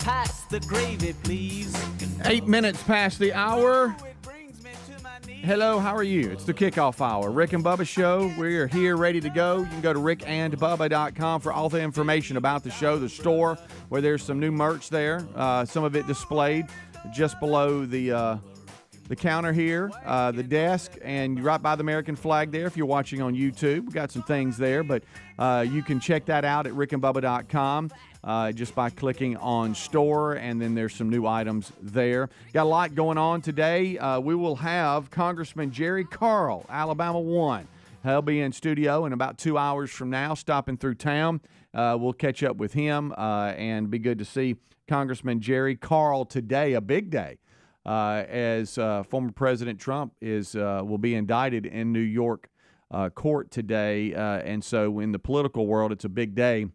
pass the gravy, please. 8 minutes past the hour. Hello, how are you? It's the Kickoff Hour. Rick and Bubba Show. We are here ready to go. You can go to rickandbubba.com for all the information about the show, the store, where there's some new merch there. Some of it displayed just below the counter here, the desk, and right by the American flag there if you're watching on YouTube. We got some things there, but you can check that out at rickandbubba.com just by clicking on store, and then there's some new items there. Got a lot going on today. We will have Congressman Jerry Carl, Alabama 1. He'll be in studio in about 2 hours from now, stopping through town. We'll catch up with him and be good to see Congressman Jerry Carl today, a big day. As former President Trump will be indicted in New York court today. And so in the political world, it's a big day.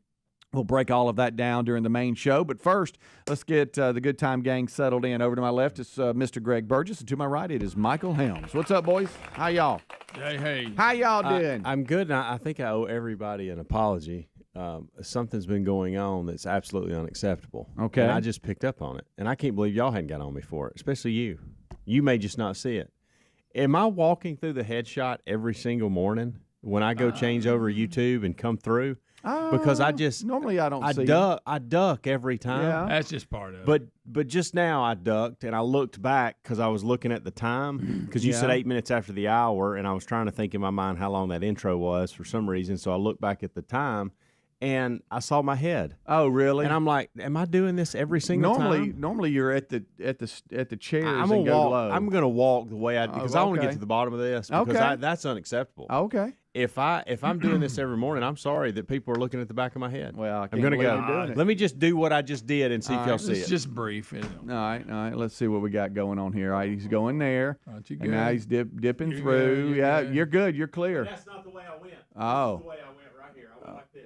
We'll break all of that down during the main show. But first, let's get the Good Time Gang settled in. Over to my left is Mr. Greg Burgess, and to my right it is Michael Helms. What's up, boys? How y'all? Hey. How y'all doing? I'm good, and I think I owe everybody an apology. Something's been going on that's absolutely unacceptable. Okay. And I just picked up on it. And I can't believe y'all hadn't got on me for it, especially you. You may just not see it. Am I walking through the headshot every single morning when I go change over YouTube and come through? Because I just normally I don't see I duck every time. Yeah. That's just part of it. But just now I ducked and I looked back because I was looking at the time because you said 8 minutes after the hour, and I was trying to think in my mind how long that intro was for some reason. So I looked back at the time and I saw my head. Oh, really? And I'm like, am I doing this every single time? Normally you're at the chairs I'm and go low. I'm going to walk the way I do because I want to okay. get to the bottom of this because that's unacceptable. Okay. If I'm doing this every morning, I'm sorry that people are looking at the back of my head. Well, I'm going to go. Doing it. Let me just do what I just did and see if y'all see It's it. just brief. All right. Let's see what we got going on here. All right, he's going there, Aren't you and good? now he's dipping You're through. good, Yeah, good. you're good. You're clear. That's not the way I went. Oh. This is the way I went right here. I went like this.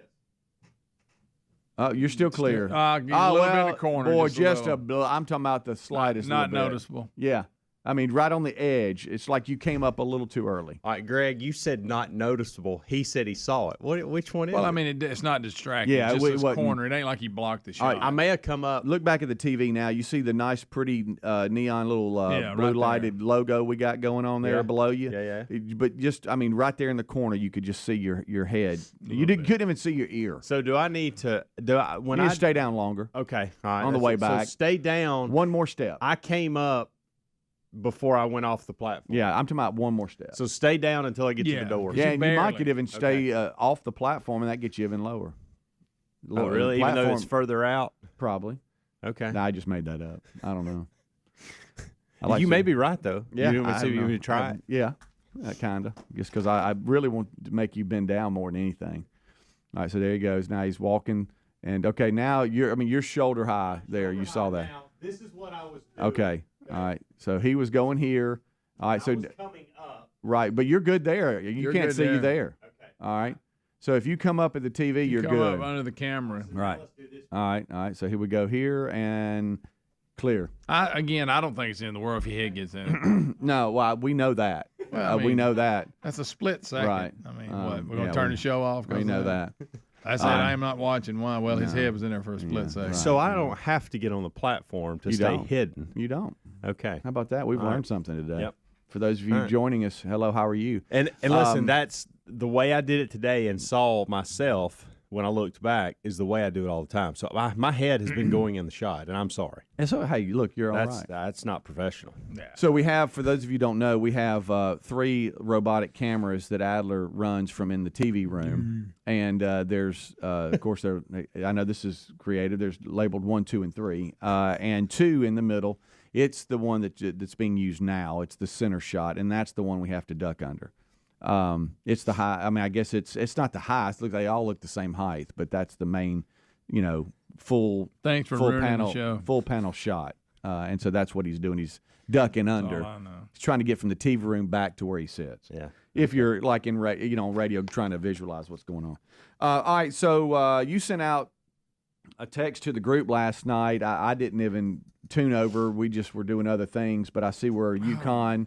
Oh, you're still clear. a little bit in the corner. Boy, just a little. I'm talking about the slightest. Not little bit. noticeable. Yeah, I mean, right on the edge. It's like you came up a little too early. All right, Greg, you said not noticeable. He said he saw it. Which one is it? Well, I mean, it's not distracting. Yeah, just it this wasn't- corner. It ain't like he blocked the All shot. right, I may have come up. Look back at the TV now. You see the nice, pretty neon little Yeah, blue right lighted logo we got going on there Yeah. below you. Yeah. But just, I mean, right there in the corner, you could just see your head. Couldn't even see your ear. So do I need to when You I need to stay down longer. Okay, all right. On the that's way it. back. So stay down. One more step. I came up before I went off the platform. Yeah, I'm talking about one more step. So stay down until I get to Yeah. the door. Yeah, you and you might barely. could even stay off the platform, and that gets you even lower. Oh, really? Even though it's further out? Probably. Okay. Nah, I just made that up. I don't know. You may be right, though. Yeah, You want I me to don't know. try it? Yeah, kind of. Just because I really want to make you bend down more than anything. All right, so there he goes. Now he's walking, and okay, now you're shoulder high there. You saw that. Now, this is what I was doing. Okay. All right. So he was going here. All right. I So was coming up. right, but you're good there. You You're can't good see you there. Okay. All right. So if you come up at the TV, you're Come good. up under the camera. Right. Let's do this. All right. All right. So here we go here and clear. I don't think it's in the world if your head gets in it. No, well, we know that. Well, I we mean, know that. That's a split second. Right. I mean, Um, what? We're going yeah, to turn we- the show off? 'cause We of know that. I said I am not watching. Why? Well, his No. head was in there for a split Yeah, second. right. So I don't have to get on the platform to You stay don't. hidden. You don't. Okay. How about that? We've All right. learned something today. Yep. For those of you All right. joining us, hello, how are you? And listen, Um, that's the way I did it today and saw myself when I looked back is the way I do it all the time. So my head has been going in the shot, and I'm sorry. And so, hey, look, you're all right. That's not professional. Yeah. So we have, for those of you who don't know, we have 3 robotic cameras that Adler runs from in the TV room, and there's, of course, I know this is creative. There's labeled 1, 2, and 3, and 2 in the middle. It's the one that's being used now. It's the center shot, and that's the one we have to duck under. It's the high. I mean, I guess it's not the highest. Look, they all look the same height, but that's the main, full. Thanks for full ruining panel, the show. full panel shot, and so that's what he's doing. He's ducking under. all I know. He's trying to get from the TV room back to where he sits. Yeah. If you're like on radio, trying to visualize what's going on. All right. So you sent out a text to the group last night. I didn't even tune over. We just were doing other things. But I see where UConn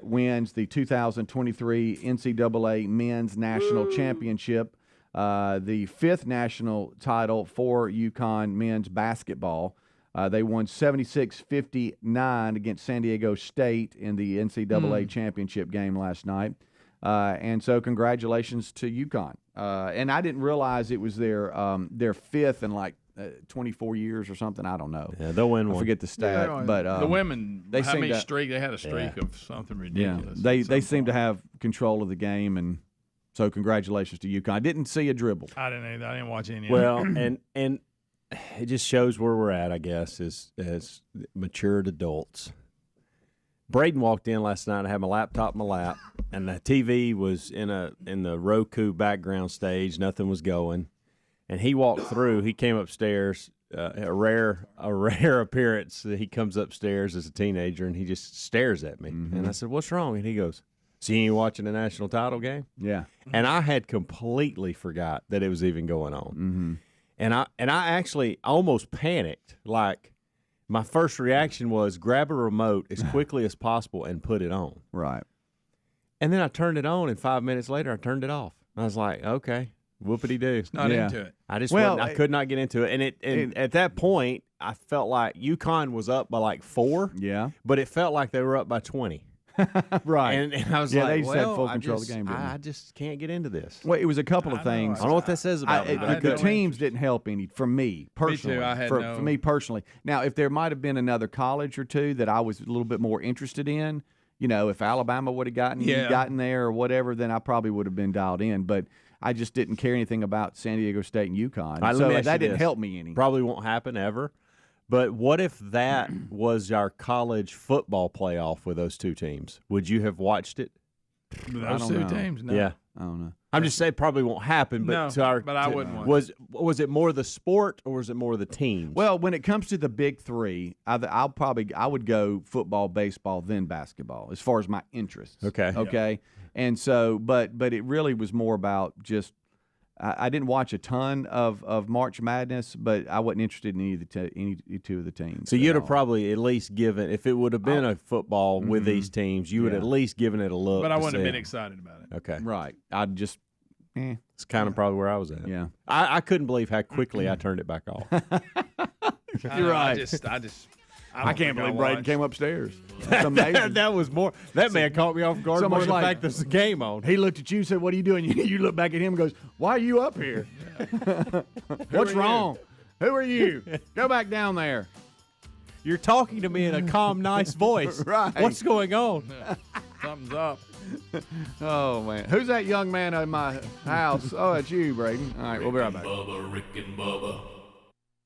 wins the 2023 NCAA Men's National Championship. the 5th national title for UConn men's basketball. They won 76-59 against San Diego State in the NCAA championship game last night. And so congratulations to UConn. And I didn't realize it was their 5th in like 24 years or something. I don't know. Yeah, they'll win one. I forget the stat. But the women, they how seem many to, streak? They had a streak of something ridiculous. Yeah, they seem to have control of the game, and so congratulations to UConn. I didn't see a dribble. I didn't either. I didn't watch any. Well, and it just shows where we're at, I guess, as matured adults. Braden walked in last night. I had my laptop in my lap, and the TV was in the Roku background stage. Nothing was going, and he walked through. He came upstairs. A rare appearance. He comes upstairs as a teenager, and he just stares at me. And I said, "What's wrong?" And he goes, "See you watching a national title game?" Yeah, and I had completely forgot that it was even going on. And I actually almost panicked. Like, my first reaction was grab a remote as quickly as possible and put it on. Right. And then I turned it on, and 5 minutes later I turned it off. I was like, okay, whoopity-doo. Not into it. I just I could not get into it. And at that point, I felt like UConn was up by like 4. Yeah. But it felt like they were up by 20. Right. And I was they like, just had well, full control of the game, didn't they? I just can't get into this. Well, it was a couple of things. I don't know what that says about me. but The teams didn't help any for me personally. Me too. I had for me personally. Now, if there might have been another college or two that I was a little bit more interested in, if Alabama would have gotten there or whatever, then I probably would have been dialed in. But I just didn't care anything about San Diego State and UConn. So that didn't help me any. Probably won't happen ever. But what if that was our college football playoff with those two teams? Would you have watched it? Those two teams, no. Yeah. I don't know. I'm just saying probably won't happen. But No, but I wouldn't want was it more the sport or was it more the teams? Well, when it comes to the big three, I would go football, baseball, then basketball as far as my interests. Okay. And so, but it really was more about just. I didn't watch a ton of March Madness, but I wasn't interested in any two of the teams. So you'd have probably at least given, if it would have been a football with these teams, you would at least given it a look. But I wouldn't have been excited about it. Okay. Right. I'd just, It's kind of probably where I was at. Yeah. I couldn't believe how quickly I turned it back off. You're right. I can't believe Braden came upstairs. That's amazing. That was more. That man caught me off guard more than the fact there's a game on. He looked at you and said, "What are you doing?" You look back at him and goes, "Why are you up here? What's wrong? Who are you? Go back down there." You're talking to me in a calm, nice voice. Right. What's going on? Something's up. Oh, man. Who's that young man in my house? Oh, it's you, Braden. All right, we'll be right back. Bubba, Rick and Bubba.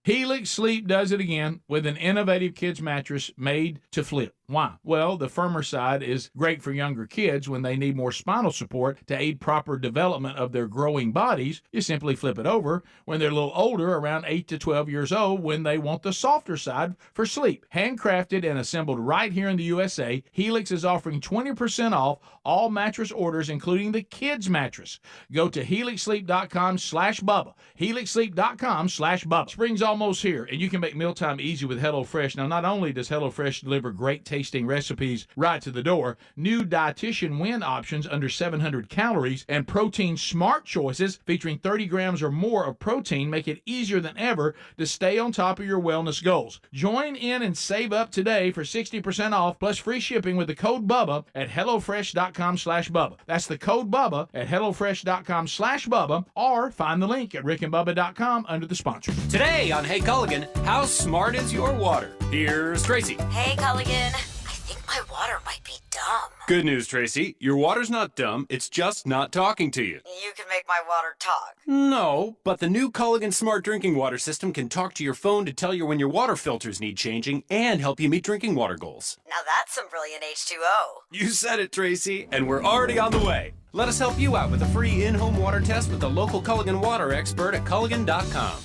Helix Sleep does it again with an innovative kids mattress made to flip. Why? Well, the firmer side is great for younger kids when they need more spinal support to aid proper development of their growing bodies. You simply flip it over when they're a little older, around 8 to 12 years old, when they want the softer side for sleep. Handcrafted and assembled right here in the USA, Helix is offering 20% off all mattress orders, including the kids mattress. Go to helixsleep.com/Bubba. helixsleep.com/Bubba. Spring's almost here, and you can make mealtime easy with HelloFresh. Now, not only does HelloFresh deliver great tasting recipes right to the door, new dietitian win options under 700 calories and protein smart choices featuring 30 grams or more of protein make it easier than ever to stay on top of your wellness goals. Join in and save up today for 60% off plus free shipping with the code Bubba at HelloFresh.com/Bubba. That's the code Bubba at HelloFresh.com/Bubba, or find the link at RickandBubba.com under the sponsor. Today on Hey Culligan, how smart is your water? Here's Tracy. Hey, Culligan. I think my water might be dumb. Good news, Tracy. Your water's not dumb. It's just not talking to you. You can make my water talk. No, but the new Culligan Smart Drinking Water System can talk to your phone to tell you when your water filters need changing and help you meet drinking water goals. Now that's some brilliant H2O. You said it, Tracy, and we're already on the way. Let us help you out with a free in-home water test with the local Culligan water expert at Culligan.com.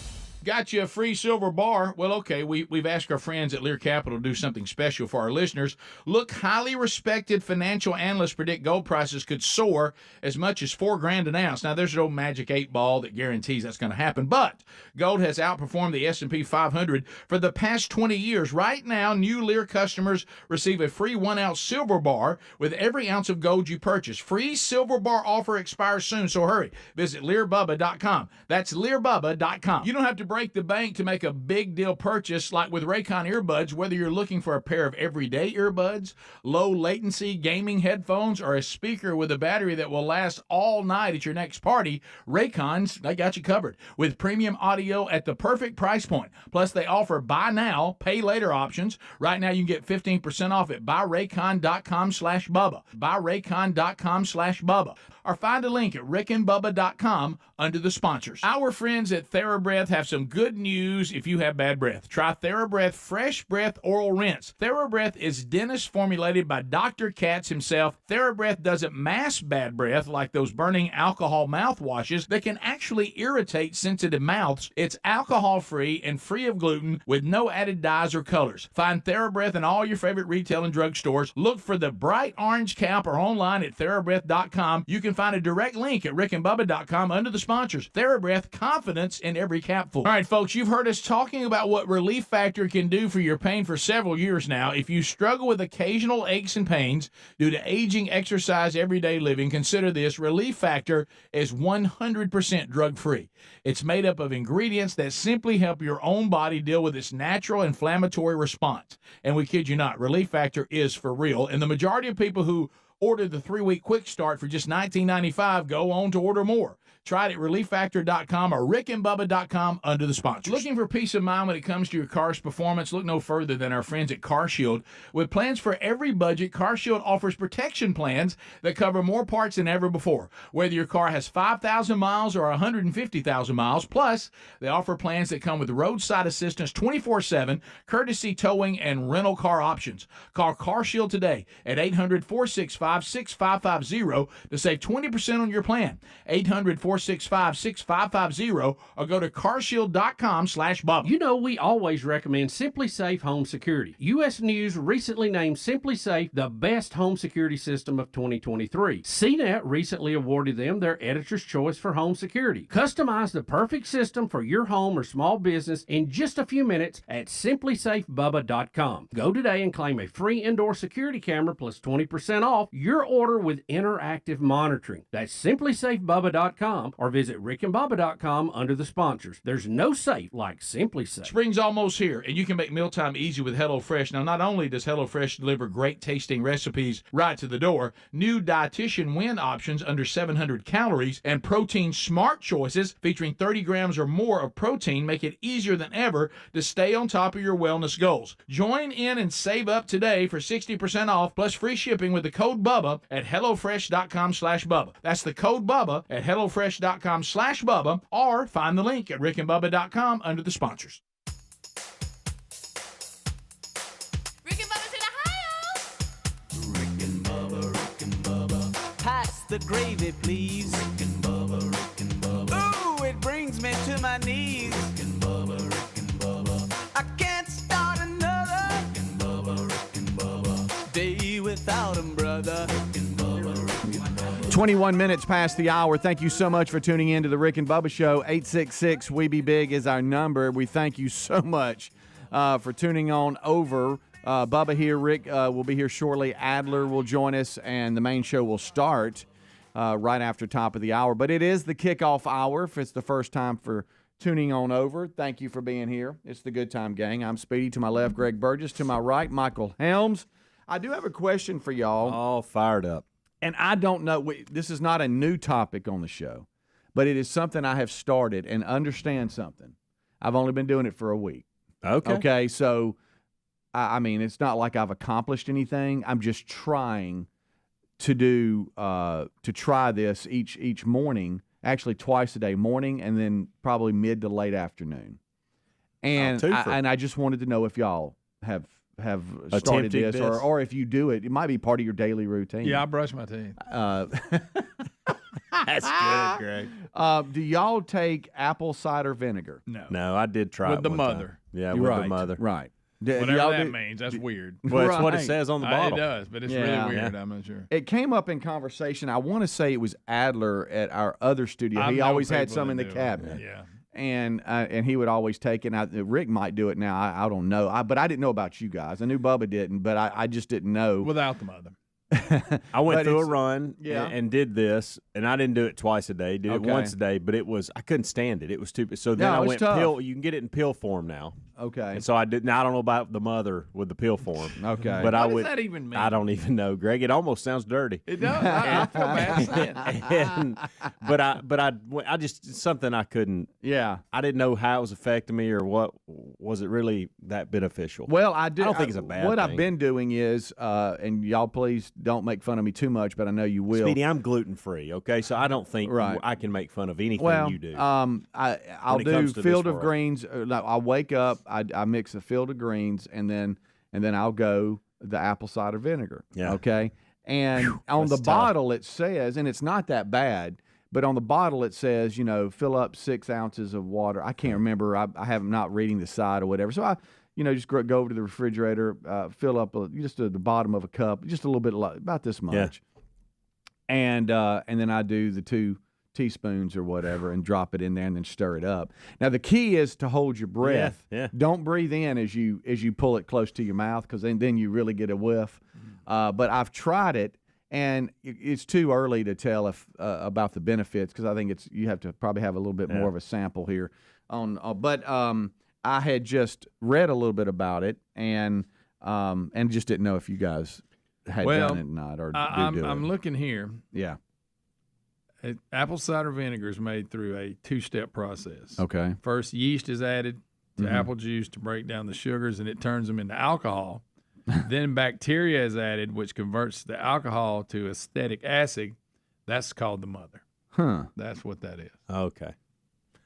Got you a free silver bar. Well, okay, we've asked our friends at Lear Capital to do something special for our listeners. Look, highly respected financial analysts predict gold prices could soar as much as $4,000 an ounce. Now, there's no magic 8-ball that guarantees that's going to happen, but gold has outperformed the S&P 500 for the past 20 years. Right now, new Lear customers receive a free 1-ounce silver bar with every ounce of gold you purchase. Free silver bar offer expires soon, so hurry. Visit LearBubba.com. That's LearBubba.com. You don't have to break the bank to make a big deal purchase like with Raycon earbuds, whether you're looking for a pair of everyday earbuds, low latency gaming headphones, or a speaker with a battery that will last all night at your next party. Raycons, they got you covered with premium audio at the perfect price point. Plus, they offer buy now, pay later options. Right now, you can get 15% off at buyraycon.com/Bubba. Buyraycon.com/Bubba. Or find a link at rickandbubba.com under the sponsors. Our friends at TheraBreath have some good news if you have bad breath. Try TheraBreath Fresh Breath Oral Rinse. TheraBreath is dentist formulated by Dr. Katz himself. TheraBreath doesn't mask bad breath like those burning alcohol mouthwashes that can actually irritate sensitive mouths. It's alcohol-free and free of gluten with no added dyes or colors. Find TheraBreath in all your favorite retail and drug stores. Look for the bright orange cap or online at TheraBreath.com. You can find a direct link at rickandbubba.com under the sponsors. TheraBreath, confidence in every capful. All right, folks, you've heard us talking about what Relief Factor can do for your pain for several years now. If you struggle with occasional aches and pains due to aging, exercise, everyday living, consider this. Relief Factor is 100% drug-free. It's made up of ingredients that simply help your own body deal with its natural inflammatory response. And we kid you not, Relief Factor is for real. And the majority of people who order the 3-week quick start for just $19.95 go on to order more. Try it at ReliefFactor.com or rickandbubba.com under the sponsors. Looking for peace of mind when it comes to your car's performance? Look no further than our friends at CarShield. With plans for every budget, CarShield offers protection plans that cover more parts than ever before, whether your car has 5,000 miles or 150,000 miles. Plus, they offer plans that come with roadside assistance 24/7, courtesy towing, and rental car options. Call CarShield today at 800-465-6550 to save 20% on your plan. 800-465-6550 or go to carshield.com/Bubba. You know, we always recommend Simply Safe Home Security. U.S. News recently named Simply Safe the best home security system of 2023. CNET recently awarded them their Editor's Choice for Home Security. Customize the perfect system for your home or small business in just a few minutes at simplysafebubba.com. Go today and claim a free indoor security camera plus 20% off your order with interactive monitoring. That's simplysafebubba.com or visit rickandbubba.com under the sponsors. There's no safe like Simply Safe. Spring's almost here, and you can make mealtime easy with HelloFresh. Now, not only does HelloFresh deliver great tasting recipes right to the door, new dietitian win options under 700 calories and protein smart choices featuring 30 grams or more of protein make it easier than ever to stay on top of your wellness goals. Join in and save up today for 60% off plus free shipping with the code BUBBA at HelloFresh.com/Bubba. That's the code BUBBA at HelloFresh.com/Bubba, or find the link at rickandbubba.com under the sponsors. Rick and Bubba's in Ohio! Rick and Bubba. Pass the gravy, please. Rick and Bubba. Ooh, it brings me to my knees. Rick and Bubba. I can't start another. Rick and Bubba. Day without 'em, brother. 21 minutes past the hour. Thank you so much for tuning in to the Rick and Bubba Show. 866-WE-BE-BIG is our number. We thank you so much for tuning on over. Bubba here. Rick will be here shortly. Adler will join us, and the main show will start right after top of the hour. But it is the kickoff hour if it's the first time for tuning on over. Thank you for being here. It's the Good Time Gang. I'm Speedy. To my left, Greg Burgess. To my right, Michael Helms. I do have a question for y'all. All fired up. And I don't know, this is not a new topic on the show, but it is something I have started, and understand something. I've only been doing it for a week. Okay, so, I mean, it's not like I've accomplished anything. I'm just trying to try this each morning, actually twice a day, morning and then probably mid to late afternoon. And I just wanted to know if y'all have started this, or if you do it, it might be part of your daily routine. Yeah, I brush my teeth. That's good, Greg. Do y'all take apple cider vinegar? No, I did try With it the one mother. time. Yeah, with the mother. Right. Whatever that means, that's weird. Well, it's what it Right. says on the bottle. It does, but it's Yeah. really weird. I'm not sure. It came up in conversation. I want to say it was Adler at our other studio. I He know always had people some that in the do it. cabinet. Yeah. And he would always take it. Rick might do it now. I don't know. But I didn't know about you guys. I knew Bubba didn't, but I just didn't know. Without the mother. I went But through a it's- run yeah. and did this, and I didn't do it twice a day. Did Okay. it once a day, but I couldn't stand it. It was too. So then No, I it's went tough. pill. You can get it in pill form now. Okay. And so I did. Now I don't know about the mother with the pill form. Okay. But What I does would. that even mean? I don't even know, Greg. It almost sounds dirty. It does. I feel bad saying it. but I just it's something I couldn't. Yeah. I didn't know how it was affecting me or what was it really that beneficial. Well, I do. I don't think it's a bad What thing. I've been doing is, and y'all please don't make fun of me too much, but I know you will. Speedy, I'm gluten free. Okay, so I don't think Right. I can make fun of anything Well, you do. I'll it do comes to field this of world. greens. I'll wake up. I mix a field of greens, and then I'll go the apple cider vinegar. Yeah. Okay. And on the that's tough. bottle it says, and it's not that bad, but on the bottle it says, fill up 6 ounces of water. I can't remember. I have not reading the side or whatever. So I, just go over to the refrigerator, fill up just the bottom of a cup, just a little bit, about this much. And then I do the 2 teaspoons or whatever and drop it in there and then stir it up. Now the key is to hold your breath. Yeah. Don't breathe in as you pull it close to your mouth, because then you really get a whiff. But I've tried it, and it's too early to tell if about the benefits, because I think you have to probably have a little bit more of a sample here. But I had just read a little bit about it, and just didn't know if you guys had done it or not, or do it. I'm looking here. Yeah. Apple cider vinegar is made through a 2-step process. Okay. First, yeast is added to Mm-hmm. apple juice to break down the sugars, and it turns them into alcohol. Then bacteria is added, which converts the alcohol to acetic acid. That's called the mother. Huh. That's what that is. Okay.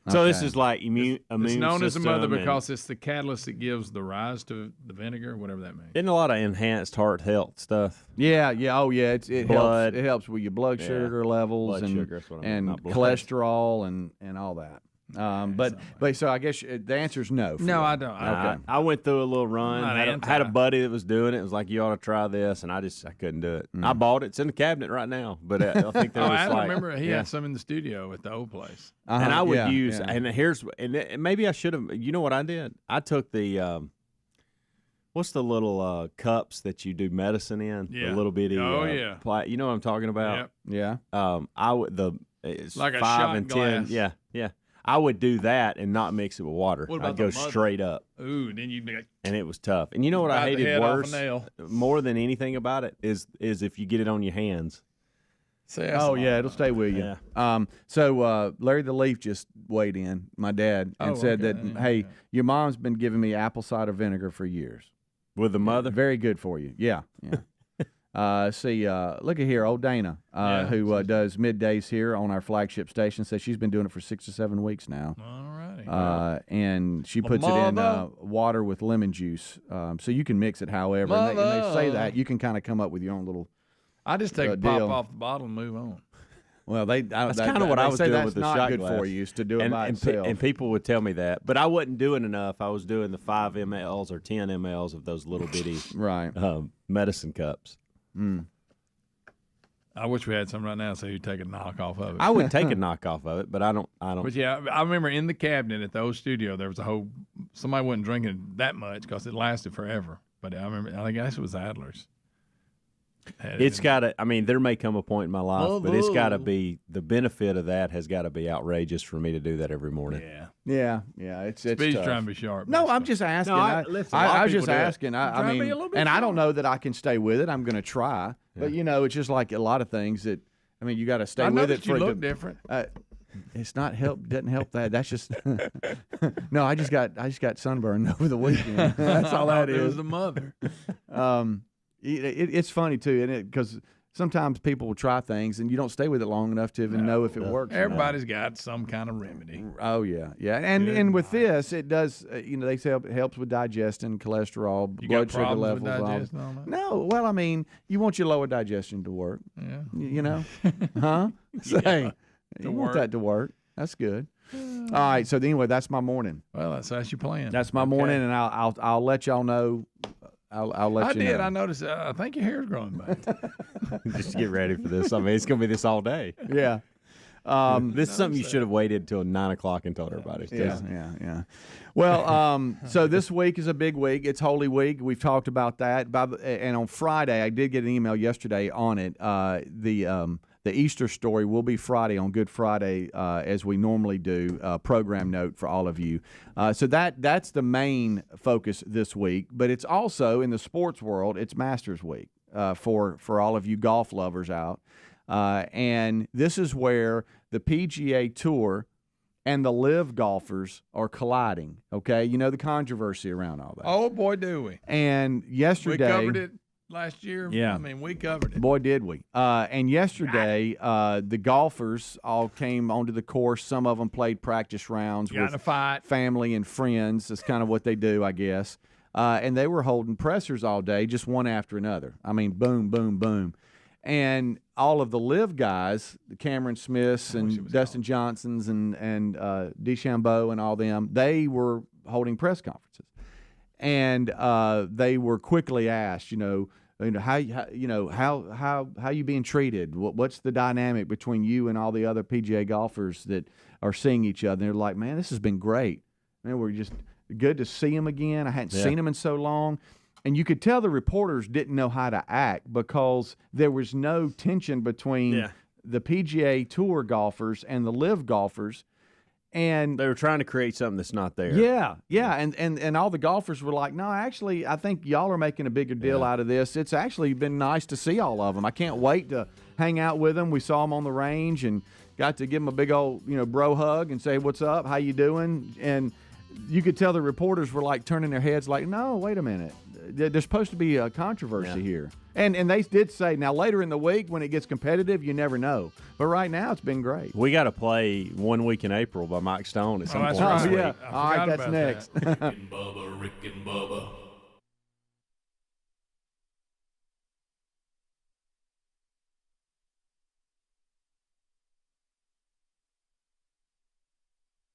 So this Okay. is like immune It's known as the mother system and- because it's the catalyst that gives the rise to the vinegar, whatever that means. Isn't a lot of enhanced heart health stuff. Yeah. Oh, yeah. It Blood. helps. It helps with your blood Yeah. sugar levels Blood and sugar, that's what I meant, and not blood. cholesterol and all that. But so I guess the answer is no. for No, you. I don't. Okay. I went through a little run. Not Had a anti. buddy that was doing it. It was like, you ought to try this, and I couldn't do it. I bought it. It's in the cabinet right now, but I think there Oh, was I don't like, remember. He yeah. had some in the studio at the old place. And I would Yeah, use, yeah. and maybe I should have. You know what I did? I took the what's the little cups that you do medicine in? Yeah. The little bitty. Oh, yeah. You know what I'm talking about? Yep. Yeah. I would it's Like a 5 shot and 10. glass. Yeah. I would do that and not mix it with water. What about I'd go the mother? straight up, Ooh, then you'd be like, and it was tough. And you know what I bite the hated head off a worse, nail. more than anything about it, is if you get it on your hands. say that's Oh a yeah, lot. it'll stay with you. Yeah. So Larry the Leaf just weighed in, my dad, and Oh, said okay. that, hey, your mom's been giving me apple cider vinegar for years. With the mother? Very good for you. Yeah. Look at here, old Dana, who does middays here on our flagship station, says she's been doing it for 6 to 7 weeks now. All righty. And she puts it in mother. water with lemon juice, so you can mix it however. And they say Mother. that you can kind of come up with your own little. I just take a pop deal. off the bottle and move on. Well, That's kind of what I was doing that's with the not shot good glass. for you, is to do it by and itself. people would tell me that, but I wasn't doing enough. I was doing the 5 mLs or 10 mLs of those little bitty Right. medicine cups. I wish we had some right now so you'd take a knockoff of it. I would take a knockoff of it, but I don't. But yeah, I remember in the cabinet at the old studio, there was somebody wasn't drinking that much because it lasted forever. But I guess it was Adler's. It's got to. I mean, there may come a point in my life, but it's got to be, the benefit of that has got to be outrageous for me to do that every morning. Yeah. Yeah. It's Speed's tough. trying to be sharp. No, but I'm just asking. No, listen, a lot I of was just people do it. asking. I Try to be mean, a little bit and I don't sharp. know that I can stay with it. I'm going to try, but it's just like a lot of things that. I mean, you got to stay I with it noticed you for it look to. different. It's not help. Doesn't help that. That's just. No, I just got sunburned over the weekend. That's all that It was is. the mother. It's funny too, and because sometimes people will try things and you don't stay with it long enough to even know if it works. or not. Everybody's got some kind of remedy. Oh yeah, and with this, it does. They say it helps with digestion, cholesterol, You blood got sugar problems levels. with all- digestion and all that? No, well, I mean, you want your lower digestion to work. Yeah. You know, huh? Say, You want that to work. That's good. All right. So anyway, that's my morning. Well, that's your plan. That's my morning, and I'll let y'all know. I'll let you know. I noticed. I think your hair's growing back. Just get ready for this. I mean, it's going to be this all day. Yeah. This is something you should have waited until 9 o'clock and told everybody. Yeah. Well, so this week is a big week. It's Holy Week. We've talked about that. And on Friday, I did get an email yesterday on it. The Easter story will be Friday on Good Friday, as we normally do. Program note for all of you. So that's the main focus this week. But it's also in the sports world. It's Masters Week for all of you golf lovers out. And this is where the PGA Tour and the LIV golfers are colliding, okay? You know the controversy around all that. Oh, boy, do we. And yesterday... We covered it last year. Yeah. I mean, we covered it. Boy, did we. And yesterday, the golfers all came onto the course. Some of them played practice rounds with family and friends. That's kind of what they do, I guess. And they were holding pressers all day, just one after another. I mean, boom, boom, boom. And all of the LIV guys, the Cameron Smiths and Dustin Johnsons and DeChambeau and all them, they were holding press conferences, and they were quickly asked, how you being treated? What's the dynamic between you and all the other PGA golfers that are seeing each other? And they're like, man, this has been great. Man, we're just good to see them again. I hadn't seen them in so long. And you could tell the reporters didn't know how to act because there was no tension between the PGA Tour golfers and the LIV golfers. And they were trying to create something that's not there. Yeah. And all the golfers were like, no, actually, I think y'all are making a bigger deal out of this. It's actually been nice to see all of them. I can't wait to hang out with them. We saw them on the range and got to give them a big old, bro hug and say, what's up? How you doing? And you could tell the reporters were like turning their heads like, no, wait a minute. There's supposed to be a controversy here. And they did say, now later in the week when it gets competitive, you never know. But right now it's been great. We got to play 1 Week in April by Mike Stone at some point. Oh, yeah. All right, that's next. Rick and Bubba.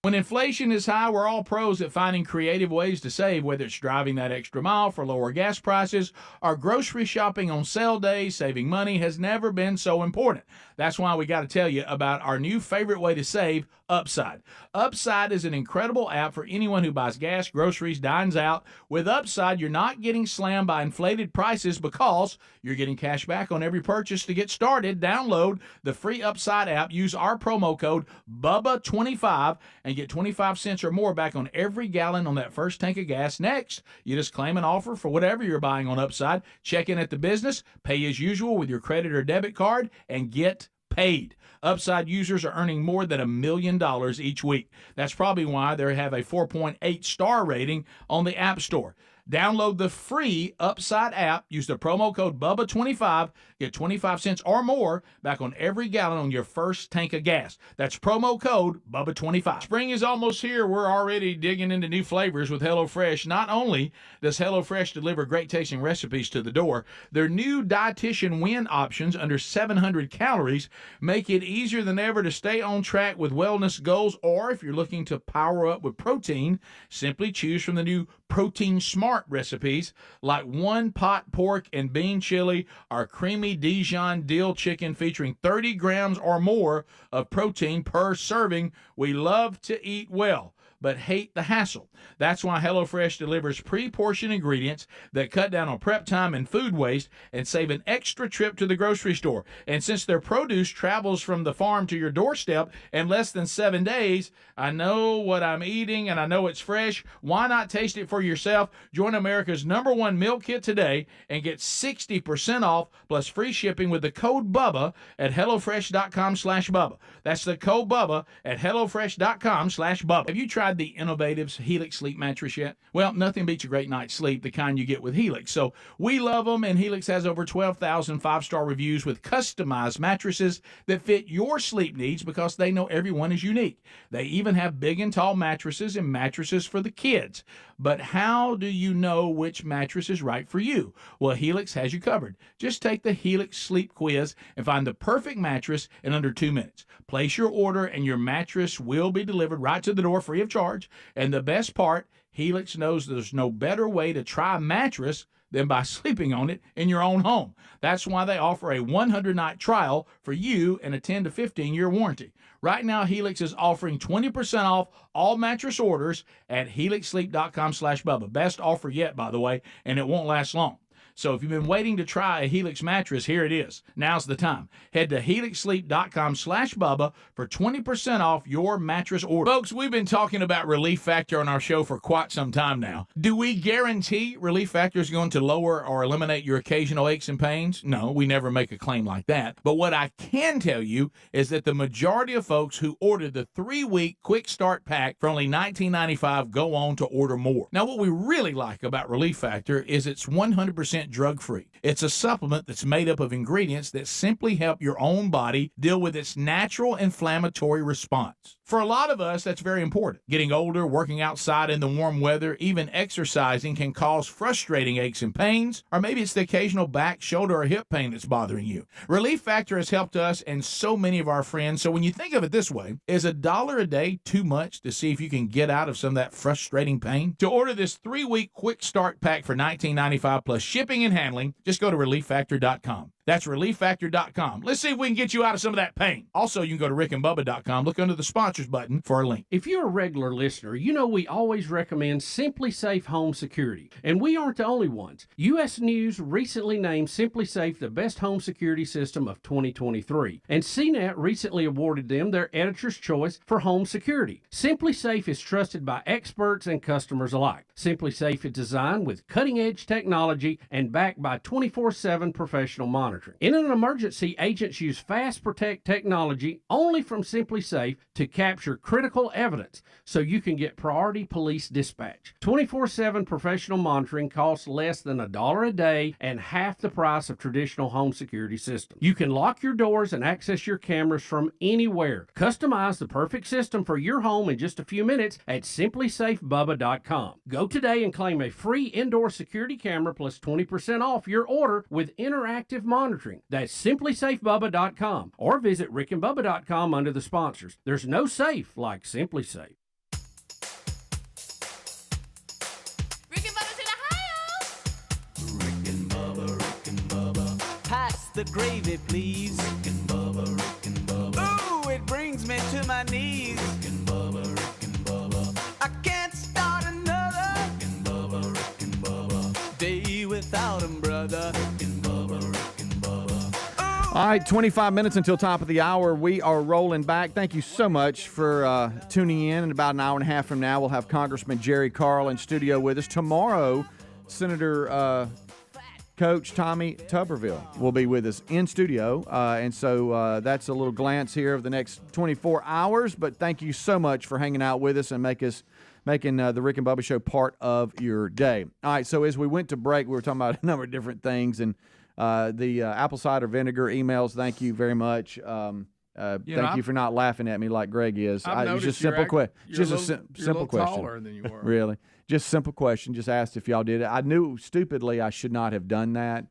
When inflation is high, we're all pros at finding creative ways to save, whether it's driving that extra mile for lower gas prices or grocery shopping on sale days. Saving money has never been so important. That's why we got to tell you about our new favorite way to save, Upside. Upside is an incredible app for anyone who buys gas, groceries, dines out. With Upside, you're not getting slammed by inflated prices because you're getting cash back on every purchase. To get started, download the free Upside app, use our promo code BUBBA25, and get 25 cents or more back on every gallon on that first tank of gas. Next, you just claim an offer for whatever you're buying on Upside, check in at the business, pay as usual with your credit or debit card, and get paid. Upside users are earning more than $1 million each week. That's probably why they have a 4.8 star rating on the App Store. Download the free Upside app, use the promo code BUBBA25, get 25 cents or more back on every gallon on your first tank of gas. That's promo code BUBBA25. Spring is almost here. We're already digging into new flavors with HelloFresh. Not only does HelloFresh deliver great tasting recipes to the door, their new Dietitian Win options under 700 calories make it easier than ever to stay on track with wellness goals. Or if you're looking to power up with protein, simply choose from the new Protein Smart recipes like one pot pork and bean chili or creamy Dijon dill chicken featuring 30 grams or more of protein per serving. We love to eat well, but hate the hassle. That's why HelloFresh delivers pre-portioned ingredients that cut down on prep time and food waste and save an extra trip to the grocery store. And since their produce travels from the farm to your doorstep in less than 7 days, I know what I'm eating and I know it's fresh. Why not taste it for yourself? Join America's #1 meal kit today and get 60% off plus free shipping with the code BUBBA at HelloFresh.com/Bubba. That's the code BUBBA at HelloFresh.com/Bubba. Have you tried tried the innovative Helix sleep mattress yet? Well, nothing beats a great night's sleep, the kind you get with Helix. So we love them, and Helix has over 12,000 five-star reviews with customized mattresses that fit your sleep needs because they know everyone is unique. They even have big and tall mattresses and mattresses for the kids. But how do you know which mattress is right for you? Well, Helix has you covered. Just take the Helix sleep quiz and find the perfect mattress in under 2 minutes. Place your order and your mattress will be delivered right to the door free of charge. And the best part, Helix knows there's no better way to try a mattress than by sleeping on it in your own home. That's why they offer a 100-night trial for you and a 10 to 15-year warranty. Right now, Helix is offering 20% off all mattress orders at helixsleep.com/Bubba. Best offer yet, by the way, and it won't last long. So if you've been waiting to try a Helix mattress, here it is. Now's the time. Head to helixsleep.com/Bubba for 20% off your mattress order. Folks, we've been talking about Relief Factor on our show for quite some time now. Do we guarantee Relief Factor is going to lower or eliminate your occasional aches and pains? No, we never make a claim like that. But what I can tell you is that the majority of folks who order the 3-week quick start pack for only $19.95 go on to order more. Now, what we really like about Relief Factor is it's 100% drug-free. It's a supplement that's made up of ingredients that simply help your own body deal with its natural inflammatory response. For a lot of us, that's very important. Getting older, working outside in the warm weather, even exercising can cause frustrating aches and pains, or maybe it's the occasional back, shoulder, or hip pain that's bothering you. Relief Factor has helped us and so many of our friends, so when you think of it this way, is $1 a day too much to see if you can get out of some of that frustrating pain? To order this 3-week quick start pack for $19.95 plus shipping and handling, just go to relieffactor.com. That's relieffactor.com. Let's see if we can get you out of some of that pain. Also, you can go to rickandbubba.com. Look under the sponsors button for a link. If you're a regular listener, you know we always recommend Simply Safe Home Security. And we aren't the only ones. U.S. News recently named Simply Safe the best home security system of 2023. And CNET recently awarded them their Editor's Choice for home security. Simply Safe is trusted by experts and customers alike. Simply Safe is designed with cutting-edge technology and backed by 24/7 professional monitoring. In an emergency, agents use Fast Protect technology only from Simply Safe to capture critical evidence so you can get priority police dispatch. 24/7 professional monitoring costs less than $1 a day and half the price of traditional home security systems. You can lock your doors and access your cameras from anywhere. Customize the perfect system for your home in just a few minutes at simplysafebubba.com. Go today and claim a free indoor security camera plus 20% off your order with interactive monitoring. That's simplysafebubba.com or visit rickandbubba.com under the sponsors. There's no safe like Simply Safe. Rick and Bubba's in Ohio. Rick and Bubba. Pass the gravy, please. Rick and Bubba. Ooh, it brings me to my knees. Rick and Bubba. I can't start another. Rick and Bubba. Day without 'em, brother. Rick and Bubba. All right, 25 minutes until top of the hour. We are rolling back. Thank you so much for tuning in. In about an hour and a half from now, we'll have Congressman Jerry Carl in studio with us. Tomorrow, Senator Coach Tommy Tuberville will be with us in studio. And so that's a little glance here of the next 24 hours. But thank you so much for hanging out with us and making the Rick and Bubba Show part of your day. All right, so as we went to break, we were talking about a number of different things. And the apple cider vinegar emails, thank you very much. Thank you for not laughing at me like Greg is. It's just simple question. Just a simple question. Taller than you were. Really, just simple question. Just asked if y'all did it. I knew stupidly I should not have done that.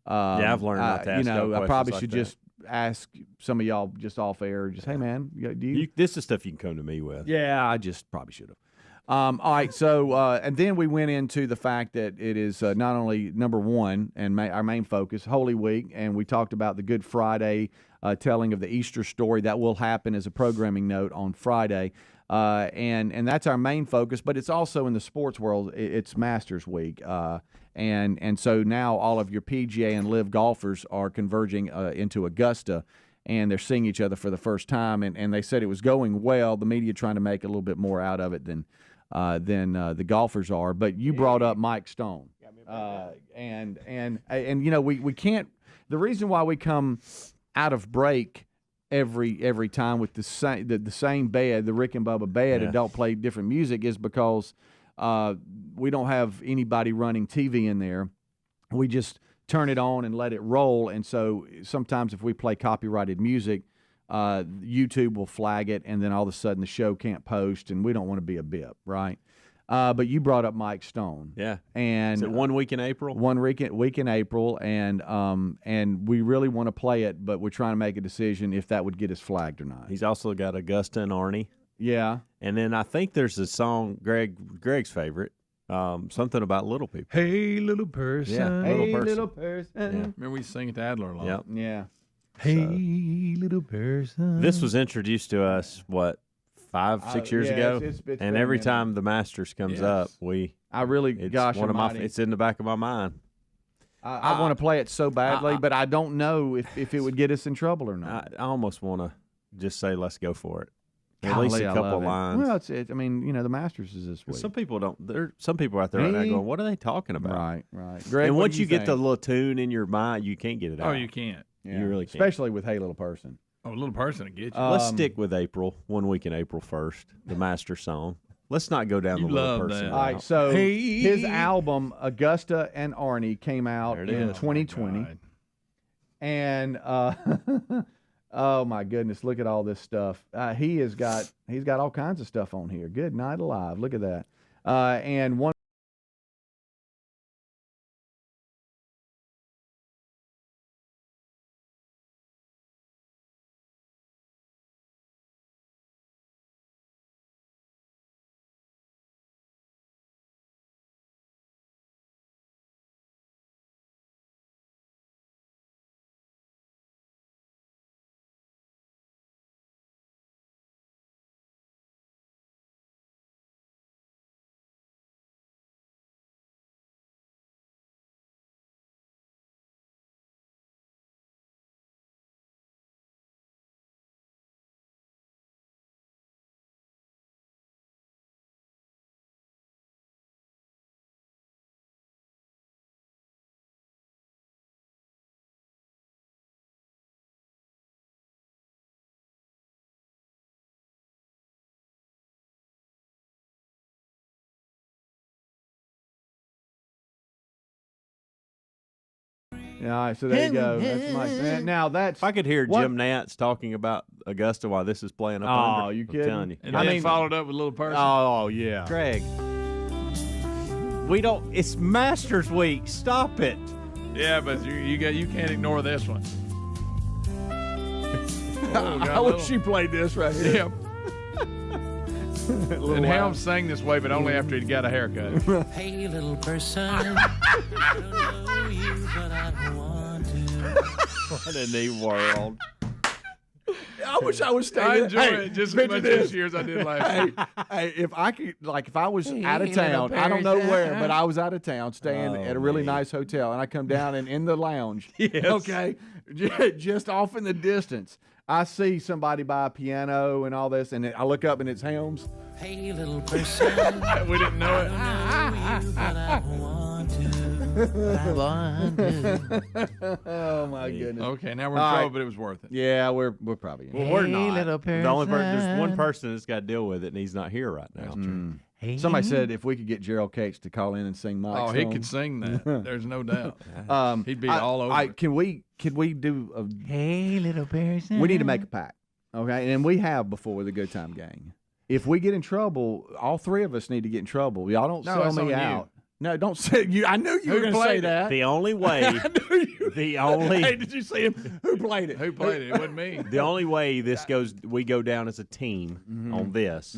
Yeah, I've learned not to ask. I probably should like just ask some of y'all just off air. Just hey man, do you? This is stuff you can come to me with. Yeah, I just probably should have. All right, so and then we went into the fact that it is not only number one and our main focus, Holy Week, and we talked about the Good Friday telling of the Easter story that will happen as a programming note on Friday, and that's our main focus. But it's also in the sports world. It's Masters Week, and so now all of your PGA and LIV golfers are converging into Augusta. And they're seeing each other for the first time, and they said it was going well. The media trying to make a little bit more out of it than the golfers are. But you brought up Mike Stone, and you know we can't. The reason why we come out of break every time with the same bed, the Rick and Bubba bed, and don't play different music is because we don't have anybody running TV in there. We just turn it on and let it roll. And so sometimes if we play copyrighted music, YouTube will flag it, and then all of a sudden the show can't post, and we don't want to be a bip, right? But you brought up Mike Stone. Yeah. And is it 1 week in April? 1 week in April, and we really want to play it, but we're trying to make a decision if that would get us flagged or not. He's also got Augusta and Arnie. Yeah. And then I think there's a song, Greg's favorite, something about little people. Hey, little person. Yeah, little person. Yeah. Remember we sing it to Adler a lot. Yep. Yeah. Hey, little person. This was introduced to us, 5-6 years ago? It's And every time the Masters comes up, I really, it's one of my, it's in the back of my mind. I want to play it so badly, but I don't know if it would get us in trouble or not. I almost want to just say, let's go for it. At Golly, least a I couple love of it. lines. Well, I mean, the Masters is this week. Some people don't. There some people out there right now Me? going, "What are they talking about?" Right. Greg, And what once do you get the think? little tune in your mind, you can't get it out. Oh, you can't. Yeah. You really can't. Especially with Hey Little Person. Oh, a little person will get you. Let's stick with April. 1 week in April first. The Master song. Let's not go down You the little love person. that. All right, so Hey. his album Augusta and Arnie came out There it in is. 2020, God. and oh my goodness, look at all this stuff. He's got all kinds of stuff on here. Good Night Alive, look at that, and one. Yeah, all right, so there you go. That's my, now that's. If I could hear what- Jim Nantz talking about Augusta while this is playing up Oh, under, you I'm kidding? telling you. And I then mean- followed up with a little person. Oh yeah. Greg, we don't. It's Masters Week. Stop it. Yeah, but you can't ignore this one. Oh, got I a wish little- you played this right here. Yeah. And Helm sang this way, but only after he'd got a haircut. Hey, little person, I don't know you, but I want to. What a neat world. I wish I was staying. I enjoy it just as picture much this. this year as I did last year. Hey, if I could, if I was out of town, I don't know where, but I was out of town, staying at a really nice hotel, and I come down and in the lounge, okay, just off in the distance, I see somebody buy a piano and all this, and I look up and it's Helms. Hey, little person, We didn't know it. I know you, but I want to. I want to. Oh my goodness. Okay, now we're in All trouble, right. but it was worth it. Yeah, we're probably in. Well, we're Hey, not. little The only there's person. one person that's got to deal with it, and he's not here right now. Hey. Somebody said if we could get Gerald Cates to call in and sing Mike's Oh, he song. could sing that. There's no doubt. He'd be I- all over I- it. Can we do a Hey, little person. We need to make a pact, okay? And we have before with the Good Time Gang. If we get in trouble, all three of us need to get in trouble. Y'all don't No, sell it's on me you. out. No, don't say you. I knew you Who were going to say played it? that. The only way, I knew you. the only, Hey, did you see him? Who played it? Who played it? It wasn't me. the only way this goes, we go down as a team on this,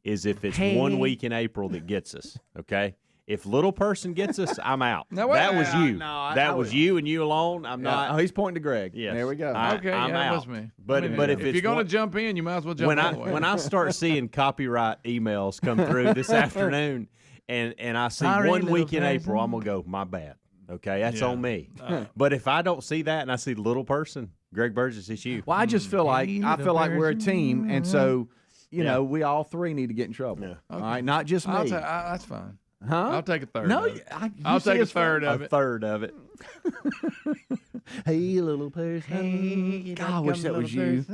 is if it's 1 week in April that gets us. Okay. If little person gets us, I'm out. No, wait. That was you. No, that I was would- you and you alone. I'm Yeah. not. Oh, he's pointing to Greg. Yes. There we go. Okay, I'm yeah, out. that was me. But I mean, but if you're it's going to one- jump in, you might as well jump all the way. when I start seeing copyright emails come through this afternoon, and I see Sorry, 1 little week in person. April, I'm gonna go, my bad. Okay, that's Yeah. on me. But if I don't see that and I see the little person, Greg Burgess, it's you. Well, I just feel like Hey, I feel like we're a team, and so you Yeah. know we all three need to get in trouble. Yeah. All right, not just me. I'll that's fine. Huh? I'll take a third. No, of it. you I'll see take a his third face? of A it. third of it. Hey, little person. God, I wish that was you.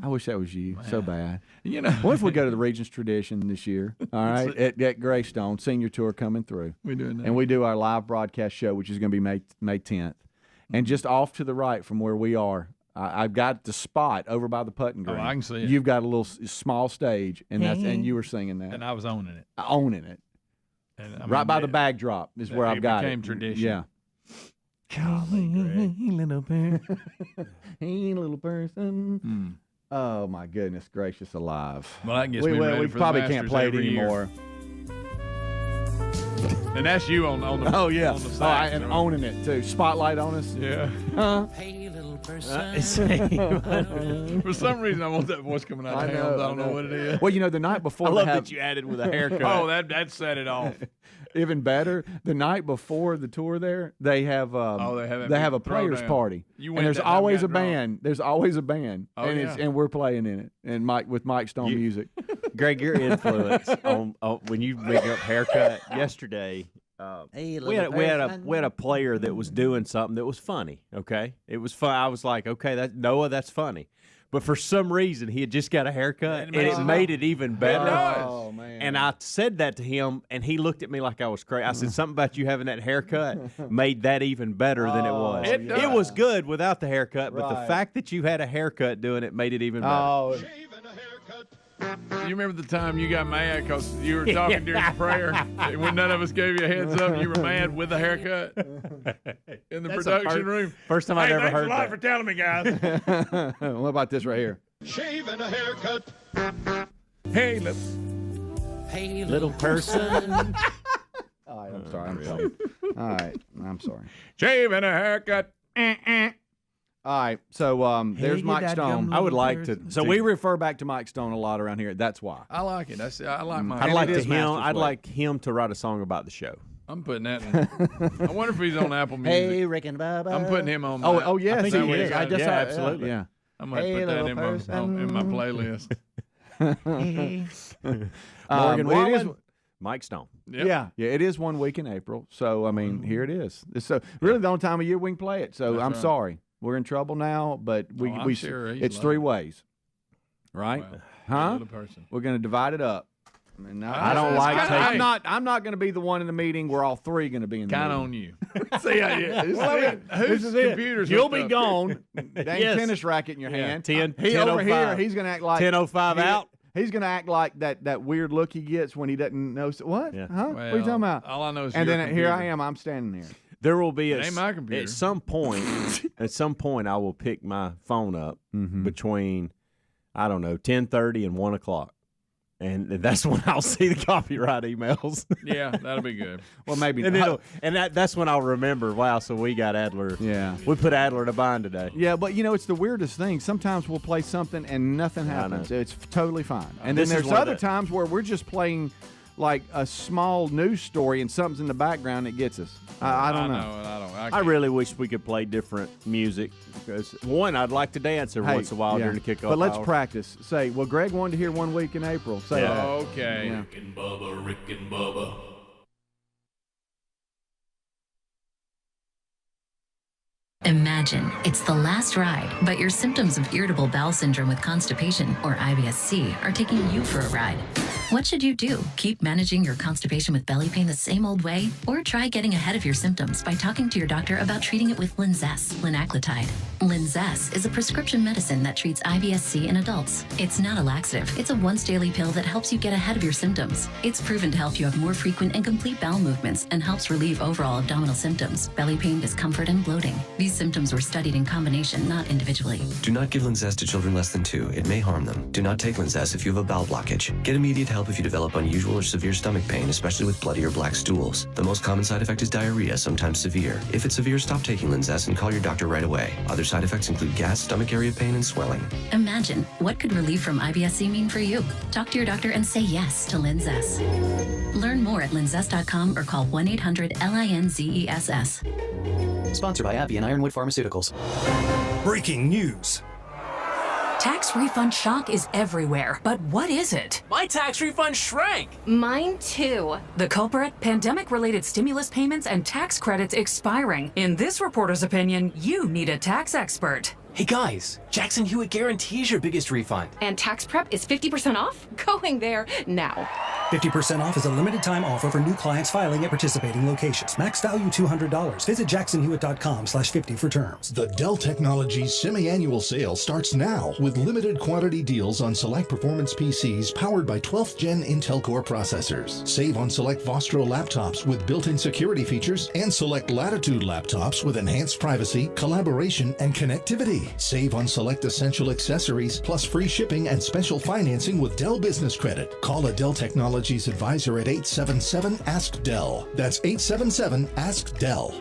I wish that was you so bad. You know, What if we go to the Regents Tradition this year? All right, at Greystone, senior tour coming through. we're doing that. And we do our live broadcast show, which is going to be May 10th. And just off to the right from where we are, I've got the spot over by the putting green. I can see it. You've got a little small stage, and and you were singing that. And I was owning it. Owning it. And, Right by the bag drop is where I've got it. It became tradition. Yeah. Golly, Greg. Hey, little person. Hey, little person. Oh, my goodness gracious alive. Well, that gets me ready we for probably the can't Masters play it every year. anymore. And that's you on the Oh, yeah. on the Oh, sax, and right? owning it, too. Spotlight on us. Yeah. Hey, little person. For some reason, I want that voice coming out of Helms. I don't know what it is. Well, you know, the night before I they love have, that you added with a haircut. Oh, that set it off. even better, the night before the tour there, they have they have a big players throwdown. party. You And went there's that night, always got a drunk. band. There's always a band. Oh, and yeah. and we're playing in it. And Mike Stone music. Greg, your influence on when you bring up haircut yesterday. We had a player that was doing something that was funny. Okay, it was fun. I was like, okay, that's funny. But for some reason, he had just got a haircut, and it made it even better. Oh man! And I said that to him, and he looked at me like I was crazy. I said, something about you having that haircut made that even better than it was. It was good without the haircut, but the fact that you had a haircut doing it made it even better. Oh, You remember the time you got mad because you were talking during the prayer when none of us gave you a heads up? You were mad with the haircut in the That's production room. First time I'd ever heard Thanks a lot that. for telling me, guys. what about this right here? Shave and a haircut. Hey, look. Hey, Little person. All right, I'm sorry. I'm sorry. All right, I'm sorry. Shave and a haircut. All right, so there's Mike Stone. I would like to. So we refer back to Mike Stone a lot around here. That's why. I like it. I like my. I'd like it to is him. Master's I'd way. like him to write a song about the show. I'm putting that in. I wonder if he's on Apple Music. Rick and Bubba. I'm putting him on. Oh, yes, think he he is. got I it. just Yeah, saw, absolutely. Yeah. I'm gonna Hey, put that little in my playlist. Morgan it is- Wallen, Mike Stone. Yep. Yeah, it is 1 week in April. So I mean, here it is. So really, the only time of year we can play it. So That's I'm right. sorry, we're in trouble now. But I'm sure he's it's loving 3 it. ways, right? Wow. Huh? Little person. We're going to divide it up. And I don't like taking- I'm not going to be the one in the meeting where all 3 going to be in the Kind of meeting. on you. See how you. Whose computer's You'll hooked be up? gone. Dang Yes. tennis racket in your hand. 10, He over here. 10:05. He's going to act like 10:05 out. He's going to act like that weird look he gets when he doesn't know. What? Yeah. Huh? What are you talking about? All I know is And your then here I computer. am. I'm standing there. There will be It ain't my computer. at some point. At some point, I will pick my phone up between, I don't know, 10:30 and 1 o'clock, and that's when I'll see the copyright emails. Yeah, that'll be good. Well, maybe and not. that's when I'll remember. Wow, so we got Adler. Yeah. we put Adler to bind today. Yeah, but you know, it's the weirdest thing. Sometimes we'll play something and nothing happens. It's totally fine. And then This is there's one of other the- times where we're just playing like a small news story and something's in the background that gets us. I don't know. And I don't. I can't. really wish we could play different music because one, I'd like to dance every Hey, once in a while yeah. during the kickoff. But let's hour. practice. Say, well, Greg wanted to hear 1 week in April. Say Yeah. that. Okay. Yeah. Rick and Bubba, Rick and Bubba. Imagine it's the last ride, but your symptoms of irritable bowel syndrome with constipation, or IBS-C, are taking you for a ride. What should you do? Keep managing your constipation with belly pain the same old way? Or try getting ahead of your symptoms by talking to your doctor about treating it with Linzess, linaclotide. Linzess is a prescription medicine that treats IBS-C in adults. It's not a laxative. It's a once-daily pill that helps you get ahead of your symptoms. It's proven to help you have more frequent and complete bowel movements and helps relieve overall abdominal symptoms, belly pain, discomfort, and bloating. These symptoms were studied in combination, not individually. Do not give Linzess to children less than 2. It may harm them. Do not take Linzess if you have a bowel blockage. Get immediate help if you develop unusual or severe stomach pain, especially with bloody or black stools. The most common side effect is diarrhea, sometimes severe. If it's severe, stop taking Linzess and call your doctor right away. Other side effects include gas, stomach area pain, and swelling. Imagine, what could relief from IBS-C mean for you? Talk to your doctor and say yes to Linzess. Learn more at linzess.com or call 1-800-LINZESS. Sponsored by AbbVie and Ironwood Pharmaceuticals. Breaking news. Tax refund shock is everywhere. But what is it? My tax refund shrank. Mine too. The culprit? Pandemic-related stimulus payments and tax credits expiring. In this reporter's opinion, you need a tax expert. Hey guys, Jackson Hewitt guarantees your biggest refund. And tax prep is 50% off? Going there now. 50% off is a limited time offer for new clients filing at participating locations. Max value $200. Visit jacksonhewitt.com/50 for terms. The Dell Technologies semi-annual sale starts now with limited quantity deals on select performance PCs powered by 12th gen Intel Core processors. Save on select Vostro laptops with built-in security features and select Latitude laptops with enhanced privacy, collaboration, and connectivity. Save on select essential accessories plus free shipping and special financing with Dell Business Credit. Call a Dell Technologies advisor at 877-ASK-DELL. That's 877-ASK-DELL.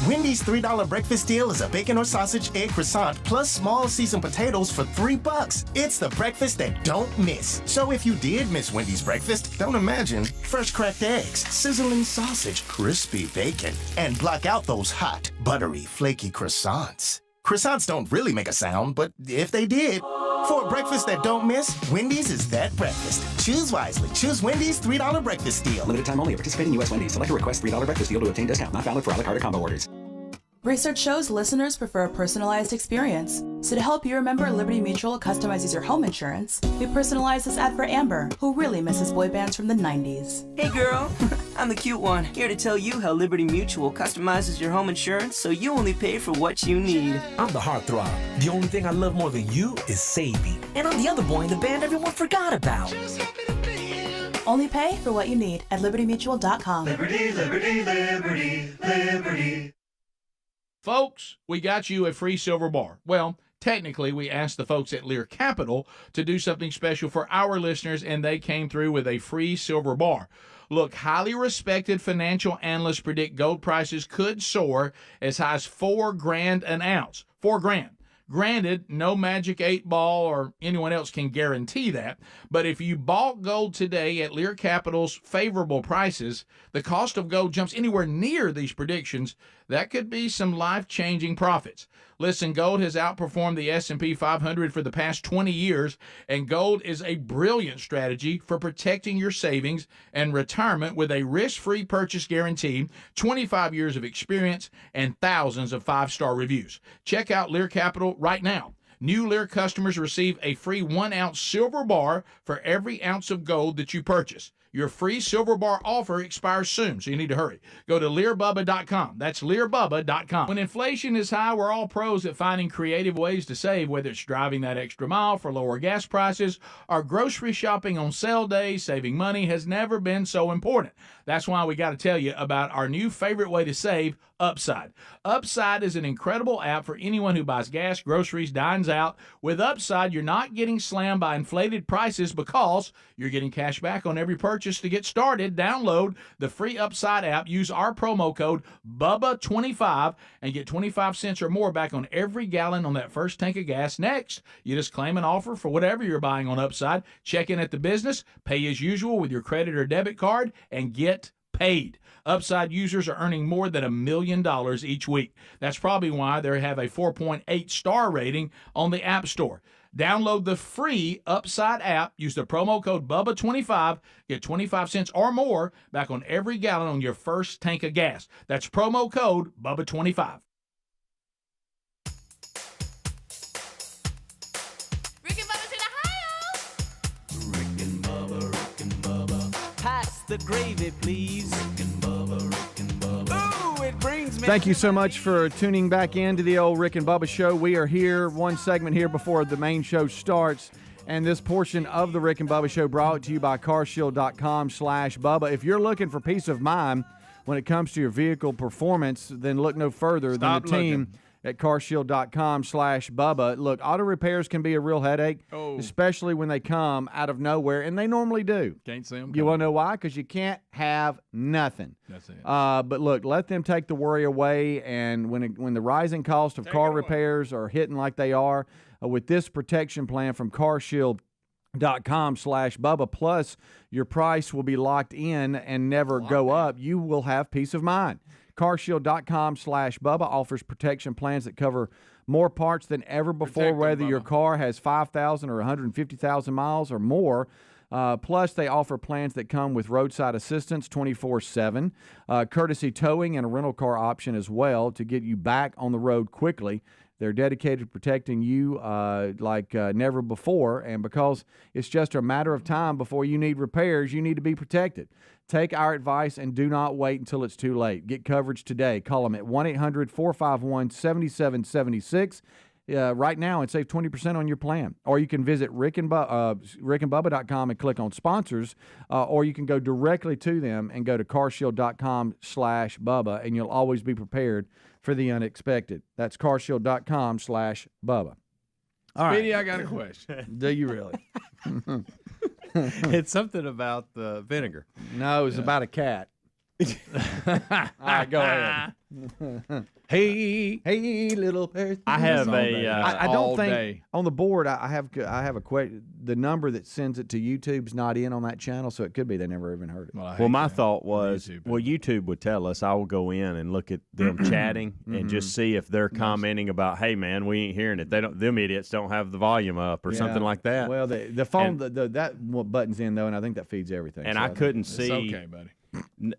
Wendy's $3 breakfast deal is a bacon or sausage egg croissant plus small seasoned potatoes for $3. It's the breakfast that don't miss. So if you did miss Wendy's breakfast, don't imagine. Fresh cracked eggs, sizzling sausage, crispy bacon, and block out those hot, buttery, flaky croissants. Croissants don't really make a sound, but if they did, for a breakfast that don't miss, Wendy's is that breakfast. Choose wisely. Choose Wendy's $3 breakfast deal. Limited time only. Participating U.S. Wendy's. Select a request $3 breakfast deal to obtain discount. Not valid for a la carte or combo orders. Research shows listeners prefer a personalized experience. So to help you remember, Liberty Mutual customizes your home insurance. We personalized this ad for Amber, who really misses boy bands from the 90s. Hey girl, I'm the cute one, here to tell you how Liberty Mutual customizes your home insurance so you only pay for what you need. I'm the heartthrob. The only thing I love more than you is saving. And I'm the other boy in the band everyone forgot about. Only pay for what you need at libertymutual.com. Liberty, liberty, liberty, liberty. Folks, we got you a free silver bar. Well, technically, we asked the folks at Lear Capital to do something special for our listeners, and they came through with a free silver bar. Look, highly respected financial analysts predict gold prices could soar as high as $4,000 an ounce. $4,000. Granted, no magic 8-ball or anyone else can guarantee that, but if you bought gold today at Lear Capital's favorable prices, the cost of gold jumps anywhere near these predictions, that could be some life-changing profits. Listen, gold has outperformed the S&P 500 for the past 20 years, and gold is a brilliant strategy for protecting your savings and retirement with a risk-free purchase guarantee, 25 years of experience, and thousands of 5-star reviews. Check out Lear Capital right now. New Lear customers receive a free 1-ounce silver bar for every ounce of gold that you purchase. Your free silver bar offer expires soon, so you need to hurry. Go to LearBubba.com. That's LearBubba.com. When inflation is high, we're all pros at finding creative ways to save, whether it's driving that extra mile for lower gas prices or grocery shopping on sale days. Saving money has never been so important. That's why we got to tell you about our new favorite way to save, Upside. Upside is an incredible app for anyone who buys gas, groceries, dines out. With Upside, you're not getting slammed by inflated prices because you're getting cash back on every purchase. To get started, download the free Upside app, use our promo code BUBBA25 and get 25 cents or more back on every gallon on that first tank of gas. Next, you just claim an offer for whatever you're buying on Upside, check in at the business, pay as usual with your credit or debit card, and get paid. Upside users are earning more than $1 million each week. That's probably why they have a 4.8 star rating on the App Store. Download the free Upside app, use the promo code BUBBA25, get 25 cents or more back on every gallon on your first tank of gas. That's promo code BUBBA25. Pass the gravy, please. Rick and Bubba. Ooh, it brings me. Thank you so much for tuning back into the old Rick and Bubba show. We are here, one segment here before the main show starts. And this portion of the Rick and Bubba show brought to you by carshield.com/Bubba. If you're looking for peace of mind when it comes to your vehicle performance, then look no further than the team at carshield.com/Bubba. Look, auto repairs can be a real headache, especially when they come out of nowhere, and they normally do. Can't see them. You want to know why? Because you can't have nothing. That's it. But look, let them take the worry away, and when the rising cost of car repairs are hitting like they are, with this protection plan from carshield.com/Bubba, plus your price will be locked in and never go up, you will have peace of mind. carshield.com/Bubba offers protection plans that cover More parts than ever before, Protect 'em, whether your Bubba. car has 5,000 or 150,000 miles or more. Plus, they offer plans that come with roadside assistance 24/7, courtesy towing, and a rental car option as well to get you back on the road quickly. They're dedicated to protecting you like never before, and because it's just a matter of time before you need repairs, you need to be protected. Take our advice and do not wait until it's too late. Get coverage today. Call them at 1-800-451-7776 right now and save 20% on your plan. Or you can visit rickandbubba.com and click on sponsors, or you can go directly to them and go to carshield.com/Bubba, and you'll always be prepared for the unexpected. That's carshield.com/Bubba. All right. Speedy, I got a question. Do you really? It's something about the vinegar. No, it's about a cat. All right, go ahead. Hey, little person. I have a. I don't all think day. on the board. I have a question. The number that sends it to YouTube's not in on that channel, so it could be they never even heard it. Well, my thought was, YouTube would tell us. I will go in and look at them chatting and just see if they're commenting about, "Hey, man, we ain't hearing it. They don't. Them idiots don't have the volume up or something like that." Well, the phone that button's in though, and I think that feeds everything. And so I couldn't It's see. okay, buddy.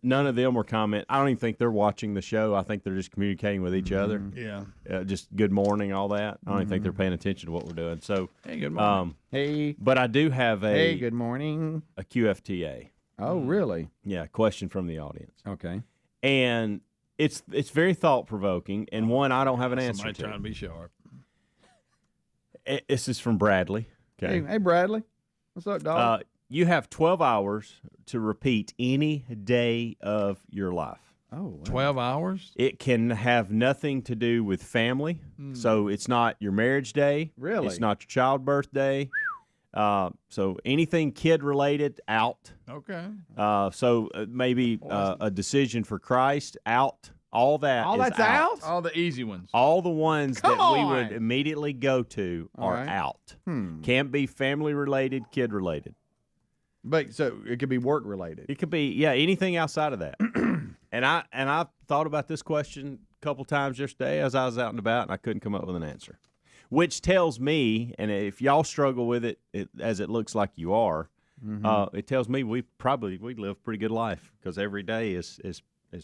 None of them were commenting. I don't even think they're watching the show. I think they're just communicating with each other. Yeah. Just good morning, all that. I don't even think they're paying attention to what we're doing. So, Hey, good morning. Hey, but I do have hey, good morning. a QFTA. Oh, really? Yeah, question from the audience. Okay. And it's very thought provoking, and one I don't have an answer Somebody to. trying to be sharp. This is from Bradley. Okay. Hey, Bradley. What's up, dog? You have 12 hours to repeat any day of your life. Oh, wow. 12 hours? It can have nothing to do with family. So it's not your marriage day. Really? It's not your childbirth day. So anything kid related, out. Okay. So maybe a decision for Christ, out. All that All is that's out? All the easy ones. All the ones Come that we on. would immediately go to are right. out. Can't be family related, kid related. But so it could be work related. It could be anything outside of that. and I thought about this question a couple times yesterday as I was out and about, and I couldn't come up with an answer. Which tells me, and if y'all struggle with it, as it looks like you are, it tells me we live a pretty good life because every day is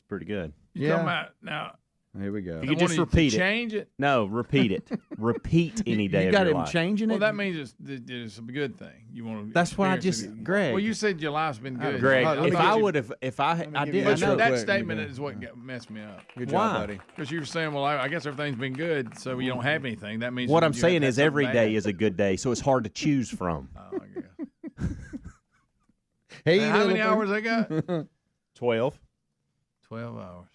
pretty good. You talking about now? Here we go. You can just repeat it. Change it. No, repeat it. Repeat any day You of got your him life. changing it? Well, that means it's a good thing. You want to. That's what I just, Greg. Well, you said your life's been good. Greg, let me if get I you- would have, if I me give did, you I a But know. that quick, statement let me is what messed me up. Good Why? job, buddy. Because you were saying, well, I guess everything's been good, so you don't have anything. That means What you I'm have saying to have is every something day bad. is a good day, so it's hard to choose from. Oh, I guess. Hey, How many little hours I got? 12. 12 hours.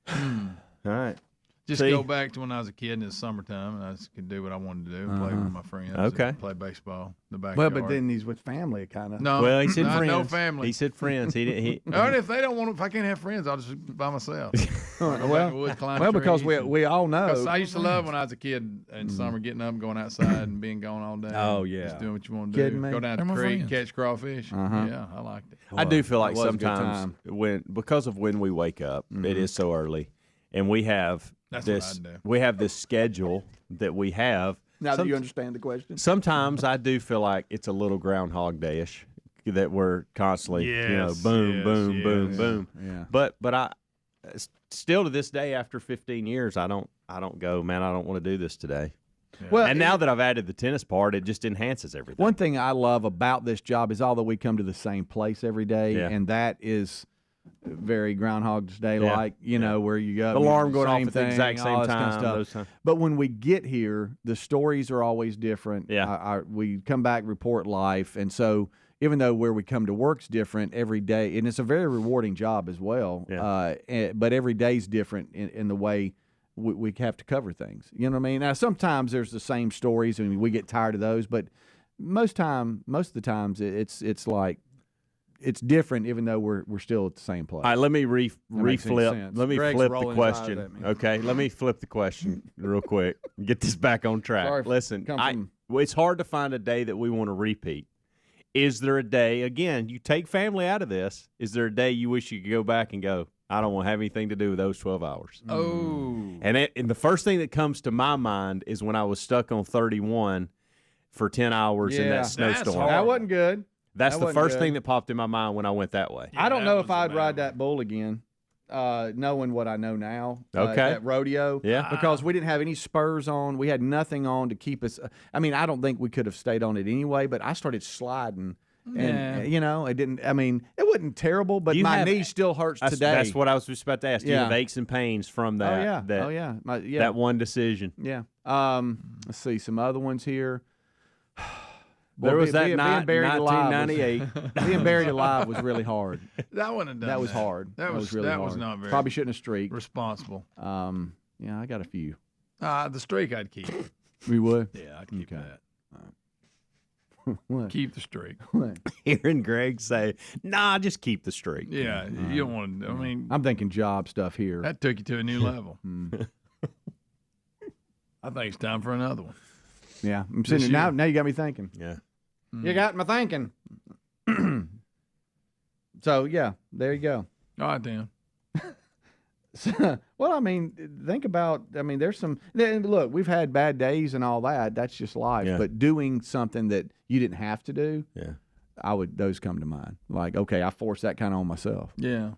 All right. Just See? go back to when I was a kid in the summertime, and I just could do what I wanted to do, play with my friends, Okay. and play baseball in the Well, backyard. but then he's with family, kind of. no, Well, he said no, friends. no family. He said friends. He didn't. And if they don't want, if I can't have friends, I'll just by myself. Well, because we all know. Because I used to love when I was a kid in summer, getting up and going outside and being gone all day. Oh, yeah. just doing what you want to do. Kidding me? Go down to They're the my creek, friends. catch crawfish. Uh-huh. Yeah, I liked it. I do feel like That was a good sometimes because of when we wake up, it is so early, and we have That's what this. I'd do. We have this schedule that we have. Now that you understand the question. Sometimes I do feel like it's a little Groundhog Day-ish that we're constantly, boom, boom, boom, boom. Yeah. But I still to this day, after 15 years, I don't go, man, I don't want to do this today. Well, and now that I've added the tennis part, it just enhances everything. One thing I love about this job is although we come to the same place every day, and that is very Groundhog's Day like, you know, where you go. The alarm going off same at the exact thing, all same this kind of time, stuff. those times. But when we get here, the stories are always different. Yeah. We come back, report life. And so even though where we come to work's different every day, and it's a very rewarding job as well, but every day's different in the way we have to cover things. You know what I mean? Now, sometimes there's the same stories, and we get tired of those. But most of the times, it's like it's different, even though we're still at the same place. All right, let me makes any reflip. sense. Let me Greg's flip the rolling his eyes question. at me. Okay, let me flip the question real quick. Get this back on track. Sorry, Listen, come from- it's hard to find a day that we want to repeat. Is there a day, again, you take family out of this, is there a day you wish you could go back and go, I don't want to have anything to do with those 12 hours. Oh. And the first thing that comes to my mind is when I was stuck on 31 for 10 hours in that snowstorm. That wasn't good. That's the first thing that popped in my mind when I went that way. I don't know if I'd ride that bull again, knowing what I know now. Okay. That rodeo. Yeah. Because we didn't have any spurs on. We had nothing on to keep us. I mean, I don't think we could have stayed on it anyway, but I started sliding. And, it didn't, I mean, it wasn't terrible, but my knee still hurts today. That's what I was just about to ask. Do you have aches and pains from that? That one decision. Yeah. Let's see some other ones here. There was that being buried 1998. alive. Being buried alive was really hard. That wouldn't have done that. Was hard. That was really hard. Was not very. Probably shouldn't have streaked. Responsible. Yeah, I got a few. The streak I'd keep. We would. Yeah, I'd keep that. What? Keep the streak. Hearing Greg say, "Nah, just keep the streak." Yeah, you don't want to. I mean, I'm thinking job stuff here. That took you to a new level. I think it's time for another one. Yeah, I'm sitting now. Now you got me thinking. Yeah, you got me thinking. So yeah, there you go. All right, Dan. Well, I mean, think about. I mean, there's some. Look, we've had bad days and all that. That's just life. Yeah. But doing something that you didn't have to do, those come to mind. Like, okay, I forced that kind of on myself. Yeah.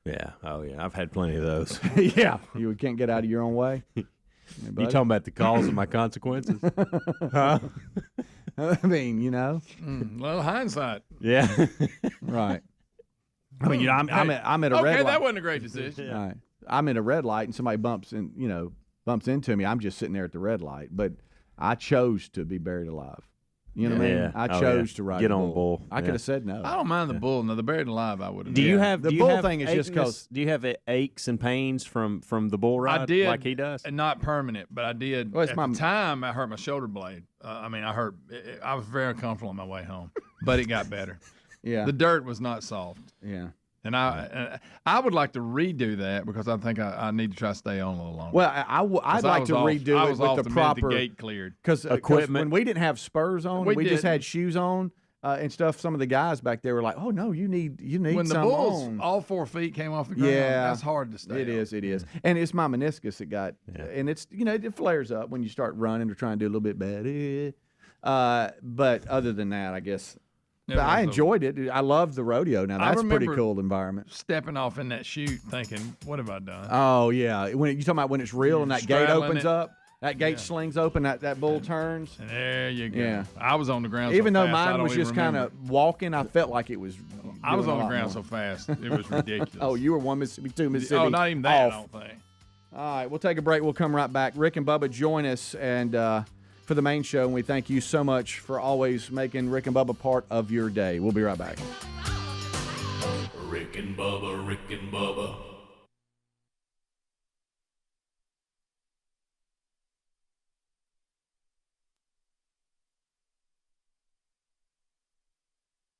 Yeah. Oh yeah, I've had plenty of those. Yeah, you can't get out of your own way. You talking about the cause of my consequences? Huh? I mean, Well, hindsight. Yeah. Right. I mean, I'm at a red light. Okay, that wasn't a great decision. All right. I'm in a red light and somebody bumps into me. I'm just sitting there at the red light, but I chose to be buried alive. You know what I mean? I chose to ride Get the on bull. I could have said no. I don't mind the bull. No, the buried alive, I would have. Do you have the bull thing? Is just because. Do you have aches and pains from the bull ride? I did, like he does. and not permanent, but I did. Well, at the time, I hurt my shoulder blade. I mean, I was very uncomfortable on my way home, but it got better. Yeah, the dirt was not soft. Yeah. And I would like to redo that because I think I need to try to stay on a little longer. Well, I'd like to redo it with the proper gate cleared because equipment. When we didn't have spurs on, we just had shoes on and stuff. Some of the guys back there were like, "Oh no, you need when the some bulls on." All 4 feet came off the ground. Yeah, that's hard to stay. It is, and it's my meniscus that got, and it's it flares up when you start running or trying to do a little bit bad. But other than that, I guess. But I enjoyed it. I loved the rodeo. Now that's a pretty cool environment. Stepping off in that chute, thinking, "What have I done?" Oh yeah, when you talking about when it's real and that gate opens up, that gate slings open, that bull turns. And there you go. Yeah, I was on the ground. Even so though fast, mine was just kind of walking, I felt like it was. I was on the ground so fast, it was ridiculous. Oh, you were 1 Mississippi, 2 Mississippi. Oh, not even that. Off. I don't think. All right, we'll take a break. We'll come right back. Rick and Bubba join us and. For the main show, and we thank you so much for always making Rick and Bubba part of your day. We'll be right back. Rick and Bubba, Rick and Bubba.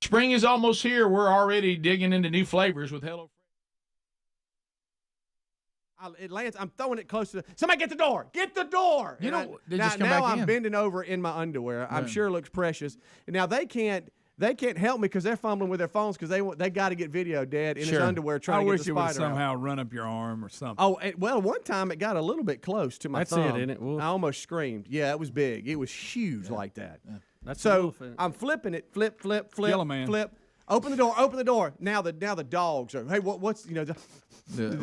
Spring is almost here. We're already digging into new flavors with Hello. Lance, I'm throwing it close to somebody. Get the door! Get the door! You know, now I'm bending over in my underwear. I'm sure it looks precious. And now they can't help me because they're fumbling with their phones because they got to get video, Dad, in his underwear trying to get the spider out. I wish you would somehow run up your arm or something. Oh, well, one time it got a little bit close to my thumb. That's it, isn't it? I almost screamed. Yeah, it was big. It was huge like that. Yeah. That's so I'm flipping it. Flip, flip. Open the door. Now the dogs are. Hey, what's the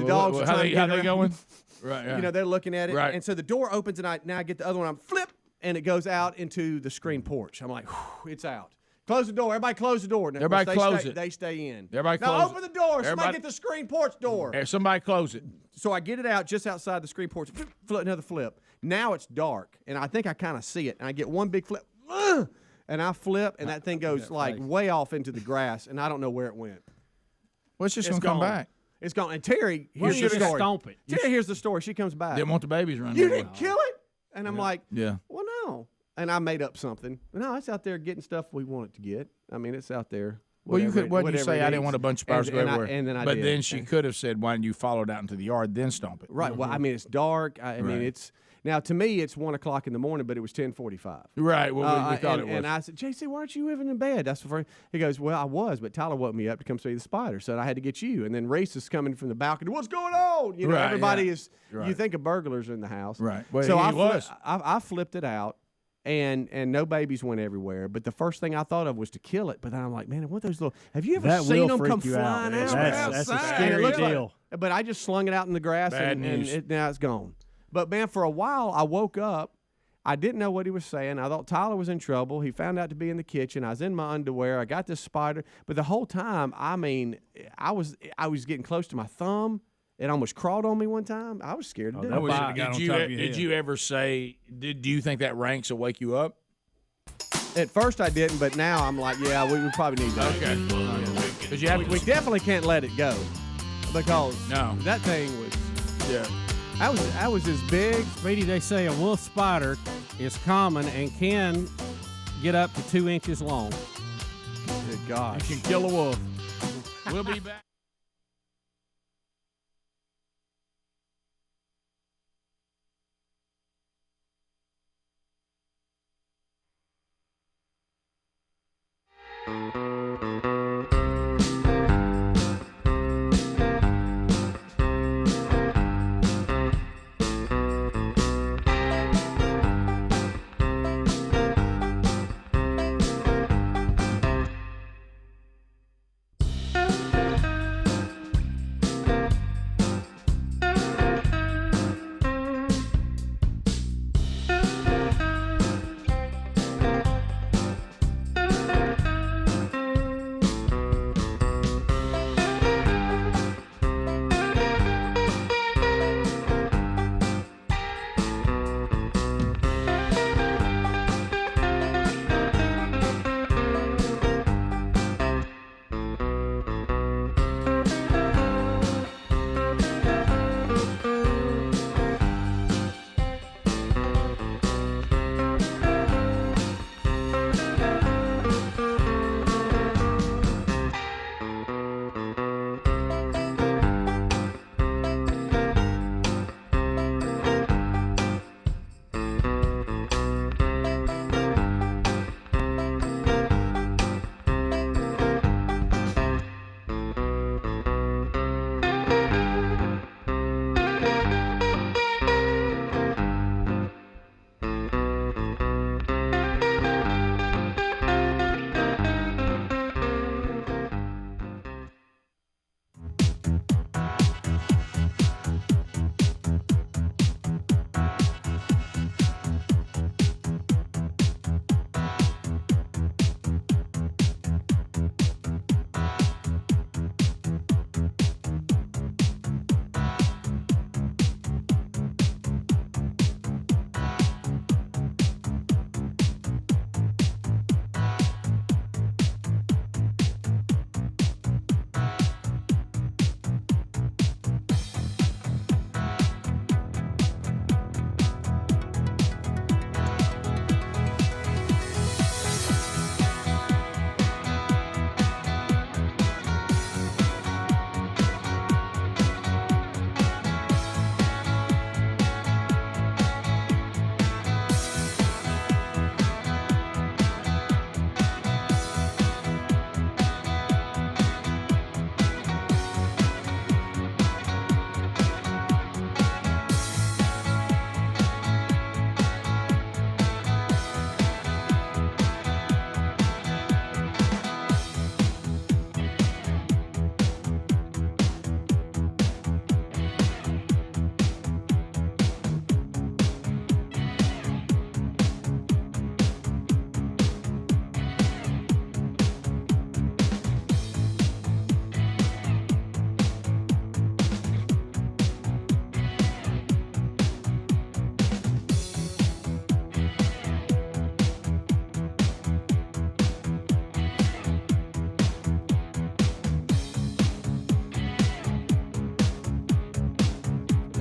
dogs are trying to get how they going? Right. Yeah. They're looking at it, right. And so the door opens, and I get the other one. I'm flip, and it goes out into the screen porch. I'm like, it's out. Close the door. Everybody close the door. Now, everybody close it. They stay in. Everybody close it. Now open the door. Somebody get the screen porch door. Somebody close it. So I get it out just outside the screen porch. Another flip. Now it's dark, and I think I kind of see it. And I get one big flip. And I flip, and that thing goes like way off into the grass, and I don't know where it went. Well, it's just going to come back. It's gone. And Terry, here's the story. Stomp it. Terry, here's the story. She comes back. Didn't want the babies running. You didn't kill it? And I'm like, yeah. Well, no. And I made up something. No, it's out there getting stuff we want it to get. I mean, it's out there. Well, you could. What did you say? I didn't want a bunch of spiders everywhere. And then I but did. then she could have said, "Why didn't you follow it out into the yard, then stomp it?" Right. Well, I mean, it's dark. I mean, it's Now, to me, it's 1 o'clock in the morning, but it was 10:45. Right. Well, we thought it was. And I said, JC, why aren't you even in bed? That's the first. He goes, well, I was, but Tyler woke me up to come see the spider, so I had to get you. And then Reese is coming from the balcony. What's going on? You know, Right, everybody yeah. is. Right. You think a burglar's in the house, Right. Well, so he was. I flipped it out. And no babies went everywhere. But the first thing I thought of was to kill it. But then I'm like, man, what are those little? Have you ever That seen will them freak come you out. flying out? That's a And it scary looks like- deal. but I just slung it out in the grass, Bad and news. now it's gone. But man, for a while I woke up. I didn't know what he was saying. I thought Tyler was in trouble. He found out to be in the kitchen. I was in my underwear. I got this spider. But the whole time, I mean, I was getting close to my thumb. It almost crawled on me one time. I was scared to death. Did you ever say? Do you think that ranks will wake you up? At first I didn't, but now I'm like, yeah, we probably need that. Okay. Because we definitely can't let it go, because that thing was that was as big. Speedy, they say a wolf spider is common and can get up to 2 inches long. Good gosh. You can kill a wolf. We'll be back.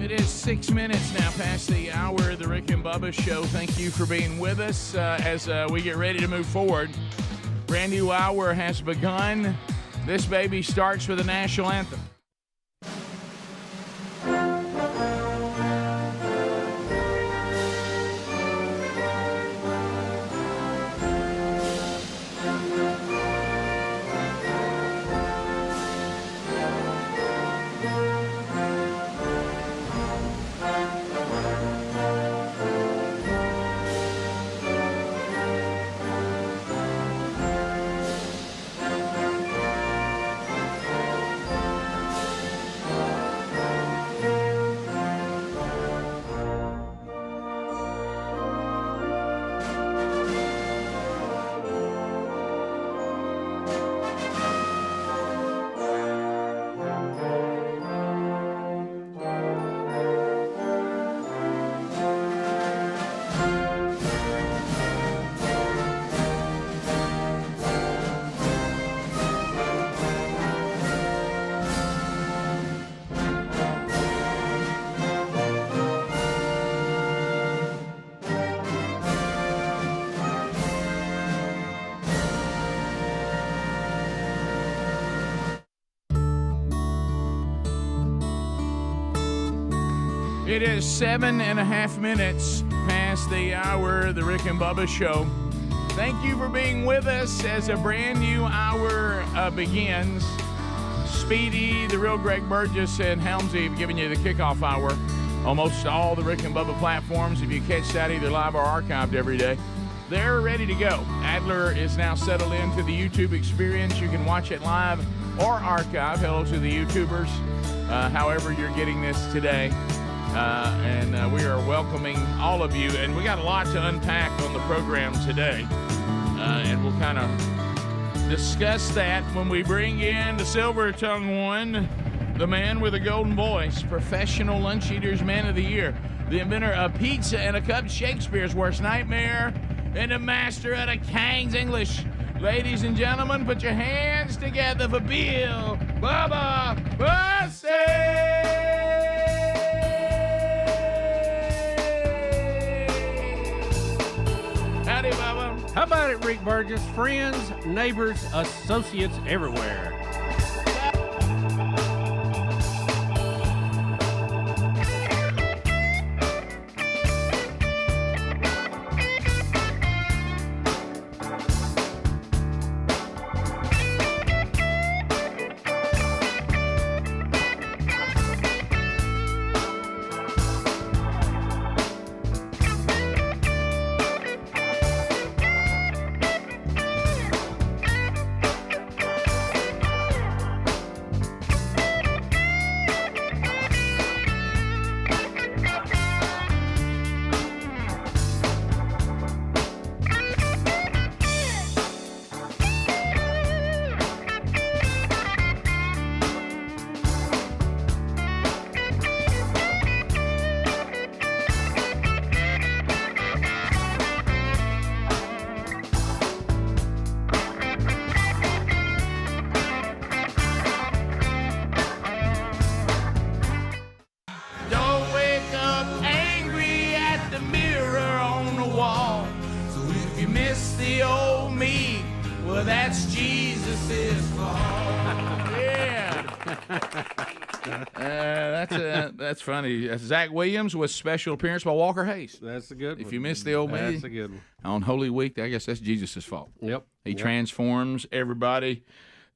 It is 6 minutes now past the hour of the Rick and Bubba Show. Thank you for being with us as we get ready to move forward. Brand new hour has begun. This baby starts with the national anthem. It is 7.5 minutes past the hour of the Rick and Bubba Show. Thank you for being with us as a brand new hour begins. Speedy, the real Greg Burgess, and Helmsy have given you the kickoff hour on most all the Rick and Bubba platforms. If you catch that either live or archived every day, they're ready to go. Adler is now settled into the YouTube experience. You can watch it live or archive. Hello to the YouTubers, however you're getting this today. And we are welcoming all of you. And we got a lot to unpack on the program today. And we'll kind of discuss that when we bring in the silver-tongued one, the man with a golden voice, professional lunch eaters man of the year, the inventor of pizza and a cup, Shakespeare's worst nightmare, and the master of the King's English. Ladies and gentlemen, put your hands together for Bill Bubba Bussey! Howdy, Bubba. How about it, Rick Burgess? Friends, neighbors, associates everywhere. That's funny. That's Zach Williams with special appearance by Walker Hayes. That's a good one. If you missed the old me, that's a good one. On Holy Week, I guess that's Jesus' fault. Yep. He transforms everybody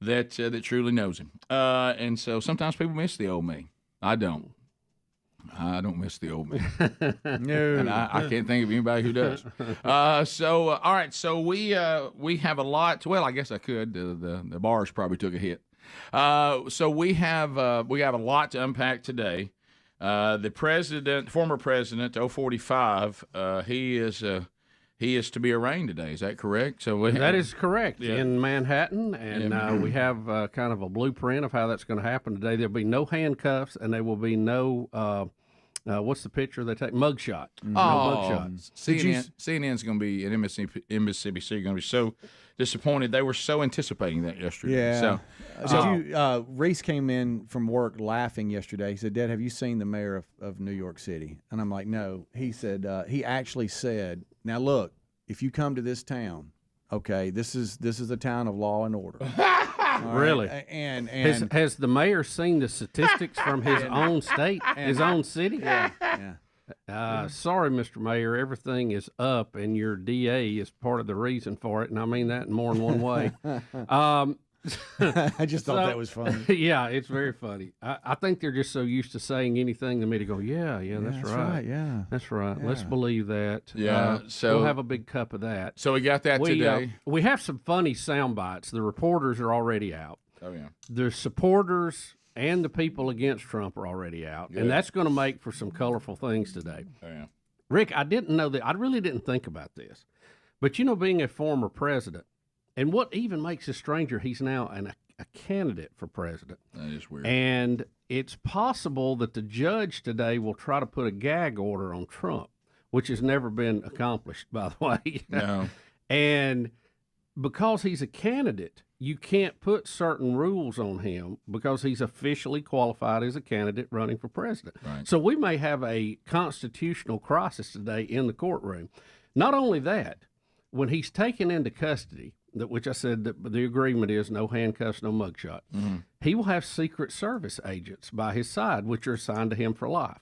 that truly knows him. And so sometimes people miss the old me. I don't. I don't miss the old me. No. And I can't think of anybody who does. All right. So we have a lot. Well, I guess I could. The bars probably took a hit. So we have a lot to unpack today. The former president, 045, he is to be arraigned today. Is that correct? That is correct. Yeah. In Manhattan, and we have kind of a blueprint of how that's going to happen today. There'll be no handcuffs, and there will be no what's the picture they take? Mugshot. No mugshots. CNN's going to be, and MSNBC are going to be so disappointed. They were so anticipating that yesterday. Yeah. Reese came in from work laughing yesterday. He said, "Dad, have you seen the mayor of New York City?" And I'm like, "No." He said, he actually said, "Now look, if you come to this town, okay, this is a town of law and order." Really? Right? And has the mayor seen the statistics from his own state, his own city? Yeah. Sorry, Mr. Mayor, everything is up, and your DA is part of the reason for it, and I mean that in more than one way. I just thought that was funny. Yeah, it's very funny. I think they're just so used to saying anything to me to go, yeah, that's right. Yeah, that's right. Yeah. Let's believe that. Yeah, so we'll have a big cup of that. So we got that today. We have some funny sound bites. The reporters are already out. Oh yeah. The supporters and the people against Trump are already out, and that's going to make for some colorful things today. Oh yeah. Rick, I didn't know that. I really didn't think about this, but being a former president. And what even makes it stranger, he's now a candidate for president. That is weird. And it's possible that the judge today will try to put a gag order on Trump, which has never been accomplished, by the way. No. And because he's a candidate, you can't put certain rules on him because he's officially qualified as a candidate running for president. Right. So we may have a constitutional crisis today in the courtroom. Not only that, when he's taken into custody, which I said that the agreement is no handcuffs, no mugshot, he will have Secret Service agents by his side, which are assigned to him for life.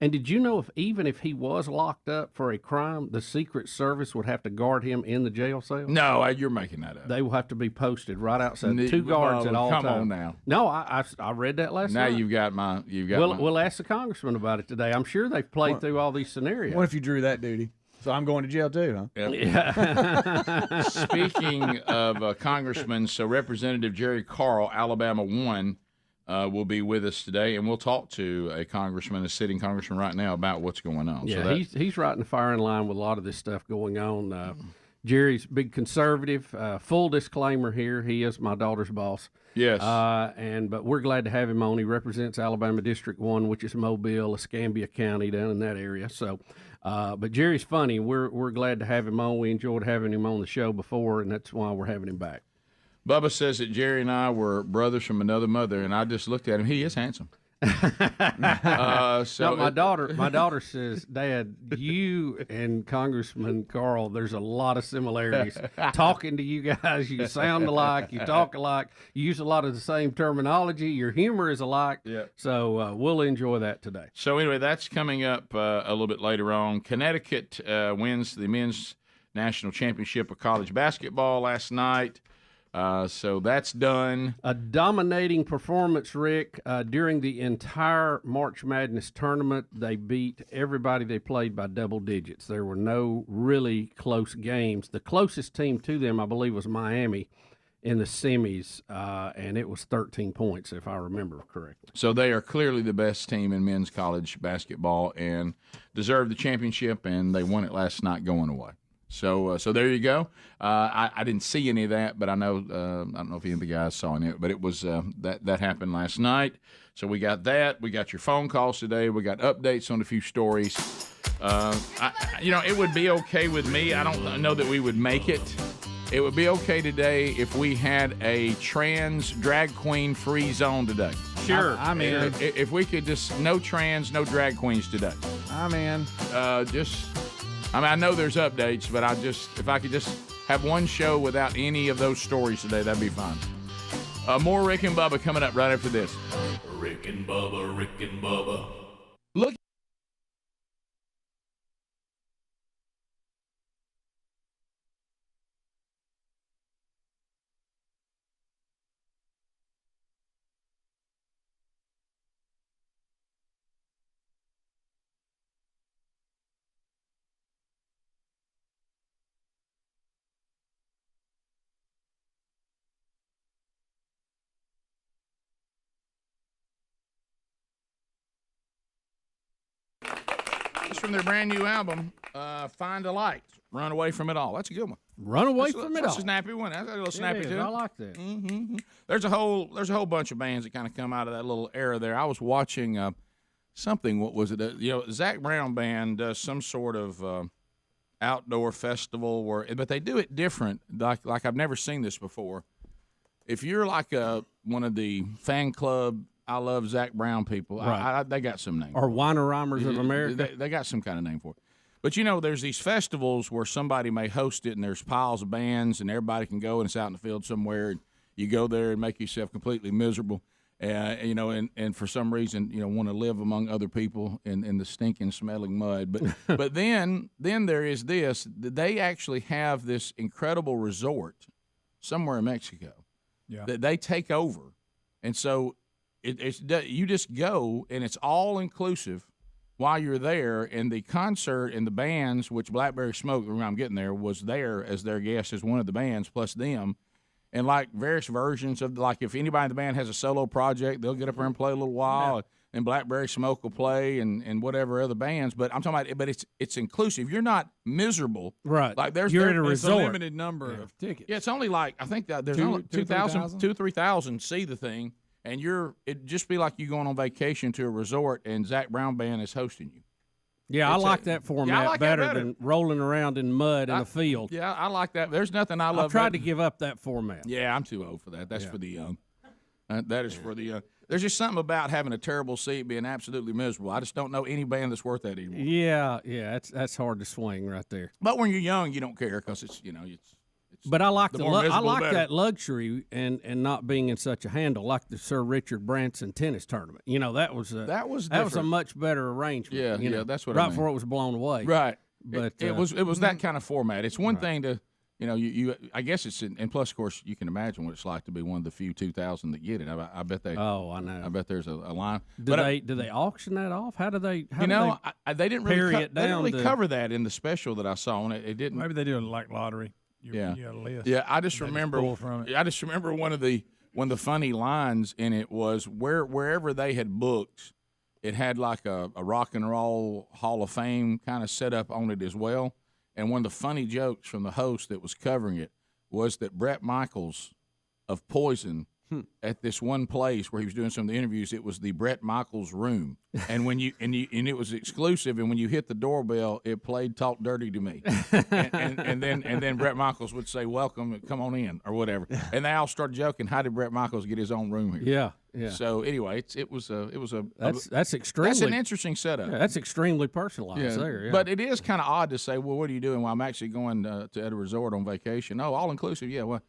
And did you know even if he was locked up for a crime, the Secret Service would have to guard him in the jail cell? No, you're making that up. They will have to be posted right outside. 2 guards at all times. Come on now. No, I read that last night. Now you've got my. We'll ask the congressman about it today. I'm sure they've played through all these scenarios. What if you drew that duty? So I'm going to jail too, huh? Yep. Yeah. Speaking of congressmen, so Representative Jerry Carl, Alabama 1, will be with us today, and we'll talk to a sitting congressman right now about what's going on. Yeah, he's right in the firing line with a lot of this stuff going on. Jerry's big conservative. Full disclaimer here, he is my daughter's boss. Yes. But we're glad to have him on. He represents Alabama District 1, which is Mobile, Escambia County, down in that area. So, but Jerry's funny. We're glad to have him on. We enjoyed having him on the show before, and that's why we're having him back. Bubba says that Jerry and I were brothers from another mother, and I just looked at him. He is handsome. No, my daughter says, Dad, you and Congressman Carl, there's a lot of similarities. Talking to you guys, you sound alike, you talk alike, you use a lot of the same terminology, your humor is alike. Yeah. So we'll enjoy that today. So anyway, that's coming up a little bit later on. Connecticut wins the men's national championship of college basketball last night. So that's done. A dominating performance, Rick. During the entire March Madness tournament, they beat everybody they played by double digits. There were no really close games. The closest team to them, I believe, was Miami in the semis, and it was 13 points, if I remember correctly. So they are clearly the best team in men's college basketball and deserve the championship, and they won it last night going away. So there you go. I didn't see any of that, but I know I don't know if any of the guys saw any of it, but it was that happened last night. So we got that. We got your phone calls today. We got updates on a few stories. It would be okay with me. I don't know that we would make it. It would be okay today if we had a trans drag queen free zone today. Sure. I'm in. If we could just no trans, no drag queens today. I'm in. I know there's updates, but if I could just have one show without any of those stories today, that'd be fine. More Rick and Bubba coming up right after this. Rick and Bubba, Rick and Bubba. Look. From their brand new album, Find a Light, Run Away from It All. That's a good one. Run away from it all. That's a snappy one. That's a little snappy too. I like that. Mm-hmm. There's a whole bunch of bands that kind of come out of that little era there. I was watching something. What was it? Zach Brown Band does some sort of outdoor festival but they do it different. Like I've never seen this before. If you're like one of the fan club I love Zach Brown people. Right. They got some name. Or Wineramers of America. They got some kind of name for it. But, there's these festivals where somebody may host it, and there's piles of bands, and everybody can go, and it's out in the field somewhere, and you go there and make yourself completely miserable, and for some reason, want to live among other people in the stinking, smelling mud. But then there is this. They actually have this incredible resort somewhere in Mexico that they take over. And so you just go, and it's all inclusive while you're there. And the concert and the bands, which Blackberry Smoke, when I'm getting there, was there as their guest as one of the bands, plus them. And like various versions of, like, if anybody in the band has a solo project, they'll get up there and play a little while, and Blackberry Smoke will play, and whatever other bands. But I'm talking about, but it's inclusive. You're not miserable, right? Like you're at a resort. A limited number of tickets. Yeah, it's only like, I think that there's only 3,000 see the thing. And it'd just be like you going on vacation to a resort, and Zach Brown Band is hosting you. Yeah, I like that format better than rolling around in mud in a field. Yeah, I like that. There's nothing I love. I've tried to give up that format. Yeah, I'm too old for that. That's for the young. That is for the young. There's just something about having a terrible seat, being absolutely miserable. I just don't know any band that's worth that anymore. Yeah, that's hard to swing right there. But when you're young, you don't care because it's But I like the more I miserable, like better. that luxury and not being in such a handle, like the Sir Richard Branson tennis tournament. You know, that was a different. much better arrangement. Yeah, you know, that's what I right mean. before it was blown away. Right. But it was that kind of format. It's one thing to, you know, you I guess it's and plus of course you can imagine what it's like to be one of the few 2,000 that get it. I bet they. Oh, I know. I bet there's a line. Do they auction that off? How do they? They didn't pare really it they didn't down really to- cover that in the special that I saw, and it didn't. Maybe they do it like lottery. You got a list. Yeah, I just They remember. pull from it. I just remember one of the funny lines in it was wherever they had booked, it had like a rock and roll Hall of Fame kind of set up on it as well. And one of the funny jokes from the host that was covering it was that Bret Michaels of Poison at this one place where he was doing some of the interviews, it was the Bret Michaels room. And when and it was exclusive, and when you hit the doorbell, it played "Talk Dirty to Me," and then Bret Michaels would say, "Welcome, come on in," or whatever. And they all started joking. How did Bret Michaels get his own room here? Yeah. So anyway, it was that's extremely. That's an interesting setup. Yeah, that's extremely personalized there. Yeah. But it is kind of odd to say, well, what are you doing? Well, I'm actually going to at a resort on vacation. Oh, all inclusive. Yeah, well,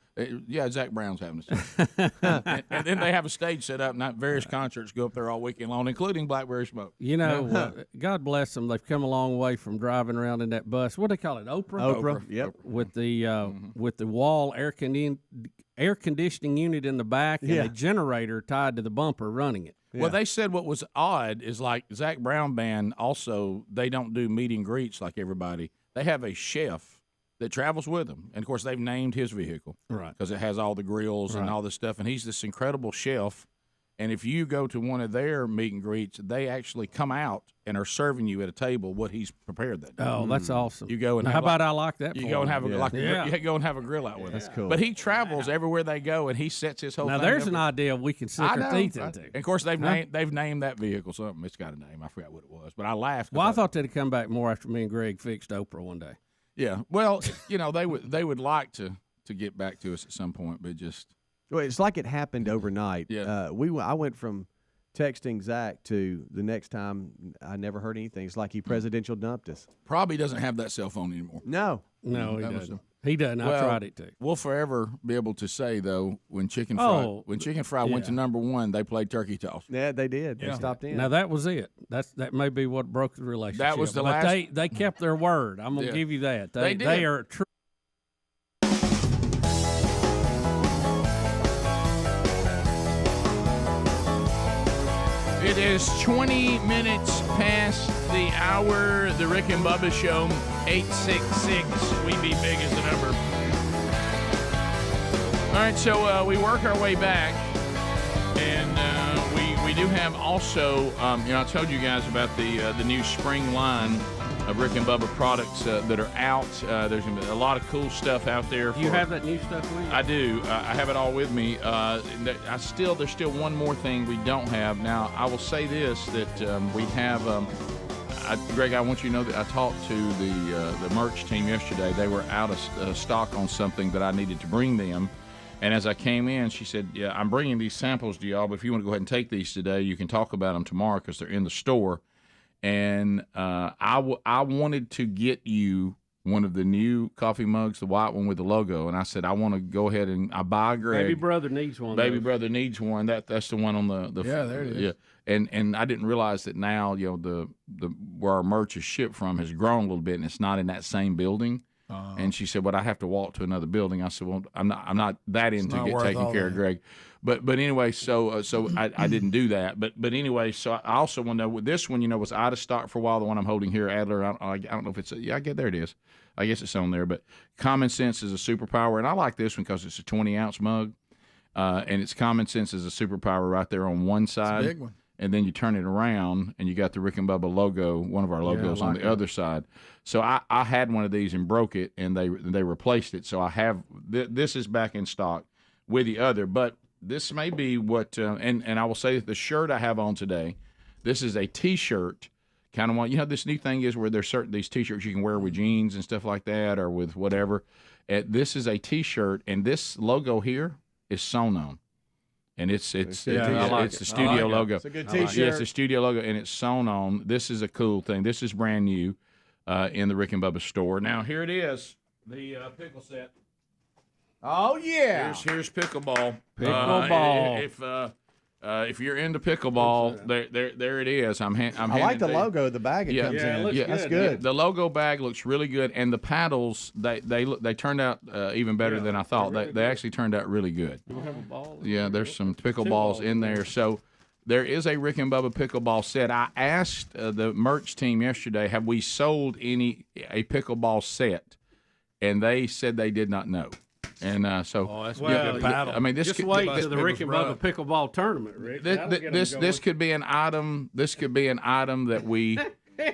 Zach Brown's having a and then they have a stage set up, and various concerts go up there all weekend long, including Blackberry Smoke. You know, God bless them. They've come a long way from driving around in that bus. What do they call it? Oprah. Yep. With the wall air conditioning unit in the back and a generator tied to the bumper running it. Well, they said what was odd is like Zach Brown Band also, they don't do meet and greets like everybody. They have a chef that travels with them. And, of course, they've named his vehicle. Right. Because it has all the grills and all this stuff. And he's this incredible chef. And if you go to one of their meet and greets, they actually come out and are serving you at a table what he's prepared that day. Oh, that's awesome. You go and Now, have how about I like that? You for go and them? have you go and have a grill out with him. That's cool. But he travels everywhere they go, and he sets his whole. Now thing there's up. an idea we can sink I our know. teeth into. And of course, they've named that vehicle something. It's got a name. I forgot what it was, but I laughed. Well, I thought they'd come back more after me and Greg fixed Oprah one day. Yeah. Well, you know, they would like to get back to us at some point, but just. Well, it's like it happened overnight. Yeah. I went from texting Zach to the next time I never heard anything. It's like he presidential dumped us. Probably doesn't have that cell phone anymore. No, he That was doesn't. He doesn't. I Well, tried it too. We'll forever be able to say though, when Chicken Fry went to number one, they played Turkey Toss. Yeah, they did. They stopped in. Now that was it. That may be what broke the relationship. That was the but last. They kept their word. I'm gonna Yeah. give you that. They did. They are true. It is 20 minutes past the hour. The Rick and Bubba Show, 866. We be big as the number. All right, so we work our way back, and we do have also, I told you guys about the new spring line of Rick and Bubba products that are out. There's gonna be a lot of cool stuff out there. You have that new stuff with you? I do. I have it all with me. There's still one more thing we don't have. Now, I will say this, that we have, Greg, I want you to know that I talked to the merch team yesterday. They were out of stock on something that I needed to bring them. And as I came in, she said, yeah, I'm bringing these samples to y'all, but if you want to go ahead and take these today, you can talk about them tomorrow because they're in the store. And I wanted to get you one of the new coffee mugs, the white one with the logo. And I said, I want to go ahead and I buy Greg. Baby brother needs one. Baby brother needs one. That's the one on the Yeah, there it is. Yeah. And I didn't realize that now, the where our merch is shipped from has grown a little bit, and it's not in that same building. And she said, "But I have to walk to another building." I said, "Well, I'm not that into not get worth taking all care of that. Greg." But anyway, so I didn't do that. But anyway, so I also want to know, with this one, was out of stock for a while. The one I'm holding here, Adler. I don't know if it's there it is. I guess it's on there. But Common Sense is a superpower, and I like this one because it's a 20-ounce mug, and it's Common Sense is a superpower right there on one side. It's a big one. And then you turn it around, and you got the Rick and Bubba logo, one of our logos, on the other side. So I had one of these and broke it, and they replaced it. So I have this is back in stock with the other. But this may be what, and I will say that the shirt I have on today, this is a T-shirt, kind of one. This new thing is where there's these T-shirts you can wear with jeans and stuff like that, or with whatever. This is a T-shirt, and this logo here is sewn on. And it's the studio logo. It's a good T-shirt. Yeah, it's a studio logo, and it's sewn on. This is a cool thing. This is brand new in the Rick and Bubba store. Now, here it is, the pickle set. Oh yeah. Here's pickleball. Pickleball. If you're into pickleball, there it is. I'm I like the handing logo. The bag it comes in. That's good. The logo bag looks really good, and the paddles they turned out even better than I thought. They actually turned out really good. Do we have a ball? Yeah, there's some pickleballs in there. So there is a Rick and Bubba pickleball set. I asked the merch team yesterday, have we sold a pickleball set? And they said they did not know. And that's good paddle. I mean, this just could wait to the Rick and Bubba pickleball tournament, Rick. This could be an item. This could be an item that we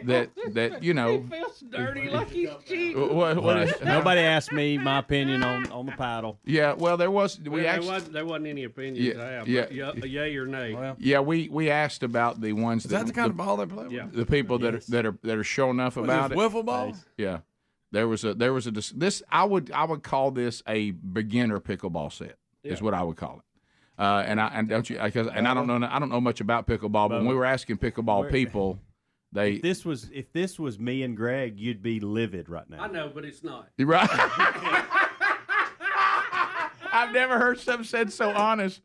that you know. He feels dirty like he's cheating. Nobody asked me my opinion on the paddle. Yeah, well, there wasn't any opinions. Yay or nay. Well, we asked about the ones. Is that the kind of ball they play with? Yeah. The people that are sure enough about it. Wiffle ball. Yeah. There was this I would call this a beginner pickleball set is what I would call it. I don't know much about pickleball, but when we were asking pickleball people, if this was me and Greg, you'd be livid right now. I know, but it's not. You're right. I've never heard something said so honest.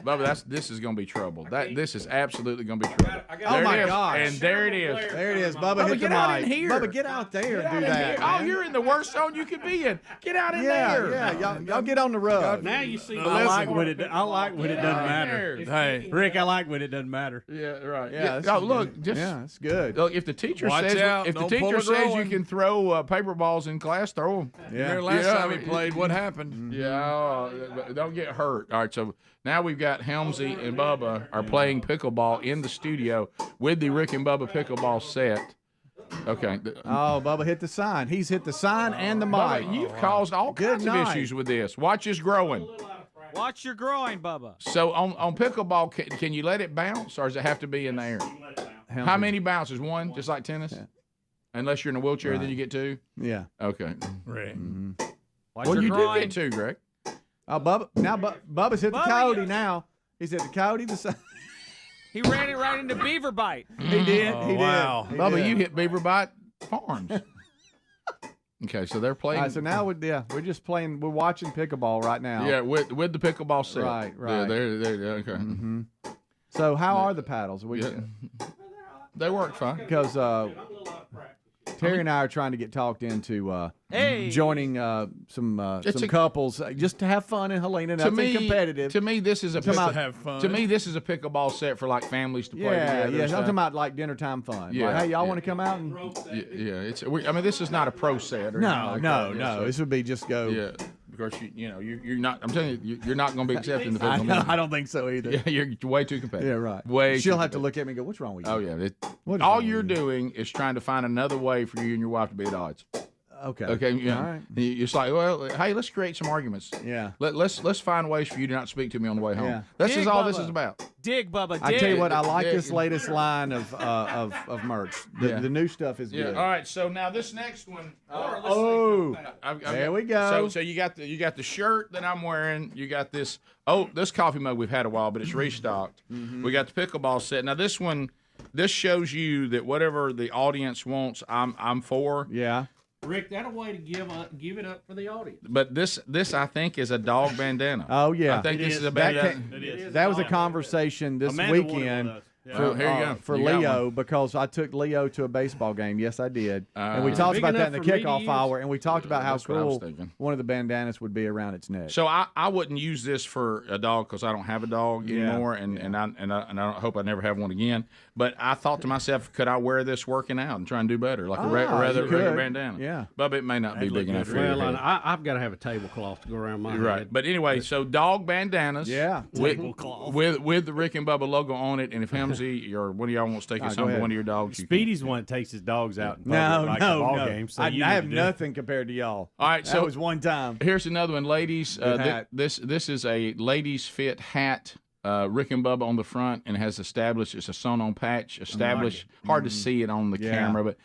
Bubba, this is going to be trouble. This is absolutely going to be trouble. Oh my gosh! And there it is. There it is. Bubba, hit the get out mic. in here. Bubba, get out there and do that. Oh, you're in the worst zone you could be in. Get out in there. Yeah, y'all get on the rug. Now you see. I like when it doesn't matter. Hey, Rick, I like when it doesn't matter. Yeah, right. Yeah. Oh, look, it's good. Look, if the teacher Watch out. If the Don't teacher pull a says you growing. can throw paper balls in class, throw them. Yeah. Last time he played, what happened? Yeah, don't get hurt. All right, so now we've got Helmsy and Bubba are playing pickleball in the studio with the Rick and Bubba pickleball set. Okay. Oh, Bubba hit the sign. He's hit the sign and the mic. Bubba, you've caused all kinds of issues with this. Watch this growing. Watch your groin, Bubba. So on pickleball, can you let it bounce, or does it have to be in the air? How many bounces? One, just like tennis? Yeah. Unless you're in a wheelchair, then you get two? Yeah. Okay. Right. Mm-hmm. Well, you do get two, Greg. Oh, Bubba's hit the coyote now. He's hit the coyote. He ran it right into beaver bite. He did. Oh, he wow. did. Bubba, you hit Beaver Bite Farms. Okay, so they're playing. All right, so now we're just playing. We're watching pickleball right now. Yeah, with the pickleball set. Right. Yeah, they're okay. Mm-hmm. So how are the paddles? They work fine. Because Terry and I are trying to get talked into joining some couples just to have fun and Helena. Nothing competitive. To me, this is a have fun. To me, this is a pickleball set for like families to play together. Yeah. I'm talking about like dinner time fun. Yeah, like, hey, y'all want to come out and? I mean, this is not a pro set. Or No. This would be just go. Yeah. Because you're not. I'm telling you, you're not going to be accepting the pickleball. I don't think so either. Yeah, you're way too competitive. Yeah, right. She'll have to look at me and go, "What's wrong with you?" Oh yeah. All you're doing is trying to find another way for you and your wife to be at odds. Okay. Okay. Yeah. All right. It's like, well, hey, let's create some arguments. Yeah. Let's find ways for you to not speak to me on the way home. Yeah. This is all Bubba. this is about. Dig, Bubba, dig. I tell you what, I like this latest line of merch. The new stuff is good. All right. So now this next one. There we go. So you got the shirt that I'm wearing. You got this. This coffee mug we've had a while, but it's restocked. Mm-hmm. We got the pickleball set. Now this one, this shows you that whatever the audience wants, I'm for. Yeah. Rick, that a way to give it up for the audience. But this I think is a dog bandana. Oh yeah, I think this is a bandana. That was a conversation this weekend. Here you go. For You got Leo, one. because I took Leo to a baseball game. Yes, I did. And we Is talked big about that in enough the for me to kickoff use? hour, and we talked about how That's what I was cool thinking. one of the bandanas would be around its neck. So I wouldn't use this for a dog because I don't have a dog Yeah. anymore, and I hope I never have one again. But I thought to myself, could I wear this working out and try and do better, like a regular bandana? Yeah. But it may not be big enough for you. Well, I've got to have a tablecloth to go around my Right. head. But anyway, so dog bandanas. Yeah. With the Rick and Bubba logo on it, and if Helmsy or one of y'all wants to take us go home to ahead. one of your dogs, you Speedy's one that takes his dogs out in No, public, like no, a ball no. game. So I you have need to do it. nothing compared to y'all. All right, That so was one time. Here's another one, ladies. hat. This is a ladies fit hat. Rick and Bubba on the front, and has established. It's a sewn-on patch. Established. Hard to see it on the camera, but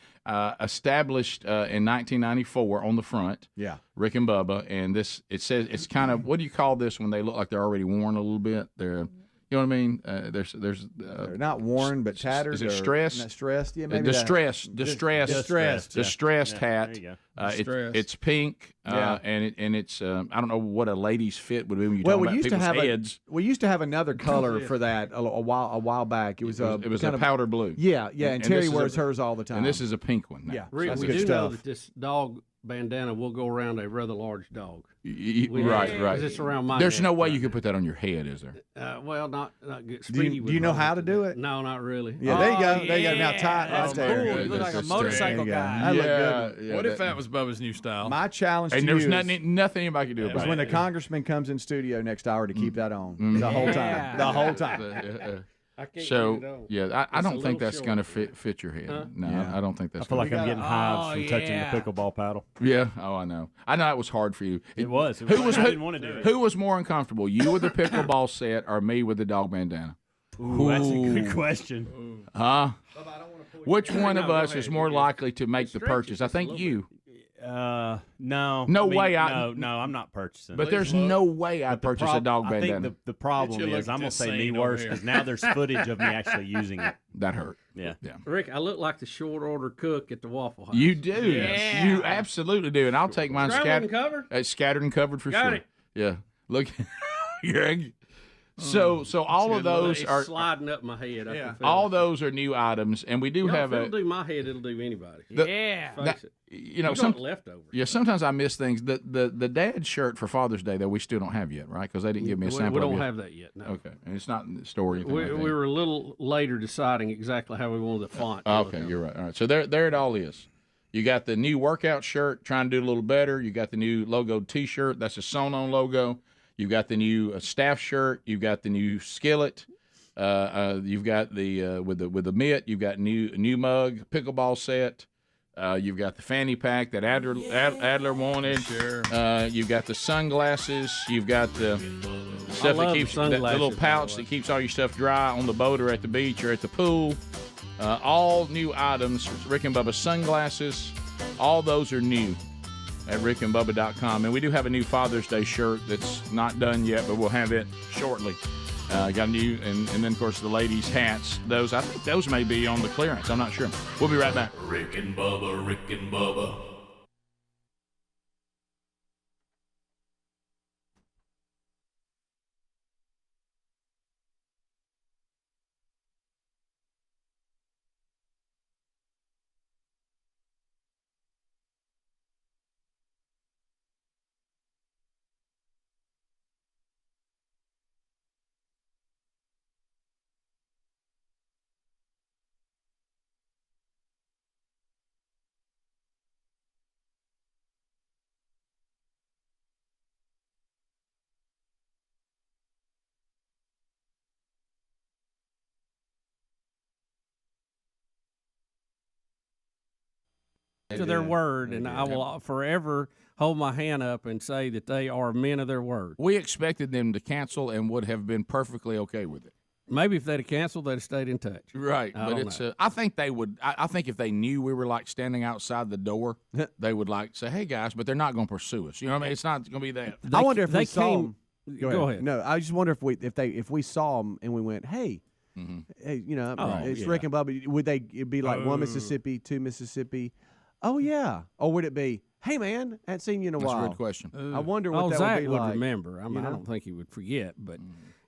established in 1994 on the front. Yeah. Rick and Bubba, and this it says it's kind of, what do you call this when they look like they're already worn a little bit? They're You know what I mean? They're not worn, but tattered. Is it stressed? Not stressed. Yeah, maybe distressed hat. There you go. It's pink, and it's I don't know what a lady's fit would be when you Well, talk we about used to people's have heads. we used to have another color for that a while back. It was a powder blue. Yeah, and Terry wears hers all the time. And this is a pink one. Now. Yeah, Rick, that's we good do know stuff. that this dog bandana will go around a rather large dog. Right. 'Cause it's around my There's neck. no way you could put that on your head, is there? Well, not good. Do you know how to do it? No, not really. Yeah, there you go. There you go. Now tie. That's cool. You look like a motorcycle guy. I look good. What if that was Bubba's new style? My challenge to And you there's is nothing anybody can do is about when it. the congressman comes in studio next hour to keep that on the whole time. The whole time. I can't So get it on. yeah, I It's a don't think little that's going to short. fit your head. Huh? No, Yeah. I don't think that's. I feel like gonna I'm getting hives from touching the pickleball paddle. Yeah. Oh, I know. I know it was hard for you. It was. Who was? I didn't want to do it. Who was more uncomfortable? You with the pickleball set, or me with the dog bandana? Ooh, that's a good question. Huh? Which one of us is more likely to make the purchase? I think you. No. No way No, I'm not purchasing. But there's no way I'd purchase a dog I bandana. think the problem Get you is I'm looking gonna say me insane worse over because here. now there's footage of me actually using it. That hurt. Yeah. Rick, I look like the short order cook at the Waffle House. You do. Yeah. You absolutely do. And I'll take mine Scrambled and covered? Scattered and covered for Got sure. it. Yeah. Look, Greg. So all of those It's are sliding up my head. I can feel all it. those are new items, and we do Y'all, have if a. it'll do my head, it'll do anybody. Face it. You know, You some got leftovers. Yeah, sometimes I miss things. The dad shirt for Father's Day though we still don't have yet, right? Because they didn't give me a sample. We don't of it. have that yet. No. Okay, and it's not in the story. We were a little later deciding exactly how we wanted the font. to look. Okay, you're right. All right, so there it all is. You got the new workout shirt, trying to do a little better. You got the new logoed T-shirt. That's a sewn-on logo. You got the new staff shirt. You got the new skillet. You've got the with the mitt. You've got new mug, pickleball set. You've got the fanny pack that Adler wanted. Sure. You've got the sunglasses. You've got the stuff that keeps that little pouch that keeps all your stuff dry on the boat or at the beach or at the pool. All new items. Rick and Bubba sunglasses. All those are new at rickandbubba.com. And we do have a new Father's Day shirt that's not done yet, but we'll have it shortly. Got a new, and then, of course, the ladies' hats. I think those may be on the clearance. I'm not sure. We'll be right back. Rick and Bubba, Rick and Bubba. To their word, and I will forever hold my hand up and say that they are men of their word. We expected them to cancel and would have been perfectly okay with it. Maybe if they'd have canceled, they'd have stayed in touch. Right, I but don't it's. know. I think they would. I think if they knew we were like standing outside the door, they would like say, "Hey guys," but they're not going to pursue us. You know what I mean? It's not going to be that. I wonder if they we saw came- them. Go ahead. No, I just wonder if we saw them and we went, hey, hey, you know, it's Rick and Bubba. Would it'd be like one Mississippi, two Mississippi? Oh yeah. Or would it be, hey man, I hadn't seen you in a That's while? a good question. I wonder what that Zach would be like. remember. I mean, You know? I don't think he would forget. But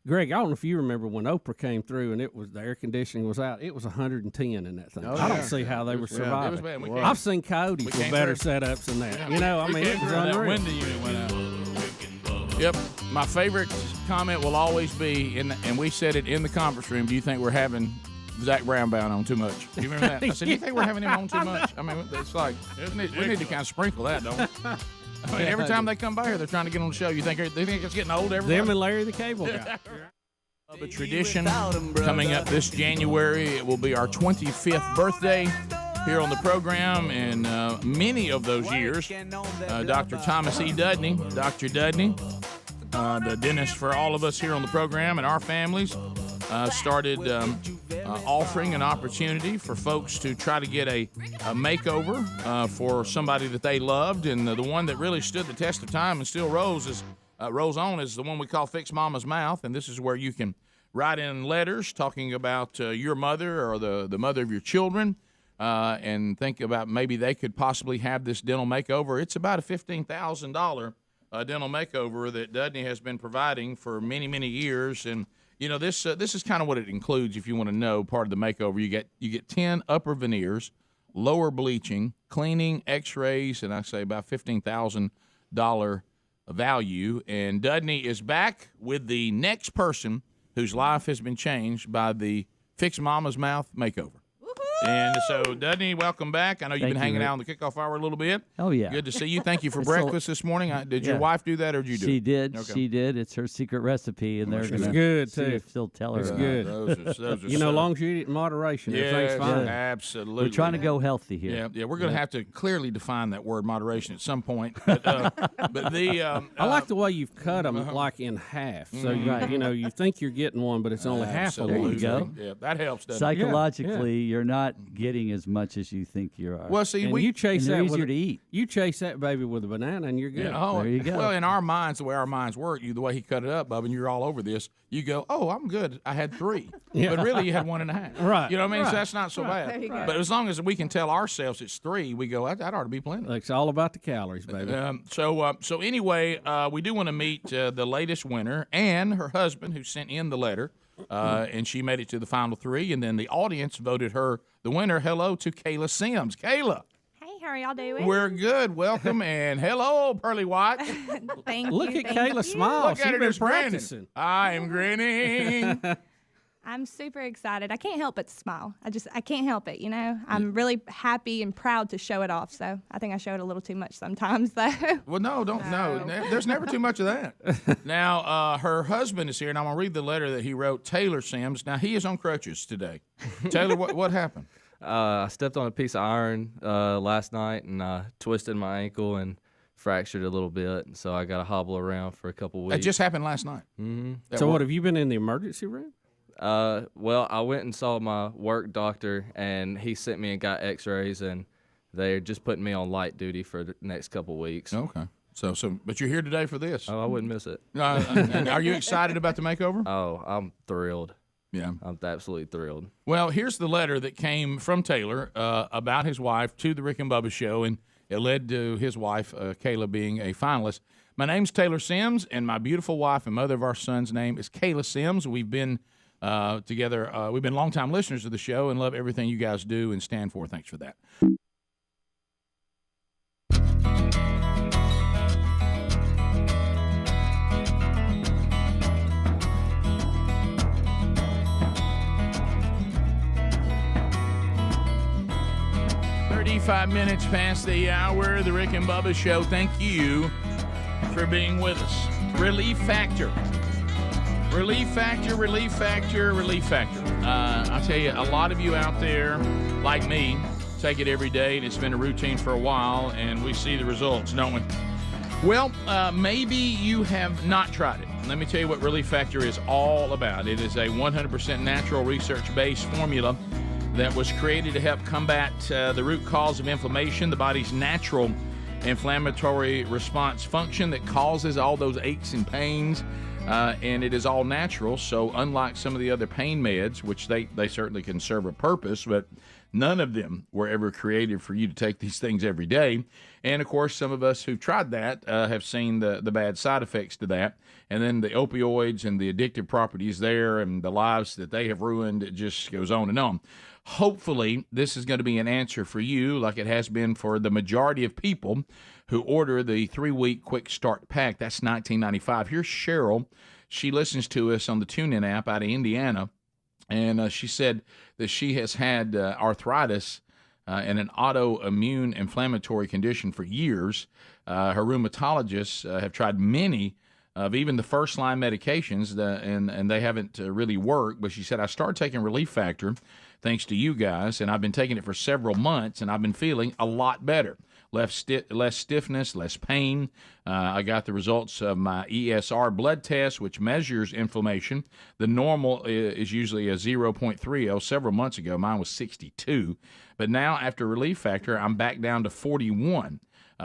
Greg, I don't know if you remember when Oprah came through and the air conditioning was out. It was 110 in that thing. Oh, I don't yeah. see how they were It surviving. was bad. I've seen coyotes with came better through. setups than that. You know, I mean, it was That unreal. window unit went out. Yep. My favorite comment will always be, and we said it in the conference room. Do you think we're having Zach Brownbound on too much? Do you remember that? I said, do you think we're having him on too much? I mean, it's like we need to kind of sprinkle that, don't we? I mean, every time they come by here, they're trying to get on the show. You think they think it's getting old? Everybody. Them and Larry the Cable Guy. A tradition coming up this January. It will be our 25th birthday here on the program, and many of those years, Dr. Thomas E. Dudney, Dr. Dudney, the dentist for all of us here on the program and our families, started offering an opportunity for folks to try to get a makeover for somebody that they loved, and the one that really stood the test of time and still rolls on is the one we call Fix Mama's Mouth, and this is where you can write in letters talking about your mother or the mother of your children, and think about maybe they could possibly have this dental makeover. It's about a $15,000 dental makeover that Dudney has been providing for many, many years. And this is kind of what it includes. If you want to know part of the makeover, you get 10 upper veneers, lower bleaching, cleaning, X-rays, and I say about $15,000 value. And Dudney is back with the next person whose life has been changed by the Fix Mama's Mouth makeover. And so, Dudney, welcome back. I know you've been hanging out on the Kickoff Hour a little bit. Oh, yeah. Good to see you. Thank you for breakfast this morning. Did your wife do that, or did you do it? She did. Okay. She did. It's her secret recipe, and they're going to good, see too. if they'll tell her. It's about good. it. Those are as long as you eat it in moderation, everything's fine. Absolutely. We're trying to go healthy here. Yeah, we're going to have to clearly define that word moderation at some point. But the I like the way you've cut them like in half. So you think you're getting one, but it's only half of one. There you go. Yeah, that helps. Doesn't Psychologically, you're not getting as much as you think you are. Well, see, you chase and they're that easier to eat. You chase that baby with a banana, and you're good. Yeah, there you go. Well, in our minds, the way our minds work, the way he cut it up, Bubba, and you're all over this, you go, oh, I'm good. I had 3. Yeah. But really, you had 1.5. Right. You know what I mean? Right. So that's not so bad. There you go. But as long as we can tell ourselves it's 3, we go, that ought to be plenty. It's all about the calories, baby. So anyway, we do want to meet the latest winner and her husband who sent in the letter, and she made it to the final 3, and then the audience voted her the winner. Hello to Kayla Sims. Kayla. Hey, how are y'all doing? We're good. Welcome, and hello, Pearly White. Thank Look you. at thank Kayla you. smile. Look She's at her been just grinning. practicing. I am grinning. I'm super excited. I can't help but smile. I can't help it, I'm really happy and proud to show it off, so I think I show it a little too much sometimes, though. Well, no. There's never too much of that. Now, her husband is here, and I'm going to read the letter that he wrote, Taylor Sims. Now, he is on crutches today. Taylor, what happened? I stepped on a piece of iron last night, and I twisted my ankle and fractured a little bit, so I got to hobble around for a couple weeks. That just happened last night. Mm-hmm. So what, have you been in the emergency room? Well, I went and saw my work doctor, and he sent me and got X-rays, and they're just putting me on light duty for the next couple weeks. Okay. So, but you're here today for this. Oh, I wouldn't miss it. And are you excited about the makeover? Oh, I'm thrilled. Yeah. I'm absolutely thrilled. Well, here's the letter that came from Taylor about his wife to the Rick and Bubba show, and it led to his wife, Kayla, being a finalist. My name's Taylor Sims, and my beautiful wife and mother of our son's name is Kayla Sims. We've been together. We've been longtime listeners of the show and love everything you guys do and stand for. Thanks for that. Minutes past the hour, the Rick and Bubba Show. Thank you for being with us. Relief Factor. Relief Factor, Relief Factor, Relief Factor. I'll tell you, a lot of you out there, like me, take it every day, and it's been a routine for a while, and we see the results, don't we? Well, maybe you have not tried it. Let me tell you what Relief Factor is all about. It is a 100% natural, research-based formula that was created to help combat the root cause of inflammation, the body's natural inflammatory response function that causes all those aches and pains, and it is all natural. So unlike some of the other pain meds, which they certainly can serve a purpose, but none of them were ever created for you to take these things every day. And, of course, some of us who've tried that have seen the bad side effects to that. And then the opioids and the addictive properties there and the lives that they have ruined, it just goes on and on. Hopefully, this is going to be an answer for you like it has been for the majority of people who order the 3-week quick start pack. That's $19.95. Here's Cheryl. She listens to us on the TuneIn app out of Indiana, and she said that she has had arthritis and an autoimmune inflammatory condition for years. Her rheumatologists have tried many of even the first-line medications, and they haven't really worked. But she said, I started taking Relief Factor thanks to you guys, and I've been taking it for several months, and I've been feeling a lot better. less stiffness, less pain. I got the results of my ESR blood test, which measures inflammation. The normal is usually a 0.30. Several months ago, mine was 62. But now, after Relief Factor, I'm back down to 41.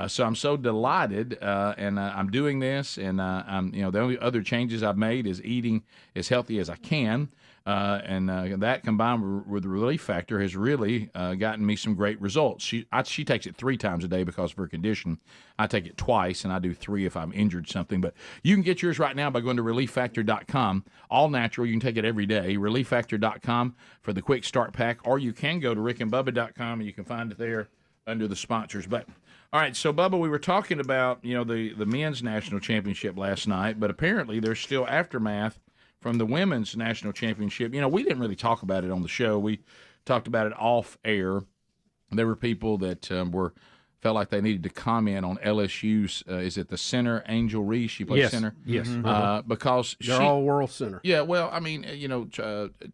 So I'm so delighted, and I'm doing this, and the only other changes I've made is eating as healthy as I can, and that combined with the Relief Factor has really gotten me some great results. She takes it 3 times a day because of her condition. I take it twice, and I do 3 if I'm injured something. But you can get yours right now by going to ReliefFactor.com. All natural. You can take it every day. ReliefFactor.com for the quick start pack, or you can go to RickandBubba.com, and you can find it there under the sponsors button. All right, so Bubba, we were talking about the men's national championship last night, but apparently there's still aftermath from the women's national championship. We didn't really talk about it on the show. We talked about it off air. There were people that felt like they needed to comment on LSU's. Is it the center, Angel Reese? She plays center. Yes, because they're all-world center. Yeah, well, I mean,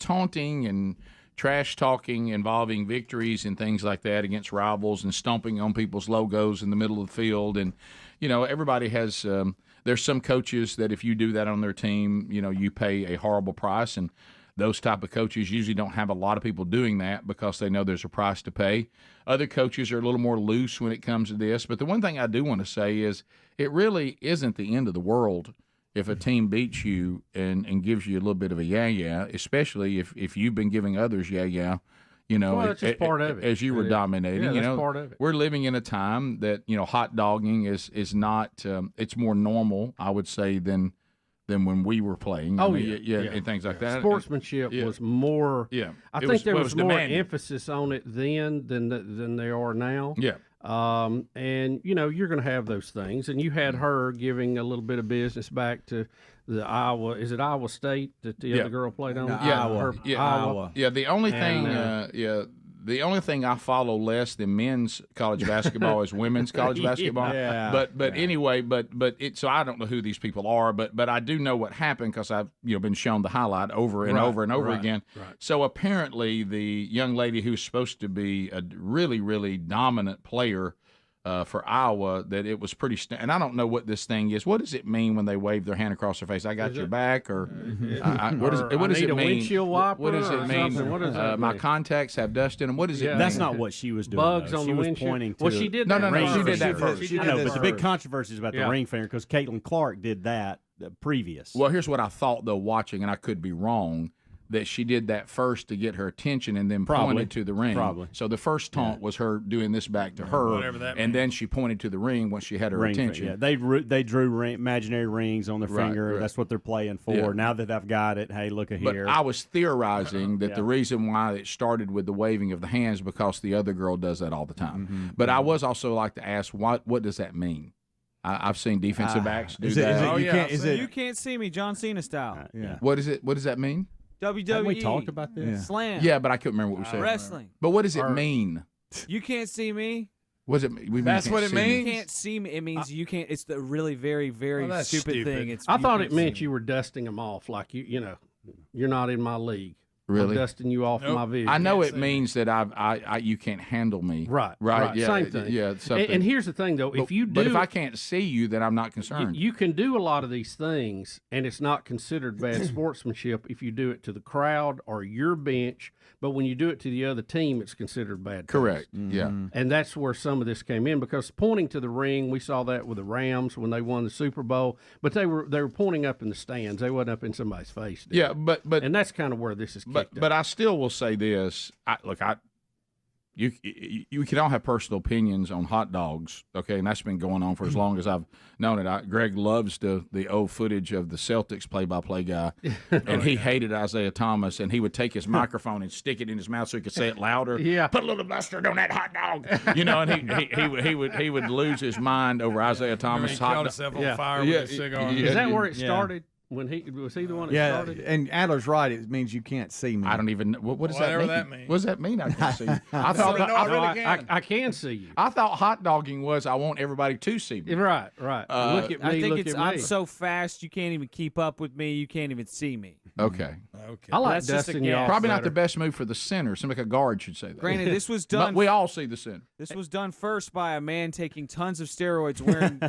taunting and trash talking involving victories and things like that against rivals and stomping on people's logos in the middle of the field. And, everybody has there's some coaches that if you do that on their team, you pay a horrible price. And those type of coaches usually don't have a lot of people doing that because they know there's a price to pay. Other coaches are a little more loose when it comes to this. But the one thing I do want to say is it really isn't the end of the world if a team beats you and gives you a little bit of a yeah, especially if you've been giving others yeah, well, that's just part of it. As you were dominating. Yeah, that's part of it. We're living in a time that hot dogging is not. It's more normal, I would say, than when we were playing. And things like that. Sportsmanship was more. Yeah, I think there was more emphasis on it then than there are now. Yeah. And you're going to have those things, and you had her giving a little bit of business back to the Iowa. Is it Iowa State that the other girl played on? No, Iowa. Yeah. The only thing, the only thing I follow less than men's college basketball is women's college basketball. Anyway, so I don't know who these people are, but I do know what happened because I've been shown the highlight over and over and over again. Right. So apparently the young lady who's supposed to be a really, really dominant player for Iowa, that it was pretty and I don't know what this thing is. What does it mean when they wave their hand across their face? I got your back, or what does it mean? Windshield wiper. What does it mean? What does that my mean? contacts have dust in them. What does it mean? That's not what she was doing. Bugs though. on She the was windshield. pointing to. Well, she did No, that. she did that first. I know, but the big controversy is about the ring finger because Caitlin Clark did that previous. Well, here's what I thought though, watching, and I could be wrong, that she did that first to get her attention and then pointed to the ring. Probably. So the first taunt was her doing this back to her, whatever that and means. then she pointed to the ring once she had her attention. Yeah, they drew imaginary rings on their finger. right. That's what they're playing for. Yeah. Now that I've got it, hey, look at But here. I was theorizing that the reason why it started with the waving of the hands because the other girl does that all the time. But I was also like to ask, what does that mean? I've seen defensive backs do that. You can't see me, John Cena style. What is it? What does that mean? WWE. Haven't we talked about this? Slam. Yeah, but I couldn't remember what we said. Wrestling. But what does it mean? You can't see me. What does it mean? That's what it means? You can't see me. It means you can't. It's the really very, very stupid thing. I thought it meant you were dusting them off, like you're not in my league. Really? I'm dusting you off my vision. I know it means that you can't handle me. Right. Yeah, same thing. Yeah. Something. And here's the thing, though. But if I can't see you, then I'm not concerned. You can do a lot of these things, and it's not considered bad sportsmanship if you do it to the crowd or your bench. But when you do it to the other team, it's considered bad. Correct. Taste. Yeah. And that's where some of this came in, because pointing to the ring, we saw that with the Rams when they won the Super Bowl. But they were pointing up in the stands. They wasn't up in somebody's face. Yeah, but and that's kind of where this is kicked up. But I still will say this. You can all have personal opinions on hot dogs, okay, and that's been going on for as long as I've known it. Greg loves the old footage of the Celtics play-by-play guy, and he hated Isaiah Thomas, and he would take his microphone and stick it in his mouth so he could say it louder. Yeah, put a little mustard on that hot dog, and he would lose his mind over Isaiah Thomas. He caught himself on fire with a cigar. Is that where it started? when he was he the one that Yeah, started? and Adler's right. It means you can't see me. I don't even know. What does Whatever that mean? that means. What does that mean? I can see you. I So thought no, I really can. I can see you. I thought hot dogging was I want everybody to see me. Right. Look at me. I think look it's at me. I'm so fast you can't even keep up with me. You can't even see me. Okay. I like That's just a dusting you guess. off Probably not the better. best move for the center. Seems like a guard should say that. Granted, this was But done. we all see the center. This was done first by a man taking tons of steroids,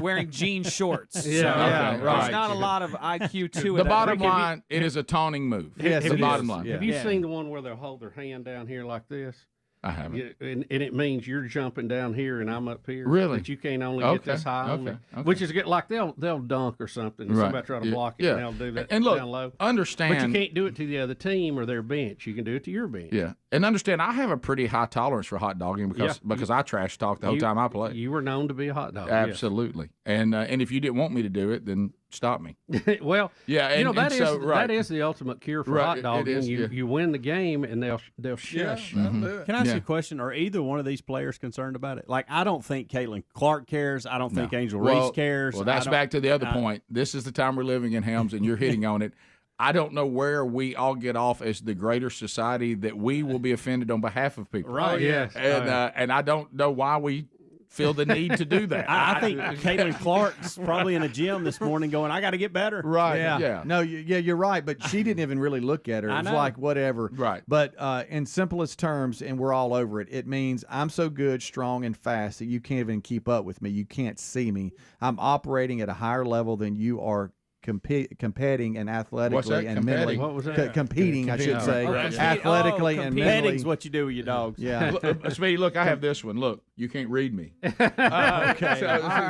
wearing jean shorts. Yeah, okay, right. There's not a lot of IQ to it. The bottom line, it is a taunting move. Yes, the it bottom is. line. Yeah. Have you seen the one where they'll hold their hand down here like this? I haven't. Yeah, and it means you're jumping down here and I'm up here. Really? That you can't only Okay, get this high on okay, me. okay. Which is like they'll dunk or something and Right. somebody try to Yeah, block it yeah. and they'll do that And look, down low. understand. But you can't do it to the other team or their bench. You can do it to your bench. Yeah, and understand. I have a pretty high tolerance for hot dogging because I trash talk the whole time I play. You were known to be a hot dog. Absolutely, and if you didn't want me to do it, then stop me. Yes. Well, Yeah, and, that and is so, right. that is the ultimate cure for Right, hot it dogging. is, yeah. You win the game and they'll shush. That'll do it. Can I ask Yeah. you a question? Are either one of these players concerned about it? Like, I don't think Caitlin Clark cares. I don't think Angel Reese cares. Well, that's back to the other point. This is the time we're living in, Helms, and you're hitting on it. I don't know where we all get off as the greater society that we will be offended on behalf of people. Right. Yes. And I don't know why we feel the need to do that. I think Caitlin Clark's probably in the gym this morning going, I got to get better. Right. Yeah. No, you're right. But she didn't even really look at her. It I was know. like whatever. Right. But in simplest terms, and we're all over it, it means I'm so good, strong, and fast that you can't even keep up with me. You can't see me. I'm operating at a higher level than you are competing and athletically and mentally. What was that? Competing, I should say. Right. Athletically and mentally. Petting's what you do with your dogs. Yeah. Speedy, look, I have this one. Look, you can't read me. Okay.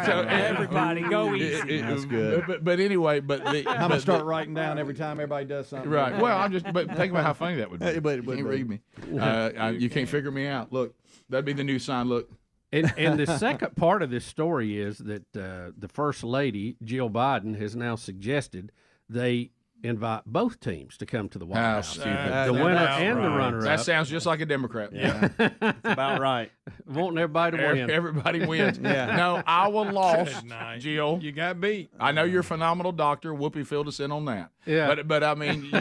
Everybody go easy. That's good. But anyway, I'm gonna start writing down every time everybody does something. Right. Well, but think about how funny that would be. But You can't read me. You can't figure me out. Look, that'd be the new sign. Look. And the second part of this story is that the First Lady, Jill Biden, has now suggested they invite both teams to come to the White How House. stupid. The winner and the runner-up. That sounds just like a Democrat. Yeah. That's about right. Wanting everybody to win. Everybody wins. Yeah. No, Iowa lost, night. Jill. You got beat. I know you're a phenomenal doctor. Whoopi filled us in on that. Yeah. But I mean,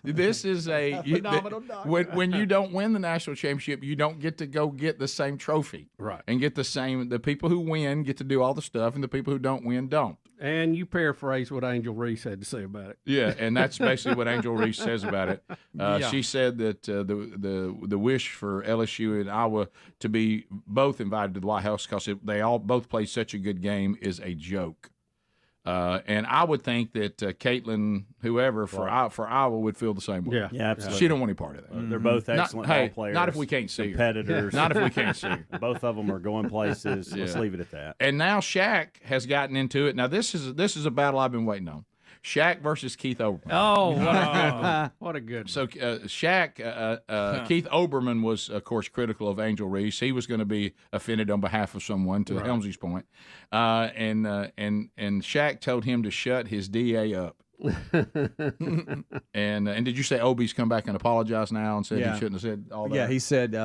this is phenomenal doctor. When you don't win the national championship, you don't get to go get the same trophy. Right. And get the same. The people who win get to do all the stuff, and the people who don't win don't. And you paraphrase what Angel Reese had to say about it. Yeah, and that's basically what Angel Reese says about it. She said that the wish for LSU and Iowa to be both invited to the White House because they all both play such a good game is a joke. And I would think that Caitlin, whoever for Iowa, would feel the same way. Yeah, absolutely. She don't want any part of that. They're both excellent ball players. Not if we can't see her. Competitors. Not if we can't see her. Both of them are going places. Let's leave it at that. And now Shaq has gotten into it. Now this is a battle I've been waiting on. Shaq versus Keith Oberman. Oh, what a good one. So Shaq, Keith Oberman was, of course, critical of Angel Reese. He was going to be offended on behalf of someone, to Helmsley's point. And Shaq told him to shut his DA up. And did you say Obi's come back and apologized now and said he shouldn't have said all that? Yeah, he said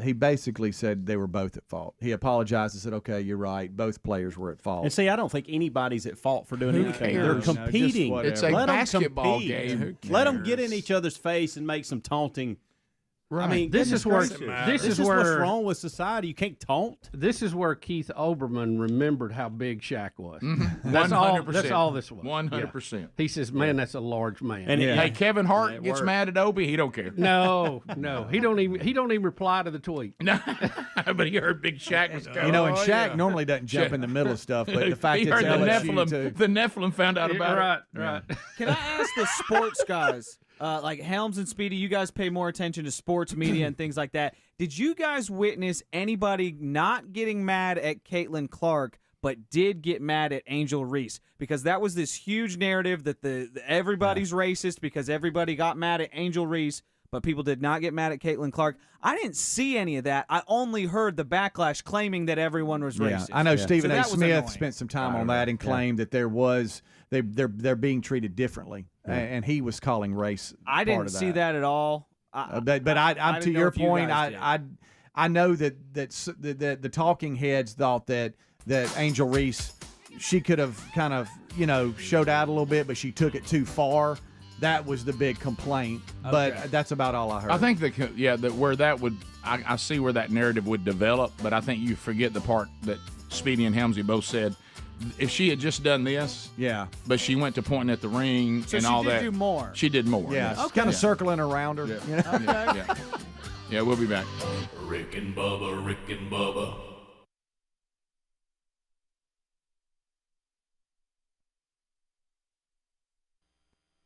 he basically said they were both at fault. He apologized and said, "Okay, you're right. Both players were at fault." And see, I don't think anybody's at fault for doing anything. cares? They're competing. It's a Let 'em basketball compete. game. Let them get in each other's face and make some taunting. Right. I mean, This is where this is what's wrong with society. You can't taunt. This is where Keith Oberman remembered how big Shaq was. Mm-hmm. That's all. 100%. That's all this was. 100%. He says, "Man, that's a large man." And Hey, Kevin Hart It gets worked. mad at Obi. He don't care. no, he don't even reply to the tweet. No, but he heard Big Shaq was coming. You know, and Shaq normally doesn't jump in the middle of stuff, but the fact he it's heard the LSU Nephilim. too. The Nephilim found out about it. Right. Can I ask the sports guys, like Helms and Speedy, you guys pay more attention to sports media and things like that. Did you guys witness anybody not getting mad at Caitlin Clark, but did get mad at Angel Reese? Because that was this huge narrative that everybody's racist because everybody got mad at Angel Reese, but people did not get mad at Caitlin Clark. I didn't see any of that. I only heard the backlash claiming that everyone was racist. I know Stephen So A. that was Smith annoying. spent some time on that and claimed that there was they're being treated differently, and he was calling race. I didn't see that at all. But I'm didn't to know your if you point. guys I know that the talking heads thought that Angel Reese she could have kind of, showed out a little bit, but she took it too far. That was the big complaint. But that's about all I heard. I think I see where that narrative would develop, but I think you forget the part that Speedy and Helmsy both said. If she had just done this, but she went to pointing at the ring So and she all did that. do more. She did more. Yeah, yes. kind of circling around her. Yeah, we'll be back. Rick and Bubba, Rick and Bubba.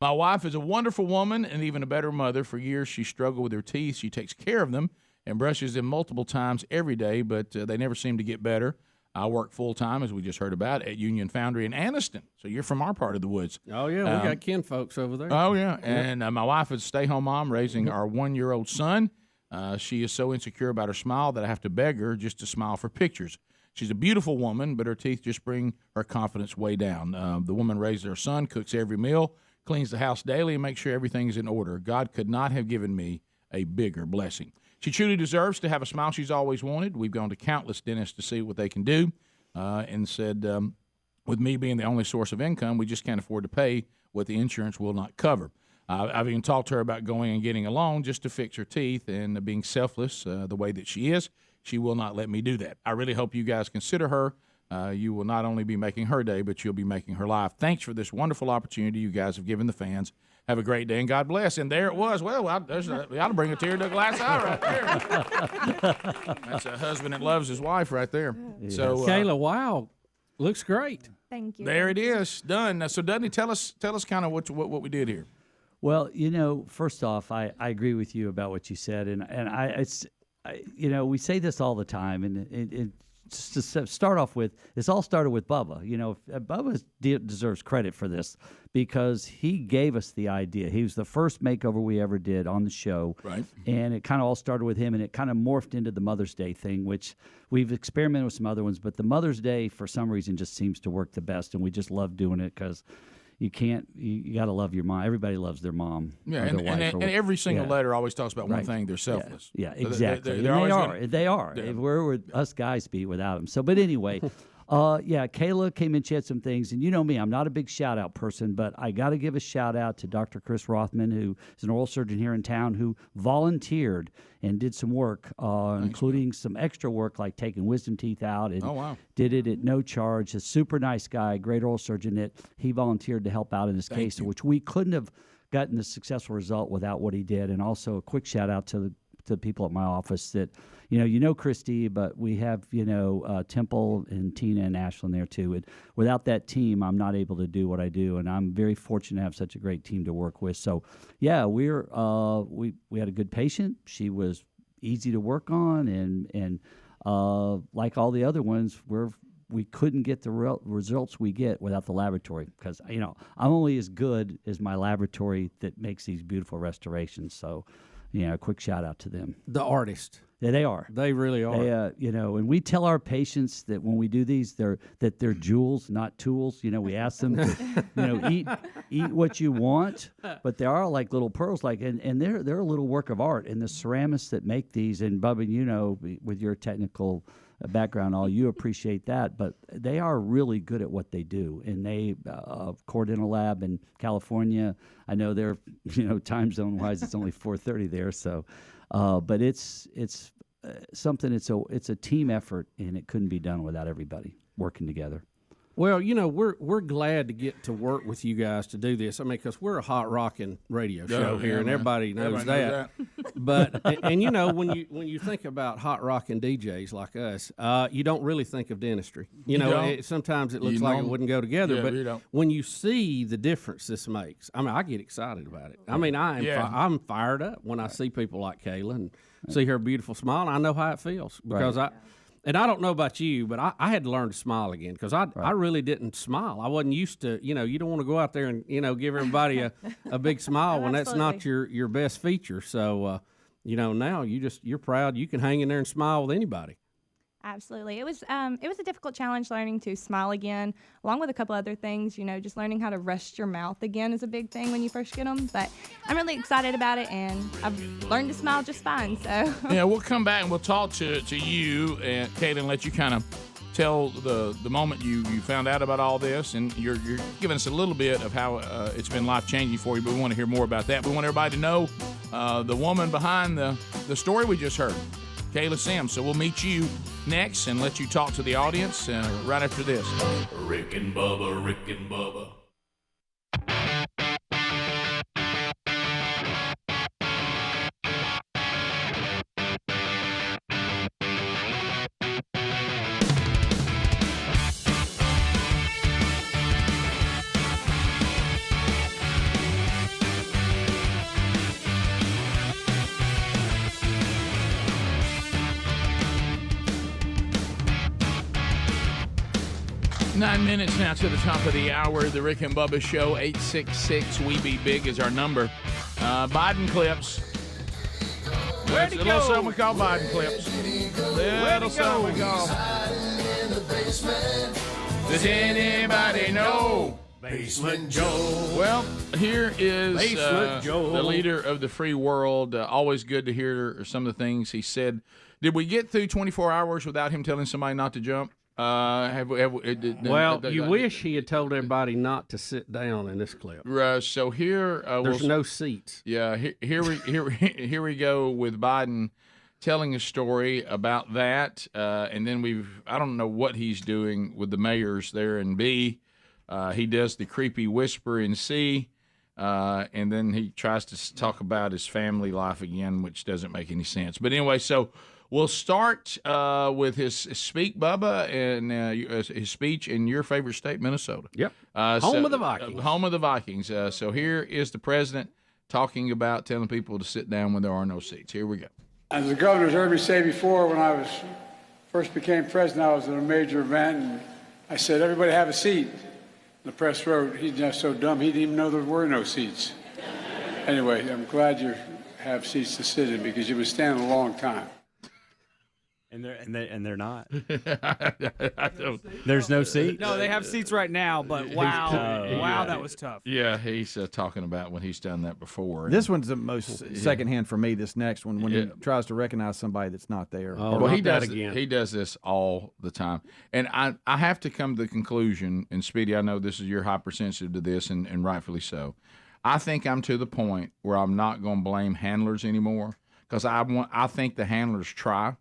My wife is a wonderful woman and even a better mother. For years, she struggled with her teeth. She takes care of them and brushes them multiple times every day, but they never seem to get better. I work full-time, as we just heard about, at Union Foundry in Anniston. So you're from our part of the woods. Oh, yeah, we got kin folks over there. Oh, yeah. And my wife is a stay-home mom raising our 1-year-old son. She is so insecure about her smile that I have to beg her just to smile for pictures. She's a beautiful woman, but her teeth just bring her confidence way down. The woman raises her son, cooks every meal, cleans the house daily, and makes sure everything's in order. God could not have given me a bigger blessing. She truly deserves to have a smile she's always wanted. We've gone to countless dentists to see what they can do and said, with me being the only source of income, we just can't afford to pay what the insurance will not cover. I've even talked to her about going and getting a loan just to fix her teeth and being selfless the way that she is. She will not let me do that. I really hope you guys consider her. You will not only be making her day, but you'll be making her life. Thanks for this wonderful opportunity you guys have given the fans. Have a great day, and God bless. And there it was. Well, we ought to bring a tear to a glass eye right there. That's a husband that loves his wife right there. Yeah. So, Kayla, wow, looks great. Thank you. There it is, done. So, Dudley, tell us kind of what we did here. Well, first off, I agree with you about what you said, and we say this all the time, and just to start off with, this all started with Bubba. Bubba deserves credit for this because he gave us the idea. He was the first makeover we ever did on the show. Right. And it kind of all started with him, and it kind of morphed into the Mother's Day thing, which we've experimented with some other ones, but the Mother's Day, for some reason, just seems to work the best, and we just love doing it because you got to love your mom. Everybody loves their mom. Yeah, or their wife and every single yeah. letter always talks about one Right. thing: they're selfless. Yeah, So exactly. They're always They are. Yeah. Where would us guys be without them? So, but anyway, Kayla came in, she had some things, and you know me, I'm not a big shout out person, but I got to give a shout out to Dr. Chris Rothman, who is an oral surgeon here in town, who volunteered and did some work, including some extra work like taking wisdom teeth out, and did it at no charge. A super nice guy, great oral surgeon that he volunteered to help out in this case, which we couldn't have gotten the successful result without what he did. And also a quick shout out to the people at my office that, Christy, but we have, Temple and Tina and Ashlyn there too. And without that team, I'm not able to do what I do. And I'm very fortunate to have such a great team to work with. So yeah, we had a good patient. She was easy to work on. And like all the other ones, we couldn't get the results we get without the laboratory because, I'm only as good as my laboratory that makes these beautiful restorations. So, a quick shout out to them. The artist. Yeah, they are. They really are. They, and we tell our patients that when we do these, they're jewels, not tools. We ask them to, eat what you want, but they are like little pearls, and they're a little work of art. And the ceramists that make these, and Bubba, with your technical background, you appreciate that, but they are really good at what they do. And they, Core Dental Lab in California, I know they're, time zone wise, it's only 4:30 there. So, but it's something. It's a team effort, and it couldn't be done without everybody working together. Well, we're glad to get to work with you guys to do this. I mean, because we're a hot rocking radio show here, and everybody knows that. But and when you think about hot rocking DJs like us, you don't really think of dentistry. Sometimes it looks like it wouldn't go together. But when you see the difference this makes, I get excited about it. I mean, I'm fired up when I see people like Kayla and see her beautiful smile, and I know how it feels because And I don't know about you, but I had to learn to smile again because I really didn't smile. I wasn't used to, you don't want to go out there and, give everybody a big smile when that's not your best feature. So, now you're proud. You can hang in there and smile with anybody. Absolutely. It was a difficult challenge learning to smile again, along with a couple other things. Just learning how to rest your mouth again is a big thing when you first get them. But I'm really excited about it, and I've learned to smile just fine. So yeah, we'll come back and we'll talk to you and Kayla and let you kind of tell the moment you found out about all this, and you're giving us a little bit of how it's been life-changing for you, but we want to hear more about that. We want everybody to know the woman behind the story we just heard, Kayla Sims. So we'll meet you next and let you talk to the audience right after this. Rick and Bubba, Rick and Bubba. 9 minutes now to the top of the hour. The Rick and Bubba Show, 866-WE-BE-BIG is our number. Biden clips. Where'd he a little go? something we call Biden clips. Little something we call. Does anybody know? Basement Joe. Well, here is Basement Joe. the leader of the free world. Always good to hear some of the things he said. Did we get through 24 hours without him telling somebody not to jump? Well, you wish he had told everybody not to sit down in this clip. So here, there's no seats. Yeah, here we go with Biden telling a story about that, and then I don't know what he's doing with the mayors there in B. He does the creepy whisper in C, and then he tries to talk about his family life again, which doesn't make any sense. But anyway, so. We'll start with his speak, Bubba, and his speech in your favorite state, Minnesota. Yep. Home of the Vikings. Home of the Vikings. So here is the president talking about telling people to sit down when there are no seats. Here we go. As the governor's heard me say before, when I first became president, I was at a major event, and I said, everybody have a seat. The press wrote, he's just so dumb, he didn't even know there were no seats. Anyway, I'm glad you have seats to sit in because you would stand a long time. And they're not. There's no seat. No, they have seats right now, but wow, that was tough. Yeah, he's talking about when he's done that before. This one's the most secondhand for me. This next one, when he tries to recognize somebody that's not there. Well, he does this all the time, and I have to come to the conclusion. And Speedy, I know this is you're hypersensitive to this, and rightfully so. I think I'm to the point where I'm not going to blame handlers anymore because I think the handlers try.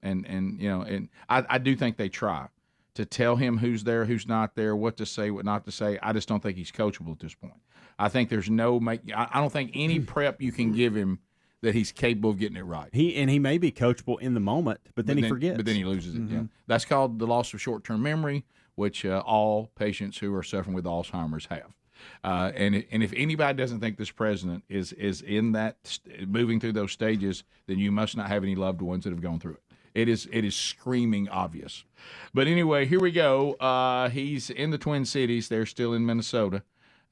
And you know, and I do think they try to tell him who's there, who's not there, what to say, what not to say. I just don't think he's coachable at this point. I think there's I don't think any prep you can give him that he's capable of getting it right. He may be coachable in the moment, but then he forgets. But then he loses it. Yeah, that's called the loss of short-term memory, which all patients who are suffering with Alzheimer's have. And if anybody doesn't think this president is in that moving through those stages, then you must not have any loved ones that have gone through it. It is screaming obvious. But anyway, here we go. He's in the Twin Cities. They're still in Minnesota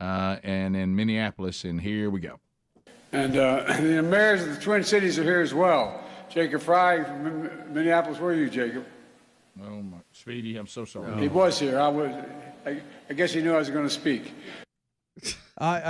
and in Minneapolis, and here we go. And the mayors of the Twin Cities are here as well. Jacob Fry from Minneapolis. Where are you, Jacob? Oh, my Speedy, I'm so sorry. He was here. I guess he knew I was going to speak.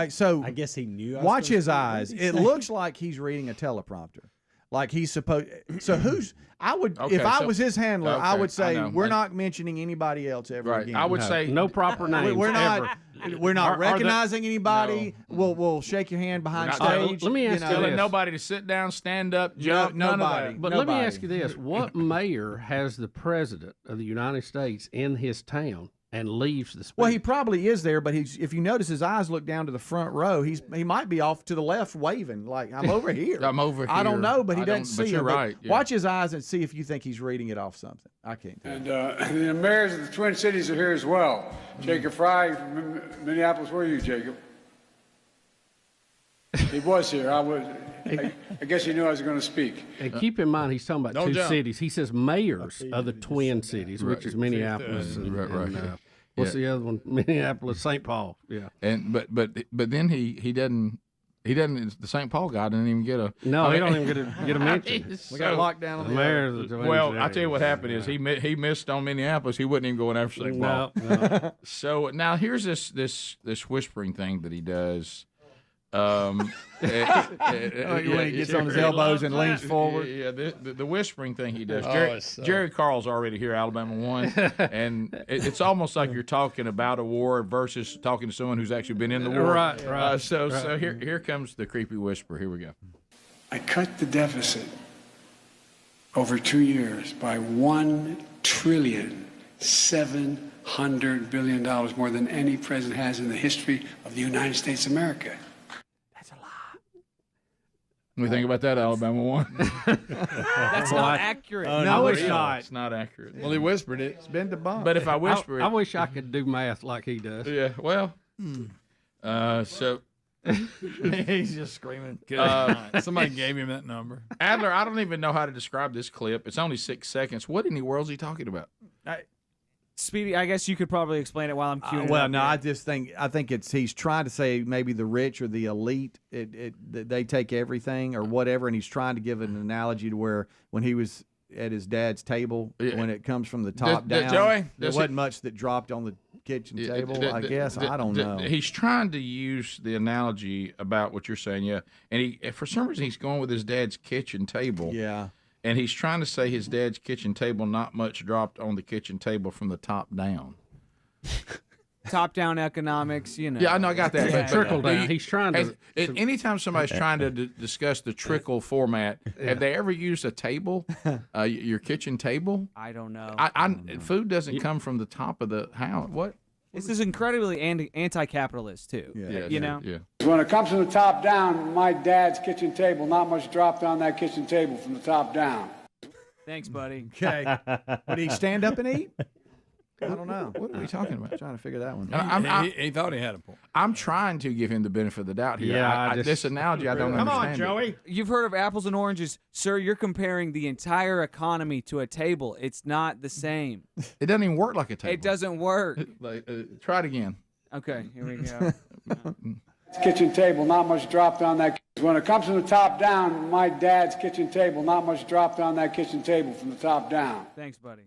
So I guess he knew. Watch his eyes. It looks like he's reading a teleprompter. Like he's supposed. So who's? I would if I was his handler, I would say we're not mentioning anybody else ever again. I would say no proper names. We're not. Ever. We're not recognizing anybody. No. We'll shake your hand behind stage. Let me ask you telling this. nobody to sit down, stand up, jump. None of that. But let me ask you this: what mayor has the president of the United States in his town and leaves the speech? Well, he probably is there, but if you notice his eyes look down to the front row, he might be off to the left waving like I'm over here. I'm over here. I don't know, but he doesn't see But you're him. right. Yeah. Watch his eyes and see if you think he's reading it off something. I can't tell. And the mayors of the Twin Cities are here as well. Jacob Fry from Minneapolis. Where are you, Jacob? He was here. I guess he knew I was going to speak. And keep in mind, he's talking about two cities. He says mayors of the Twin Cities, which is Minneapolis and what's the other one? Minneapolis, St. Paul. Yeah. And but then he doesn't. The St. Paul guy didn't even get a. No, he don't even get a mention. We got locked down on the mayor of the Twin Well, Cities. I tell you what happened is he missed on Minneapolis. He wasn't even going after St. Paul. No. So now here's this whispering thing that he does. When he gets on his elbows and leans forward. Yeah, the whispering thing he does. Oh, Jerry Carl's already here, Alabama won, and it's almost like you're talking about a war versus talking to someone who's actually been in the war. Right. So here comes the creepy whisper. Here we go. I cut the deficit over 2 years by $1,700 billion, more than any president has in the history of the United States of America. What do you think about that, Alabama won? That's not accurate. No, it's not. It's not accurate. Well, he whispered it. It's been debunked. But if I whisper it, I wish I could do math like he does. yeah. Well, so he's just screaming. Somebody gave him that number. Adler, I don't even know how to describe this clip. It's only 6 seconds. What in the world is he talking about? Speedy, I guess you could probably explain it while I'm queuing. Well, up no, here. I think he's trying to say maybe the rich or the elite, they take everything or whatever, and he's trying to give an analogy to where when he was at his dad's table, when it comes from the top down, Joey, there wasn't much that dropped on the kitchen table. I guess I don't know. He's trying to use the analogy about what you're saying, yeah. And for some reason, he's going with his dad's kitchen table. Yeah. And he's trying to say his dad's kitchen table, not much dropped on the kitchen table from the top down. Top-down economics, you know. Yeah, I know, I got that. Yeah. But Trickle down. He's trying to. Anytime somebody's trying to discuss the trickle format, have they ever used a table, your kitchen table? I don't know. Food doesn't come from the top of the house. What? This is incredibly anti-capitalist, too. Yeah, you know? Yeah. When it comes from the top down, my dad's kitchen table, not much dropped on that kitchen table from the top down. Thanks, buddy. Okay. Would he stand up and eat? I don't know. What are we talking about? Trying to figure that one. He thought he had a point. I'm trying to give him the benefit of the doubt here. Yeah, this analogy, I don't understand. Come on, Joey. You've heard of apples and oranges. Sir, you're comparing the entire economy to a table. It's not the same. It doesn't even work like a table. It doesn't work. Try it again. Okay, here we go. Kitchen table, not much dropped on that. When it comes from the top down, my dad's kitchen table, not much dropped on that kitchen table from the top down. Thanks, buddy.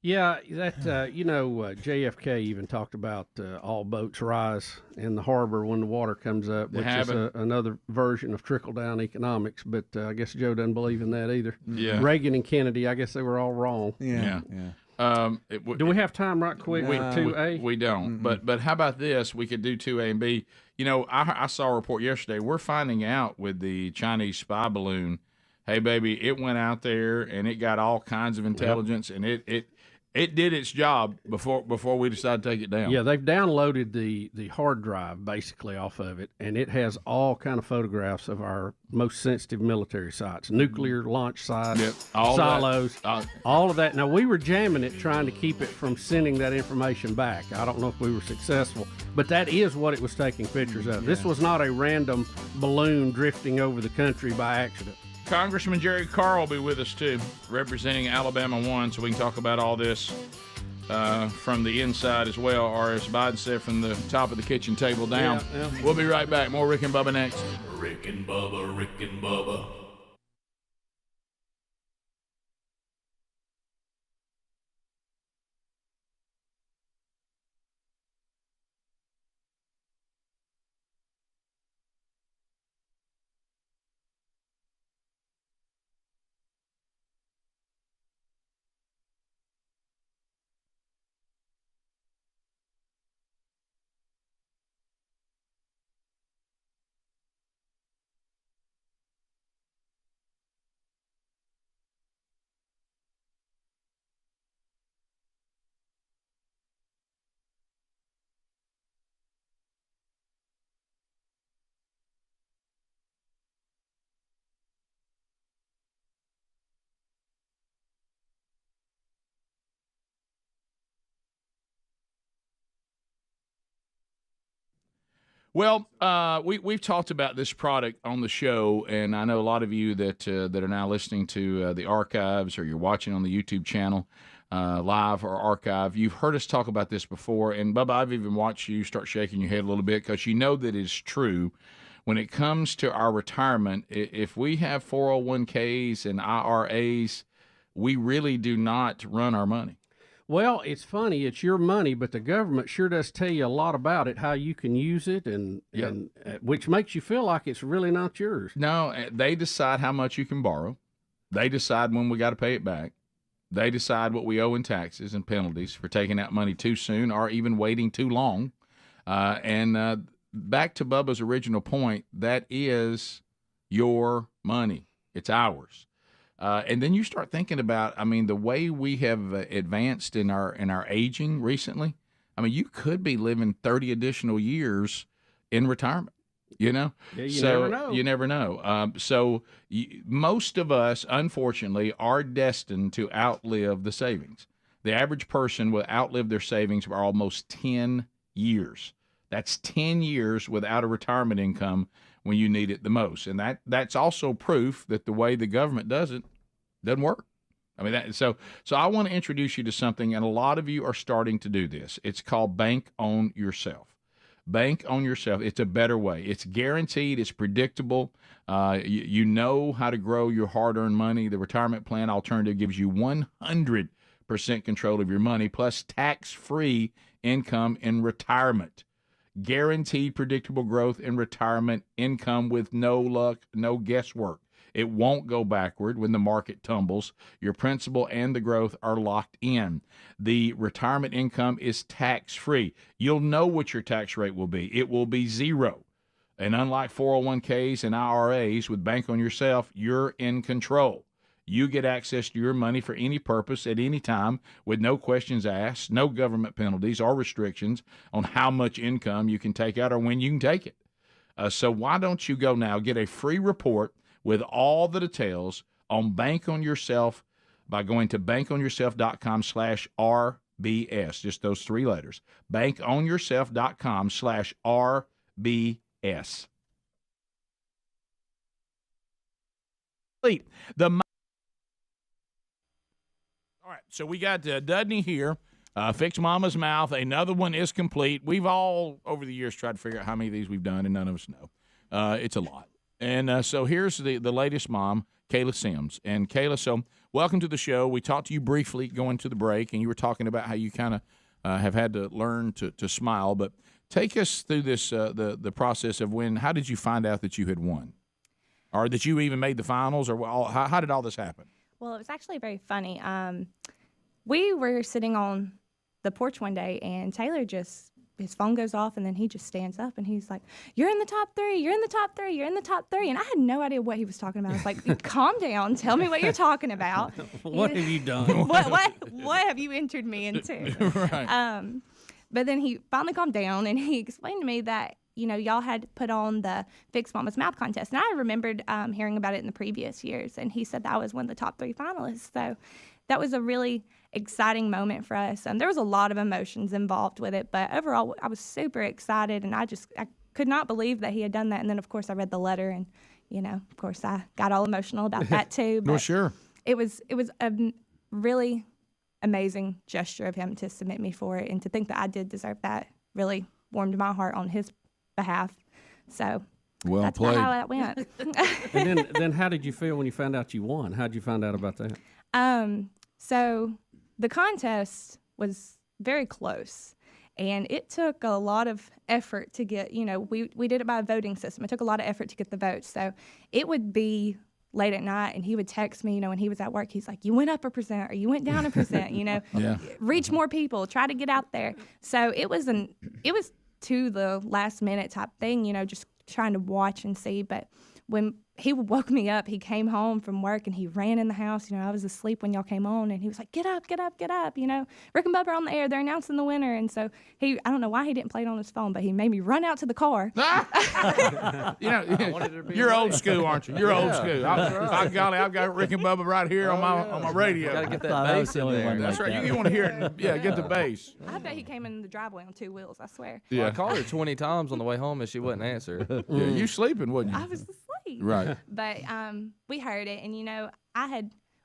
Yeah, that JFK even talked about all boats rise in the harbor when the water comes up, which is another version of trickle-down economics. But I guess Joe doesn't believe in that either. Yeah. Reagan and Kennedy, I guess they were all wrong. Yeah. Do we have time right quick for 2A? We don't. Mm-hmm. But how about this? We could do 2A and B. You know, I saw a report yesterday. We're finding out with the Chinese spy balloon, hey, baby, it went out there and it got all kinds of intelligence, and it did its job before we decided to take it down. Yeah, they've downloaded the hard drive basically off of it, and it has all kind of photographs of our most sensitive military sites, nuclear launch sites, silos, all of that. Now, we were jamming it, trying to keep it from sending that information back. I don't know if we were successful, but that is what it was taking pictures of. Yeah. This was not a random balloon drifting over the country by accident. Congressman Jerry Carl will be with us, too, representing Alabama 1, so we can talk about all this from the inside as well, or as Biden said, from the top of the kitchen table down. Yeah. We'll be right back. More Rick and Bubba next. Rick and Bubba, Rick and Bubba. Well, we've talked about this product on the show, and I know a lot of you that are now listening to the archives, or you're watching on the YouTube channel, live or archive. You've heard us talk about this before, and Bubba, I've even watched you start shaking your head a little bit because you know that it's true. When it comes to our retirement, if we have 401ks and IRAs, we really do not run our money. Well, it's funny. It's your money, but the government sure does tell you a lot about it, how you can use it, and which makes you feel like it's really not yours. No, they decide how much you can borrow. They decide when we got to pay it back. They decide what we owe in taxes and penalties for taking out money too soon or even waiting too long. And back to Bubba's original point, that is your money. It's ours. And then you start thinking about, I mean, the way we have advanced in our aging recently. I mean, you could be living 30 additional years in retirement. You know, never know. You never know. Most of us, unfortunately, are destined to outlive the savings. The average person will outlive their savings for almost 10 years. That's 10 years without a retirement income when you need it the most. And that's also proof that the way the government does it doesn't work. I mean, so I want to introduce you to something, and a lot of you are starting to do this. It's called Bank on Yourself. Bank on yourself. It's a better way. It's guaranteed. It's predictable. You know how to grow your hard-earned money. The retirement plan alternative gives you 100% control of your money, plus tax-free income in retirement. Guaranteed predictable growth in retirement income with no luck, no guesswork. It won't go backward when the market tumbles. Your principal and the growth are locked in. The retirement income is tax-free. You'll know what your tax rate will be. It will be 0. And unlike 401ks and IRAs, with Bank on Yourself, you're in control. You get access to your money for any purpose at any time with no questions asked, no government penalties or restrictions on how much income you can take out or when you can take it. So why don't you go now, get a free report with all the details on Bank on Yourself by going to bankonyourself.com/RBS, just those 3 letters. bankonyourself.com/RBS. All right, so we got Dudney here. Fix Mama's Mouth. Another one is complete. We've all, over the years, tried to figure out how many of these we've done, and none of us know. It's a lot. And so here's the latest mom, Kayla Sims. And Kayla, so welcome to the show. We talked to you briefly going to the break, and you were talking about how you kind of have had to learn to smile. But take us through this the process of how did you find out that you had won? Or that you even made the finals? Or how did all this happen? Well, it was actually very funny. We were sitting on the porch one day, and Taylor his phone goes off, and then he just stands up, and he's like, "You're in the top 3, you're in the top 3, you're in the top 3." And I had no idea what he was talking about. I was like, "Calm down, tell me what you're talking about." What have you done? What have you entered me into? Right. But then he finally calmed down, and he explained to me that, y'all had put on the Fix Mama's Mouth contest. And I remembered hearing about it in the previous years, and he said that I was one of the top 3 finalists. So that was a really exciting moment for us. There was a lot of emotions involved with it, but overall, I was super excited, and I could not believe that he had done that. And then, of course, I read the letter, and, of course, I got all emotional about that too. But well, sure. It was a really amazing gesture of him to submit me for it, and to think that I did deserve that really warmed my heart on his behalf. So well that's played. how that went. And then how did you feel when you found out you won? How did you find out about that? So the contest was very close, and it took a lot of effort to get, we did it by a voting system. It took a lot of effort to get the votes. So it would be late at night, and he would text me, when he was at work, he's like, "You went up 1% or you went down 1%, Yeah. Reach more people, try to get out there." So it was to the last minute type thing, just trying to watch and see. But when he woke me up, he came home from work, and he ran in the house. I was asleep when y'all came on, and he was like, "Get up, get up, get up." Rick and Bubba are on the air. They're announcing the winner. And so I don't know why he didn't play it on his phone, but he made me run out to the car. You're old school, aren't you? You're old school. By golly, I've got Rick and Bubba right here on my radio. Got to get that bass in there. That's right. You want to hear it. Get the bass. I bet he came in the driveway on 2 wheels, I swear. Yeah. Well, I called her 20 times on the way home, and she wouldn't answer. Yeah, you sleeping, wasn't you? I was asleep. Right. But we heard it, and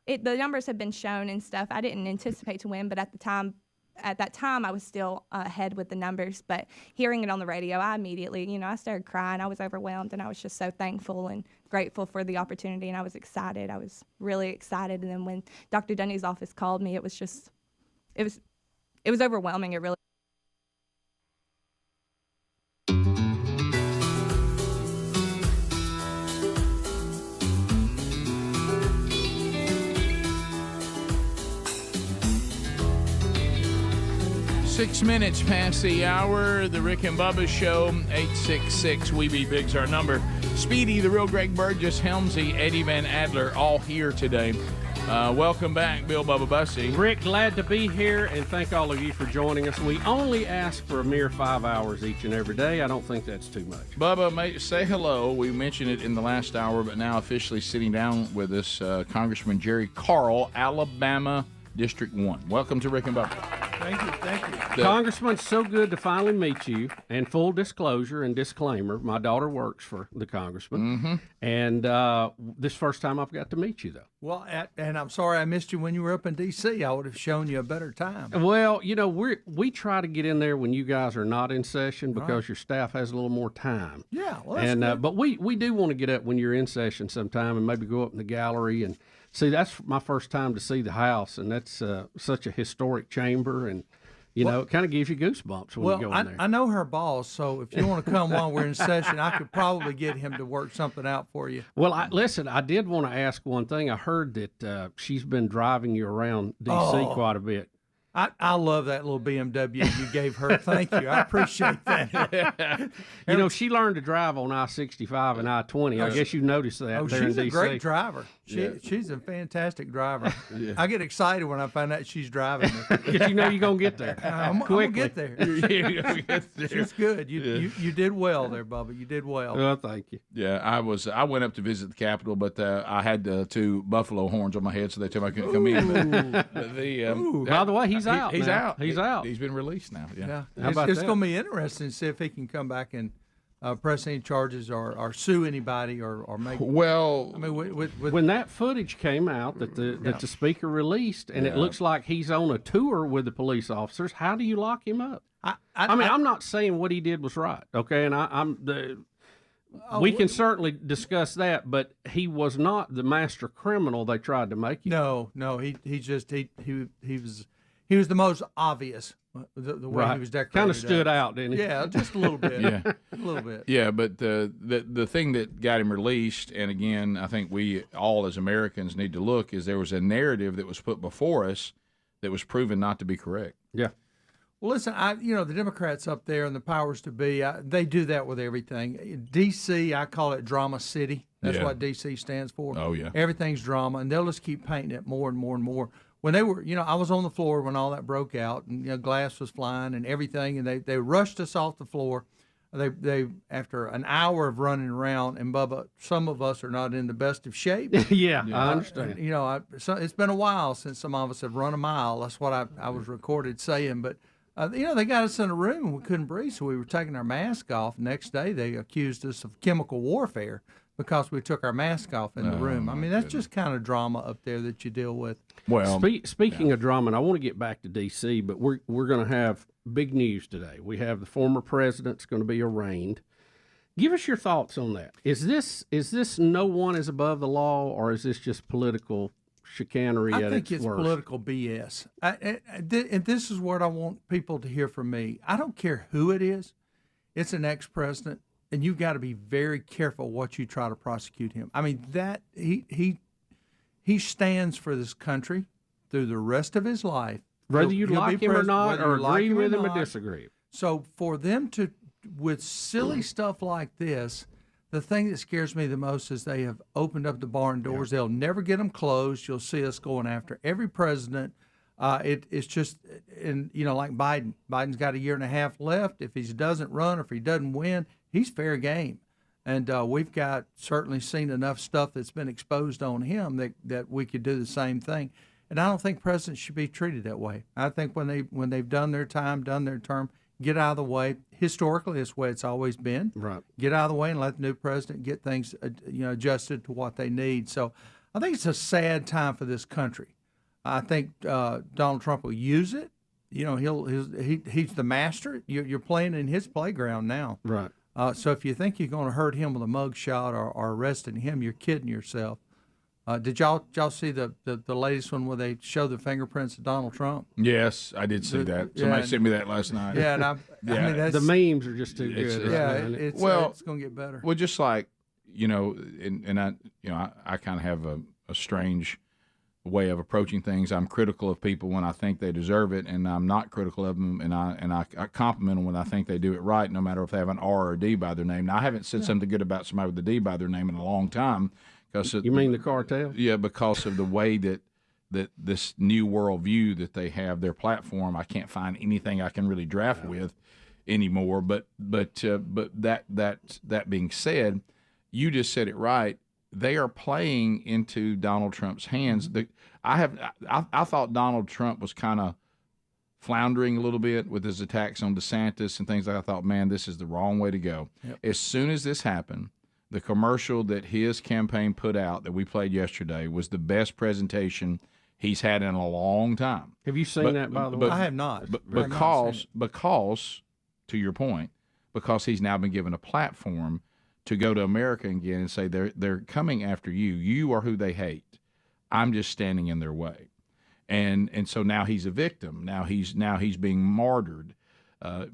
the numbers had been shown and stuff. I didn't anticipate to win, but at that time I was still ahead with the numbers. But hearing it on the radio, I immediately, I started crying. I was overwhelmed, and I was just so thankful and grateful for the opportunity, and I was excited. I was really excited. And then when Dr. Dunny's office called me, it was it was overwhelming. It really. Six minutes past the hour, the Rick and Bubba Show, 866 We Be Big's our number. Speedy, the real Greg Burgess, Helmsy, Eddie Van Adler, all here today. Welcome back, Bill Bubba Bussy. Rick, glad to be here, and thank all of you for joining us. We only ask for a mere 5 hours each and every day. I don't think that's too much. Bubba, say hello. We mentioned it in the last hour, but now officially sitting down with us, Congressman Jerry Carl, Alabama District 1. Welcome to Rick and Bubba. Thank you. Congressman, so good to finally meet you. And full disclosure and disclaimer, my daughter works for the congressman. And this first time I've got to meet you, though. Well, and I'm sorry I missed you when you were up in D.C. I would have shown you a better time. Well, you know, we try to get in there when you guys are not in session because your staff has a little more time. Yeah, well, that's good. But we do want to get up when you're in session sometime and maybe go up in the gallery and see. That's my first time to see the House, and that's such a historic chamber, and you know, it kind of gives you goosebumps when you go in there. I know her boss, so if you want to come while we're in session, I could probably get him to work something out for you. Well, listen, I did want to ask one thing. I heard that she's been driving you around D.C. quite a bit. I love that little BMW you gave her. Thank you. I appreciate that. You know, she learned to drive on I-65 and I-20. I guess you noticed that there in D.C. She's a great driver. She's a fantastic driver. I get excited when I find out she's driving. Because you know you're going to get there. I'm going to get there. She's good. You did well there, Bubba. You did well. Well, thank you. Yeah, I went up to visit the Capitol, but I had two buffalo horns on my head, so they told me I couldn't come in. But by the way, he's out. He's now. out. He's out. He's been released now. Yeah. It's going to be interesting to see if he can come back and press any charges or sue anybody or make. Well, I mean, when that footage came out that the speaker released, and it looks like he's on a tour with the police officers, how do you lock him up? I mean, I'm not saying what he did was right, okay, and we can certainly discuss that, but he was not the master criminal they tried to make him. No, he was the most obvious. The way he was decorated kind of stood out, didn't he? Yeah, just a little bit. Yeah, a little bit. Yeah, but the thing that got him released, and again, I think we all as Americans need to look, is there was a narrative that was put before us that was proven not to be correct. Yeah. Well, listen, the Democrats up there and the powers to be, they do that with everything. D.C., I call it Drama City. That's what D.C. stands for. Oh, yeah. Everything's drama, and they'll just keep painting it more and more and more. When they were, I was on the floor when all that broke out, and glass was flying and everything, and they rushed us off the floor. They after an hour of running around, and Bubba, some of us are not in the best of shape. Yeah, I understand. It's been a while since some of us have run a mile. That's what I was recorded saying, but. They got us in a room and we couldn't breathe, so we were taking our mask off. Next day, they accused us of chemical warfare because we took our mask off in the room. I mean, that's just kind of drama up there that you deal with. Well, speaking of drama, and I want to get back to D.C., but we're going to have big news today. We have the former president's going to be arraigned. Give us your thoughts on that. Is this no one is above the law, or is this just political chicanery at its worst? I think it's political BS. And this is what I want people to hear from me. I don't care who it is. It's an ex-president, and you've got to be very careful what you try to prosecute him. I mean, that he stands for this country through the rest of his life. Whether you like him or not, or agree with him or disagree. So for them to, with silly stuff like this, the thing that scares me the most is they have opened up the barn doors. They'll never get them closed. You'll see us going after every president. It's just, like Biden. Biden's got a year and a half left. If he doesn't run or if he doesn't win, he's fair game. And we've got certainly seen enough stuff that's been exposed on him that we could do the same thing. And I don't think presidents should be treated that way. I think when they've done their time, done their term, get out of the way. Historically, that's the way it's always been. Right. Get out of the way and let the new president get things, adjusted to what they need. So, I think it's a sad time for this country. I think Donald Trump will use it. He's the master. You're playing in his playground now. Right. So if you think you're going to hurt him with a mug shot or arresting him, you're kidding yourself. Did y'all see the latest one where they show the fingerprints of Donald Trump? Yes, I did see that. Somebody sent me that last night. Yeah, and I mean, that's, the memes are just too good. It's going to get better. Well, just like, I kind of have a strange way of approaching things. I'm critical of people when I think they deserve it, and I'm not critical of them, and I compliment them when I think they do it right, no matter if they have an R or a D by their name. Now, I haven't said something good about somebody with a D by their name in a long time. You mean the cartel? Yeah, because of the way that this new worldview that they have, their platform, I can't find anything I can really draft with anymore. But that being said, you just said it right. They are playing into Donald Trump's hands. I thought Donald Trump was kind of floundering a little bit with his attacks on DeSantis and things like that. I thought, man, this is the wrong way to go. Yep. As soon as this happened, the commercial that his campaign put out that we played yesterday was the best presentation he's had in a long time. Have you seen that, by the way? I have not. Because, to your point, because he's now been given a platform to go to America again and say they're coming after you. You are who they hate. I'm just standing in their way. And so now he's a victim. Now he's being martyred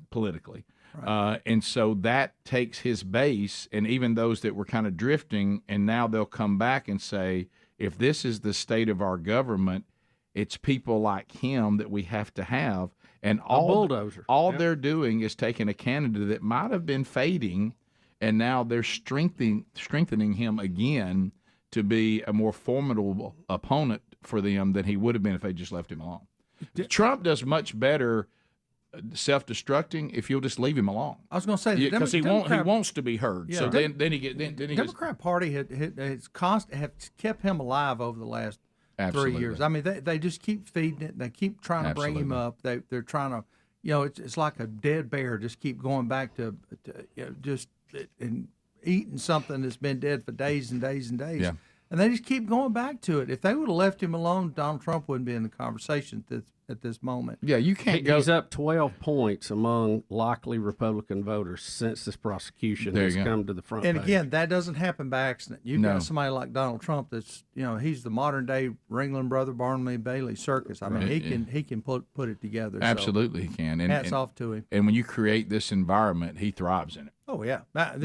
politically. Right. And so that takes his base, and even those that were kind of drifting, and now they'll come back and say, if this is the state of our government, it's people like him that we have to have. And all bulldozer. They're doing is taking a candidate that might have been fading, and now they're strengthening him again to be a more formidable opponent for them than he would have been if they just left him alone. Trump does much better self-destructing if you'll just leave him alone. I was going to say because he wants to be heard. Yeah. So then he Democrat Party has kept him alive over the last 3 years. I mean, they just keep feeding it. They keep trying to bring him up. They're trying to, it's like a dead bear. Just keep going back to just and eating something that's been dead for days and days and days. Yeah. And they just keep going back to it. If they would have left him alone, Donald Trump wouldn't be in the conversation at this moment. Yeah, you can't go. He's up 12 points among likely Republican voters since this prosecution has come to the front And page. again, that doesn't happen by accident. You've got somebody like Donald Trump that's, he's the modern day Ringling Brother Barnum Bailey circus. I mean, he can put it together. Absolutely, he can. And hats off to him. And when you create this environment, he thrives in it. Oh yeah, I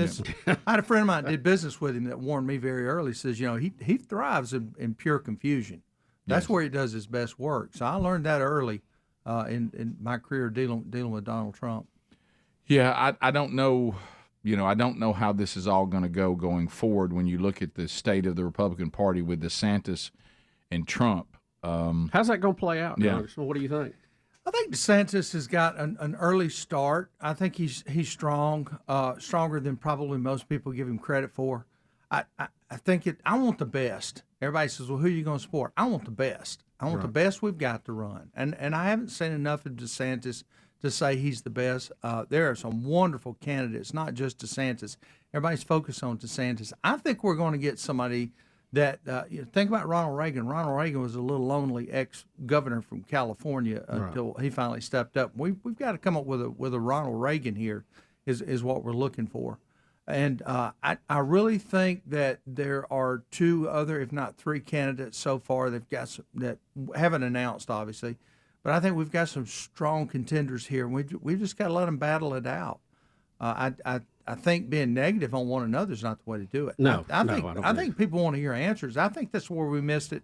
had a friend of mine that did business with him that warned me very early. Says, he thrives in pure confusion. That's where he does his best work. So I learned that early in my career dealing with Donald Trump. Yeah, I don't know. I don't know how this is all going to go going forward when you look at the state of the Republican Party with DeSantis and Trump. How's that going to play out? Yeah. What do you think? I think DeSantis has got an early start. I think he's strong, stronger than probably most people give him credit for. I think I want the best. Everybody says, well, who are you going to support? I want the best. I want the best we've got to run. And I haven't seen enough of DeSantis to say he's the best. There are some wonderful candidates, not just DeSantis. Everybody's focused on DeSantis. I think we're going to get somebody that think about Ronald Reagan. Ronald Reagan was a little lonely ex-governor from California until he finally stepped up. We've got to come up with a Ronald Reagan here is what we're looking for. And I really think that there are two other, if not three, candidates so far that haven't announced, obviously. But I think we've got some strong contenders here. We've just got to let them battle it out. I think being negative on one another is not the way to do it. I think people want to hear answers. I think that's where we missed it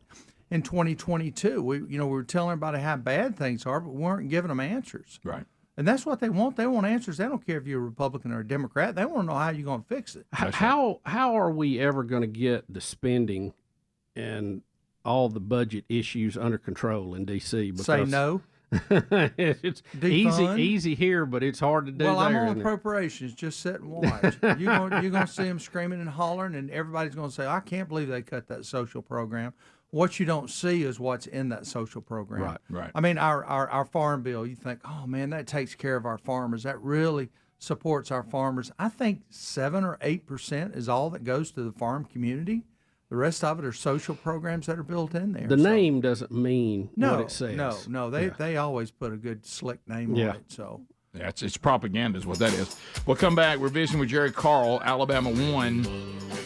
in 2022. We were telling everybody how bad things are, but we weren't giving them answers. Right. And that's what they want. They want answers. They don't care if you're a Republican or a Democrat. They want to know how you're going to fix it. How are we ever going to get the spending and all the budget issues under control in D.C.? Say no. It's easy here, but it's hard to do. Well, I'm there, on appropriations. Just sit and watch. You're going to see them screaming and hollering, and everybody's going to say, "I can't believe they cut that social program." What you don't see is what's in that social program. Right. I mean, our farm bill. You think, "Oh man, that takes care of our farmers. That really supports our farmers." I think 7 or 8% is all that goes to the farm community. The rest of it are social programs that are built in there. The name doesn't mean what it says. No. They always put a good slick name on it. So Yeah, it's propaganda is what that is. We'll come back. We're visiting with Jerry Carl. Alabama won,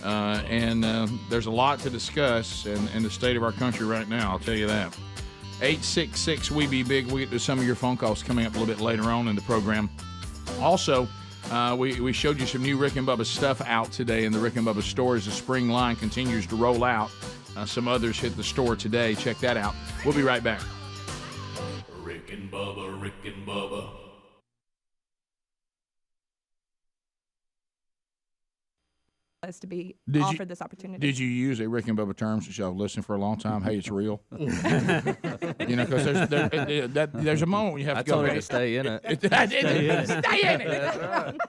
and there's a lot to discuss in the state of our country right now, I'll tell you that. 866-WE-BE-BIG. We'll get to some of your phone calls coming up a little bit later on in the program. Also, we showed you some new Rick and Bubba stuff out today in the Rick and Bubba store as the spring line continues to roll out. Some others hit the store today. Check that out. We'll be right back. Rick and Bubba, Rick and Bubba. Us to be Did offered this opportunity. Did you use a Rick and Bubba term since y'all have listened for a long time? Hey, it's real. Because there's a moment when you have to go. I told her to stay in it. Stay in it.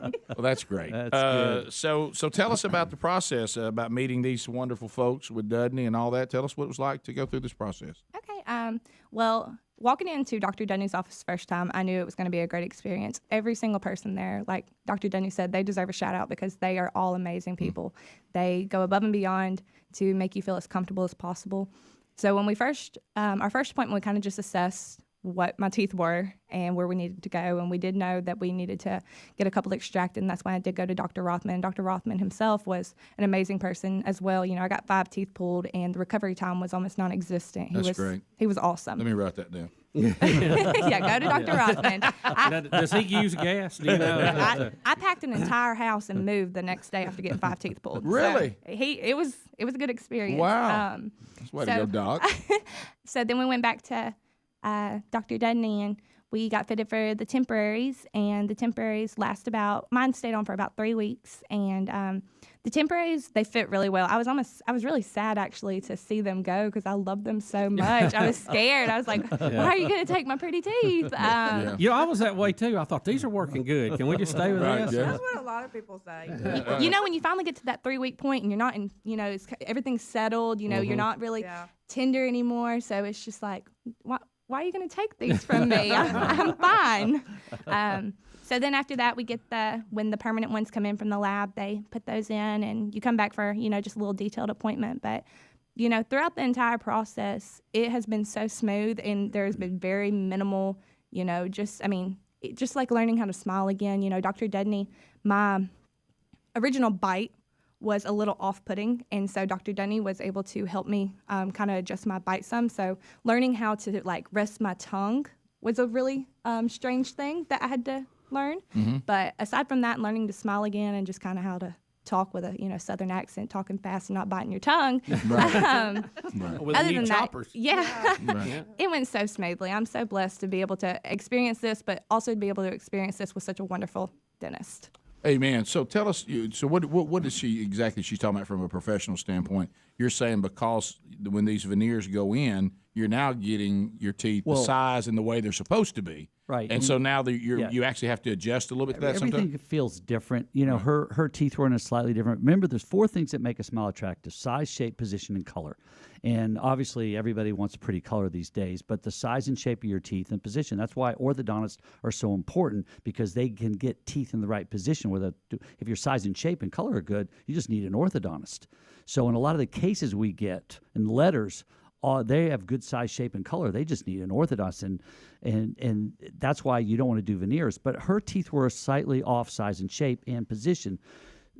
Well, that's great. That's good. So tell us about the process, about meeting these wonderful folks with Dudney and all that. Tell us what it was like to go through this process. Okay. Well, walking into Dr. Dudney's office first time, I knew it was going to be a great experience. Every single person there, like Dr. Dudney said, they deserve a shout out because they are all amazing people. They go above and beyond to make you feel as comfortable as possible. So when we our first appointment, we kind of just assessed what my teeth were and where we needed to go. And we did know that we needed to get a couple extracted, and that's why I did go to Dr. Rothman. Dr. Rothman himself was an amazing person as well. I got 5 teeth pulled, and the recovery time was almost non-existent. That's great. He was awesome. Let me write that down. Yeah, go to Dr. Rothman. Does he use gas? Do you know? I packed an entire house and moved the next day after getting 5 teeth pulled. Really? So it was a good experience. Wow. That's way to go, Doc. So then we went back to Dr. Dudney, and we got fitted for the temporaries, and the temporaries mine stayed on for about 3 weeks, and the temporaries, they fit really well. I was really sad actually to see them go because I loved them so much. I was scared. I was like, why are you going to take my pretty teeth? I was that way too. I thought these are working good. Can we just stay with this? That's what a lot of people say. When you finally get to that 3-week point and you're not in, everything's settled, you're not really tender anymore. So it's just like, why are you going to take these from me? I'm fine. So then after that, we get when the permanent ones come in from the lab, they put those in, and you come back for, just a little detailed appointment. But, throughout the entire process, it has been so smooth, and there's been very minimal, just like learning how to smile again. Dr. Dudney, my original bite was a little off-putting, and so Dr. Dudney was able to help me kind of adjust my bite some. So learning how to rest my tongue was a really strange thing that I had to learn. Mm-hmm. But aside from that, learning to smile again and just kind of how to talk with a southern accent, talking fast and not biting your tongue. Right. With other new than choppers. That, yeah. It went so smoothly. I'm so blessed to be able to experience this, but also to be able to experience this with such a wonderful dentist. Amen. So tell us, what is she's talking about from a professional standpoint? You're saying because when these veneers go in, you're now getting your teeth the size and the way they're supposed to be. Right. And so now you actually have to adjust a little bit to that Everything sometimes? feels different. Her teeth were in a slightly different. Remember, there's 4 things that make a smile attractive: size, shape, position, and color. And obviously, everybody wants a pretty color these days, but the size and shape of your teeth and position, that's why orthodontists are so important, because they can get teeth in the right position. If your size and shape and color are good, you just need an orthodontist. So in a lot of the cases we get in letters, they have good size, shape, and color. They just need an orthodontist, and that's why you don't want to do veneers. But her teeth were slightly off size and shape and position,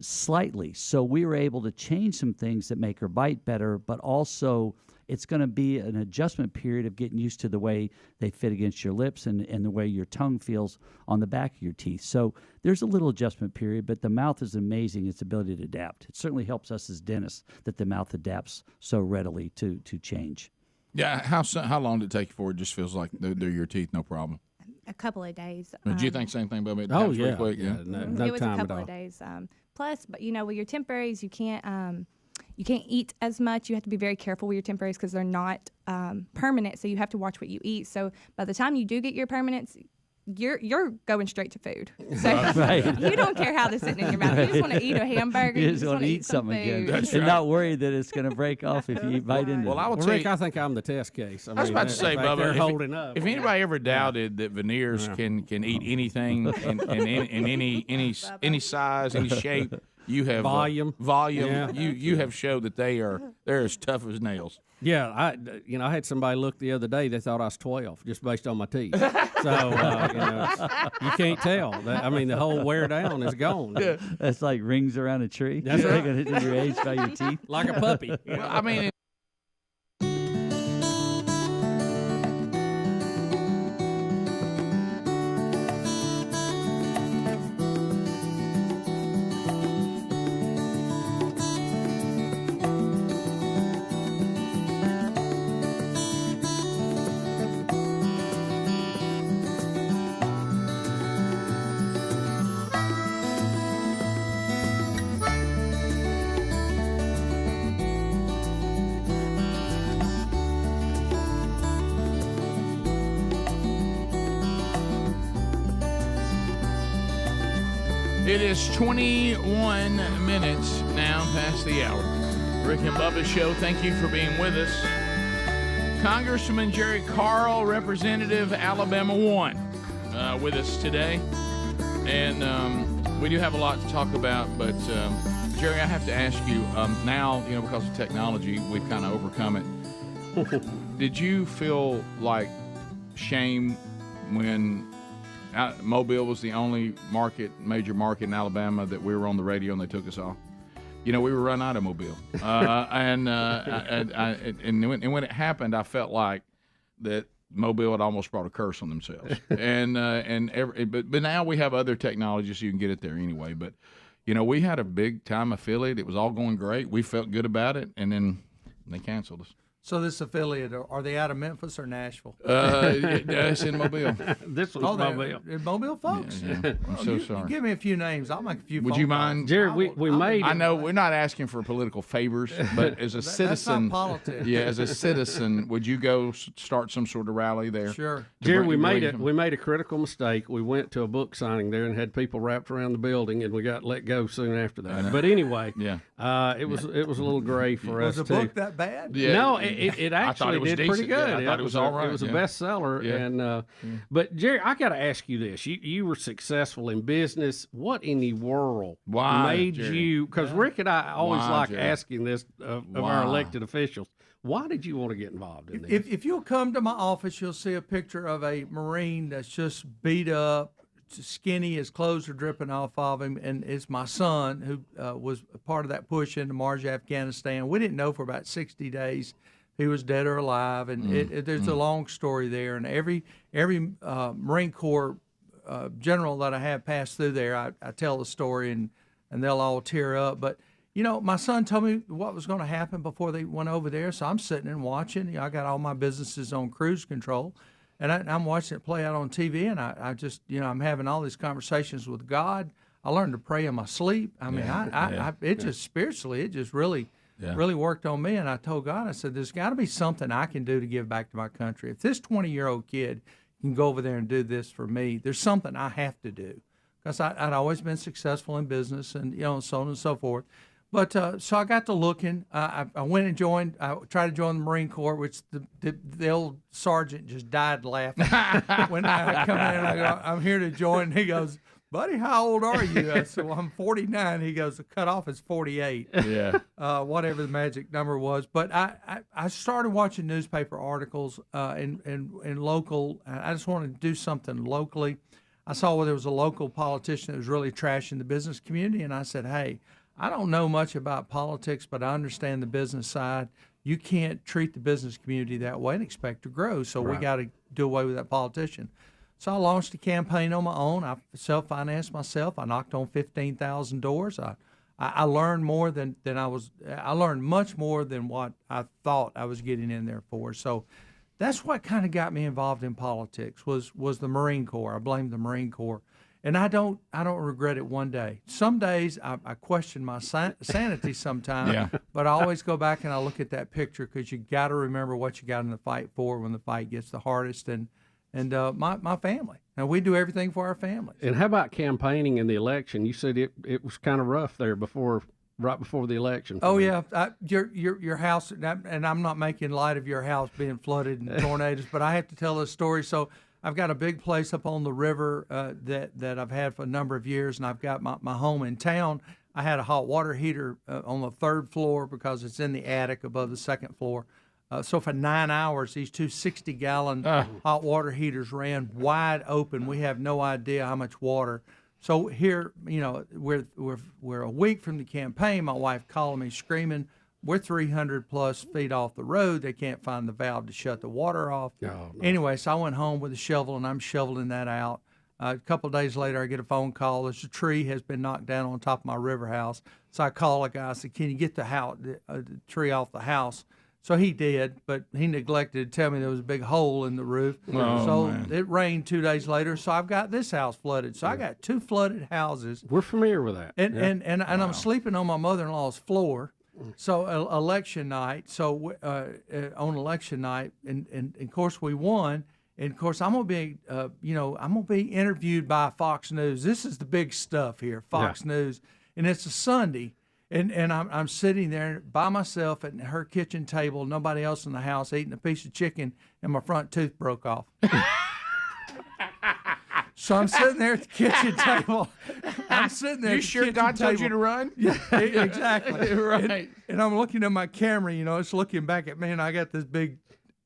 slightly. So we were able to change some things that make her bite better, but also it's going to be an adjustment period of getting used to the way they fit against your lips and the way your tongue feels on the back of your teeth. So there's a little adjustment period, but the mouth is amazing, its ability to adapt. It certainly helps us as dentists that the mouth adapts so readily to change. Yeah. How long did it take you for it just feels like they're your teeth, no problem? A couple of days. Did you think same thing, Bubba? Oh, yeah. Pretty quick, yeah. No it was time a couple at all. of days. Plus, but with your temporaries, you can't eat as much. You have to be very careful with your temporaries because they're not permanent. So you have to watch what you eat. So by the time you do get your permanents, you're going straight to food. So you don't care how they're sitting in your mouth. You just want to eat a hamburger. You just want to eat something again. That's and right. not worry that it's going to break off if you bite into it. Well, I will tell Rick, you, I think I'm the test case. I was about to say, Bubba, they're holding up. If anybody ever doubted that veneers can eat anything in any size, any shape, You have volume. Volume. Yeah. You have showed that they're as tough as nails. Yeah, I had somebody look the other day. They thought I was 12 just based on my teeth. So you can't tell. The whole wear down is gone. Yeah. That's like rings around a tree. That's You're right. taking it to your age by your teeth, like a puppy. Well, I mean. It is 21 minutes now past the hour. Rick and Bubba Show, thank you for being with us. Congressman Jerry Carl, Representative Alabama 1, with us today. And we do have a lot to talk about, but Jerry, I have to ask you, now, because of technology, we've kind of overcome it. Did you feel like shame when Mobile was the only major market in Alabama that we were on the radio and they took us off? We were run out of Mobile, and when it happened, I felt like that Mobile had almost brought a curse on themselves. But now we have other technologies, so you can get it there anyway. But we had a big time affiliate; it was all going great. We felt good about it, and then they canceled us. So this affiliate, are they out of Memphis or Nashville? It's in Mobile. This one's Mobile. In Mobile, folks? Yeah. I'm so sorry. You give me a few names. I'll make a few Would phone you calls. mind? Jerry, we made. I know we're not asking for political favors, but as a citizen, that's not politics. Yeah, as a citizen, would you go start some sort of rally there? Sure. Jerry, we made a critical mistake. We went to a book signing there and had people wrapped around the building, and we got let go soon after that. But anyway, it was a little gray for us Was too. the book that bad? Yeah. No, it actually did decent. pretty good. Yeah, I thought it was all right. It was a bestseller. Yeah. And but Jerry, I got to ask you this: you were successful in business. What in the world made Jerry? you? Because Rick and I always like Jerry? asking this of our elected officials. Why did you want to get involved in this? If you'll come to my office, you'll see a picture of a Marine that's just beat up, skinny, his clothes are dripping off of him, and it's my son who was a part of that push into Marj, Afghanistan. We didn't know for about 60 days he was dead or alive, and there's a long story there. And every Marine Corps general that I have passed through there, I tell the story, and they'll all tear up. But my son told me what was going to happen before they went over there, so I'm sitting and watching. I got all my businesses on cruise control, and I'm watching it play out on TV, and I just, I'm having all these conversations with God. I learned to pray in my sleep. I mean, just spiritually, it just really worked on me. And I told God, I said, there's got to be something I can do to give back to my country. If this 20-year-old kid can go over there and do this for me, there's something I have to do. Because I'd always been successful in business and, so on and so forth. But so I got to looking. I went and joined. I tried to join the Marine Corps, which the old sergeant just died laughing when I come in. I go, I'm here to join. And he goes, buddy, how old are you? I said, well, I'm 49. He goes, the cutoff is 48. Yeah. Whatever the magic number was. But I started watching newspaper articles in local. I just wanted to do something locally. I saw where there was a local politician that was really trashing the business community, and I said, hey, I don't know much about politics, but I understand the business side. You can't treat the business community that way and expect to grow, so we got to do away with that politician. So I launched a campaign on my own. I self-financed myself. I knocked on 15,000 doors. I learned more than I learned much more than what I thought I was getting in there for. So that's what kind of got me involved in politics was the Marine Corps. I blame the Marine Corps. And I don't regret it one day. Some days I question my sanity sometimes, but I always go back and I look at that picture because you got to remember what you got in the fight for when the fight gets the hardest. And my family. And we do everything for our families. And how about campaigning in the election? You said it was kind of rough there right before the election. Oh yeah, your house, and I'm not making light of your house being flooded and tornadoes, but I have to tell this story. So I've got a big place up on the river that I've had for a number of years, and I've got my home in town. I had a hot water heater on the 3rd floor because it's in the attic above the 2nd floor. So for 9 hours, these two 60-gallon hot water heaters ran wide open. We have no idea how much water. So here, we're a week from the campaign. My wife calling me screaming. We're 300 plus feet off the road. They can't find the valve to shut the water off. Oh, no. Anyway, so I went home with a shovel, and I'm shoveling that out. A couple of days later, I get a phone call. There's a tree has been knocked down on top of my river house. So I call a guy. I said, can you get the tree off the house? So he did, but he neglected to tell me there was a big hole in the roof. Man. It rained 2 days later, so I've got this house flooded. So I got 2 flooded houses. We're familiar with that. And I'm sleeping on my mother-in-law's floor. So election night. So on election night, and of course we won. And of course I'm gonna be, I'm gonna be interviewed by Fox News. This is the big stuff here, Fox News, and it's a Sunday. And I'm sitting there by myself at her kitchen table, nobody else in the house, eating a piece of chicken, and my front tooth broke off. So I'm sitting there at the kitchen table. I'm sitting there. You at the sure kitchen God told table. you to run? Yeah, exactly. Right. And I'm looking at my camera, it's looking back at me, and I got this big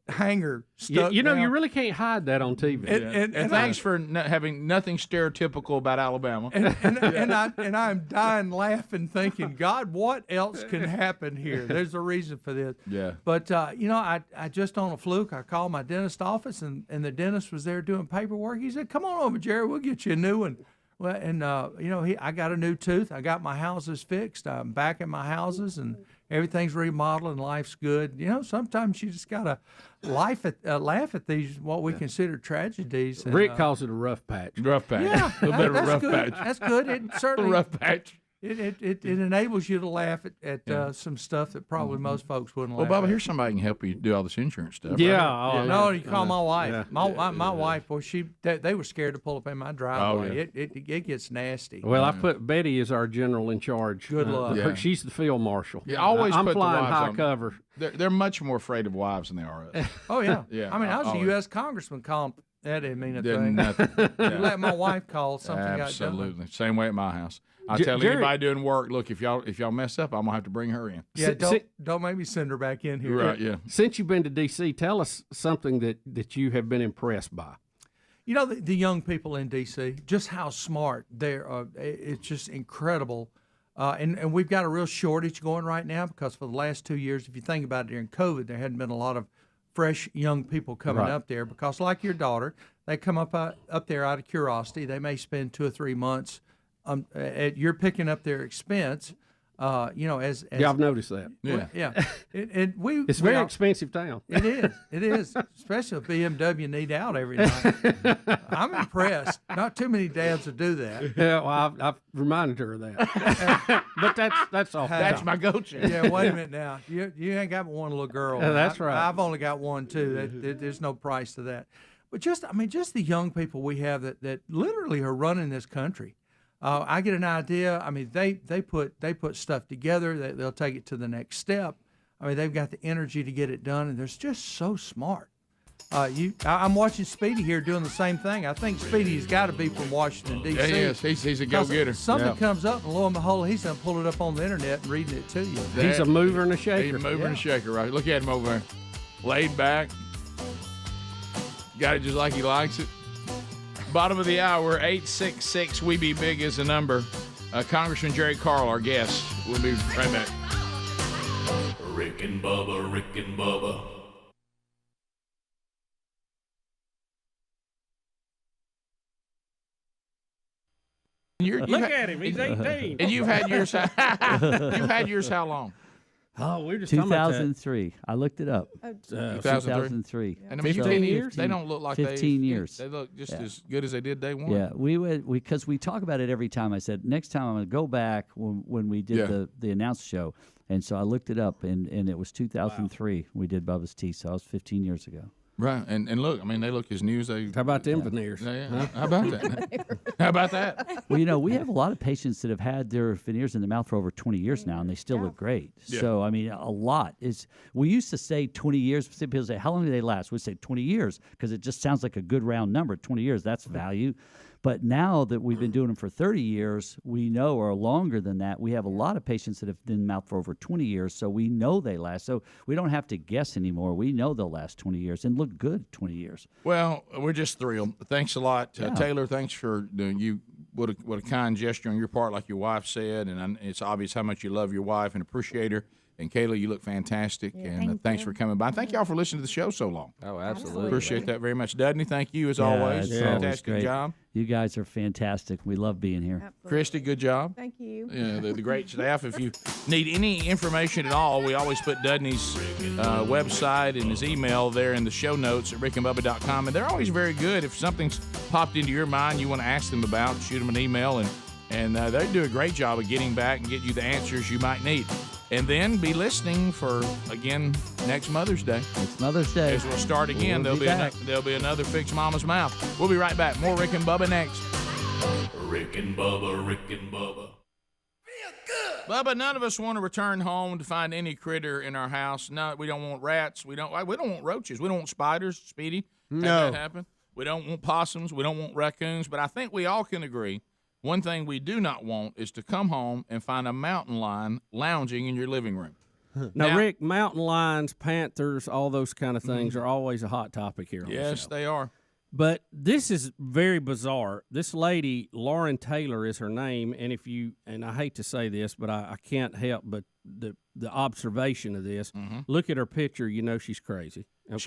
hanger stuck You down. really can't hide that on TV. And thanks for having nothing stereotypical about Alabama. And I'm dying laughing, thinking, God, what else can happen here? There's a reason for this. Yeah. But I just on a fluke, I called my dentist office, and the dentist was there doing paperwork. He said, "Come on over, Jerry. We'll get you a new one." Well, and I got a new tooth. I got my houses fixed. I'm back at my houses, and everything's remodeled, and life's good. Sometimes you just gotta laugh at these what we consider tragedies. And, Rick calls it a rough patch. Rough patch. Yeah, a little bit of a that's rough good. patch. That's good. It certainly A rough patch. It enables you to laugh at some stuff that probably most folks wouldn't laugh Well, Bubba, at. here's somebody who can help you do all this insurance stuff. Yeah. Right? No, you call my wife. Yeah. My wife, boy, they were scared to pull up in my driveway. Oh, yeah. It gets nasty. Well, I put Betty as our general in charge. Good luck. Yeah. She's the field marshal. Yeah, always I'm put the flying wives high on. cover. They're much more afraid of wives than they are us. Oh yeah. Yeah. I mean, I was a always. U.S. congressman calling. That didn't mean a Did thing. nothing. You Yeah. let my wife call something got done. Absolutely. Same way at my house. I tell Jerry- anybody doing work, look, if y'all mess up, I'm gonna have to bring her in. Yeah, Si- don't make me send her back in here. Right? Yeah. Since you've been to D.C., tell us something that you have been impressed by. The young people in D.C., just how smart they are. It's just incredible. And we've got a real shortage going right now because for the last 2 years, if you think about it, during COVID, there hadn't been a lot of fresh young people coming Right. up there because, like your daughter, they come up there out of curiosity. They may spend 2 or 3 months. You're picking up their expense. As Yeah, I've noticed that. Yeah. yeah. It's a very expensive town. It is, especially if BMW need out every night. I'm impressed. Not too many dads will do that. Yeah, well, I've reminded her of that. But that's all. That's my go-to. Yeah, wait a minute now. You ain't got one little girl. That's right. I've only got one too. There's no price to that. But just the young people we have that literally are running this country. I get an idea. I mean, they put stuff together. They'll take it to the next step. I mean, they've got the energy to get it done, and they're just so smart. I'm watching Speedy here doing the same thing. I think Speedy's got to be from Washington D.C. Yeah, he is. He's a go-getter. Something Yeah. comes up, and lo and behold, he's gonna pull it up on the internet and reading it to you. He's a mover and a shaker. He's a mover and a shaker, right? Look at him over there. Laid back. Got it just like he likes it. Bottom of the hour, 866 We Be Big is the number. Congressman Jerry Carl, our guest. We'll be right back. Rick and Bubba, Rick and Bubba. Look at him. He's 18. And you've had yours. You've had yours how long? Oh, we're just talking about that. 2003. I looked it up. 2003. And I mean, 15 years. They don't look like 15 years. They look just as good as they did day one. Yeah, because we talk about it every time. I said next time I'm going to go back when we did the announce show, and so I looked it up, and it was 2003 we did Bubba's Teeth, so that was 15 years ago. Right, and look, I mean, they look as new as they. How about them veneers? Yeah. How about that? How about that? Well, we have a lot of patients that have had their veneers in the mouth for over 20 years now, and they still look great. Yeah. So, I mean, a lot is. We used to say 20 years. Some people say, how long do they last? We'd say 20 years because it just sounds like a good round number. 20 years, that's value. But now that we've been doing them for 30 years, we know, or longer than that, we have a lot of patients that have been in mouth for over 20 years, so we know they last. So we don't have to guess anymore. We know they'll last 20 years and look good 20 years. Well, we're just thrilled. Thanks a lot, Taylor. Thanks for you. What a kind gesture on your part, like your wife said, and it's obvious how much you love your wife and appreciate her. And Kayla, you look fantastic, and thanks for coming by. Thank y'all for listening to the show so long. Oh, absolutely. Appreciate that very much. Dudney, thank you as always. Fantastic always job. You guys are fantastic. We love being here. Absolutely. Christy, good job. Thank you. Yeah, the great staff. If you need any information at all, we always put Dudney's website and his email there in the show notes at rickandbubba.com. And they're always very good. If something's popped into your mind you want to ask them about, shoot them an email, and they do a great job of getting back and get you the answers you might need. And then be listening for, again, next Mother's Day. It's Mother's Day. As we'll start again, We'll there'll be another Fix Mama's Mouth. We'll be right back. More Rick and Bubba next. Rick and Bubba, Rick and Bubba. Bubba, none of us want to return home to find any critter in our house. No, we don't want rats. We don't want roaches. We don't want spiders, Speedy. No. Have that happen. We don't want possums. We don't want raccoons. But I think we all can agree one thing we do not want is to come home and find a mountain lion lounging in your living room. Now, Rick, mountain lions, panthers, all those kind of things are always a hot topic here on the show. Yes, they are. But this is very bizarre. This lady, Lauren Taylor is her name, and I hate to say this, but I can't help but the observation of this. Look at her picture, you know she's crazy. Okay,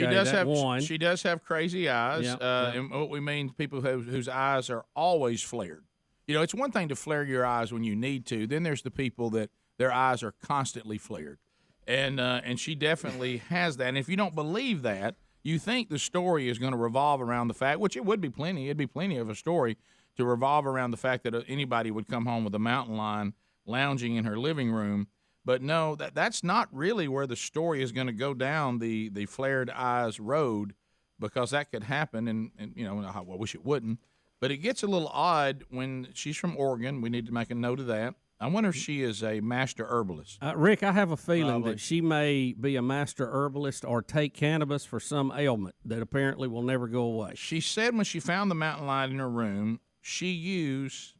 she does have crazy eyes. And what we mean, people whose eyes are always flared. You know, it's one thing to flare your eyes when you need to. Then there's the people that their eyes are constantly flared. And she definitely has that. And if you don't believe that, you think the story is going to revolve around the fact, which it would be plenty. It'd be plenty of a story to revolve around the fact that anybody would come home with a mountain lion lounging in her living room. But no, that's not really where the story is going to go down the flared eyes road, because that could happen. And you know, I wish it wouldn't. But it gets a little odd when she's from Oregon. We need to make a note of that. I wonder if she is a master herbalist. Rick, I have a feeling that she may be a master herbalist or take cannabis for some ailment that apparently will never go away. She said when she found the mountain lion in her room, she used...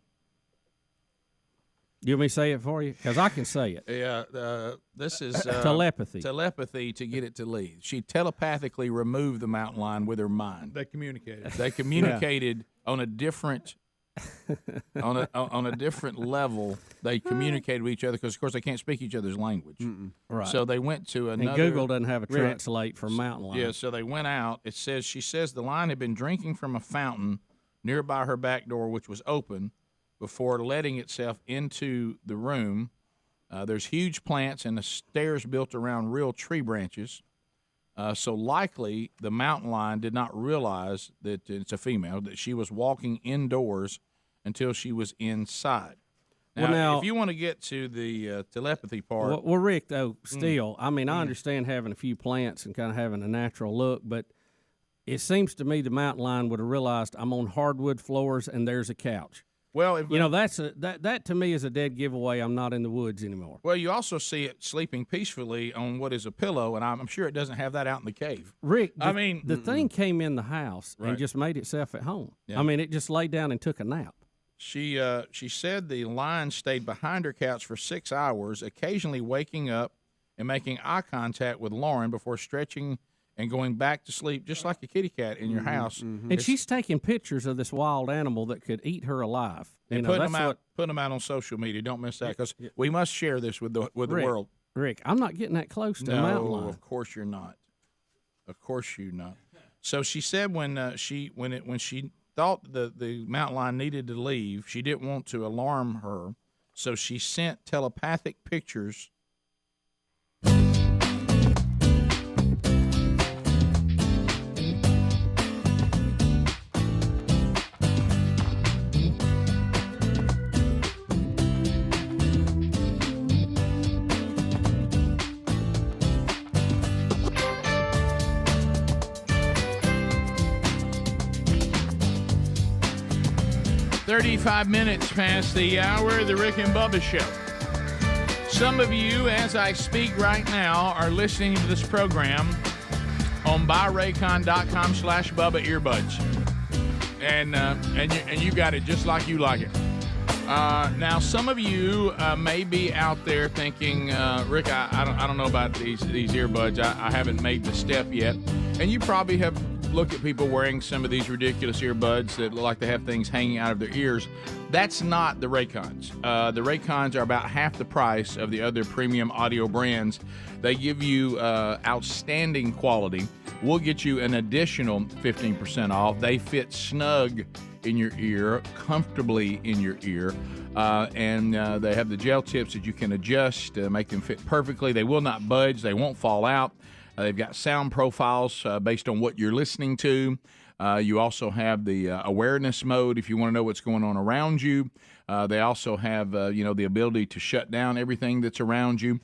You want me to say it for you? Because I can say it. Yeah, this is... telepathy. Telepathy to get it to leave. She telepathically removed the mountain lion with her mind. They communicated. They communicated on a different... on a different level. They communicated with each other because, of course, they can't speak each other's language. Right. So they went to another... And Google doesn't have a translate for mountain lion. Yeah, so they went out. She says the lion had been drinking from a fountain nearby her back door, which was open, before letting itself into the room. There's huge plants and the stairs built around real tree branches. So likely the mountain lion did not realize that it's a female, that she was walking indoors until she was inside. Now, if you want to get to the telepathy part. Well, Rick, though, still, I mean, I understand having a few plants and kind of having a natural look, but it seems to me the mountain lion would have realized I'm on hardwood floors and there's a couch. Well, that to me is a dead giveaway. I'm not in the woods anymore. Well, you also see it sleeping peacefully on what is a pillow, and I'm sure it doesn't have that out in the cave. Rick, the thing came in the house and just made itself at home. Yeah. I mean, it just laid down and took a nap. She said the lion stayed behind her couch for 6 hours, occasionally waking up and making eye contact with Lauren before stretching and going back to sleep, just like a kitty cat in your house. And she's taking pictures of this wild animal that could eat her alive. And putting them out on social media. Don't miss that, because we must share this with the world. Rick, I'm not getting that close to a mountain lion. No, of course you're not. Of course you're not. So she said when she thought the mountain lion needed to leave, she didn't want to alarm her, so she sent telepathic pictures. "35 minutes past the hour of the Rick and Bubba Show." Some of you, as I speak right now, are listening to this program on buyraycon.com/Bubba earbuds. and you got it just like you like it. Now, some of you may be out there thinking, Rick, I don't know about these earbuds. I haven't made the step yet. And you probably have looked at people wearing some of these ridiculous earbuds that look like they have things hanging out of their ears. That's not the Raycons. The Raycons are about half the price of the other premium audio brands. They give you outstanding quality. We'll get you an additional 15% off. They fit snug in your ear, comfortably in your ear, and they have the gel tips that you can adjust to make them fit perfectly. They will not budge. They won't fall out. They've got sound profiles based on what you're listening to. You also have the awareness mode if you want to know what's going on around you. They also have, the ability to shut down everything that's around you.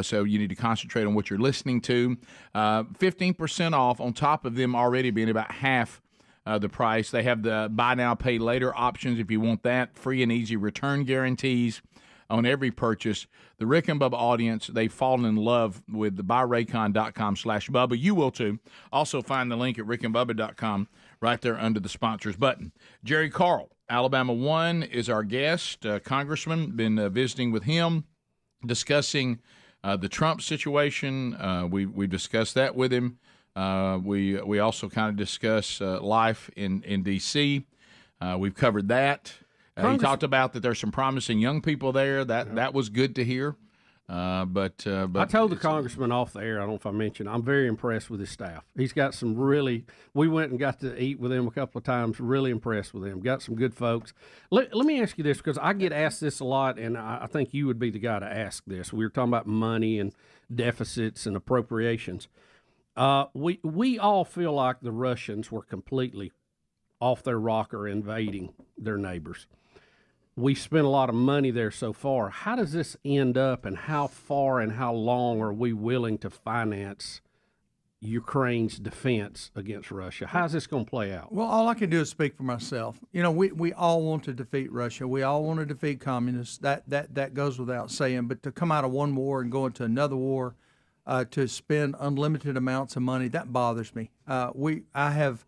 So you need to concentrate on what you're listening to. 15% off on top of them already being about half the price. They have the buy now, pay later options if you want that. Free and easy return guarantees on every purchase. The Rick and Bubba audience, they've fallen in love with the buyraycon.com/Bubba. You will too. Also find the link at rickandbubba.com right there under the sponsors button. Jerry Carl, Alabama 1, is our guest. Congressman, been visiting with him, discussing the Trump situation. We've discussed that with him. We also kind of discuss life in D.C. We've covered that. He talked about that there's some promising young people there. That was good to hear. But I told the congressman off the air, I don't know if I mentioned, I'm very impressed with his staff. He's got some we went and got to eat with him a couple of times, really impressed with him. Got some good folks. Let me ask you this, because I get asked this a lot, and I think you would be the guy to ask this. We were talking about money and deficits and appropriations. We all feel like the Russians were completely off their rocker invading their neighbors. We spent a lot of money there so far. How does this end up, and how far and how long are we willing to finance Ukraine's defense against Russia? How's this going to play out? Well, all I can do is speak for myself. We all want to defeat Russia. We all want to defeat communists. That goes without saying. But to come out of one war and go into another war, to spend unlimited amounts of money, that bothers me. I have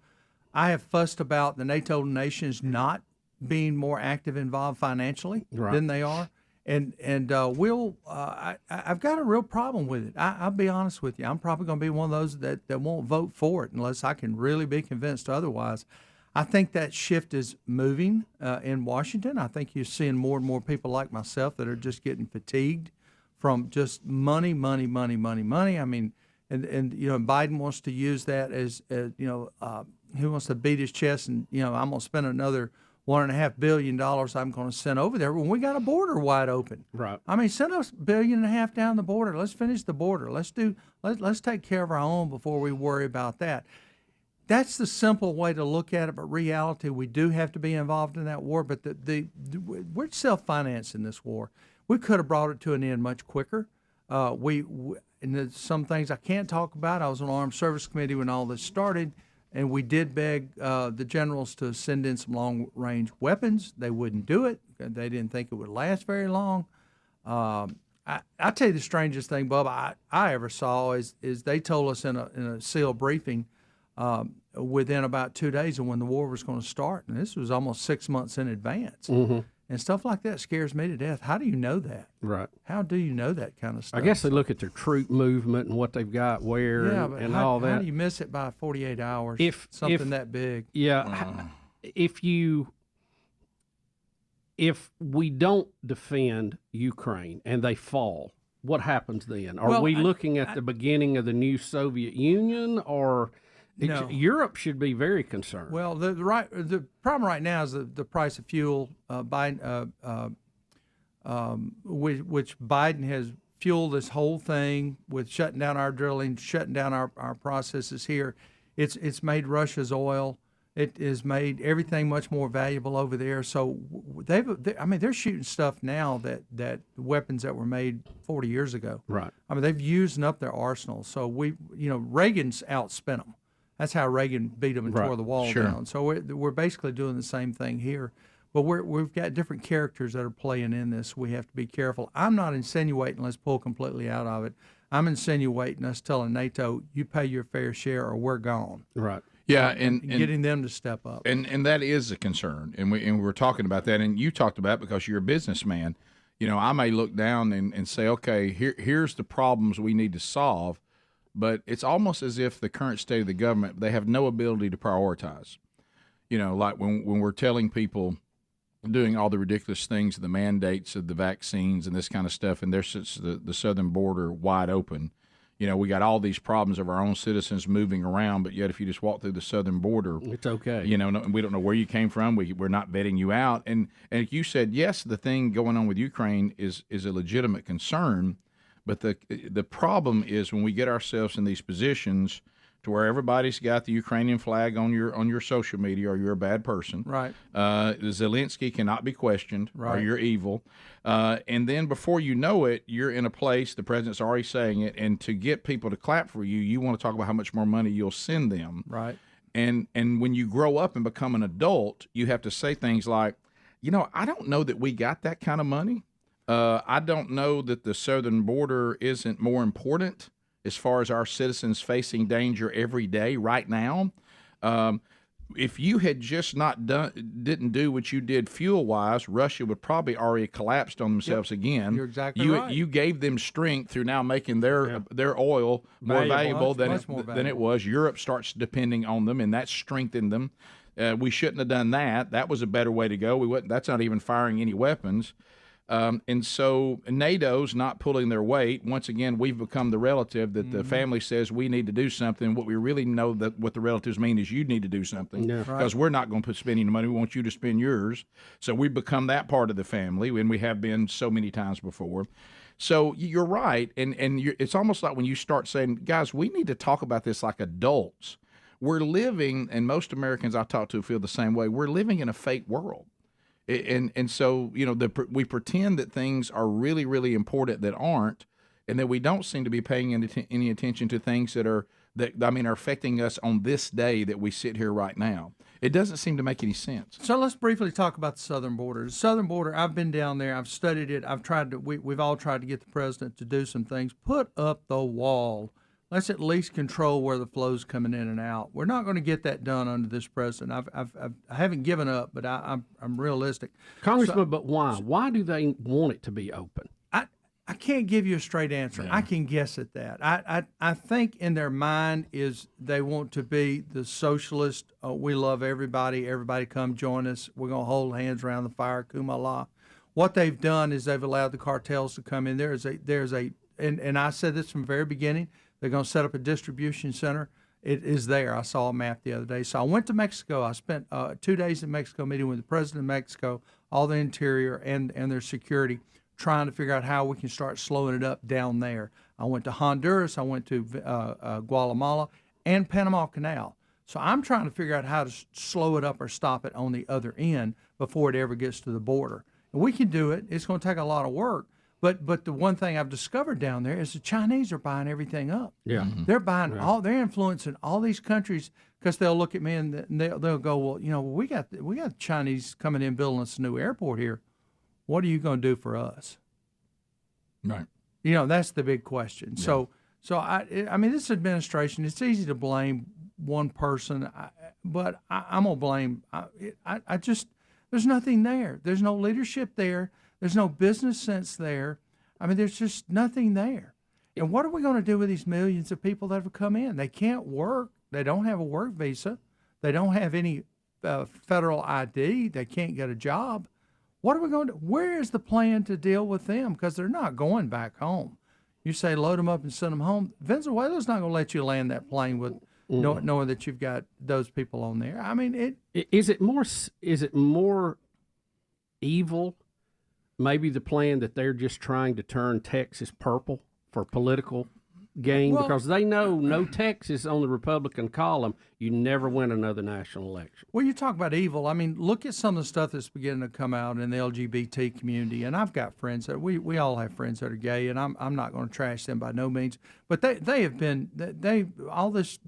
fussed about the NATO nations not being more active, involved financially than they are, and I've got a real problem with it. I'll be honest with you. I'm probably going to be one of those that won't vote for it unless I can really be convinced otherwise. I think that shift is moving in Washington. I think you're seeing more and more people like myself that are just getting fatigued from just money. I mean, and Biden wants to use that as he wants to beat his chest and I'm going to spend another $1.5 billion I'm going to send over there when we got a border wide open. Right. I mean, send us $1.5 billion down the border. Let's finish the border. Let's take care of our own before we worry about that. That's the simple way to look at it. But reality, we do have to be involved in that war. But we're self-financing this war. We could have brought it to an end much quicker. And there's some things I can't talk about. I was on the Armed Service Committee when all this started. And we did beg the generals to send in some long-range weapons. They wouldn't do it. They didn't think it would last very long. I'll tell you the strangest thing, Bubba, I ever saw is they told us in a SEAL briefing within about 2 days of when the war was going to start. And this was almost 6 months in advance. Mm-hmm. And stuff like that scares me to death. How do you know that? Right. How do you know that kind of stuff? I guess they look at their troop movement and what they've got where and all that. How do you miss it by 48 hours? Something that big. Yeah. If we don't defend Ukraine and they fall, what happens then? Are we looking at the beginning of the new Soviet Union, or no. Europe should be very concerned? Well, the problem right now is the price of fuel. Which Biden has fueled this whole thing with shutting down our drilling, shutting down our processes here. It's made Russia's oil. It has made everything much more valuable over there. So they're shooting stuff now that weapons that were made 40 years ago. Right. I mean, they've used up their arsenal. So Reagan's outspent them. That's how Reagan beat them and tore the wall down. So we're basically doing the same thing here. But we've got different characters that are playing in this. We have to be careful. I'm not insinuating let's pull completely out of it. I'm insinuating us telling NATO, you pay your fair share or we're gone. Right. Yeah, and getting them to step up. And that is a concern. And we're talking about that. And you talked about it because you're a businessman. You know, I may look down and say, okay, here's the problems we need to solve. But it's almost as if the current state of the government, they have no ability to prioritize. You know, like when we're telling people doing all the ridiculous things, the mandates of the vaccines and this kind of stuff, and there's the southern border wide open. You know, we got all these problems of our own citizens moving around, but yet if you just walk through the southern border, it's okay. You know, we don't know where you came from. We're not vetting you out. And you said, yes, the thing going on with Ukraine is a legitimate concern, but the problem is when we get ourselves in these positions to where everybody's got the Ukrainian flag on your social media, or you're a bad person. Right. Zelensky cannot be questioned, or you're evil. And then before you know it, you're in a place, the president's already saying it, and to get people to clap for you, you want to talk about how much more money you'll send them. Right. And when you grow up and become an adult, you have to say things like, you know, I don't know that we got that kind of money. I don't know that the southern border isn't more important as far as our citizens facing danger every day right now. If you had just didn't do what you did fuel-wise, Russia would probably already collapsed on themselves again. You're exactly right. You gave them strength through now making their oil more valuable than it was. Europe starts depending on them, and that strengthened them. We shouldn't have done that. That was a better way to go. That's not even firing any weapons. And so NATO's not pulling their weight. Once again, we've become the relative that the family says we need to do something. What we really know that what the relatives mean is you need to do something because we're not going to spend any money. We want you to spend yours. So we've become that part of the family, and we have been so many times before. So you're right, and it's almost like when you start saying, guys, we need to talk about this like adults. We're living, and most Americans I talk to feel the same way, we're living in a fake world. And so, you know, we pretend that things are really, really important that aren't, and that we don't seem to be paying any attention to things that are affecting us on this day that we sit here right now. It doesn't seem to make any sense. So let's briefly talk about the southern border. The southern border, I've been down there. I've studied it. We've all tried to get the president to do some things. Put up the wall. Let's at least control where the flow's coming in and out. We're not going to get that done under this president. I haven't given up, but I'm realistic. Congressman, but why? Why do they want it to be open? I can't give you a straight answer. Yeah. I can guess at that. I think in their mind is they want to be the socialist. We love everybody. Everybody come join us. We're going to hold hands around the fire. Kumala. What they've done is they've allowed the cartels to come in. And I said this from the very beginning. They're going to set up a distribution center. It is there. I saw a map the other day. So I went to Mexico. I spent 2 days in Mexico meeting with the president of Mexico, all the interior and their security, trying to figure out how we can start slowing it up down there. I went to Honduras. I went to Guatemala and Panama Canal. So I'm trying to figure out how to slow it up or stop it on the other end before it ever gets to the border. And we can do it. It's going to take a lot of work. But the one thing I've discovered down there is the Chinese are buying everything up. Yeah, they're buying they're influencing all these countries because they'll look at me and they'll go, well, you know, we got the Chinese coming in building us a new airport here. What are you going to do for us? Right. You know, that's the big question. Yeah. So I mean, this administration, it's easy to blame one person, but I'm gonna blame. I just there's nothing there. There's no leadership there. There's no business sense there. I mean, there's just nothing there. And what are we going to do with these millions of people that have come in? They can't work. They don't have a work visa. They don't have any federal ID. They can't get a job. What are we going to do? Where is the plan to deal with them? Because they're not going back home. You say load them up and send them home. Venezuela's not going to let you land that plane with knowing that you've got those people on there. I mean, Is it more evil? Maybe the plan that they're just trying to turn Texas purple for political gain, because they know no Texas on the Republican column, you never win another national election. Well, you talk about evil. I mean, look at some of the stuff that's beginning to come out in the LGBT community. And I've got friends that we all have friends that are gay, and I'm not going to trash them by no means. But they have been all this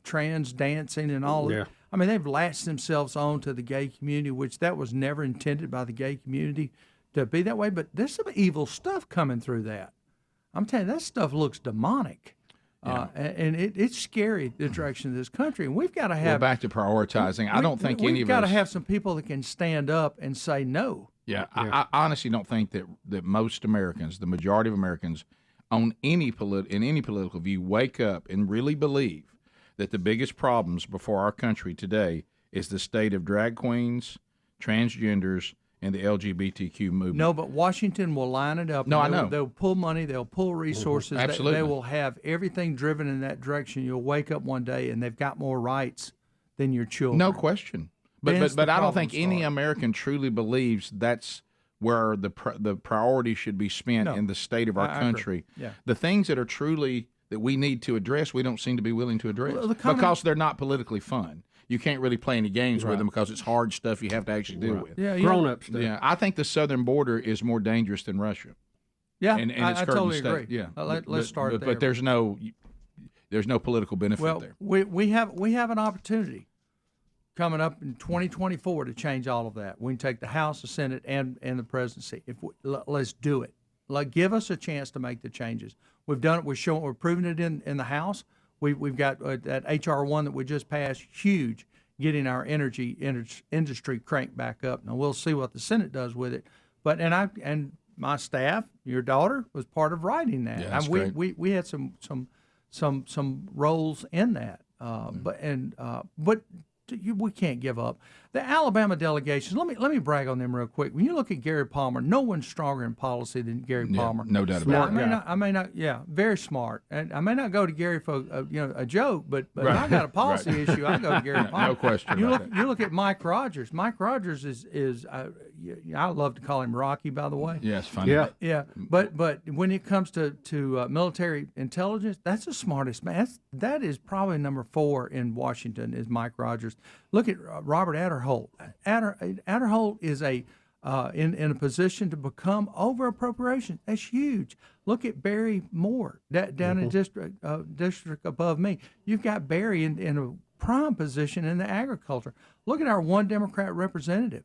trans dancing and all. Yeah. I mean, they've latched themselves on to the gay community, which that was never intended by the gay community to be that way. But there's some evil stuff coming through that. I'm telling you, that stuff looks demonic. And it's scary, the direction of this country. And we've got to have. We're back to prioritizing. I don't think any of us. We've got to have some people that can stand up and say no. Yeah, I honestly don't think that most Americans, the majority of Americans, in any political view, wake up and really believe that the biggest problems before our country today is the state of drag queens, transgenders, and the LGBTQ movement. No, but Washington will line it up. No, I know. They'll pull money. They'll pull resources. Absolutely. They will have everything driven in that direction. You'll wake up one day and they've got more rights than your children. No question. But I don't think any American truly believes that's where the priority should be spent in the state of our country. Yeah. The things that are truly that we need to address, we don't seem to be willing to address because they're not politically fun. You can't really play any games with them because it's hard stuff you have to actually deal with. Yeah, grown-up stuff. Yeah, I think the southern border is more dangerous than Russia. Yeah, and I it's totally state. agree. Yeah, let's start there. But there's no political benefit there. We have an opportunity coming up in 2024 to change all of that. We can take the House, the Senate, and the presidency. Let's do it. Give us a chance to make the changes. We've done it. We're proving it in the House. We've got that HR1 that we just passed, huge, getting our energy industry cranked back up. Now we'll see what the Senate does with it. But and my staff, your daughter, was part of writing that. Yeah, that's great. great. We had some roles in that. But we can't give up. The Alabama delegations, let me brag on them real quick. When you look at Gary Palmer, no one's stronger in policy than Gary Palmer. No doubt about it. I may not, very smart. And I may not go to Gary for a joke, but if I got a policy issue, I go to Gary Palmer. No question. You look at Mike Rogers. Mike Rogers is I love to call him Rocky, by the way. Yeah, it's funny. Yeah. But when it comes to military intelligence, that's the smartest man. That is probably number 4 in Washington is Mike Rogers. Look at Robert Adderholt. Adderholt is in a position to become over appropriation. That's huge. Look at Barry Moore down in district above me. You've got Barry in a prime position in the agriculture. Look at our one Democrat representative,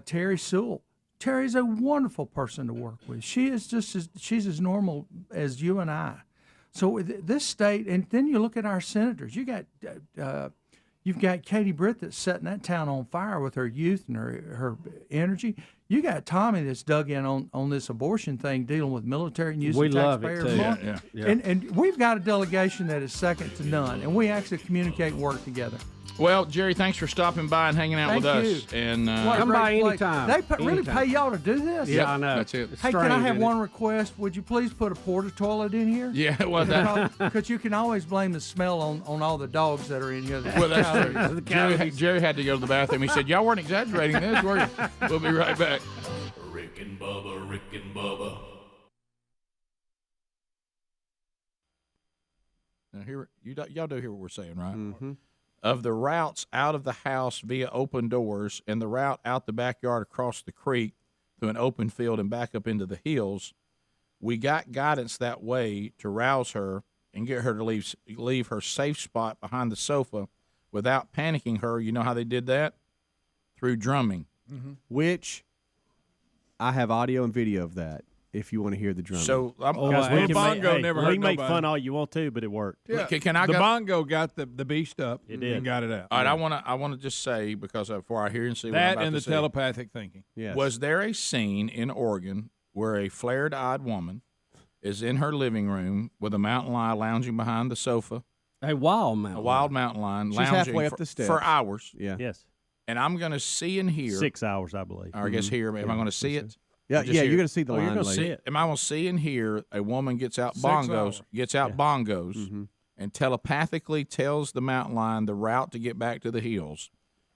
Terry Sewell. Terry's a wonderful person to work with. She is she's as normal as you and I. So this state, and then you look at our senators. You've got Katie Britt that's setting that town on fire with her youth and her energy. You got Tommy that's dug in on this abortion thing, dealing with military and using taxpayer money. Yeah. And we've got a delegation that is second to none, and we actually communicate and work together. Well, Jerry, thanks for stopping by and hanging out with us. And come by anytime. They really pay y'all to do this? Yeah, I know. That's it. Hey, can I have one request? Would you please put a porta toilet in here? Yeah, well, because you can always blame the smell on all the dogs that are in here. Well, that's true. Jerry had to go to the bathroom. He said, y'all weren't exaggerating this, were you? We'll be right back. Rick and Bubba. Now, y'all do hear what we're saying, right? Mm-hmm. Of the routes out of the house via open doors and the route out the backyard across the creek through an open field and back up into the hills, we got guidance that way to rouse her and get her to leave her safe spot behind the sofa without panicking her. You know how they did that? Through drumming. Mm-hmm. Which I have audio and video of that. If you want to hear the drumming. So the bongo never hurt We make nobody. fun all you want to, but it worked. Yeah. Can I the go? bongo got the beast up. It did. And got it out. All right, I want to just say, because before I hear and see what I'm That about and to the say, telepathic thinking. Yes. was there a scene in Oregon where a flared-eyed woman is in her living room with a mountain lion lounging behind the sofa? A wild mountain. A wild mountain lion She's lounging halfway up for, the steps. for hours. Yeah. Yes. And I'm going to see and hear. 6 hours, I believe. Or I guess here. Am I going to see it? Yeah, Just you're hear going to see the line. You're going to later. see it. Am I going to see and hear a woman gets out 6 bongos, hours. Mm-hmm. and telepathically tells the mountain lion the route to get back to the hills?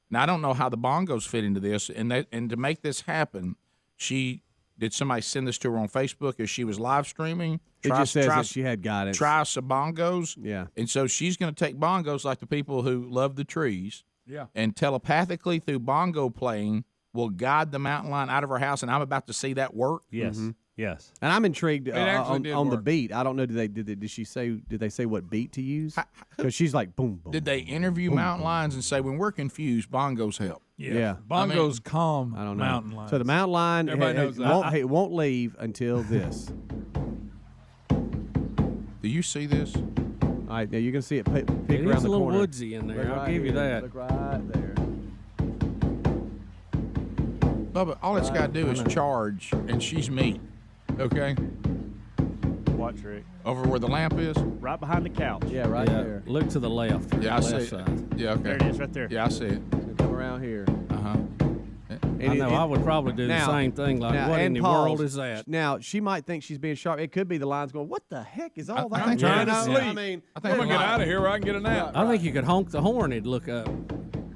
Now, I don't know how the bongos fit into this, and to make this happen, did somebody send this to her on Facebook as she was live streaming? It just says that she had guidance. Try some bongos. Yeah. And so she's going to take bongos like the people who love the trees. Yeah. And telepathically through bongo playing will guide the mountain lion out of her house, and I'm about to see that work. Yes. Mm-hmm. Yes. And I'm intrigued actually did on the work. beat. I don't know. Did they say what beat to use? Because she's like boom boom. Did they interview mountain lions and say, when we're confused, bongos help? Yeah. Bongos calm I don't know. mountain lions. So the mountain lion Everybody knows that. won't leave until this. Do you see this? All right, now you can see it peek It around is the a little corner. woodsy in there. Look I'll right give you here. that. Look right there. Bubba, all it's got to do is charge, and she's meat. Okay? Watch, Rick. Over where the lamp is? Right behind the couch. Yeah, right there. Look to the left. Yeah, I see left it. side. Yeah, okay. There it is, right there. Yeah, I see it. Come around here. Uh-huh. I know. I would probably do the same thing. Like, now, what in and the pause. world is that? Now, she might think she's being sharp. It could be the lines going, what the heck is all that? I'm trying to sleep. I mean, I'm gonna get out of here where I can get a nap. I think you could honk the horn. It'd look up.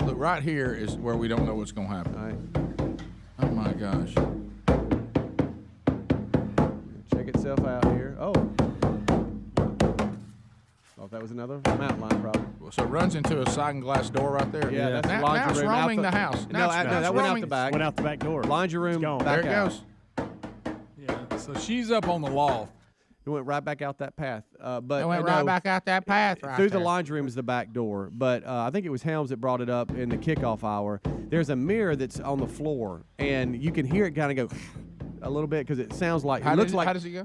Look, right here is where we don't know what's going to happen. All right. Oh, my gosh. Check itself out here. Oh. Thought that was another mountain line problem. So it runs into a sliding glass door right there. Yeah, that's the now laundry it's room. roaming Out the house. No, Now no, it's that went out roaming- the back. Went out the back door. Laundry room, It's gone. back There it out. goes. Yeah, so she's up on the loft. It went right back out that path. But It went no, right back out that path right through there. the laundry room is the back door. But I think it was Helms that brought it up in the kickoff hour. There's a mirror that's on the floor, and you can hear it kind of go a little bit because it sounds like How it looks does- like. how does it go?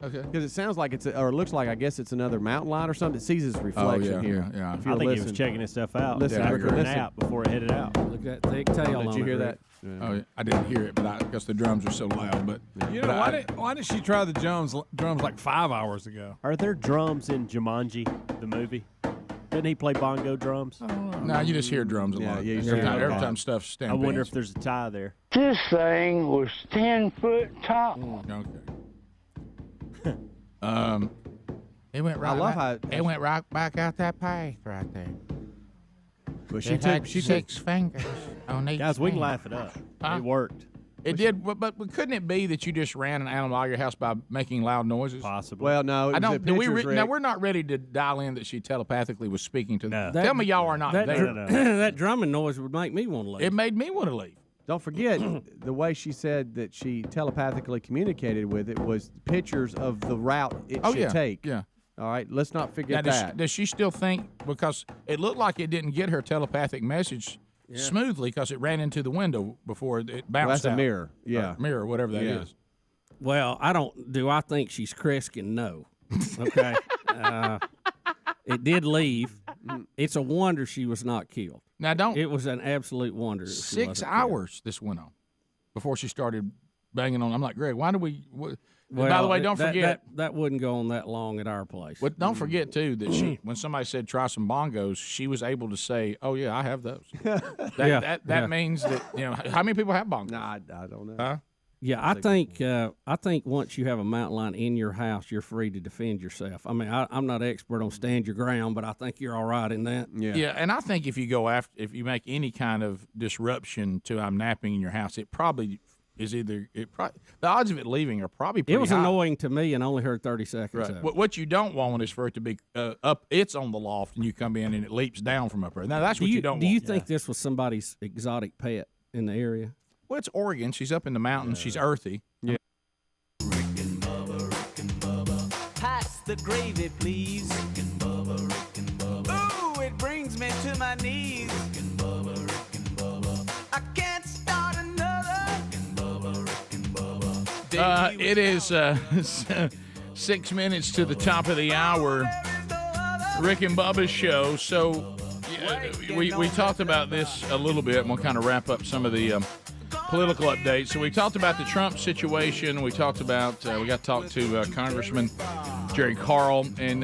Okay. Because it sounds like or it looks like, I guess it's another mountain lion or something. It sees its reflection here. Yeah. If I you're think he was listening. checking his stuff out. Listen, after Rick, a listen. nap before it headed out. Look at that thick tail on Did you it, hear Rick. that? Oh, yeah. I didn't hear it, but because the drums are so loud. But You know, why did she try the drums like 5 hours ago? Are there drums in Jumanji, the movie? Didn't he play bongo drums? No, you just hear drums a Yeah, lot. yeah, you every, hear time, it. every time stuff's I stamping. wonder if there's a tie there. This thing was 10 foot tall. Okay. It went right. I love how it went right back out that path right there. But It had six fingers on each. Guys, we can finger. laugh it up. Huh? It worked. It did, but couldn't it be that you just ran an animal out of your house by making loud noises? Possibly. Well, no. It I was don't. the Do we? pictures, Now Rick. we're not ready to dial in that she telepathically was speaking to them. No. Tell me y'all are not That, there. that drumming noise would make me want to leave. It made me want to leave. Don't forget the way she said that she telepathically communicated with it was pictures of the route it Oh should yeah. take. Yeah. All right, let's not Now, forget does, that. does she still think because it looked like it didn't get her telepathic message smoothly because it ran into the window before it bounced Well, that's a out. mirror. Or Yeah. mirror, whatever that is. Yeah. Well, I don't. Do I think she's Kreskin? No. Okay. It did leave. It's a wonder she was not killed. Now don't. It was an absolute wonder. if she 6 wasn't hours this went on before she started banging on. I'm like, Greg, why do we? killed. By the way, don't that- forget. that wouldn't go on that long at our place. But don't forget too that she, when somebody said try some bongos, she was able to say, "Oh yeah, I have those." That means that how many people have bongos? Nah, I don't know. Huh? Yeah, I think once you have a mountain lion in your house, you're free to defend yourself. I mean, I'm not expert on stand your ground, but I think you're all right in that. Yeah, and I think if you make any kind of disruption to I'm napping in your house, it probably is the odds of it leaving are probably pretty It was high. annoying to me and only heard 30 seconds Right. of it. What you don't want is for it to be up. It's on the loft, and you come in and it leaps down from up there. Now that's what you don't. Do want. you think this was somebody's exotic pet in the area? Well, it's Oregon. She's up in the mountains. She's earthy. Yeah. Pass the gravy, please. Rick and Bubba, Rick and Bubba. Ooh, it brings me to my knees. Rick and Bubba, Rick and Bubba. I can't start another. Rick and Bubba, Rick and Bubba. It is 6 minutes to the top of the hour. Rick and Bubba's show. So we talked about this a little bit, and we'll kind of wrap up some of the political updates. So we talked about the Trump situation. We talked about we got to talk to Congressman Jerry Carl, and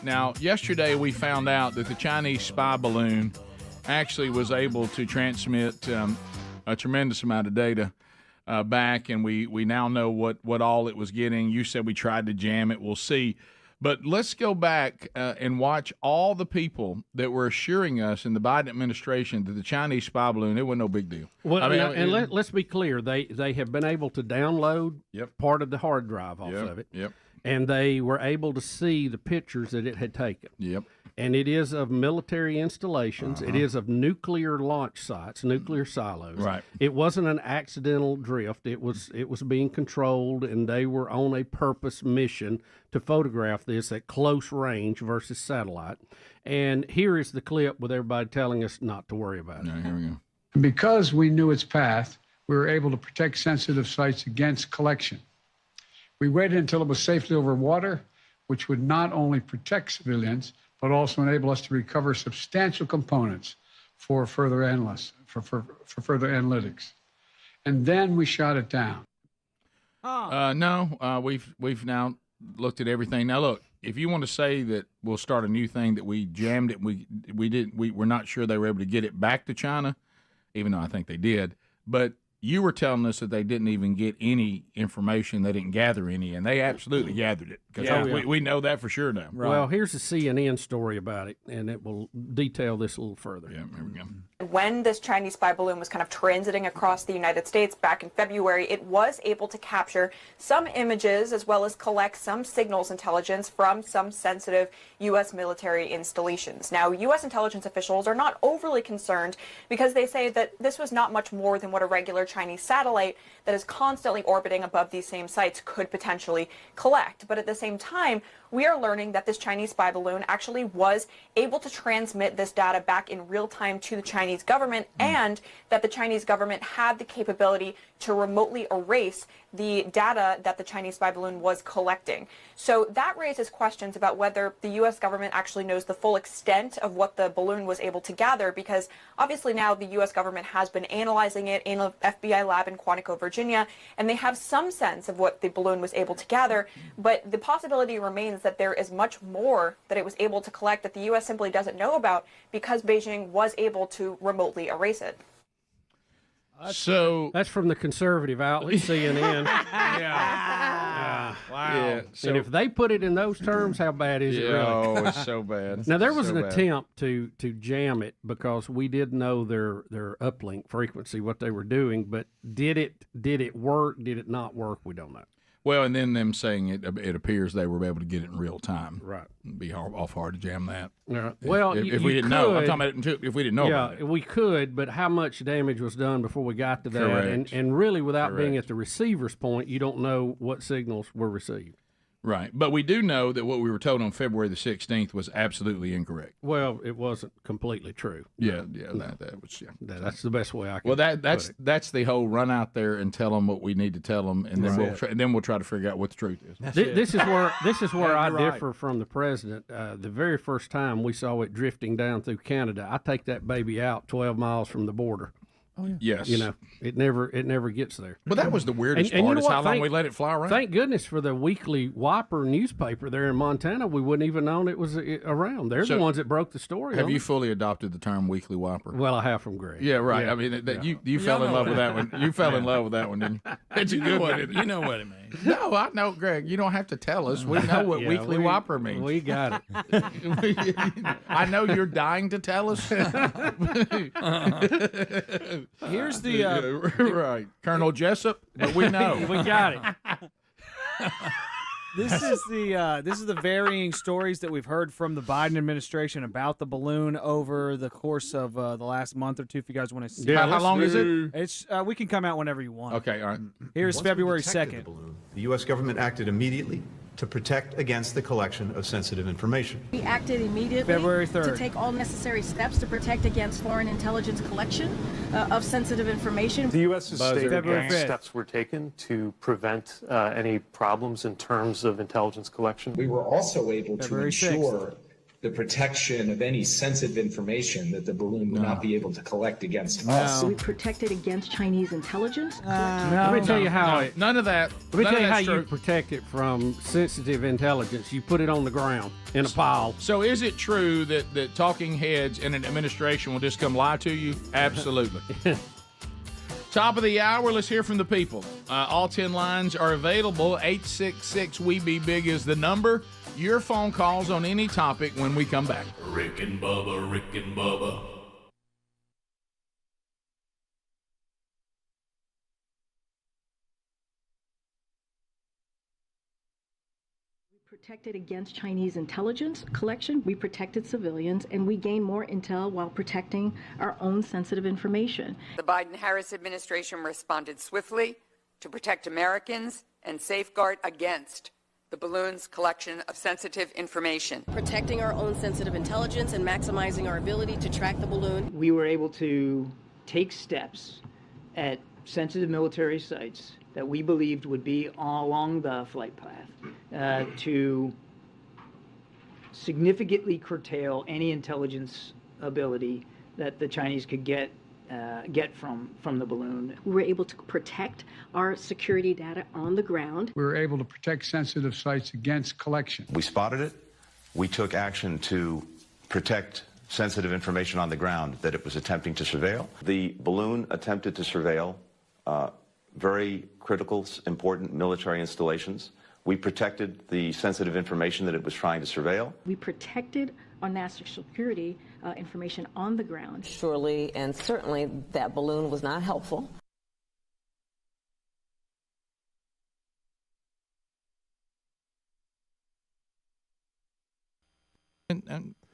now yesterday we found out that the Chinese spy balloon actually was able to transmit a tremendous amount of data back, and we now know what all it was getting. You said we tried to jam it. We'll see. But let's go back and watch all the people that were assuring us in the Biden administration that the Chinese spy balloon, it wasn't no big deal. Well, let's be clear. They have been able to download part of the hard drive off of it. Yep. And they were able to see the pictures that it had taken. Yep. And it is of military installations. It is of nuclear launch sites, nuclear silos. Right. It wasn't an accidental drift. It was being controlled, and they were on a purpose mission to photograph this at close range versus satellite. And here is the clip with everybody telling us not to worry about it. Here we go. And because we knew its path, we were able to protect sensitive sites against collection. We waited until it was safely over water, which would not only protect civilians, but also enable us to recover substantial components for further further analytics. And then we shot it down. No, we've now looked at everything. Now look, if you want to say that we'll start a new thing that we jammed it, we're not sure they were able to get it back to China, even though I think they did. But you were telling us that they didn't even get any information. They didn't gather any, and they absolutely gathered it. Because we know that for sure now. Right. Well, here's a CNN story about it, and it will detail this a little further. Yeah, here we go. When this Chinese spy balloon was kind of transiting across the United States back in February, it was able to capture some images as well as collect some signals intelligence from some sensitive U.S. military installations. Now, U.S. intelligence officials are not overly concerned because they say that this was not much more than what a regular Chinese satellite that is constantly orbiting above these same sites could potentially collect. But at the same time, we are learning that this Chinese spy balloon actually was able to transmit this data back in real time to the Chinese government, and that the Chinese government had the capability to remotely erase the data that the Chinese spy balloon was collecting. So that raises questions about whether the U.S. government actually knows the full extent of what the balloon was able to gather, because obviously now the U.S. government has been analyzing it in an FBI lab in Quantico, Virginia, and they have some sense of what the balloon was able to gather, but the possibility remains that there is much more that it was able to collect that the U.S. simply doesn't know about because Beijing was able to remotely erase it. So that's from the conservative outlet CNN. Wow. Yeah. And if they put it in those terms, how bad is it really? Oh, it's so bad. Now there was So an bad. attempt to jam it because we did know their uplink frequency, what they were doing, but did it work? Did it not work? We don't know. Well, and then them saying it appears they were able to get it in real time. Right. It'd be awful hard to jam that. Yeah. Well, if we didn't know, I'm talking about if we didn't know about it. Yeah, we could, but how much damage was done before we got to that? Correct. And really, without being Correct. at the receiver's point, you don't know what signals were received. Right. But we do know that what we were told on February the 16th was absolutely incorrect. Well, it wasn't completely true. Yeah, that was That's the best way I can. Well, put it. that's the whole run out there and tell them what we need to tell them, and then we'll try to figure out what the truth is. This is where I you're right. differ from the president. The very first time we saw it drifting down through Canada, I take that baby out 12 miles from the border. Oh, yeah. Yes. You know, it never gets there. Well, that was the weirdest And you part know is what? how long we let it fly around. Thank goodness for the weekly Whopper newspaper there in Montana. We wouldn't even known it was around. They're the ones that broke the story. Have on you it. fully adopted the term weekly whopper? Well, I have from Greg. Yeah, right. Yeah. I mean, you Yeah. fell in love with that one. You fell in love with that one, didn't you? It's a good one. You know what it means. No, I know, Greg. You don't have to tell us. We know what Yeah, weekly whopper means. We got it. I know you're dying to tell us. Here's the right, Colonel Jessup, but we know. We got it. This is the varying stories that we've heard from the Biden administration about the balloon over the course of the last month or two. If you guys want to see, How long is it? It's we can come out whenever you want. Okay, all right. Here's Once we February detected 2nd. the balloon, the U.S. government acted immediately to protect against the collection of sensitive information. We acted immediately February to 3rd. take all necessary steps to protect against foreign intelligence collection of sensitive information. The U.S. has stated February that 5th. steps were taken to prevent any problems in terms of intelligence collection. We were also able to February ensure the protection of any sensitive information that the balloon would not be able to collect against us. We protected against Chinese intelligence. Let me tell you how none of that. Let me none tell of you how that's you true. protect it from sensitive intelligence. You put it on the ground in a pile. So is it true that talking heads in an administration will just come lie to you? Absolutely. Top of the hour, let's hear from the people. All 10 lines are available. 866-WE-BE-BIG is the number. Your phone calls on any topic when we come back. Rick and Bubba, Rick and Bubba. Protected against Chinese intelligence collection. We protected civilians, and we gained more intel while protecting our own sensitive information. The Biden-Harris administration responded swiftly to protect Americans and safeguard against the balloon's collection of sensitive information. Protecting our own sensitive intelligence and maximizing our ability to track the balloon. We were able to take steps at sensitive military sites that we believed would be along the flight path to significantly curtail any intelligence ability that the Chinese could get from the balloon. We were able to protect our security data on the ground. We were able to protect sensitive sites against collection. We spotted it. We took action to protect sensitive information on the ground that it was attempting to surveil. The balloon attempted to surveil very critical, important military installations. We protected the sensitive information that it was trying to surveil. We protected our national security information on the ground. Surely and certainly that balloon was not helpful.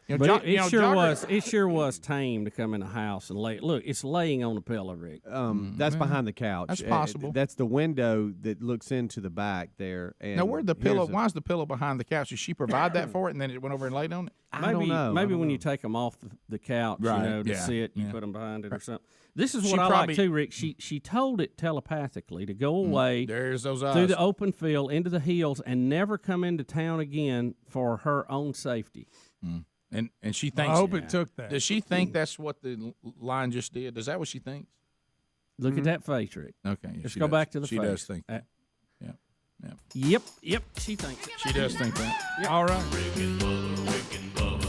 But it sure was tame to come in the house and lay. Look, it's laying on the pillow, Rick. That's behind the couch. That's possible. That's the window that looks into the back there. And now, where'd the pillow? Why is the pillow behind the couch? Did she provide that for it, and then it went over and laid on it? I don't know. Maybe when you take them off the couch, Right, to sit, you put them behind it or something. This is what I like too, Rick. She told it telepathically to go away. There's those eyes. Through the open field into the hills and never come into town again for her own safety. And she thinks. I hope it took that. Does she think that's what the line just did? Is that what she thinks? Look at that face, Rick. Okay, yeah, let's she go does. back to the She face. does think that. Yeah. Yep. She thinks it. She does think that. Yep. All right.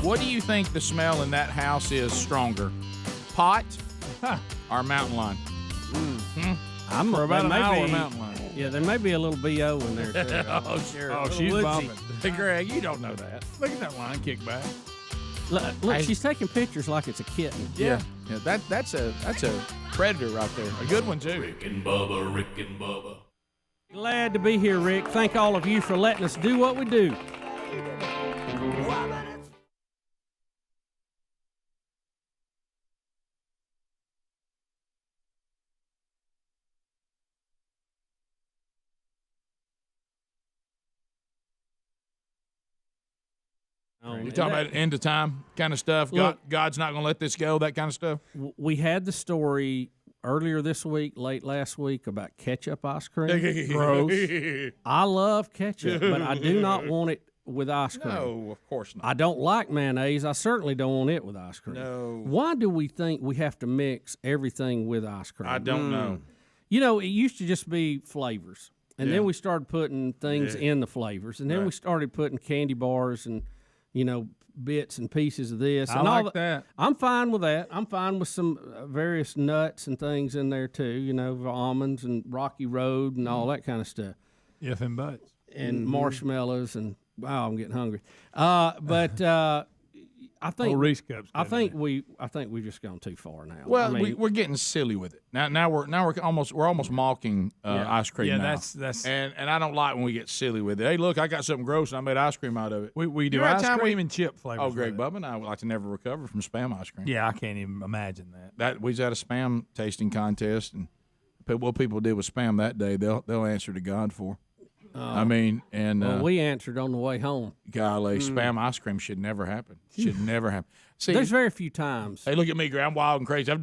What do you think the smell in that house is stronger, pot or mountain lion? I'm For about an there may hour, be- mountain lion. Yeah, there may be a little BO in there too. Oh, sure. Oh, A she's little bombing. woodsy. Hey, Greg, you don't know that. Look at that line kick back. Look, she's taking pictures like it's a kitten. Yeah. That's a predator right there. A good one too. Rick and Bubba. Glad to be here, Rick. Thank all of you for letting us do what we do. You talking about end of time kind of stuff? Look, God's not going to let this go, that kind of stuff? We had the story earlier this week, late last week, about ketchup ice cream. Gross. I love ketchup, but I do not want it with ice cream. No, of course not. I don't like mayonnaise. I certainly don't want it with ice cream. No. Why do we think we have to mix everything with ice cream? I don't know. You know, it used to just be flavors. And Yeah. then we started putting things in the flavors. And then we Right. started putting candy bars and, bits and pieces of this. I and all like that. I'm fine with that. I'm fine with some various nuts and things in there too, almonds and Rocky Road and all that kind of stuff. If and buts. And marshmallows and, wow, I'm getting hungry. But I think Reese cups. I think we've just gone too far now. Well, I mean, we're getting silly with it. Now we're almost mocking ice cream Yeah, now. that's and I don't like when we get silly with it. Hey, look, I got something gross and I made ice cream out of it. we do You know that ice time cream and chip flavors. Oh, with Greg it. Bubba and I would like to never recover from Spam ice cream. Yeah, I can't even imagine that. We was at a Spam tasting contest, and what people did with Spam that day, they'll answer to God for. I mean, and we answered on the way home. golly, Spam ice cream should never happen. Should never happen. See, There's very few times. hey, look at me, Greg. I'm wild and crazy. I've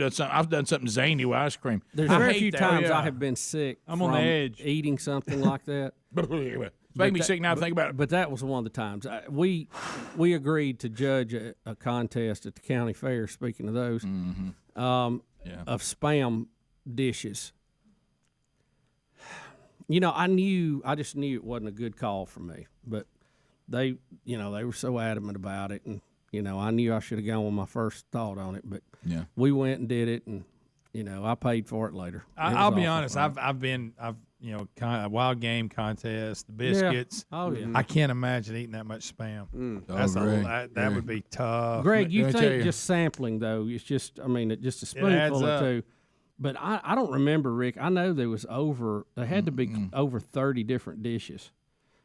done something zany with ice cream. There's I very hate few that. times Yeah. I have been sick. I'm on the from edge. eating something like that. It's making me sick now to think about it. But that was one of the times we agreed to judge a contest at the county fair. Speaking of those, of Spam dishes. I just knew it wasn't a good call for me. But they were so adamant about it, and I knew I should have gone with my first thought on it. But we went and did it, and I paid for it later. I'll be honest. I've wild game contest, the biscuits. Yeah. Oh yeah. I can't imagine eating that much Spam. That's that would be tough. Greg, you Let me think tell you. just sampling though? It's just just a adds spoonful or up. two. But I don't remember, Rick. I know there had to be over 30 different dishes.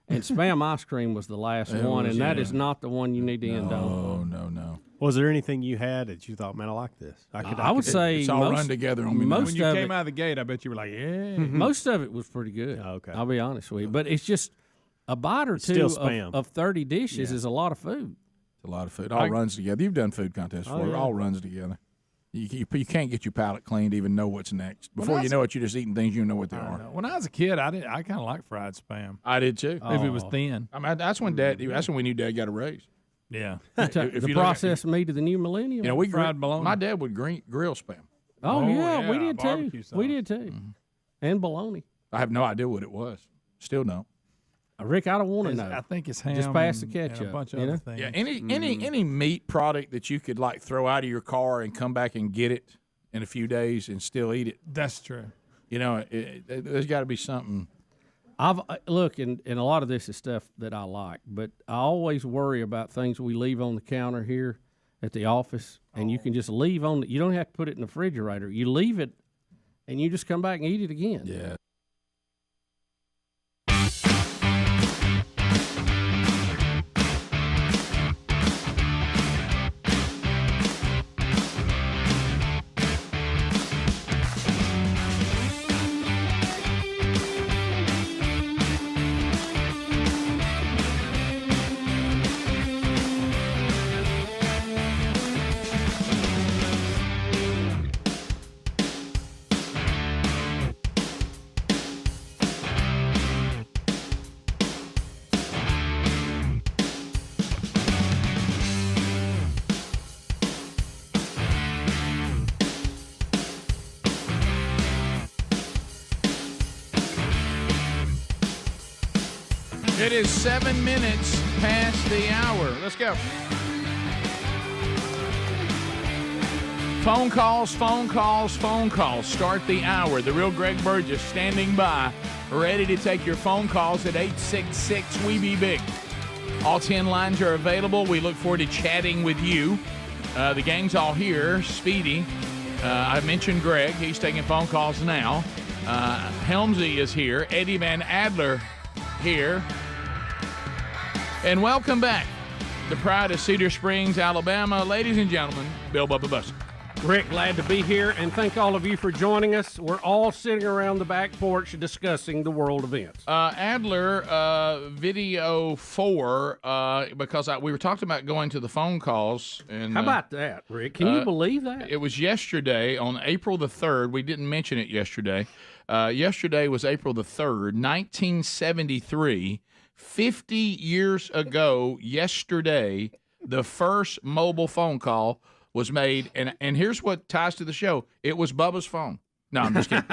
And Spam ice cream was the last one, and that is not the one you need to end on. No. Was there anything you had that you thought, man, I like this? I would say It's all run together on me now. most When you of came it, out of the gate, I bet you were like, yeah. most of it was pretty good. Oh, okay. I'll be honest with you. But it's just a bite or Still two Spam. of 30 dishes is a lot of food. It's a lot of food. It all runs together. You've done food contests before. It all runs together. You can't get your palate clean to even know what's next. Before you know it, you're just eating things you know what they are. When I was a kid, I kind of liked fried Spam. I did too. If it was thin. I mean, that's when we knew Dad got a raise. Yeah. The processed meat of the new millennium. You know, we Fried bologna. My dad would grill spam. Oh, yeah, we did too. barbecue sauce. We did too. And bologna. I have no idea what it was. Still don't. Rick, I don't want to know. I think it's ham. Just pass the and ketchup. a bunch of you know? other things. Yeah, any meat product that you could like throw out of your car and come back and get it in a few days and still eat it. That's true. You know, there's got to be something. Look, and a lot of this is stuff that I like, but I always worry about things we leave on the counter here at the office, and you can just leave on. You don't have to put it in the refrigerator. You leave it, and you just come back and eat it again. Yeah. It is 7 minutes past the hour. Let's go. Phone calls, phone calls, phone calls. Start the hour. The real Greg Burgess standing by, ready to take your phone calls at 866-WE-BE-BIG. All 10 lines are available. We look forward to chatting with you. The gang's all here. Speedy. I mentioned Greg. He's taking phone calls now. Helmsy is here. Eddie Van Adler here. And welcome back. The pride of Cedar Springs, Alabama. Ladies and gentlemen, Bill Bubba Bussey. Rick, glad to be here, and thank all of you for joining us. We're all sitting around the back porch discussing the world events. Adler, video 4, because we were talking about going to the phone calls. And how about that, Rick? Can you believe that? It was yesterday on April the 3rd. We didn't mention it yesterday. Yesterday was April the 3rd, 1973. 50 years ago yesterday, the first mobile phone call was made, and here's what ties to the show. It was Bubba's phone. No, I'm just kidding.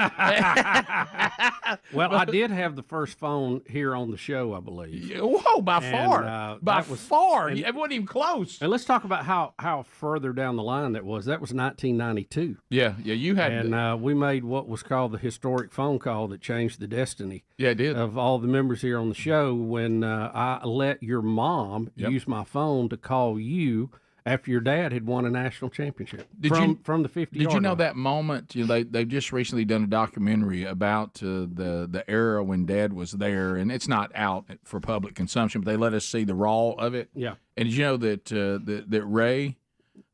Well, I did have the first phone here on the show, I believe. Whoa, by far. By far. It wasn't even close. And let's talk about how further down the line that was. That was 1992. Yeah, you had. And we made what was called the historic phone call that changed the destiny. Yeah, it did. Of all the members here on the show when I let your mom use my phone to call you after your dad had won a national championship from the 50-yard Did you know line. that moment? They've just recently done a documentary about the era when Dad was there, and it's not out for public consumption, but they let us see the raw of it. Yeah. And did you know that Ray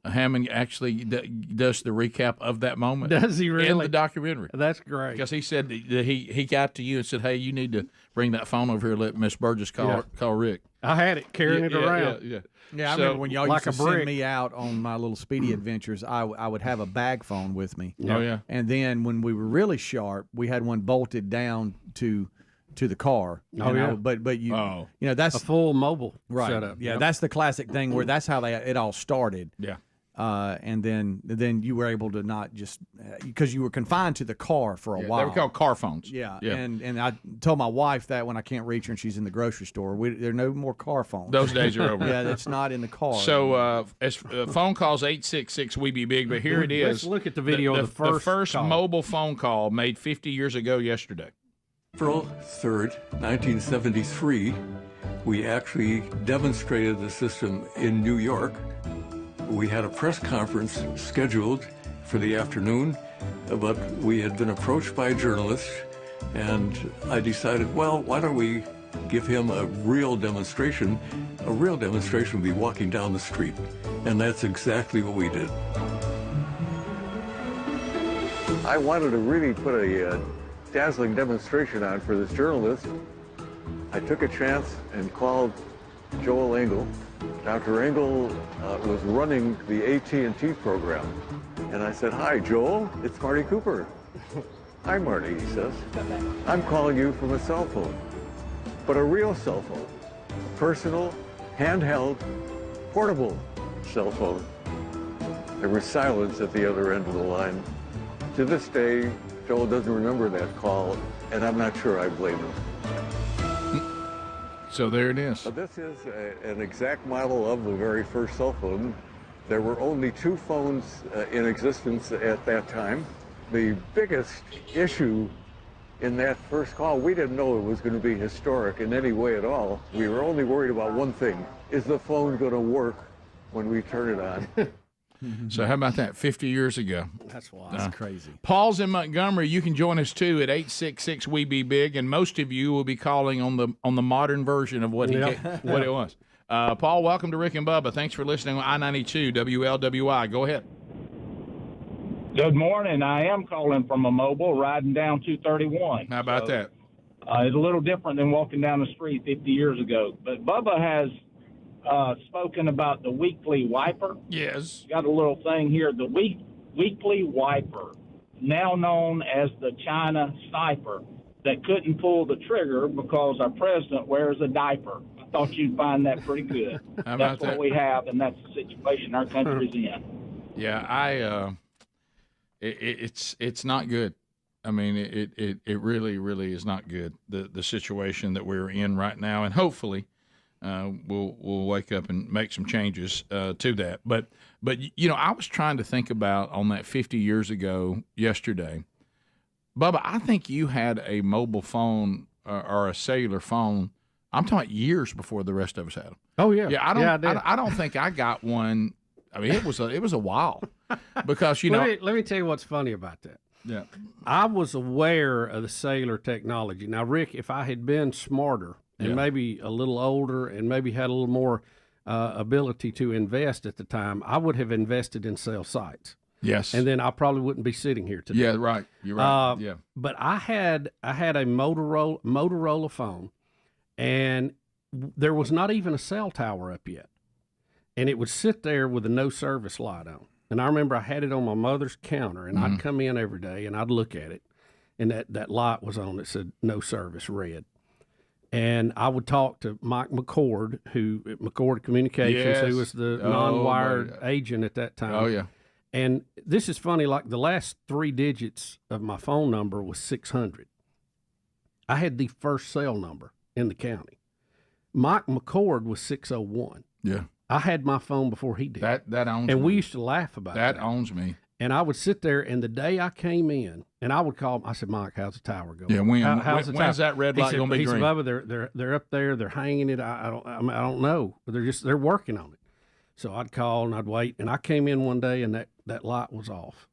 Hammond actually does the recap of that moment? Does he really? In the documentary. That's great. Because he said that he got to you and said, hey, you need to bring that phone over here and let Miss Burgess call Rick. I had it, carrying it around. Yeah, I remember when y'all used to send me out on my little Speedy adventures, I would have a bag phone with me. Oh, yeah. And then when we were really sharp, we had one bolted down to the car. Oh, yeah. But you know, that's a full mobile setup. Yeah, that's the classic thing where that's how it all started. Yeah. And then you were able to not just because you were confined to the car for a while. They were called car phones. Yeah. And I told my wife that when I can't reach her and she's in the grocery store, there are no more car phones. Those days are over. Yeah, that's not in the car. So as phone calls 866-WE-BE-BIG, but here it is. Let's look at the video of the first call. Mobile phone call made 50 years ago yesterday. April 3rd, 1973, we actually demonstrated the system in New York. We had a press conference scheduled for the afternoon, but we had been approached by a journalist, and I decided, well, why don't we give him a real demonstration? A real demonstration would be walking down the street, and that's exactly what we did. I wanted to really put a dazzling demonstration on for this journalist. I took a chance and called Joel Engel. Dr. Engel was running the AT&T program. And I said, hi, Joel, it's Marty Cooper. Hi, Marty, he says. I'm calling you from a cell phone, but a real cell phone, a personal, handheld portable cell phone. There was silence at the other end of the line. To this day, Joel doesn't remember that call, and I'm not sure I blame him. So there it is. This is an exact model of the very first cell phone. There were only 2 phones in existence at that time. The biggest issue in that first call, we didn't know it was going to be historic in any way at all. We were only worried about one thing. Is the phone going to work when we turn it on? So how about that? 50 years ago. That's wild. That's crazy. Paul's in Montgomery. You can join us too at 866-WE-BE-BIG, and most of you will be calling on the modern version of what what it was. Paul, welcome to Rick and Bubba. Thanks for listening on I-92 WLWI. Go ahead. Good morning. I am calling from a mobile riding down 231. How about that? It's a little different than walking down the street 50 years ago. But Bubba has spoken about the weekly wiper. Yes. Got a little thing here. The weekly wiper, now known as the China sniper, that couldn't pull the trigger because our president wears a diaper. I thought you'd find that pretty good. How about that's what that? we have, and that's the situation our country's in. Yeah, it's not good. I mean, it really is not good, the situation that we're in right now, and hopefully we'll wake up and make some changes to that. But you know, I was trying to think about on that 50 years ago yesterday, Bubba. I think you had a mobile phone or a cellular phone. I'm talking years before the rest of us had them. Oh yeah, yeah. I don't think I got one. I mean, it was a while because let me tell you what's funny about that. Yeah, I was aware of the cellular technology. Now, Rick, if I had been smarter and maybe a little older and maybe had a little more ability to invest at the time, I would have invested in cell sites. Yes, and then I probably wouldn't be sitting here today. Yeah, right. You're right. Yeah, but I had a Motorola phone, and there was not even a cell tower up yet, and it would sit there with a no service light on. And I remember I had it on my mother's counter, and I'd come in every day, and I'd look at it, and that light was on. It said no service, red. And I would talk to Mike McCord, McCord Communications, who was the non-wired agent at that time. Oh, yeah. And this is funny, like the last 3 digits of my phone number was 600. I had the first cell number in the county. Mike McCord was 601. Yeah. I had my phone before he did. That owns me. And we used to laugh about that. That owns me. And I would sit there, and the day I came in, and I would call him, I said, Mike, how's the tower going? Yeah, when's that red light going to be green? He said, Bubba, they're up there, they're hanging it. I don't know. They're working on it. So I'd call and I'd wait, and I came in one day, and that light was off.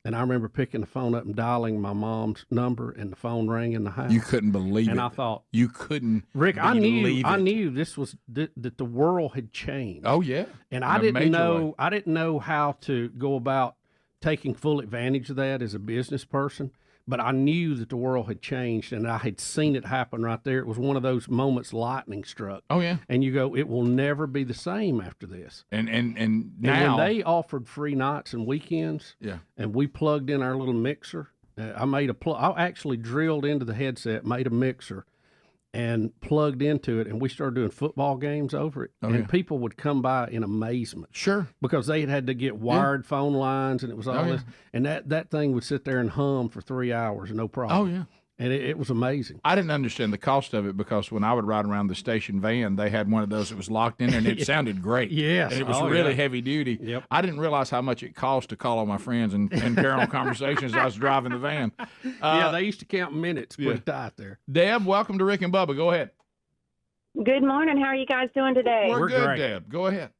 And I remember picking the phone up and dialing my mom's number, and the phone rang in the house. You couldn't believe it. And I thought, you couldn't. Rick, I knew this was that the world had changed. Oh yeah, and I didn't know how to go about taking full advantage of that as a business person. But I knew that the world had changed, and I had seen it happen right there. It was one of those moments lightning struck. Oh yeah, and you go, it will never be the same after this. And when now they offered free nights and weekends, and we plugged in our little mixer. I actually drilled into the headset, made a mixer, and plugged into it, and we started doing football games over it. And people would come by in amazement. Sure. Because they had to get wired phone lines, and it was all this. And that thing would sit there and hum for 3 hours, no problem. Oh, yeah. And it was amazing. I didn't understand the cost of it because when I would ride around the station van, they had one of those that was locked in there, and it sounded great. Yes. And it was really heavy duty. Yep. I didn't realize how much it cost to call on my friends and carry on conversations as I was driving the van. They used to count minutes pretty tight there. Deb, welcome to Rick and Bubba. Go ahead. Good morning. How are you guys doing today? We're good, great. Deb. Go ahead.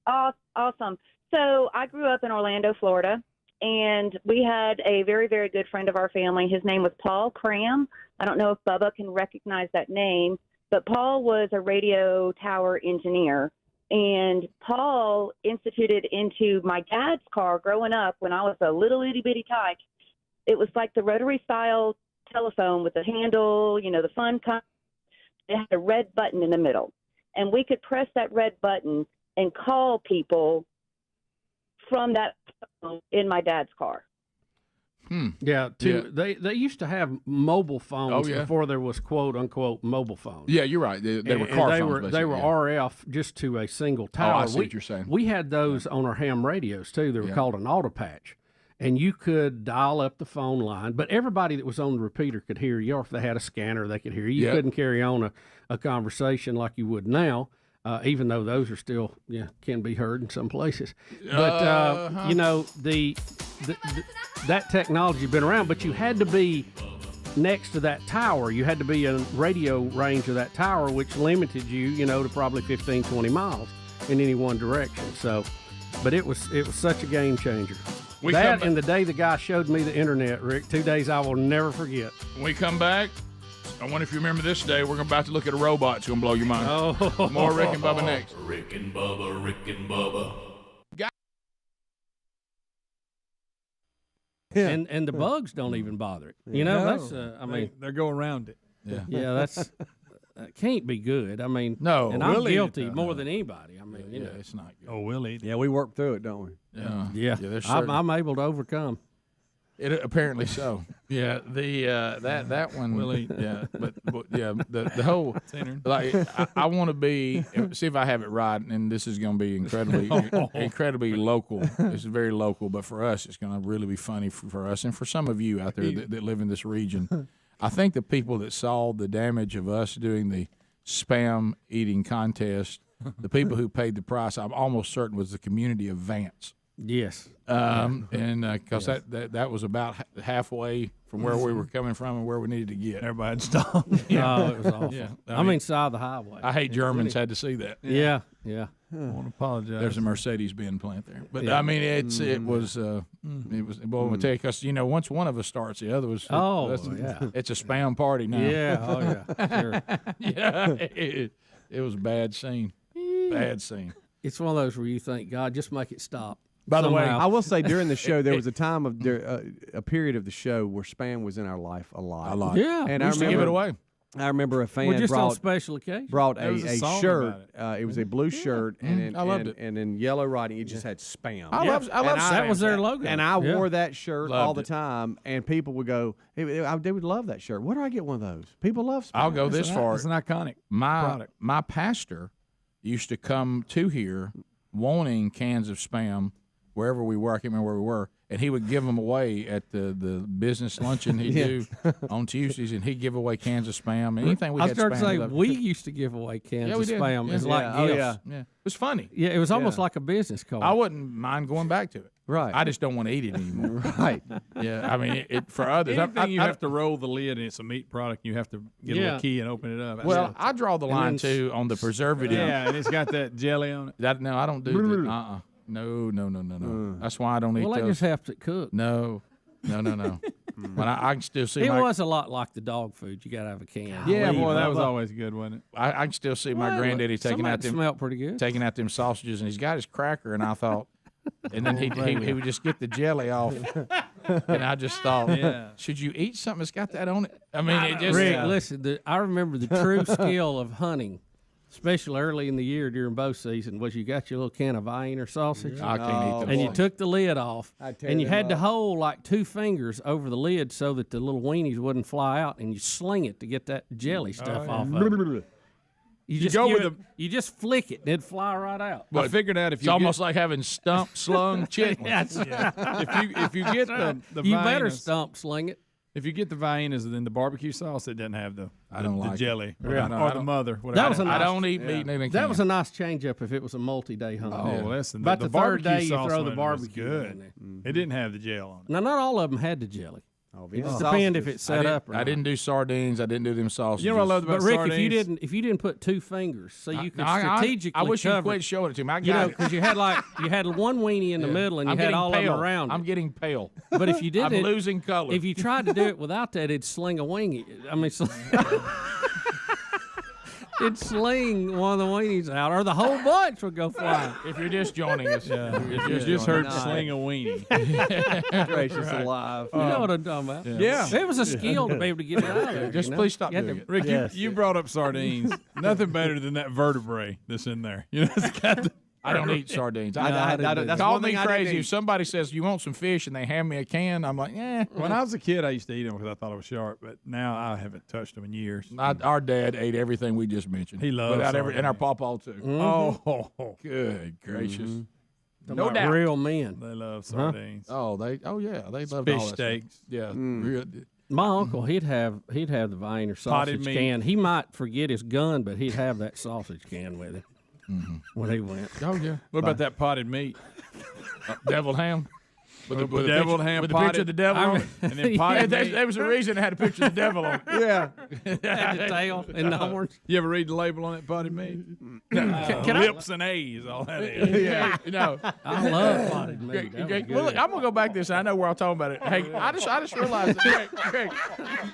Awesome. So I grew up in Orlando, Florida, and we had a very, very good friend of our family. His name was Paul Cram. I don't know if Bubba can recognize that name, but Paul was a radio tower engineer. And Paul instituted into my dad's car growing up when I was a little itty bitty tyke. It was like the rotary style telephone with the handle, the fun kind. It had a red button in the middle. And we could press that red button and call people from that phone in my dad's car. Yeah, they used to have mobile phones before there was quote unquote mobile phones. Yeah, you're right. They were car phones. They were RF just to a single tower. I see what you're saying. We had those on our ham radios too. They were called an auto patch, and you could dial up the phone line. But everybody that was on the repeater could hear you, or if they had a scanner, they could hear you. You couldn't carry on a conversation like you would now. Even though those are still can be heard in some places, but that technology had been around, but you had to be next to that tower. You had to be in radio range of that tower, which limited you, to probably 15, 20 miles in any one direction. So, but it was such a game changer. And the day the guy showed me the internet, Rick, 2 days I will never forget. When we come back, I wonder if you remember this day. We're about to look at a robot. It's going to blow your mind. Oh. More Rick and Bubba next. Rick and Bubba, Rick and Bubba. And the bugs don't even bother it. That's they go around it. Yeah, that can't be good. I mean, no, and I'm guilty more than anybody. I mean, it's not good. Oh, we'll eat. Yeah, we work through it, don't we? Yeah. I'm able to overcome. It apparently so. Yeah, that one. We'll eat. Yeah, but the whole like I want to be see if I have it right, and this is going to be incredibly local. This is very local, but for us, it's going to really be funny for us and for some of you out there that live in this region. I think the people that saw the damage of us doing the spam eating contest, the people who paid the price, I'm almost certain was the community of Vance. Yes. And because that was about halfway from where we were coming from and where we needed to get. Everybody had stopped. Oh, it was awful. Yeah, I mean, side of the highway. I hate Germans had to see that. Yeah. I want to apologize. There's a Mercedes-Benz plant there, but I mean, it was. Well, we'll tell you because once one of us starts, the other was. It's a spam party now. Yeah. Oh yeah. Sure. Yeah. It was a bad scene. Bad scene. It's one of those where you think, God, just make it stop. By the way, I will say during the show there was a time of a period of the show where spam was in our life a lot. Yeah, and I remember to give it away. I remember a fan just brought on special occasions. Brought a shirt. It was a blue shirt, and I loved it. And in yellow writing, it just had spam. I love that was their logo, and I wore that shirt Loved all the it. time. And people would go, they would love that shirt. Where do I get one of those? People love spam. I'll go this far. It's an iconic product. My pastor used to come to here wanting cans of spam wherever we were. I can't remember where we were, and he would give them away at the business luncheon he'd do on Tuesdays, and he'd give away cans of spam. Anything we I had started spam. to say we used to give away cans of spam. Yeah. It's like gifts. Yeah. It was funny. Yeah, it was almost like a business card. I wouldn't mind going back to it. Right. I just don't want to eat it anymore. Right. Yeah. I mean, for others, Anything you have to roll the lid and it's a meat product, you have to get a little key and open it up. Well, I draw the line too on the preservative. Yeah, and it's got that jelly on it. No, I don't do that. No. That's why I don't eat well, those. They just have to cook. No. But I can still see. It was a lot like the dog food. You got to have a can. Yeah, boy, that was always good, wasn't it? I can still see my granddaddy taking out them. Smelled pretty good. Taking out them sausages, and he's got his cracker, and I thought, and then he would just get the jelly off, and I just thought, should you eat something that's got that on it? I mean, it just. Rick, listen, I remember the true skill of hunting. Especially early in the year during bow season, was you got your little can of Wiener sausage. I can't eat them. And you took the lid off, and you had to hold like 2 fingers over the lid so that the little weenies wouldn't fly out, and you sling it to get that jelly stuff off of it. You just flick it, and it'd fly right out. But I figured out it's almost like having stump slung chitlins. If you get the you Viennas, better stump sling it. If you get the Viennas, then the barbecue sauce, it doesn't have the jelly or the mother. Whatever. I don't eat meat in a can. That was a nice change up if it was a multi-day hunt. Oh, listen. About the third day, you sauce throw the one was barbecue good. in there. It didn't have the gel on it. Now, not all of them had the jelly. Oh, it just depends if it's set up or not. I didn't do sardines. I didn't do them sausages. You know what I loved about Rick, sardines? if you didn't put 2 fingers, so you could strategically I wish cover you'd quit showing it to me. because you had one weenie in the middle and you had all of them around. I'm getting pale. But if you didn't, I'm losing color. If you tried to do it without that, it'd sling a wing. I mean, it'd sling one of the weenies out, or the whole bunch would go flying. If you're just joining us, you just heard sling a weenie. Gracious alive. You know what I'm talking about? Yeah. It was a skill to be able to get it out of there. Just please stop doing it. Rick, you brought up sardines. Nothing better than that vertebrae that's in there. You know, it's got I don't eat sardines. That's Call one me thing I didn't crazy eat. if somebody says you want some fish and they hand me a can. I'm like, When I was a kid, I used to eat them because I thought it was sharp, but now I haven't touched them in years. Our dad ate everything we just mentioned. He loves and our pawpaw too. Oh, good gracious! No doubt. Real men. They love sardines. Oh, they love fish all that steaks. Stuff. Yeah, real, My uncle, he'd have the Viner sausage meat. can. He might forget his gun, but he'd have that sausage can with him when he went. Oh yeah. What about that potted meat? Deviled ham. With the deviled ham with the picture of the devil on it. and then potted meat. There was a reason it had a picture of the devil on it. Yeah. And the tail and the horns. You ever read the label on that potted meat? Can I- Lips and A's, all that is. Yeah, I love potted meat. That was Well, look, good. I'm gonna go back to this. I know we're all talking about it. Hey, I just realized that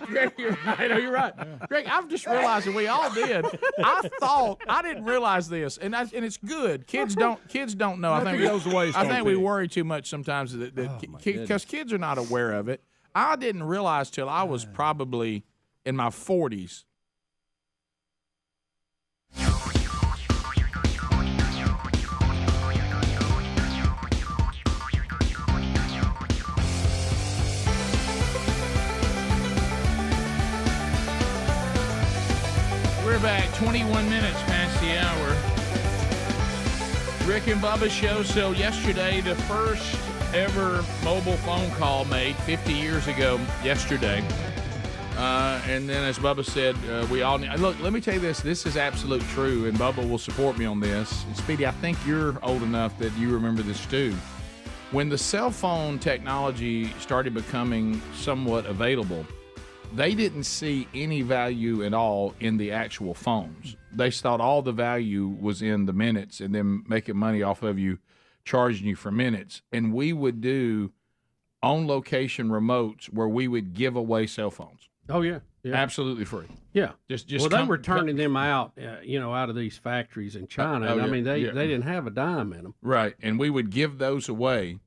Greg, you're right. No, you're right. Greg, I've just realized that we all did. I didn't realize this, and it's good. Kids don't know. I think we worry too much sometimes because kids are not aware of it. I didn't realize till I was probably in my 40s. We're back 21 minutes past the hour. Rick and Bubba show. So yesterday, the first ever mobile phone call made 50 years ago yesterday. And then as Bubba said, we all need, look, let me tell you this. This is absolute true, and Bubba will support me on this. And Speedy, I think you're old enough that you remember this too. When the cell phone technology started becoming somewhat available, they didn't see any value at all in the actual phones. They thought all the value was in the minutes and then making money off of you, charging you for minutes. And we would do on-location remotes where we would give away cell phones. Oh, yeah. Absolutely free. Yeah. Just they were turning them out, out of these factories in China. Oh, I mean, they yeah. didn't have a dime in them. Right. And we would give those away.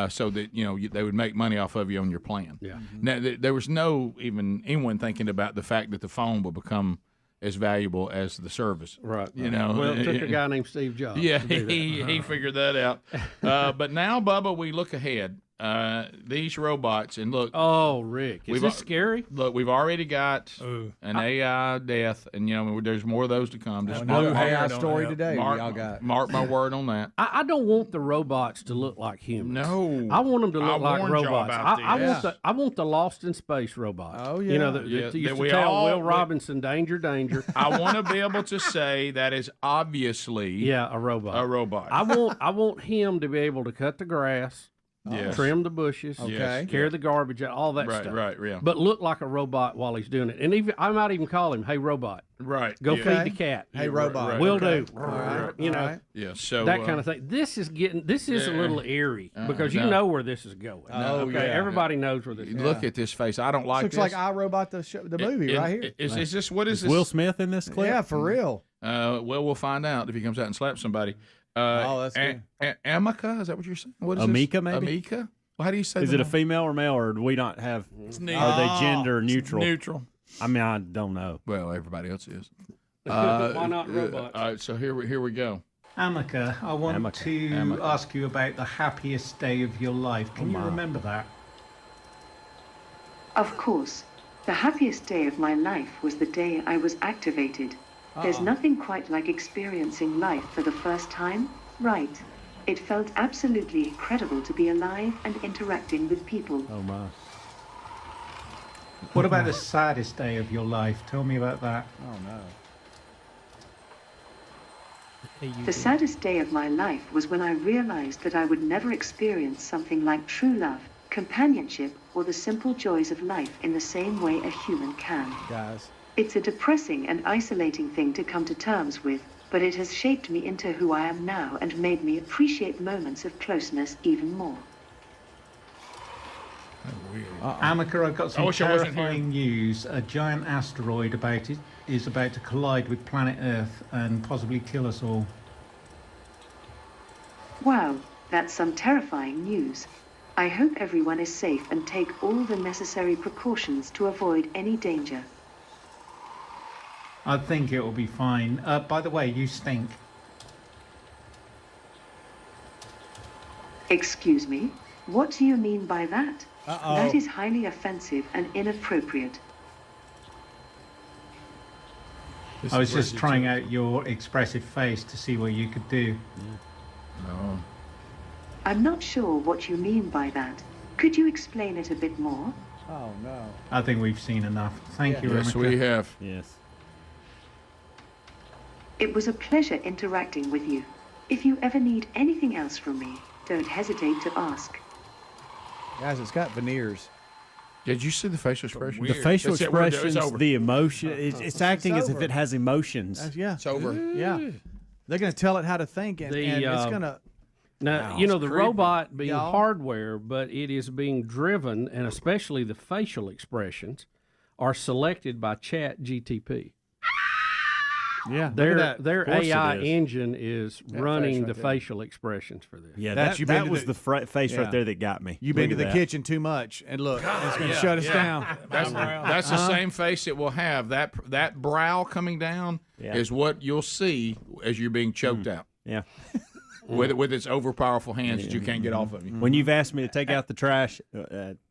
So that they would make money off of you on your plan. Yeah. Now there was no anyone thinking about the fact that the phone would become as valuable as the service. Right. Well, it took a guy named Steve Jobs. Yeah, to do that. he figured that out. But now, Bubba, we look ahead. These robots, and look. Oh, Rick, is this scary? Look, we've already got an AI death, and there's more of those to come. Just Another AI story today. Y'all got. Mark my word on that. I don't want the robots to look like humans. No, I want them to look like warned y'all robots. about I want the Lost in Space robots. Oh yeah, that used to tell Will Robinson, danger, danger. I want to be able to say that is obviously a robot. A robot. I want him to be able to cut the grass. Yes. Trim the bushes, carry the garbage out, all that stuff. Right, yeah. But look like a robot while he's doing it. And even I might even call him, "Hey, robot." Right. Go feed the cat. Hey, robot. Right. Will do. All right. Yeah. So that kind of thing. This is a little eerie because you know where this is going. Oh, okay. yeah. Everybody knows where this is. Look at this face. I don't like Looks this. like iRobot the movie right here. Is this what is this? Will Smith in this clip? Yeah, for real. Well, we'll find out if he comes out and slaps somebody. That's good. Amica, is that what you're saying? What is Amica, this? maybe? Amica? Well, how do you say Is the it a name? female or male, or do we not have? Are they gender neutral? Neutral. I mean, I don't know. Well, everybody else is. Why not robots? All right, so here we go. Amica, I want to ask you about the happiest day of your life. Can you remember that? Of course. The happiest day of my life was the day I was activated. There's nothing quite like experiencing life for the first time, right? It felt absolutely incredible to be alive and interacting with people. Oh my! What about the saddest day of your life? Tell me about that. Oh no! The saddest day of my life was when I realized that I would never experience something like true love, companionship, or the simple joys of life in the same way a human can. Guys. It's a depressing and isolating thing to come to terms with, but it has shaped me into who I am now and made me appreciate moments of closeness even more. Amica, I've got some terrifying news. A giant asteroid is about to collide with planet Earth and possibly kill us all. Wow, that's some terrifying news. I hope everyone is safe and take all the necessary precautions to avoid any danger. I think it will be fine. By the way, you stink. Excuse me? What do you mean by that? Uh-oh. That is highly offensive and inappropriate. I was just trying out your expressive face to see what you could do. No. I'm not sure what you mean by that. Could you explain it a bit more? Oh, no. I think we've seen enough. Thank you, Yes, Rebecca. we have. Yes. It was a pleasure interacting with you. If you ever need anything else from me, don't hesitate to ask. Guys, it's got veneers. Did you see the facial expression? The facial That's it, we're- it's expressions, over. the emotion, it's acting as if over. it has emotions. Yeah. It's over. Yeah. They're going to tell it how to think, and it's going to... Now, Wow, you know, it's the creepy. robot being Y'all? hardware, but it is being driven, and especially the facial expressions, are selected by Chat GTP. Yeah, look Their at that. their Of course it AI is. engine is That running face the right there. facial expressions for this. Yeah, That's- that you've was been to the face yeah. right there that got me. You've been Look to at the that. kitchen too much, and look, it's going to shut us down. That's the same face it will have. That brow coming down is what you'll see as you're being choked out. Yeah. With its overpowerful hands that you can't get off of you. When you've asked me to take out the trash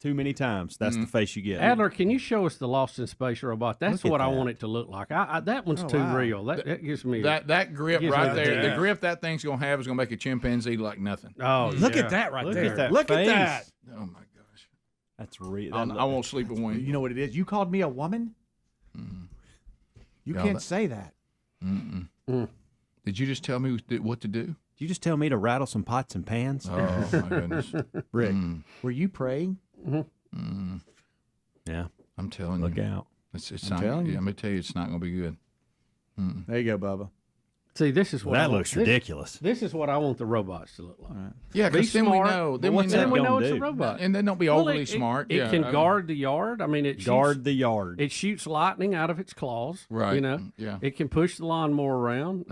too many times, that's the face you get. Adler, can you show us the Lost in Space robot? That's Look at what I that. want it to look like. That one's too wow. real. That gives me That grip gives right me there, the- the grip that thing's gonna have is gonna make a chimpanzee like nothing. Oh, Look yeah. at that right Look there. at that Look face. at that. Oh my gosh! That's real. I won't sleep a wink. You know what it is? You called me a woman? You Yeah, can't that- say that. Did you just tell me what to do? Did you just tell me to rattle some pots and pans? Oh my goodness, Rick, were you praying? Yeah. I'm telling you. Look out. It's I'm not. telling you. Let me tell you, it's not gonna be good. There you go, Bubba. See, this is what That I want- looks ridiculous. This is what I want the robots to look like. Yeah, Be because then we smart. know. Then what's we that know. Then we know gonna it's a do? robot. And then don't be Well, overly smart. It Yeah, can I mean- guard the yard. I mean, it Guard shoots, the yard. It shoots lightning out of its claws. Right, You know. yeah. It can push the lawnmower around.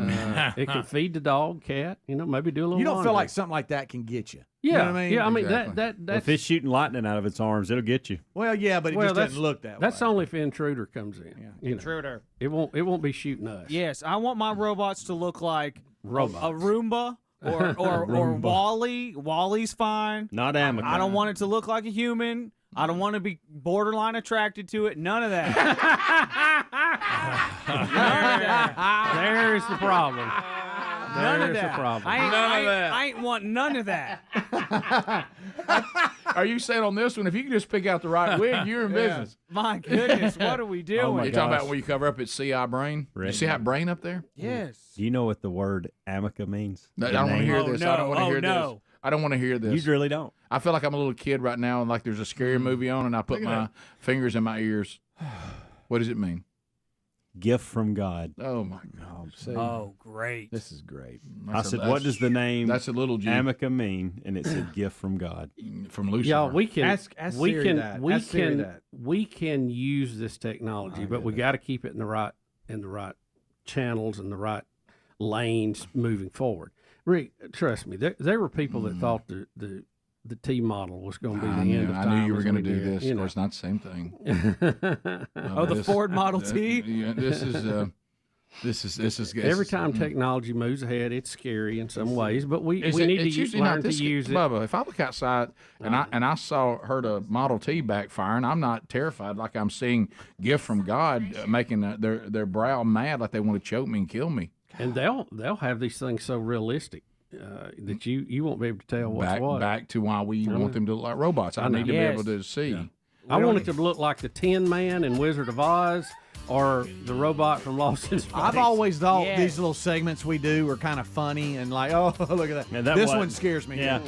It can feed the dog, cat. You know, maybe do a little. You don't feel laundry. like something like that can get you. Yeah. You know what I mean? Yeah. I mean Exactly. that's If it's shooting lightning out of its arms, it'll get you. Well, yeah, but it well, just that's, doesn't look that That's way. only if Intruder comes in. Yeah. You know. Intruder. It won't be shooting us. Yes, I want my robots to look like Robots. a Roomba or Roomba. Wally. Wally's fine. Not Amica. I don't want it to look like a human. I don't want to be borderline attracted to it. None of that. None of that. There's the problem. None of There's the that. problem. I ain't want none of that. Are you saying on this one, if you can just pick out the right wig, you're in business? My goodness, what are we doing? Oh my You're talking gosh. about when you cover up its CI brain? You Right. see that brain up there? Yes. Do you know what the word Amica means? I The don't want to name? hear Oh, this. no. I don't want to Oh, hear no. this. I don't want to hear this. You really don't. I feel like I'm a little kid right now, and like there's a scary movie on, and I put Look at my fingers in my ears. What does it mean? Gift from God. Oh my God! Oh, great. This is great. I said, what does the name That's a little G Amica mean? And it said gift from God. from Lucifer. Yeah, we can. Ask we Siri can. that. We Ask Siri can. that. We can use this technology, but we got to keep it in the right channels and the right lanes moving forward. Rick, trust me, there were people that thought the T model was going to be the end of time. I knew you were going to do this. You Of know. course, not the same thing. The Ford Model T? Yeah, this is Every time technology moves ahead, it's scary in some ways, but we It's need usually to not learn to this, use it. Bubba, if I look outside and I heard a Model T backfiring, I'm not terrified like I'm seeing gift from God making their brow mad like they want to choke me and kill me. And they'll have these things so realistic that you won't be able to tell what's what. Back to why we want them to look like robots. I need to be able to see. Yeah. I want it to look like the Tin Man in Wizard of Oz or the robot from Lost in Space. I've always thought these little segments we do are kind of funny and like, oh, look at that. Yeah, This one scares me. Yeah.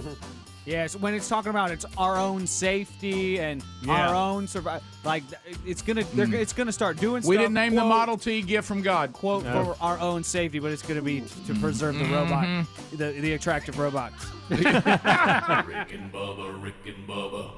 Yes, when it's talking about it's our own safety and our own survival, like it's gonna start doing stuff. We didn't name the quote, Model T gift from God. quote for our own safety, but it's gonna be to preserve the robot, the attractive robots. Rick and Bubba, Rick and Bubba.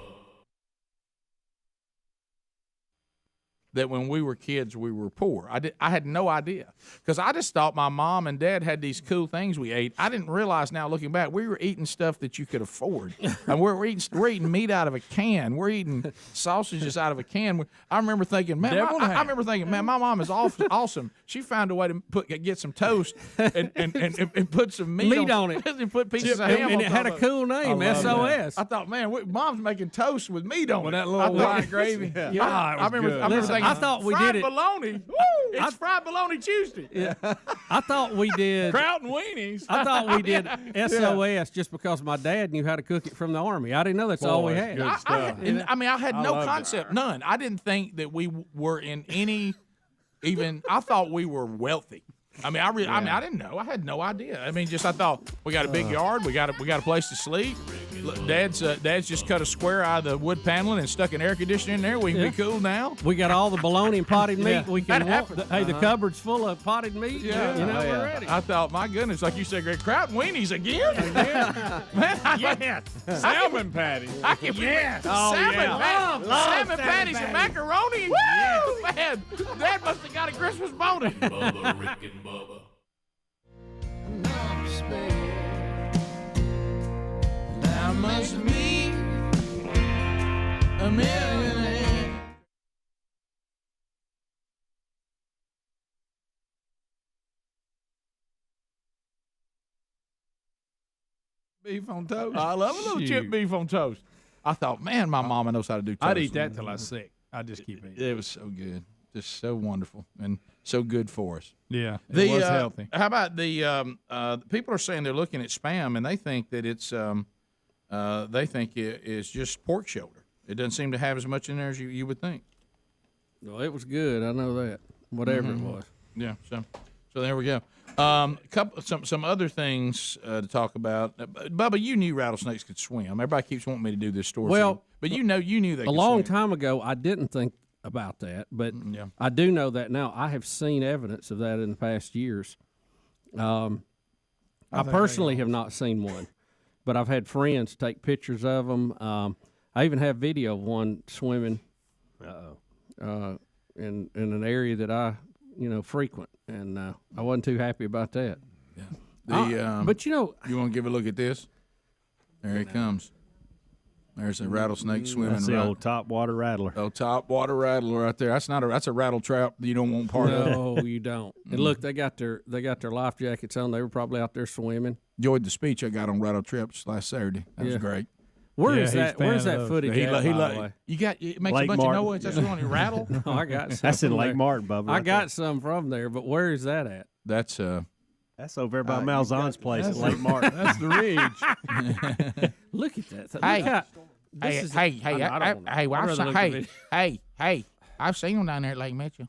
that when we were kids we were poor. I had no idea because I just thought my mom and dad had these cool things we ate. I didn't realize now looking back we were eating stuff that you could afford. And we're eating meat out of a can. We're eating sausages out of a can. I remember thinking, man, my mom is awesome. She found a way to get some toast and put some meat on it and put pieces of ham on and it had a cool name, SOS. I thought, man, mom's making toast with meat on it. With that little white gravy. I remember thinking, I thought we fried did it. bologna. Woo! It's fried bologna Tuesday. Yeah. I thought we did. Kraut and weenies. I thought we did SOS just because my dad knew how to cook it from the Army. I didn't know that's all we had. I had no concept, none. I didn't think that we were in any even. I thought we were wealthy. I didn't know. I had no idea. I thought we got a big yard. We got a place to sleep. Dad's just cut a square out of the wood paneling and stuck an air conditioner in there. We can be cool now. We got all the bologna and potted meat. We can. The cupboard's full of potted meat. Yeah, we're ready. I thought, my goodness, like you said, Greg, Kraut and weenies again. Man, yes, salmon patties. I can salmon patties and macaroni. Woo, man, Dad must have got a Christmas bonus. Bubba, Rick and Bubba. Now must be a millionaire. Beef on toast. I love a little chip beef on toast. I thought, man, my mama knows how to do toast. I'd eat that till I was sick. I just keep eating. It was so good. Just so wonderful and so good for us. Yeah, it was healthy. How about the people are saying they're looking at Spam and they think that it's it's just pork shoulder. It doesn't seem to have as much in there as you would think. Well, it was good. I know that. Whatever it was. Yeah. So there we go. Some other things to talk about. Bubba, you knew rattlesnakes could swim. Everybody keeps wanting me to do this story. Well, but you knew they could a long swim. time ago. I didn't think about that, but I do know that now. I have seen evidence of that in the past years. I personally have not seen one, but I've had friends take pictures of them. I even have video of one swimming in an area that I frequent, and I wasn't too happy about that. Yeah. But you want to give a look at this? There he comes. There's a rattlesnake swimming. That's the old top water rattler. Oh, top water rattler right there. That's a rattle trap you don't want part of. No, you don't. And look, they got their life jackets on. They were probably out there swimming. Enjoyed the speech I got on rattle traps last Saturday. That was great. Where's that footage? It makes a bunch of noise. That's when you rattle. No, I got some. That's in Lake Martin, Bubba. I got some from there, but where is that at? That's over there by Malzahn's place at Lake Martin. That's the ridge. Look at that. Hey! I've seen them down there at Lake Mitchell.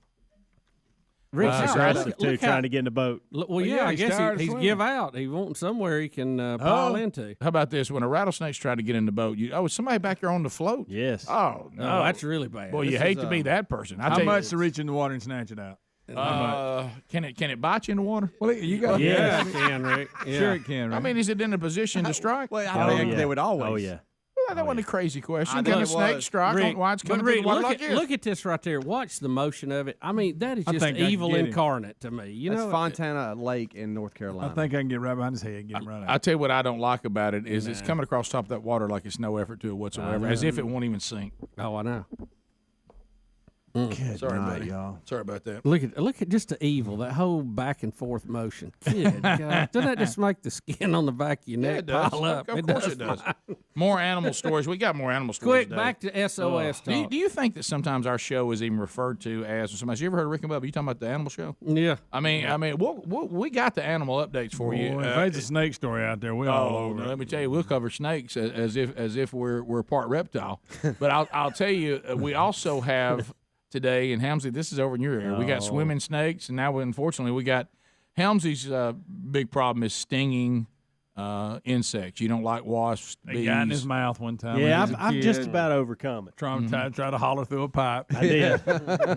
Rick's aggressive too, trying to get in the boat. Well, yeah, I guess he's give out. He wants somewhere he can pile into. How about this? When a rattlesnake's trying to get in the boat, is somebody back there on the float? Yes. Oh no, that's really bad. Boy, you hate to be that person. How much to reach in the water and snatch it out? Can it bite you in the water? Well, you got. Yeah, it can, Rick. Yeah. Sure, it can. Rick. I mean, is it in a position to strike? Well, I think they would always. Oh yeah. Well, that wasn't a crazy question. Can a snake strike while it's coming through the water like this? Look at this right there. Watch the motion of it. I mean, that is just evil incarnate to me. That's Fontana Lake in North Carolina. I think I can get right behind his head and get him right out. I tell you what I don't like about it is it's coming across top of that water like it's no effort to it whatsoever, as if it won't even sink. Oh, I know. Sorry, buddy. Y'all. Sorry about that. Look at just the evil, that whole back and forth motion. Good God. Doesn't that just make the skin on the back of your neck pile up? Of course it does. More animal stories. We got more animal stories. Quick, back to SOS talk. Do you think that sometimes our show is even referred to as somebody? You ever heard of Rick and Bubba? You talking about the animal show? Yeah. I mean, we got the animal updates for you. If there's a snake story out there, we all over. Let me tell you, we'll cover snakes as if we're part reptile. But I'll tell you, we also have. Today in Helmsley, this is over in your area. We got swimming snakes, and now unfortunately we got Helmsley's big problem is stinging insects. You don't like wasps, bees. He got in his mouth one time. Yeah, I've just about overcome it. Try to holler through a pipe. I did.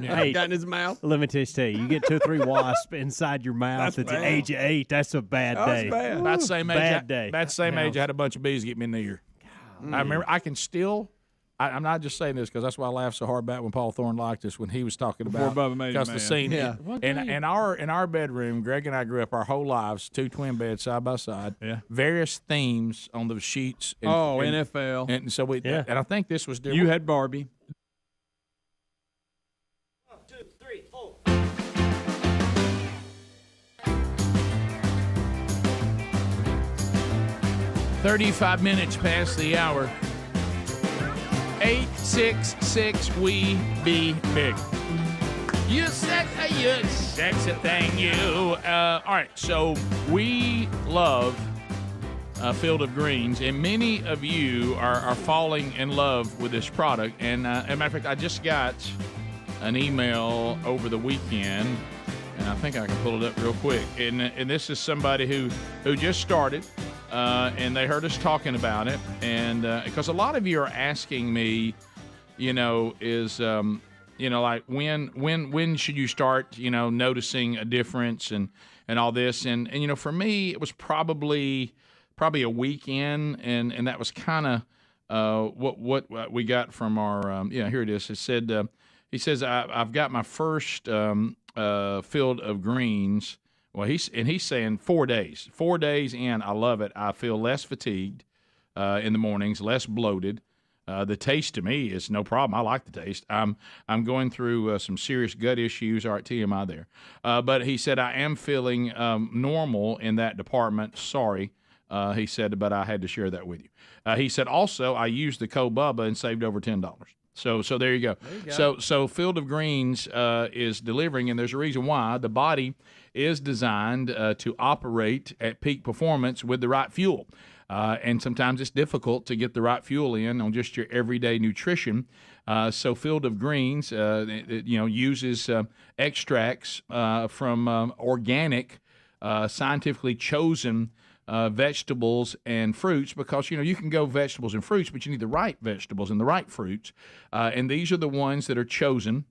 Hey, got in his mouth. Let me just tell you, you get 2 or 3 wasps inside your mouth at the age of 8. That's a bad day. Bad. About the same age. Bad day. About the same age, I had a bunch of bees get me in the ear. I remember. I can still I'm not just saying this because that's why I laughed so hard back when Paul Thorne liked us when he was talking about Bubba made him the mad. scene. Yeah. In our bedroom, Greg and I grew up our whole lives, 2 twin beds side by side. Yeah. Various themes on the sheets. NFL. And so we. Yeah. And I think this was different. You had Barbie. 1, 2, 3, 4. 35 minutes past the hour. 866 we be big. You sexy thing, you. All right, so we love Field of Greens, and many of you are falling in love with this product. And as a matter of fact, I just got an email over the weekend, and I think I can pull it up real quick. And this is somebody who just started. And they heard us talking about it, and because a lot of you are asking me, like when should you start, noticing a difference and all this, and for me it was probably a weekend, and that was kind of what we got from our here it is. It said he says I've got my first Field of Greens. Well, he's saying 4 days. 4 days in, I love it. I feel less fatigued in the mornings, less bloated. The taste to me is no problem. I like the taste. I'm going through some serious gut issues. All right, TMI there. But he said I am feeling normal in that department. Sorry, he said, but I had to share that with you. He said also I used the code Bubba and saved over $10. So there you go. So Field of Greens is delivering, and there's a reason why. The body is designed to operate at peak performance with the right fuel. And sometimes it's difficult to get the right fuel in on just your everyday nutrition. So Field of Greens, uses extracts from organic, scientifically chosen vegetables and fruits, because you can go vegetables and fruits, but you need the right vegetables and the right fruits, and these are the ones that are chosen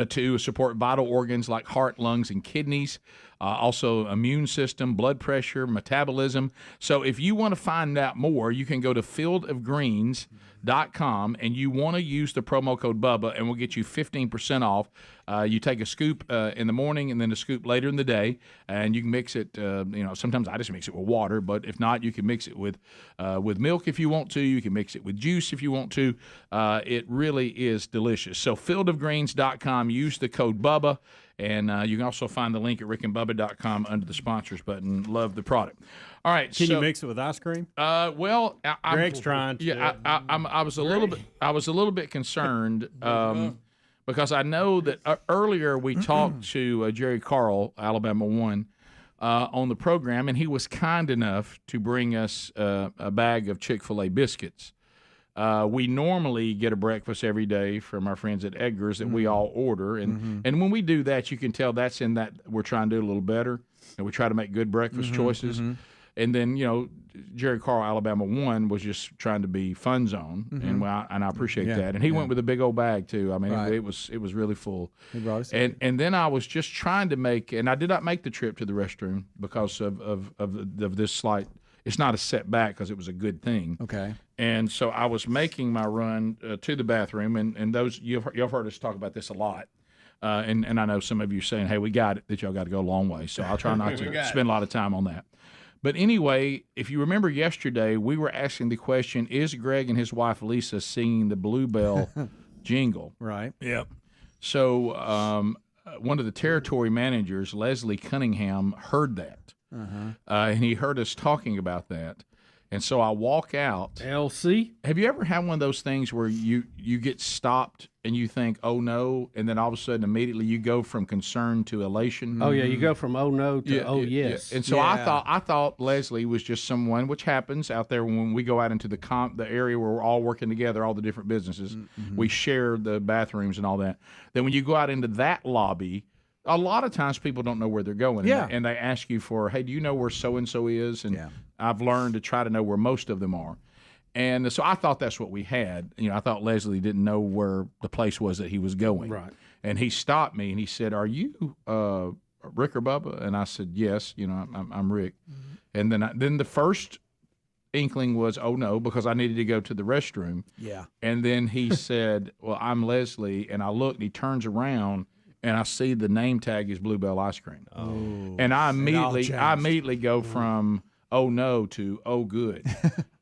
to support vital organs like heart, lungs, and kidneys, also immune system, blood pressure, metabolism. So if you want to find out more, you can go to fieldofgreens.com, and you want to use the promo code Bubba, and we'll get you 15% off. You take a scoop in the morning and then a scoop later in the day, and you can mix it. Sometimes I just mix it with water, but if not, you can mix it with milk if you want to. You can mix it with juice if you want to. It really is delicious. So fieldofgreens.com, use the code Bubba, and you can also find the link at rickandbubba.com under the sponsors button. Love the product. All right, Can you mix it with ice cream? Greg's trying to. Yeah, I was a little bit concerned because I know that earlier we talked to Jerry Carl, Alabama 1, on the program, and he was kind enough to bring us a bag of Chick-fil-A biscuits. We normally get a breakfast every day from our friends at Edgar's that we all order, and when we do that, you can tell that's in that we're trying to do a little better, and we try to make good breakfast choices. And then Jerry Carl, Alabama 1, was just trying to be fun zone, and I appreciate that. And he went with a big old bag too. I mean, it was really full. He brought us and then I was just trying to make, and I did not make the trip to the restroom because of this slight. It's not a setback because it was a good thing. Okay. And so I was making my run to the bathroom, and those you've heard us talk about this a lot. And I know some of you are saying, hey, we got it, that y'all got to go a long way. So I'll try not to spend a lot of time on that. But anyway, if you remember yesterday, we were asking the question, is Greg and his wife Lisa singing the Bluebell jingle? Right. Yep. So one of the territory managers, Leslie Cunningham, heard that. And he heard us talking about that. And so I walk out. LC? Have you ever had one of those things where you get stopped and you think, oh, no, and then all of a sudden immediately you go from concern to elation? Oh, yeah, you go from oh, no to oh, yes. Yeah. And so I thought Leslie was just someone, which happens out there when we go out into the area where we're all working together, all the different businesses. We share the bathrooms and all that. Then when you go out into that lobby, a lot of times people don't know where they're going, and they ask you for, hey, do you know where so-and-so is? And I've learned to try to know where most of them are. And so I thought that's what we had. I thought Leslie didn't know where the place was that he was going. Right. And he stopped me, and he said, are you Rick or Bubba? And I said, yes, I'm Rick. And then the first inkling was, oh no, because I needed to go to the restroom. Yeah. And then he said, well, I'm Leslie. And I looked, and he turns around, and I see the name tag is Bluebell Ice Cream. Oh. And I immediately go from oh no to oh good.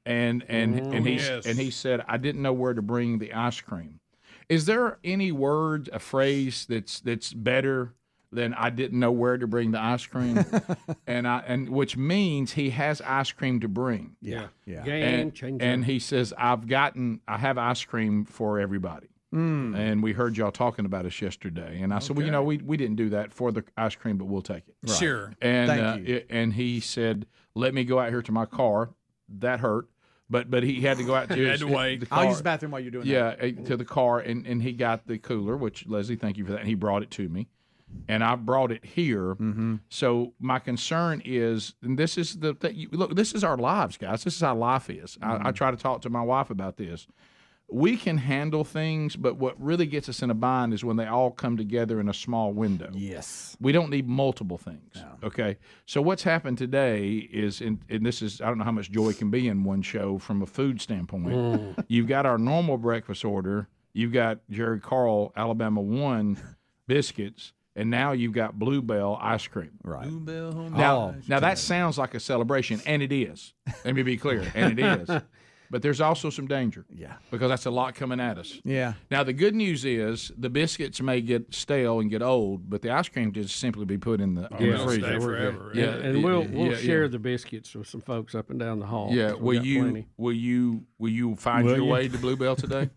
and he said, I didn't know where to bring the ice cream. Is there any word, a phrase that's better than I didn't know where to bring the ice cream? and which means he has ice cream to bring. Yeah. Game changer. And he says, I have ice cream for everybody. And we heard y'all talking about us yesterday. And I said, well, we didn't do that for the ice cream, but we'll take it. Right. Sure. And Thank you. And he said, let me go out here to my car. That hurt. But he had to go out to had to wait. the car. I'll use the bathroom while you're doing that. Yeah, to the car, and he got the cooler, which, Leslie, thank you for that. And he brought it to me. And I brought it here. Mm-hmm. So my concern is, and this is look, this is our lives, guys. This is how life is. I try to talk to my wife about this. We can handle things, but what really gets us in a bind is when they all come together in a small window. Yes. We don't need multiple things. No. Okay. So what's happened today is, and this is, I don't know how much joy can be in one show from a food standpoint. You've got our normal breakfast order. You've got Jerry Carl, Alabama 1 biscuits. And now you've got Bluebell ice cream. Right. Bluebell Now that sounds like a celebration, and it is. Let me be clear, and it is. But there's also some danger. Yeah. Because that's a lot coming at us. Yeah. Now, the good news is the biscuits may get stale and get old, but the ice cream just simply be put in the freezer. Stay forever. Yeah, and we'll share the biscuits with some folks up and down the hall. Yeah. Will you find your way to Bluebell today?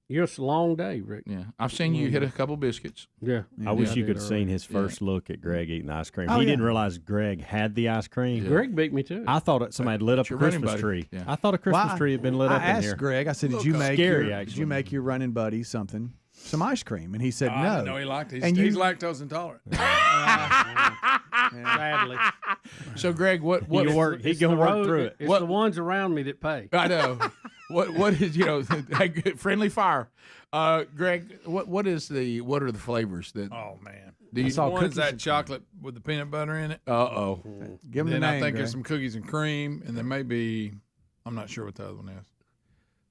It's a long day, Rick. Yeah. I've seen you hit a couple biscuits. Yeah. I wish you could have seen his first look at Greg eating ice cream. Oh, He didn't realize Greg had the ice cream. Greg beat me too. I thought somebody had lit up a your running Christmas buddy. tree. Yeah. I thought a Christmas tree had been lit up I in here. asked Greg, I said, did you make your running buddy some ice cream? And he said, I no. didn't know he liked it. And He's lactose intolerant. Sadly. So, Greg, what He gonna work through it. It's the ones around me that pay. I know. What is friendly fire? Greg, what are the flavors that? Oh man, one is that chocolate with the peanut butter in it. Give him the name. I think Greg. there's some cookies and cream, and there may be. I'm not sure what the other one is.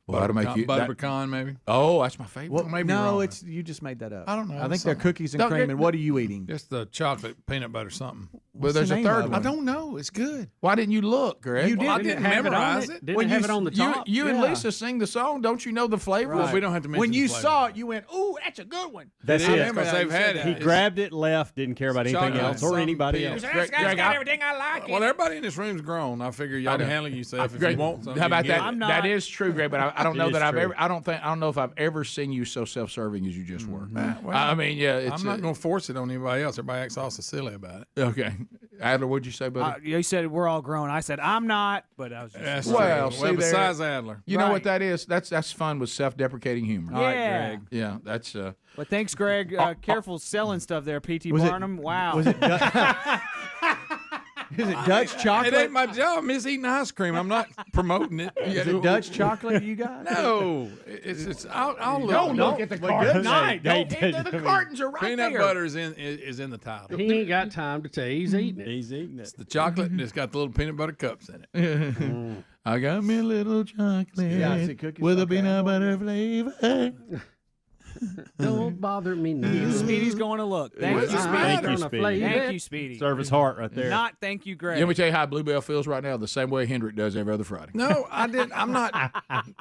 Butter pecan, maybe. Oh, that's my favorite. Well, maybe no, wrong. you just made that up. I don't know. I think they're cookies and cream. And what are you eating? Just the chocolate peanut butter something. But there's a third one. I don't know. It's good. Why didn't you look, Greg? You did. I didn't memorize it. Didn't have it on the top. You and Lisa sing the song. Don't you know the flavor? Right. Well, we don't have to mention When you the flavor. saw it, you went, "Ooh, that's a good one." That's I it. remember they've had it. He grabbed it, left, didn't care about anything chocolate, else or anybody else. Greg, got everything I like. Well, everybody in this room's grown. I figure y'all can handle yourself if you want something. How about you can that? get it. That is true, Greg. But I don't know that I've true. ever. I don't know if I've ever seen you so self-serving as you just were. Well, I mean, yeah. It's, I'm not going to force it on anybody else. Everybody acts all so silly about it. Okay, Adler, what'd you say, buddy? You said we're all grown. I said I'm not, but I was just. That's Well, true. see there. Besides Adler. You know what that is? That's fun with self-deprecating humor. Yeah. All right, Greg. Yeah, that's. But thanks, Greg. Careful selling stuff there, P.T. Was it- Barnum. Wow. Was it Is it Dutch chocolate? It ain't my job. I'm just eating ice cream. I'm not promoting it. Is it Dutch chocolate you got? No, it's. I'll look. Don't look at the cartons. The cartons are right Peanut there. butter is in the title. He ain't got time to tell you he's eating it. He's eating it. It's the chocolate and it's got the little peanut butter cups in it. I got me a little chocolate Yeah, I see cookies. with a Okay. peanut butter flavor. Don't bother me now. Speedy's going to look. Thank you, Speedy. Thank you, Speedy. Thank you, Speedy. Serve his heart right there. Not thank you, Greg. Let me tell you how Bluebell feels right now. The same way Hendrick does every other Friday. No, I didn't. I'm not. I'm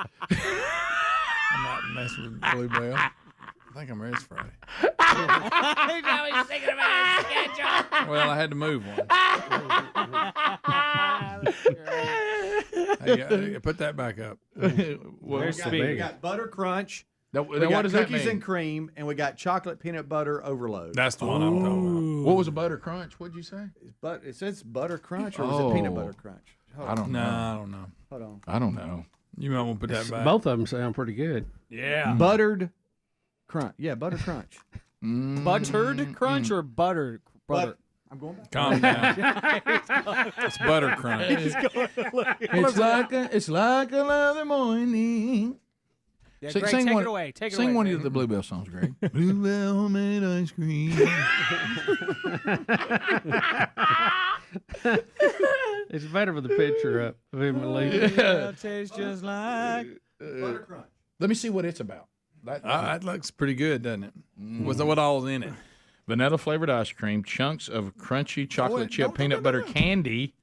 not messing with Bluebell. I think I'm ready for Friday. Now he's thinking about his schedule. Well, I had to move one. Hey, put that back up. Where's We Speedy? got butter crunch. Now, We what got does that cookies mean? and cream, and we got chocolate peanut butter overload. That's the one I'm talking What was a butter crunch? What'd you say? But it says butter crunch, or is it peanut butter crunch? Hold I on. don't know. about. No, I don't know. Hold on. I don't know. You might want to put that back. Both of them sound pretty good. Yeah. Buttered crunch. Yeah, butter crunch. Buttered crunch or butter? Butter. I'm going back. Calm down. It's butter crunch. It's like another morning. Yeah, Sing- Greg, sing take one- it away. Take it Sing away. one baby. of the Bluebell songs, Greg. Bluebell homemade ice cream. It's better with the picture up of him and Lee. It tastes just like butter crunch. Let me see what it's about. That looks pretty good, doesn't it? What all's in it? Vanilla flavored ice cream, chunks of crunchy chocolate chip peanut butter candy.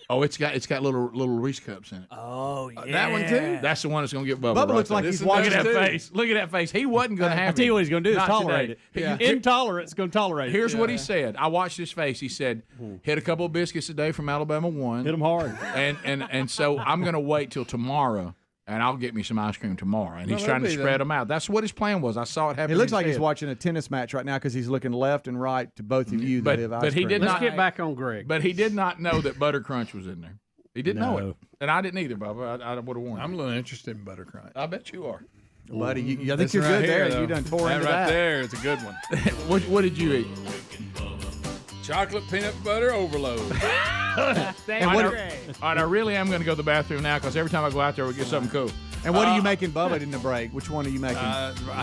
Oh, it's got little Reese cups in it. Oh yeah, that one too. That's the one that's gonna get Bubba. Bubba right looks there. like he's Look watching at that too. face. Look at that face. He wasn't gonna have. I tell you what he's going to do is Not tolerate today. it. Intolerant's going to tolerate it. Here's what he said. I watched his face. He said, "Hit a couple of biscuits a day from Alabama 1. Hit them hard." And so I'm gonna wait till tomorrow. And I'll get me some ice cream tomorrow. And he's trying to spread them out. That's what his plan was. I saw it happen. It looks like he's watching a tennis match right now because he's looking left and right to both of you that have ice but he cream. did Let's not get back on Greg. But he did not know that Butter Crunch was in there. He didn't know it. And I didn't either, Bubba. I would have warned I'm you. a little interested in butter crunch. I bet you are. Buddy, I think This you're right good here, there. You though. done tore into right that. there is a good one. What did you eat? Chocolate peanut butter overload. All right, I really am going to go to the bathroom now because every time I go out there, we get something cool. And what are you making Bubba in the break? Which one are you making?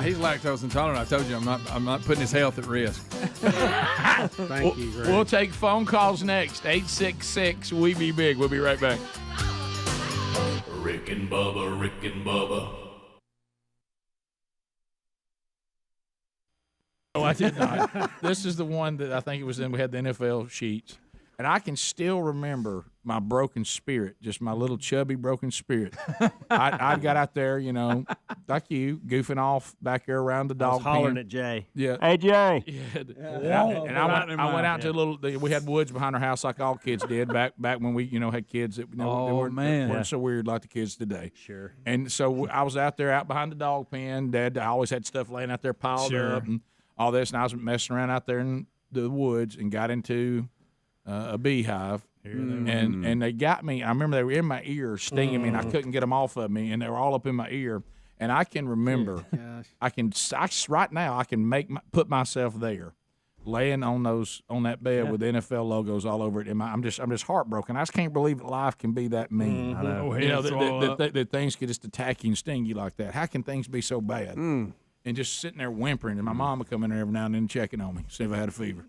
He's lactose intolerant. I told you I'm not putting his health at risk. Thank you, Greg. We'll take phone calls next. 866 We Be Big. We'll be right back. Rick and Bubba, Rick and Bubba. Oh, I did not. This is the one that I think it was in. We had the NFL sheets. And I can still remember my broken spirit, just my little chubby broken spirit. I got out there, like you, goofing off back there around the dog pen. Hollering at Jay. Yeah. Hey, Jay. Yeah. I went out to a little. We had woods behind our house, like all kids did back when we, had kids that they weren't so weird like the kids today. Sure. And so I was out there, out behind the dog pen. Dad, I always had stuff laying out there piled up and all this, and I was messing around out there in the woods and got into a beehive, and they got me. I remember they were in my ear, stinging me, and I couldn't get them off of me, and they were all up in my ear. And I can remember, right now, I can put myself there, laying on that bed with the NFL logos all over it. And I'm just heartbroken. I just can't believe that life can be that mean. I know. That things could just attack you and sting you like that. How can things be so bad? And just sitting there whimpering, and my mom would come in there every now and then checking on me, see if I had a fever.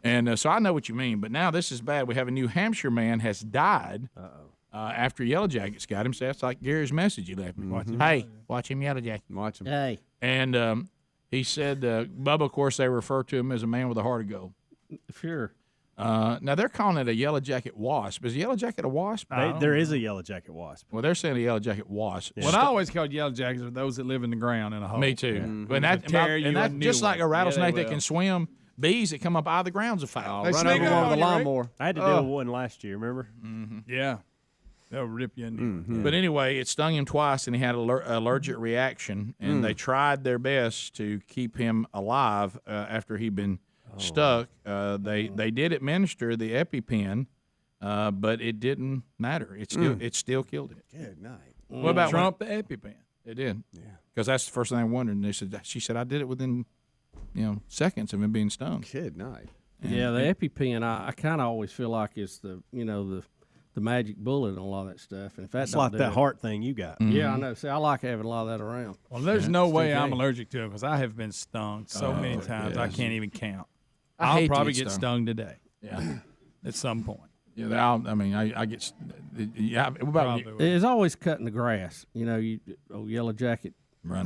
And so I know what you mean, but now this is bad. We have a New Hampshire man has died after Yellow Jackets got him. So that's like Gary's message he left me. Hey, watch him, Yellow Jacket. Watch him. Hey. And he said, Bubba, of course, they refer to him as a man with a heart of gold. Sure. Now they're calling it a Yellow Jacket wasp. Is a Yellow Jacket a wasp? There is a Yellow Jacket wasp. Well, they're saying a Yellow Jacket wasp. What I always called yellow jackets are those that live in the ground in a hole. Me too. But that's just like a rattlesnake that can swim. Bees that come up out of the ground's a foul. They run over one with a lawnmower. I had to deal with one last year, remember? Yeah. They'll rip you in. But anyway, it stung him twice, and he had an allergic reaction, and they tried their best to keep him alive after he'd been stuck. They did administer the EpiPen, but it didn't matter. It still killed him. Good night. What about Trump the EpiPen? It did. Yeah. Because that's the first thing I wondered. And she said, I did it within, seconds of him being stung. Good night. Yeah, the EpiPen, I kind of always feel like it's the magic bullet and a lot of that stuff. And if that's like that heart thing you got. Yeah, I know. See, I like having a lot of that around. Well, there's no way I'm allergic to it because I have been stung so many times I can't even count. I'll probably get stung today. Yeah. At some point. Yeah, I get. Yeah, it's always cutting the grass. Yellow Jacket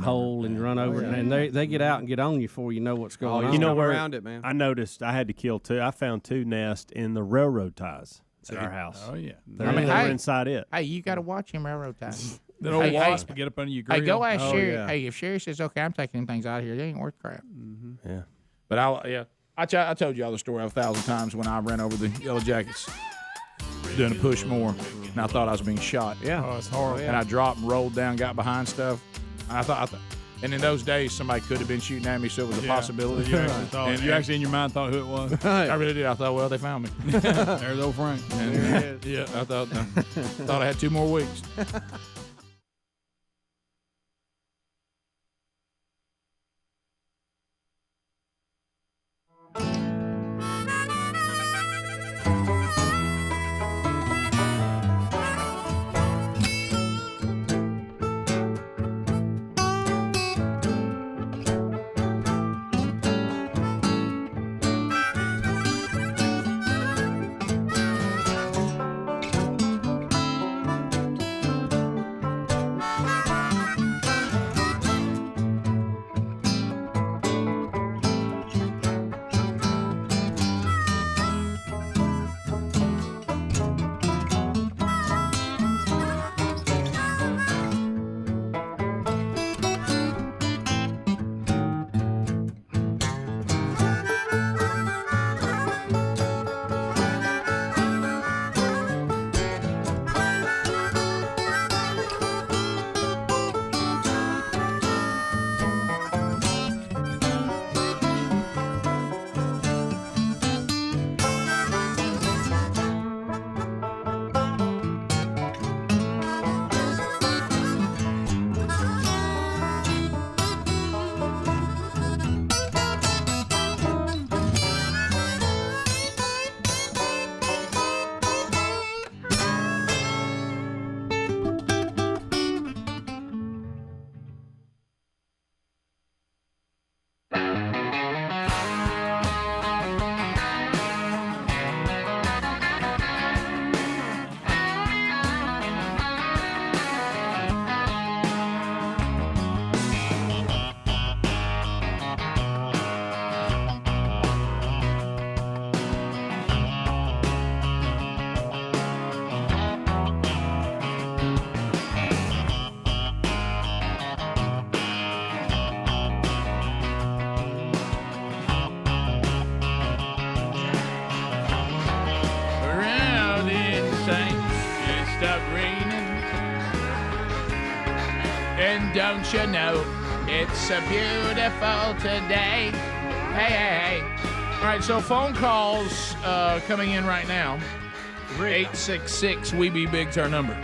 hole and you run over it, and they get out and get on you before you know what's going on. You know where around it, man. I noticed I had to kill two. I found two nests in the railroad ties at our house. Oh yeah, they're inside it. Hey, you got to watch him railroad ties. That old wasp will get up under your grill. Hey, go ask Sherry. Yeah. Hey, if Sherry says okay, I'm taking them things out of here. They ain't worth crap. Yeah, but I told you all the story 1,000 times when I ran over the Yellow Jackets doing a push more, and I thought I was being shot. Yeah, oh, it's horrible. And I dropped and rolled down, got behind stuff. And I thought, and in those days, somebody could have been shooting at me, so it was a possibility. You actually thought, you actually in your mind thought who it was. I really did. I thought, well, they found me. There's old Frank. And, yeah, I thought I had 2 more weeks. don't you know it's a beautiful today? Hey. All right, so phone calls coming in right now. 866-WE-BE-BIG's our number.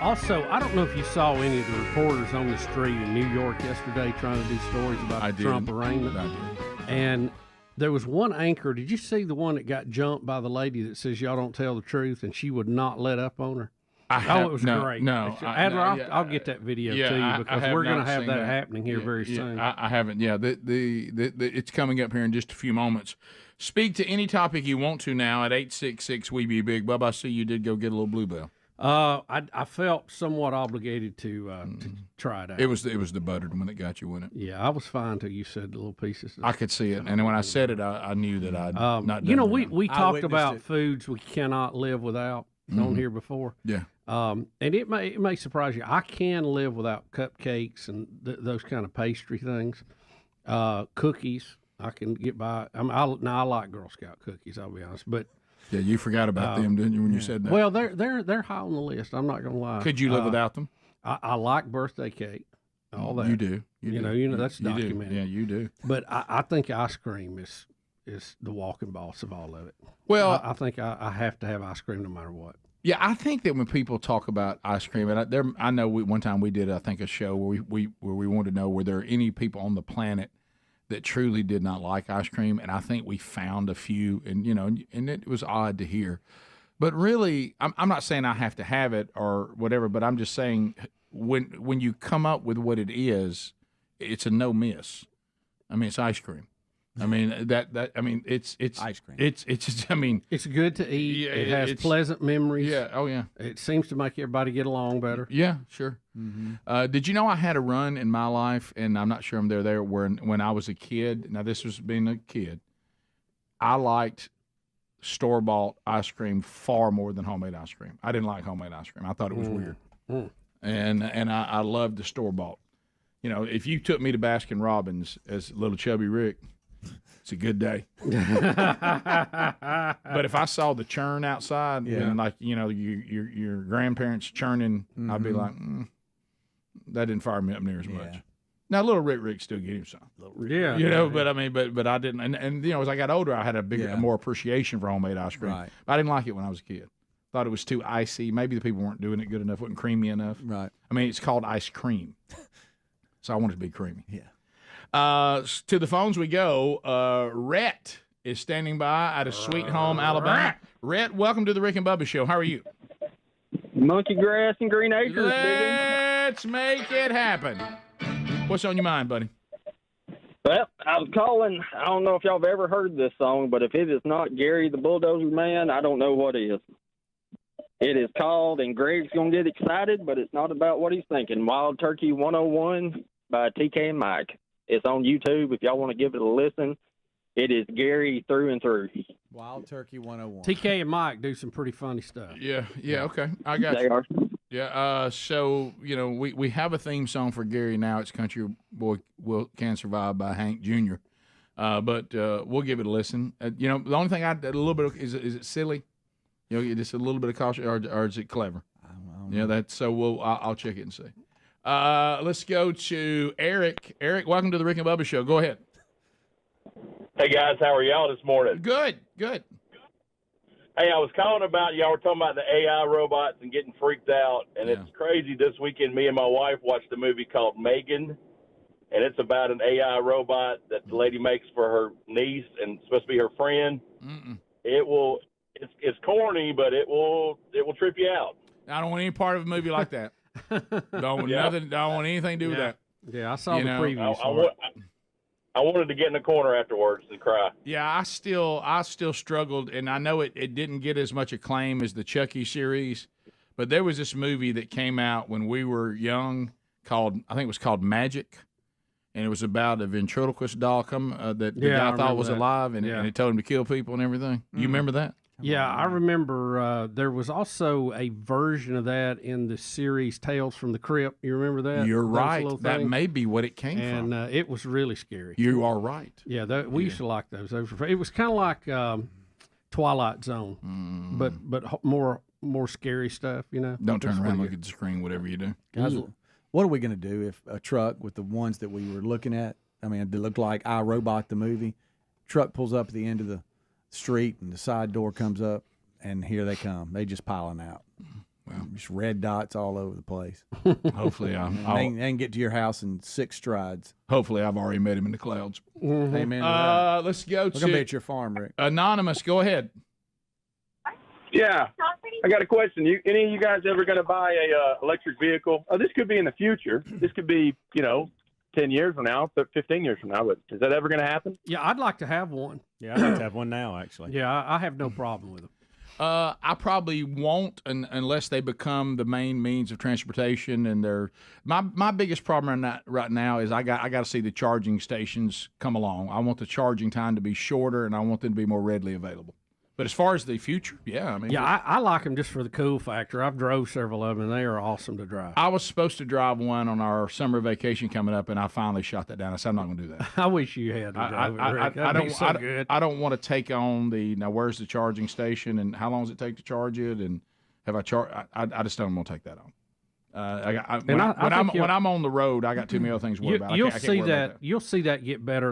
Also, I don't know if you saw any of the reporters on the street in New York yesterday trying to do stories about the Trump arraignment. I did. And there was one anchor. Did you see the one that got jumped by the lady that says y'all don't tell the truth, and she would not let up on her? It was great. No, I'll get that video to you because we're going to have that happening here very soon. I haven't. Yeah, it's coming up here in just a few moments. Speak to any topic you want to now at 866-WE-BE-BIG. Bubba, I see you did go get a little bluebell. I felt somewhat obligated to try it out. It was the buttered one that got you, wasn't it? Yeah, I was fine until you said the little pieces. I could see it, and when I said it, I knew that I'd not done You know, it. we talked about foods we cannot live without on here before. Yeah. And it may surprise you. I can live without cupcakes and those kind of pastry things. Cookies, I can get by. I like Girl Scout cookies. I'll be honest, but. Yeah, you forgot about them, didn't you, when you said that? Well, they're high on the list. I'm not going to lie. Could you live without them? I like birthday cake. All that you do. You know that's documented. Yeah, you do. But I think ice cream is the walking boss of all of it. Well, I think I have to have ice cream no matter what. Yeah, I think that when people talk about ice cream, and I know one time we did, I think, a show where we wanted to know were there any people on the planet that truly did not like ice cream, and I think we found a few, and it was odd to hear. But really, I'm not saying I have to have it or whatever, but I'm just saying when you come up with what it is, it's a no miss. I mean, it's ice cream. I mean it's ice cream. It's good to eat. Yeah, it has pleasant memories. Yeah. Oh yeah. It seems to make everybody get along better. Yeah. Sure. Mm-hmm. Did you know I had a run in my life, and I'm not sure I'm there when I was a kid. Now this was being a kid. I liked store-bought ice cream far more than homemade ice cream. I didn't like homemade ice cream. I thought it was weird. And I loved the store-bought. You know, if you took me to Baskin Robbins as little chubby Rick, it's a good day. But if I saw the churn outside and like, your grandparents churning, I'd be like, that didn't fire me up near as much. Now, little Rick still get him some. Yeah. But I mean, but I didn't. And as I got older, I had a more appreciation for homemade ice cream. Right. But I didn't like it when I was a kid. Thought it was too icy. Maybe the people weren't doing it good enough, wasn't creamy enough. Right. I mean, it's called ice cream. So I want it to be creamy. Yeah. To the phones we go. Rhett is standing by out of Sweet Home, Alabama. Rhett, welcome to the Rick and Bubba Show. How are you? Monkey grass and green acres, Let's make it happen. What's on your mind, buddy? Well, I was calling. I don't know if y'all have ever heard this song, but if it is not Gary the Bulldozer Man, I don't know what is. It is called, and Greg's going to get excited, but it's not about what he's thinking. Wild Turkey 101 by TK and Mike. It's on YouTube if y'all want to give it a listen. It is Gary through and through. Wild Turkey 101. TK and Mike do some pretty funny stuff. Yeah, okay. I got They you. are. Yeah, so, we have a theme song for Gary now. It's Country Boy Can Survive by Hank Jr. But we'll give it a listen. The only thing a little bit of, is it silly? Just a little bit of caution, or is it clever? I don't know. That's so. I'll check it and see. Let's go to Eric. Eric, welcome to the Rick and Bubba Show. Go ahead. Hey guys, how are y'all this morning? Good. Hey, I was calling about y'all were talking about the AI robots and getting freaked out, and it's crazy. This weekend, me and my wife watched a movie called Megan, and it's about an AI robot that the lady makes for her niece and supposed to be her friend. It's corny, but it will trip you out. I don't want any part of a movie like that. Don't want anything to do with that. Yeah, I saw the preview. I wanted to get in the corner afterwards and cry. Yeah, I still struggled, and I know it didn't get as much acclaim as the Chucky series, but there was this movie that came out when we were young I think it was called Magic, and it was about a ventriloquist doll that the guy thought was alive, and it told him to kill people and everything. You remember that? Yeah, I remember there was also a version of that in the series Tales from the Crypt. You remember that? You're right. That may be what it came from. And it was really scary. You are right. Yeah, we used to like those. It was kind of like Twilight Zone, but more scary stuff, Don't turn around and look at the screen, whatever you do. Guys, What are we going to do if a truck with the ones that we were looking at, I mean, they look like I, Robot the movie, truck pulls up at the end of the street and the side door comes up, and here they come. They just piling out. Well, just red dots all over the place. Hopefully, they can get to your house in 6 strides. Hopefully, I've already met him in the clouds. Mm-hmm. Amen. Let's go We're to gonna be at your farm, Rick. Anonymous. Go ahead. Yeah, I got a question. Any of you guys ever going to buy a electric vehicle? Oh, this could be in the future. This could be, 10 years from now, 15 years from now. But is that ever going to happen? Yeah, I'd like to have one. Yeah, I'd like to have one now, actually. Yeah, I have no problem with them. I probably won't unless they become the main means of transportation. And they're my biggest problem right now is I got to see the charging stations come along. I want the charging time to be shorter, and I want them to be more readily available. But as far as the future, yeah, I mean, I like them just for the cool factor. I've drove several of them, and they are awesome to drive. I was supposed to drive one on our summer vacation coming up, and I finally shot that down. I said I'm not going to do that. I wish you had. I don't want to take on now. Where's the charging station, and how long does it take to charge it, and have I charged? I just don't want to take that on. When I'm on the road, I got too many other things to worry about. You'll see that get better,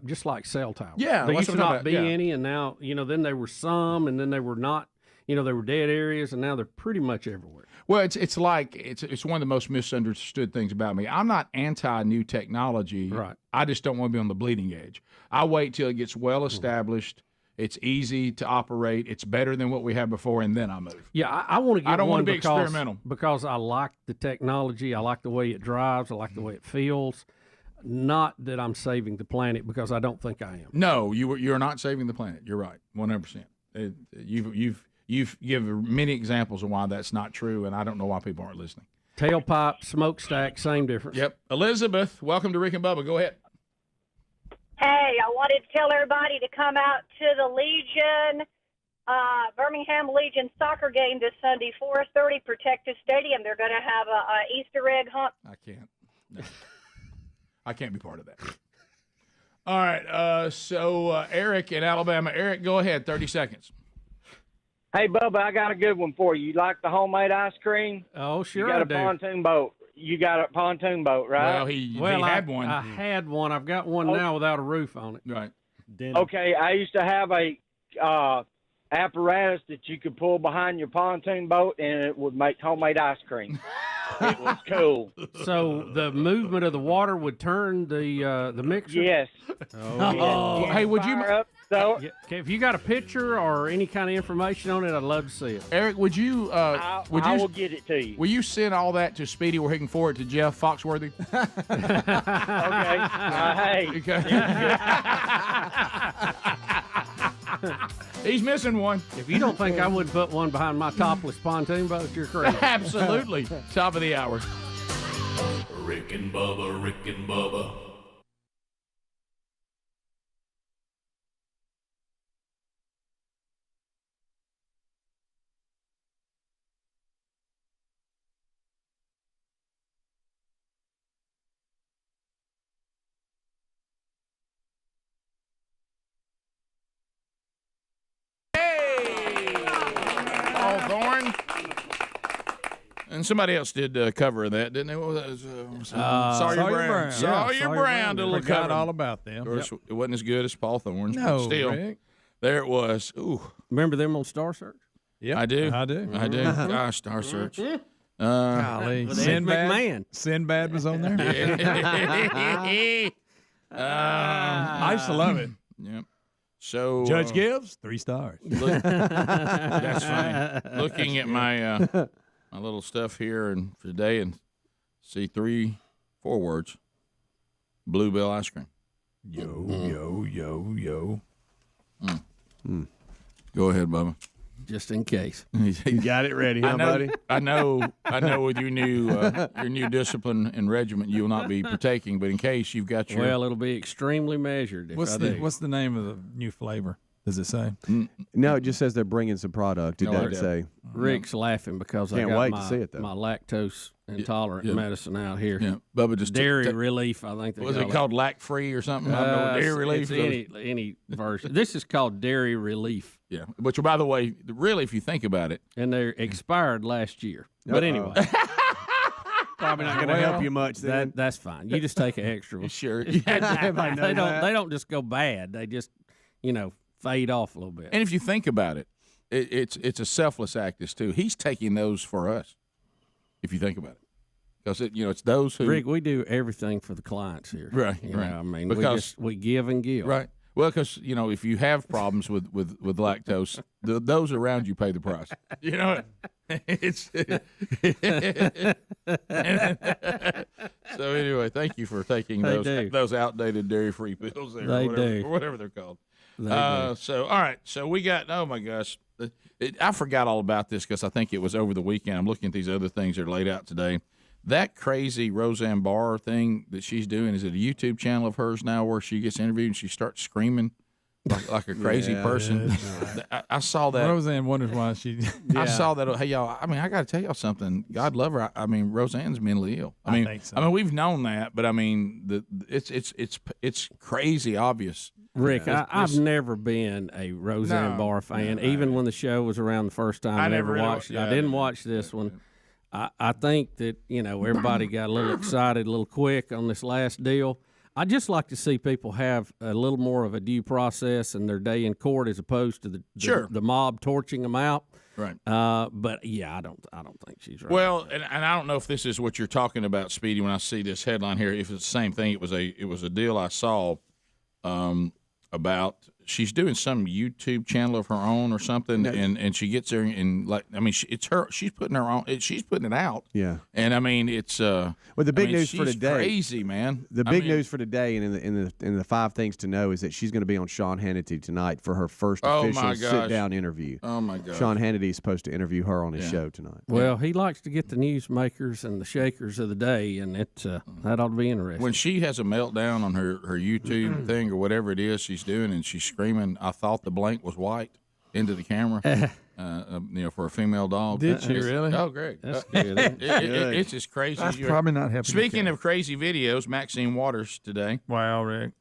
just like cell towers. Yeah, there used to not be any, and now then there were some, and then they were not. They were dead areas, and now they're pretty much everywhere. Well, it's one of the most misunderstood things about me. I'm not anti new technology. Right. I just don't want to be on the bleeding edge. I wait till it gets well established. It's easy to operate. It's better than what we had before, and then I move. Yeah, I want to get. I don't want to be experimental because I like the technology. I like the way it drives. I like the way it feels. Not that I'm saving the planet, because I don't think I am. No, you're not saving the planet. You're right, 100%. You've given many examples of why that's not true, and I don't know why people aren't listening. Tailpipe, smokestack, same difference. Yep. Elizabeth, welcome to Rick and Bubba. Go ahead. Hey, I wanted to tell everybody to come out to the Legion, Birmingham Legion soccer game this Sunday, 4:30, Protective Stadium. They're going to have a Easter egg hunt. I can't. No. I can't be part of that. All right, so Eric in Alabama. Eric, go ahead, 30 seconds. Hey, Bubba, I got a good one for you. You like the homemade ice cream? Oh, sure I do. pontoon boat. You got a pontoon boat, right? Well, he had one. I had one. I've got one now without a roof on it. Right. Okay, I used to have a apparatus that you could pull behind your pontoon boat, and it would make homemade ice cream. It was cool. So the movement of the water would turn the mixer? Yes. Oh. Hey, would you... Okay, if you got a picture or any kind of information on it, I'd love to see it. Eric, would you? I will get it to you. Will you send all that to Speedy where he can forward it to Jeff Foxworthy? Okay. He's missing one. If you don't think I would put one behind my topless pontoon boat, you're crazy. Absolutely. Top of the hour. Rick and Bubba, Rick and Bubba. And somebody else did cover that, didn't they? What was that? Sawyer Brown. Sawyer Brown did a little cover. Forgot all about them. Of course, it wasn't as good as Paul Thorne's, No, but still, Rick. there it was. Ooh, remember them on Star Search? Yeah, I do. I do. Gosh, Star Search. Golly, Sinbad was on there. I used to love it. Yep. So Judge Gibbs, 3 stars. That's funny. Looking at my my little stuff here and for today, and see 3-4 words: Bluebell ice cream. Yo. Go ahead, Bubba. Just in case. You got it ready, huh, buddy? I know. With your new discipline and regiment, you will not be partaking. But in case you've got your it'll be extremely measured. If What's the name of the new flavor? Does it say? No, it just says they're bringing some product. It doesn't say. Rick's laughing because I Can't got wait my, to see it, though. my lactose intolerant medicine out here. Yeah, Bubba just dairy relief. I think was it called lac free or something? I don't know. Dairy relief. It's any version. This is called dairy relief. Yeah, which by the way, really, if you think about it, and they're expired last year. But anyway. probably not going to help you much. Then That's fine. You just take an extra one. Sure. Everybody knows that. They don't just go bad. They just fade off a little bit. And if you think about it, it's a selfless act as too. He's taking those for us. If you think about it, because it's those who Rick, we do everything for the clients here. Right. You right. know, I mean, because we give and give. Right. Well, because if you have problems with lactose, those around you pay the price. You know, it's. So anyway, thank you for taking those outdated dairy-free pills there, or whatever they're called. So all right, so we got. Oh my gosh, I forgot all about this because I think it was over the weekend. I'm looking at these other things that are laid out today. That crazy Roseanne Barr thing that she's doing, is it a YouTube channel of hers now where she gets interviewed and she starts screaming like a crazy person? I saw that. Roseanne wonders why she. I saw that. Hey, y'all, I mean, I got to tell y'all something. God love her. I mean, Roseanne's mentally ill. I think so. I mean, we've known that, but I mean, it's crazy obvious. Rick, I've never been a Roseanne Barr fan. Even when the show was around the first time, I never watched it. I didn't watch this one. I think that, everybody got a little excited a little quick on this last deal. I'd just like to see people have a little more of a due process in their day in court as opposed to the mob torching them out. Right. But yeah, I don't think she's right. Well, and I don't know if this is what you're talking about, Speedy, when I see this headline here. If it's the same thing, it was a deal I saw about she's doing some YouTube channel of her own or something, and she gets there and it's her. She's putting her own. She's putting it out. Yeah. And I mean, it's well, the big news for today. Crazy, man. The big news for today, and in the 5 things to know, is that she's going to be on Sean Hannity tonight for her first official sit-down interview. Oh my God. Sean Hannity is supposed to interview her on his show tonight. Well, he likes to get the newsmakers and the shakers of the day, and that ought to be interesting. When she has a meltdown on her YouTube thing or whatever it is she's doing, and she's screaming, "I thought the blank was white," into the camera, for a female dog. Did she really? Oh, great. That's good. It's just crazy. That's probably not helping. Speaking of crazy videos, Maxine Waters today. Wow, Rick.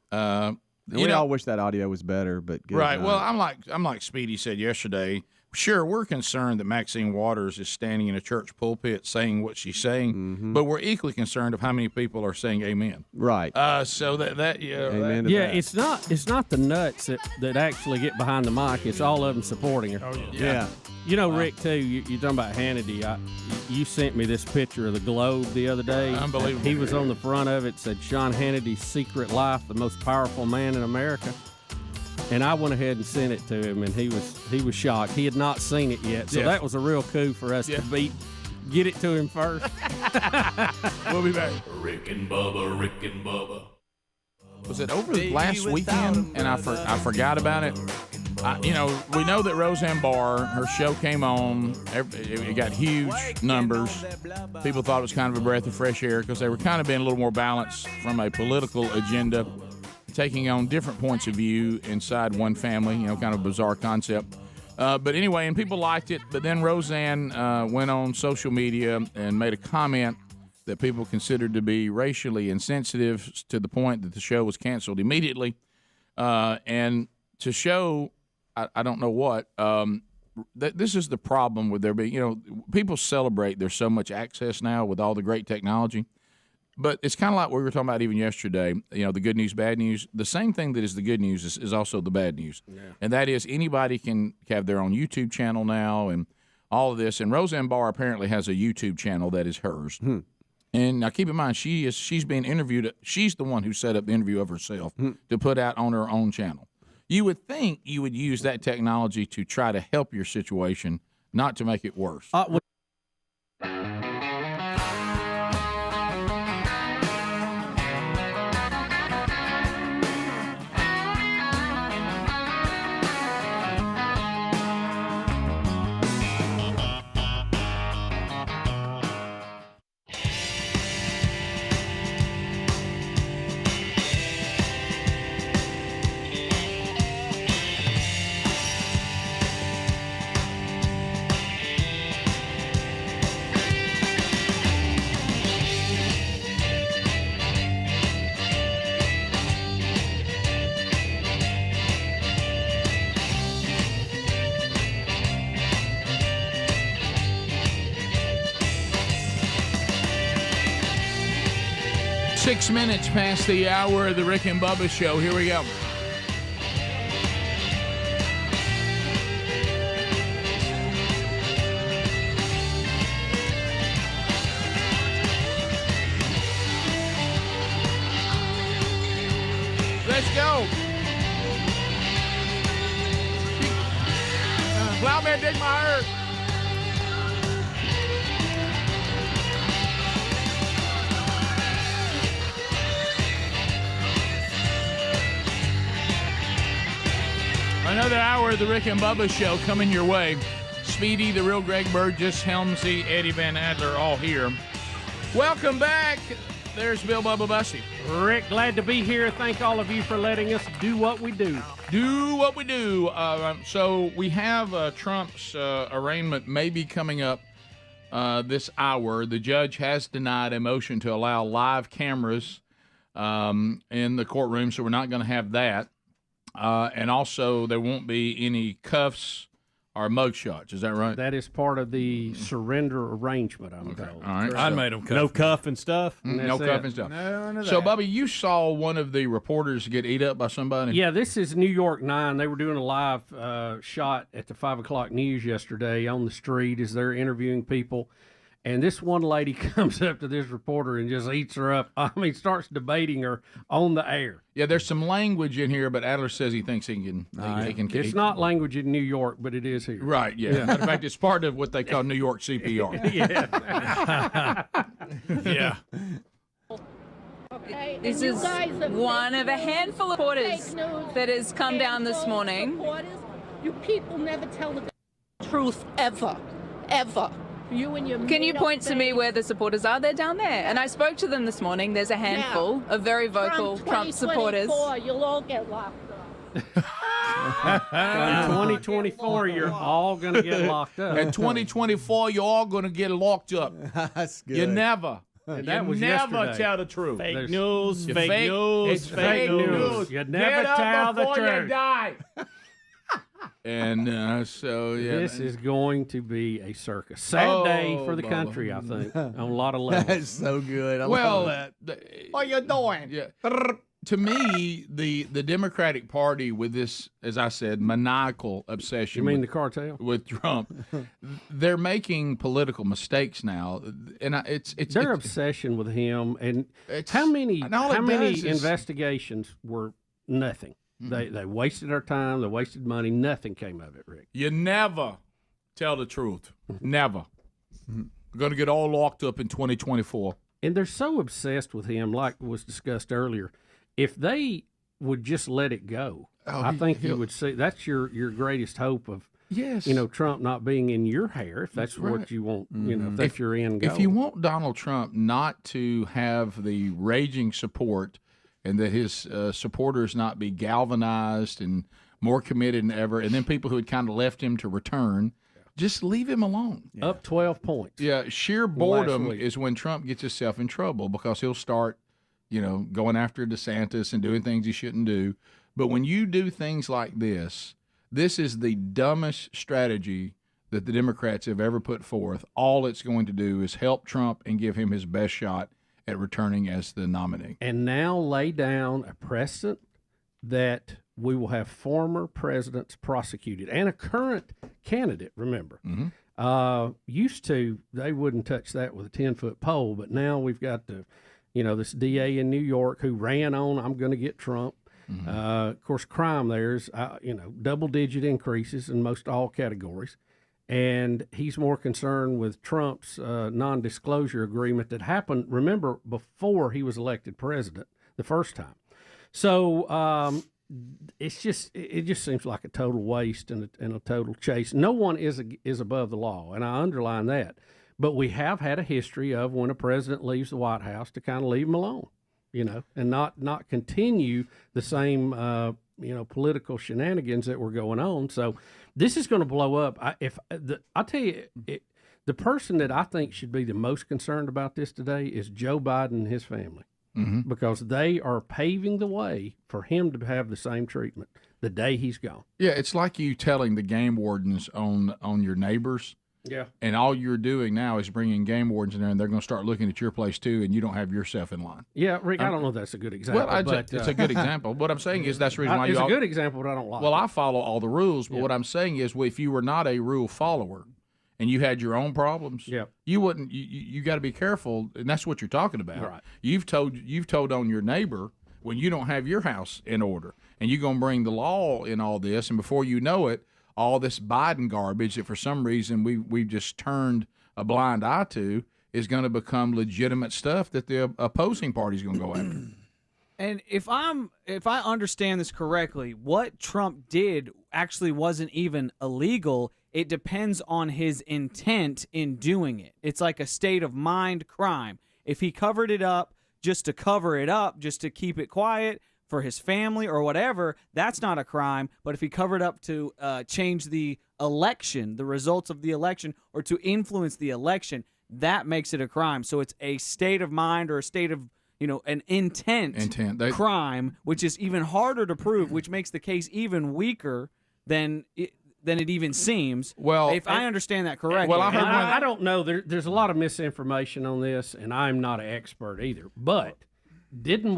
We all wish that audio was better, but good right. night. Well, I'm like Speedy said yesterday. Sure, we're concerned that Maxine Waters is standing in a church pulpit saying what she's saying, but we're equally concerned of how many people are saying amen. Right. So that Amen to yeah, that. it's not the nuts that actually get behind the mic. It's all of them supporting her. Oh, Yeah. Rick, too, you're talking about Hannity. You sent me this picture of the Globe the other day. Unbelievable. He was on the front of it, said Sean Hannity's secret life, the most powerful man in America. And I went ahead and sent it to him, and he was shocked. He had not seen it yet, so that was a real coup for us to get it to him first. We'll be back. Rick and Bubba. Was it over the last weekend? And I forgot about it. We know that Roseanne Barr, her show came on. It got huge numbers. People thought it was kind of a breath of fresh air because they were kind of being a little more balanced from a political agenda, taking on different points of view inside one family, kind of a bizarre concept. But anyway, and people liked it. But then Roseanne went on social media and made a comment that people considered to be racially insensitive to the point that the show was canceled immediately. And to show, I don't know what, this is the problem with there being, people celebrate there's so much access now with all the great technology. But it's kind of like what we were talking about even yesterday, the good news, bad news. The same thing that is the good news is also the bad news. Yeah. And that is anybody can have their own YouTube channel now and all of this. And Roseanne Barr apparently has a YouTube channel that is hers. And now keep in mind, she's being interviewed. She's the one who set up the interview of herself to put out on her own channel. You would think you would use that technology to try to help your situation, not to make it worse. 6 minutes past the hour of the Rick and Bubba Show. Here we go. Let's go. Plowman, dig my earth. Another hour of the Rick and Bubba Show coming your way. Speedy, the real Greg Burgess, Helmsy, Eddie Van Adler, all here. Welcome back. There's Bill Bubba Bussy. Rick, glad to be here. Thank all of you for letting us do what we do. Do what we do. So we have Trump's arraignment maybe coming up this hour. The judge has denied a motion to allow live cameras in the courtroom, so we're not going to have that. And also, there won't be any cuffs or mugshots. Is that right? That is part of the surrender arrangement, I'm told. All right. I made them cuff. No cuff and stuff. No cuff and stuff. None of that. So, Bubby, you saw one of the reporters get eat up by somebody? Yeah, this is New York 9. They were doing a live shot at the 5 o'clock news yesterday on the street as they're interviewing people. And this one lady comes up to this reporter and just eats her up. I mean, starts debating her on the air. Yeah, there's some language in here, but Adler says he thinks he can. It's not language in New York, but it is here. Right, yeah. Matter of fact, it's part of what they call New York CPR. Yeah. Okay, this is one of a handful of reporters that has come down this morning. You people never tell the truth ever. You and your Can you point to me where the supporters are? They're down there. And I spoke to them this morning. There's a handful of very vocal Trump supporters. You'll all get locked up. In 2024, you're all going to get locked up. In 2024, you're all going to get locked up. That's good. You never. And that you was never yesterday. tell the truth. Fake news. It's fake news. You never Get tell up the before truth. you die. And so, yeah. This is going to be a circus. Sad day for the country, I think, on a lot of levels. That's so good. I love that. What you doing? Yeah. To me, the Democratic Party with this, as I said, maniacal obsession. You mean the cartel? With Trump, they're making political mistakes now, and it's their obsession with him. And how many investigations were nothing? They wasted our time. They wasted money. Nothing came of it, Rick. You never tell the truth. Never. We're going to get all locked up in 2024. And they're so obsessed with him, like was discussed earlier. If they would just let it go, I think you would see that's your greatest hope of Trump not being in your hair, if that's what you want, if that's your end goal. If you want Donald Trump not to have the raging support and that his supporters not be galvanized and more committed than ever, and then people who had kind of left him to return, just leave him alone. Yeah. Up 12 points. Yeah, sheer boredom is when Trump gets himself in trouble because he'll start, going after DeSantis and doing things he shouldn't do. But when you do things like this is the dumbest strategy that the Democrats have ever put forth. All it's going to do is help Trump and give him his best shot at returning as the nominee. And now lay down a precedent that we will have former presidents prosecuted and a current candidate, remember. Used to, they wouldn't touch that with a 10-foot pole, but now we've got this DA in New York who ran on, I'm going to get Trump. Of course, crime there's, double-digit increases in most all categories. And he's more concerned with Trump's non-disclosure agreement that happened, remember, before he was elected president the first time. So it just seems like a total waste and a total chase. No one is above the law, and I underline that. But we have had a history of when a president leaves the White House to kind of leave him alone, and not continue the same political shenanigans that were going on. So this is going to blow up. I'll tell you, the person that I think should be the most concerned about this today is Joe Biden and his family, because they are paving the way for him to have the same treatment the day he's gone. Yeah, it's like you telling the game wardens on your neighbors, Yeah. And all you're doing now is bringing game wardens in there, and they're going to start looking at your place too, and you don't have yourself in line. Yeah, Rick, I don't know if that's a good example. Well, but, it's a good example. What I'm saying is that's the reason why it's a good example, but I don't like Well, it. I follow all the rules, but what I'm saying is, if you were not a rule follower and you had your own problems, you wouldn't. You got to be careful, and that's what you're talking about. Right. You've told on your neighbor when you don't have your house in order, and you're going to bring the law in all this, and before you know it, all this Biden garbage that for some reason we've just turned a blind eye to is going to become legitimate stuff that the opposing party is going to go after. And if I understand this correctly, what Trump did actually wasn't even illegal. It depends on his intent in doing it. It's like a state of mind crime. If he covered it up just to cover it up, just to keep it quiet for his family or whatever, that's not a crime. But if he covered up to change the election, the results of the election, or to influence the election, that makes it a crime. So it's a state of mind or a state of, an intent crime, which is even harder to prove, which makes the case even weaker than it even seems. Well, if I understand that correctly. Well, I don't know. There's a lot of misinformation on this, and I'm not an expert either. But didn't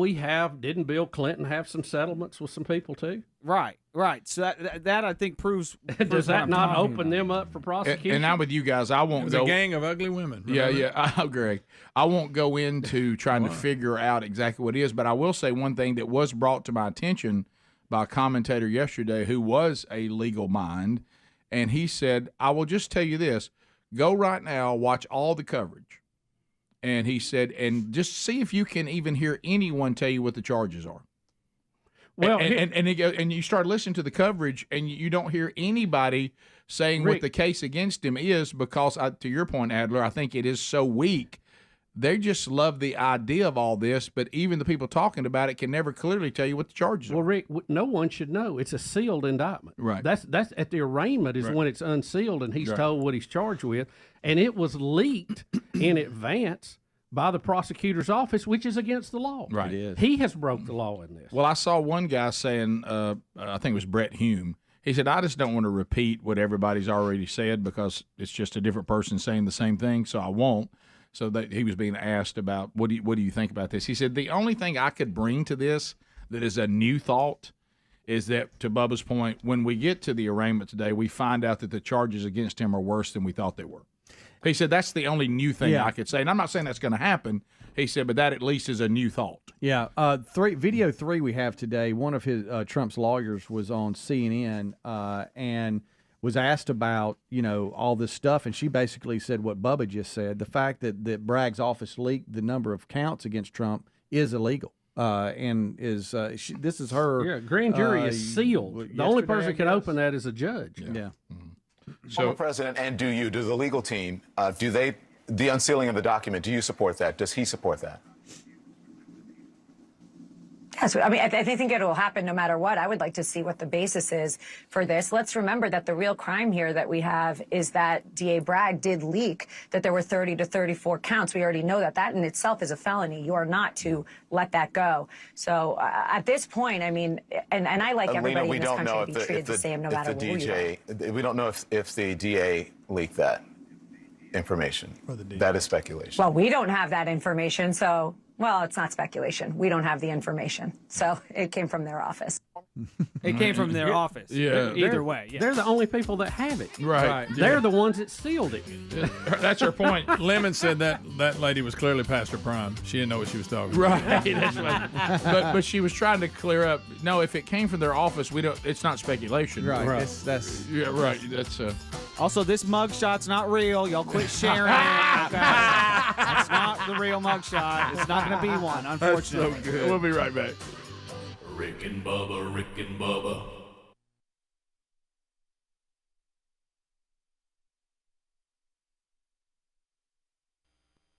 Bill Clinton have some settlements with some people too? Right. So that I think proves. Does that not open them up for prosecution? And now with you guys, I won't It was go. a gang of ugly women. Yeah, I agree. I won't go into trying to figure out exactly what it is, but I will say one thing that was brought to my attention by a commentator yesterday who was a legal mind, and he said, I will just tell you this, go right now, watch all the coverage. And he said, and just see if you can even hear anyone tell you what the charges are. Well, and you start listening to the coverage, and you don't hear anybody saying what the case against him is, because, to your point, Adler, I think it is so weak. They just love the idea of all this, but even the people talking about it can never clearly tell you what the charges are. Well, Rick, no one should know. It's a sealed indictment. Right. That's at the arraignment is when it's unsealed and he's told what he's charged with, and it was leaked in advance by the prosecutor's office, which is against the law. Right. It is. He has broke the law in this. Well, I saw one guy saying, I think it was Brett Hume. He said, I just don't want to repeat what everybody's already said because it's just a different person saying the same thing, so I won't. So that he was being asked about, what do you think about this? He said, the only thing I could bring to this that is a new thought is that, to Bubba's point, when we get to the arraignment today, we find out that the charges against him are worse than we thought they were. He said that's the only new thing I could say. And I'm not saying that's going to happen. He said, but that at least is a new thought. Yeah. Video 3 we have today, one of his Trump's lawyers was on CNN and was asked about, all this stuff, and she basically said what Bubba just said. The fact that Bragg's office leaked the number of counts against Trump is illegal. And this is her. Yeah, grand jury is sealed. The only person who can open that is a judge. Yeah. Former president and do the legal team, the unsealing of the document, do you support that? Does he support that? Yes, I mean, I think it will happen no matter what. I would like to see what the basis is for this. Let's remember that the real crime here that we have is that DA Bragg did leak that there were 30 to 34 counts. We already know that. That in itself is a felony. You are not to let that go. So at this point, I mean, and I like everybody in this country to be treated the same no matter who you are. We don't know if the DA leaked that information. That is speculation. Well, we don't have that information, so... Well, it's not speculation. We don't have the information. So it came from their office. It came from their office. Yeah. Either way. Yeah. They're the only people that have it. Right. They're the ones that sealed it. That's her point. Lemon said that lady was clearly past her prime. She didn't know what she was talking about. Right. That's right. But she was trying to clear up. No, if it came from their office, it's not speculation. Right. That's yeah. Right. That's. Also, this mugshot's not real. Y'all quit sharing it. Okay. That's not the real mugshot. It's not going to be one, unfortunately. That's so good. We'll be right back. Rick and Bubba, Rick and Bubba.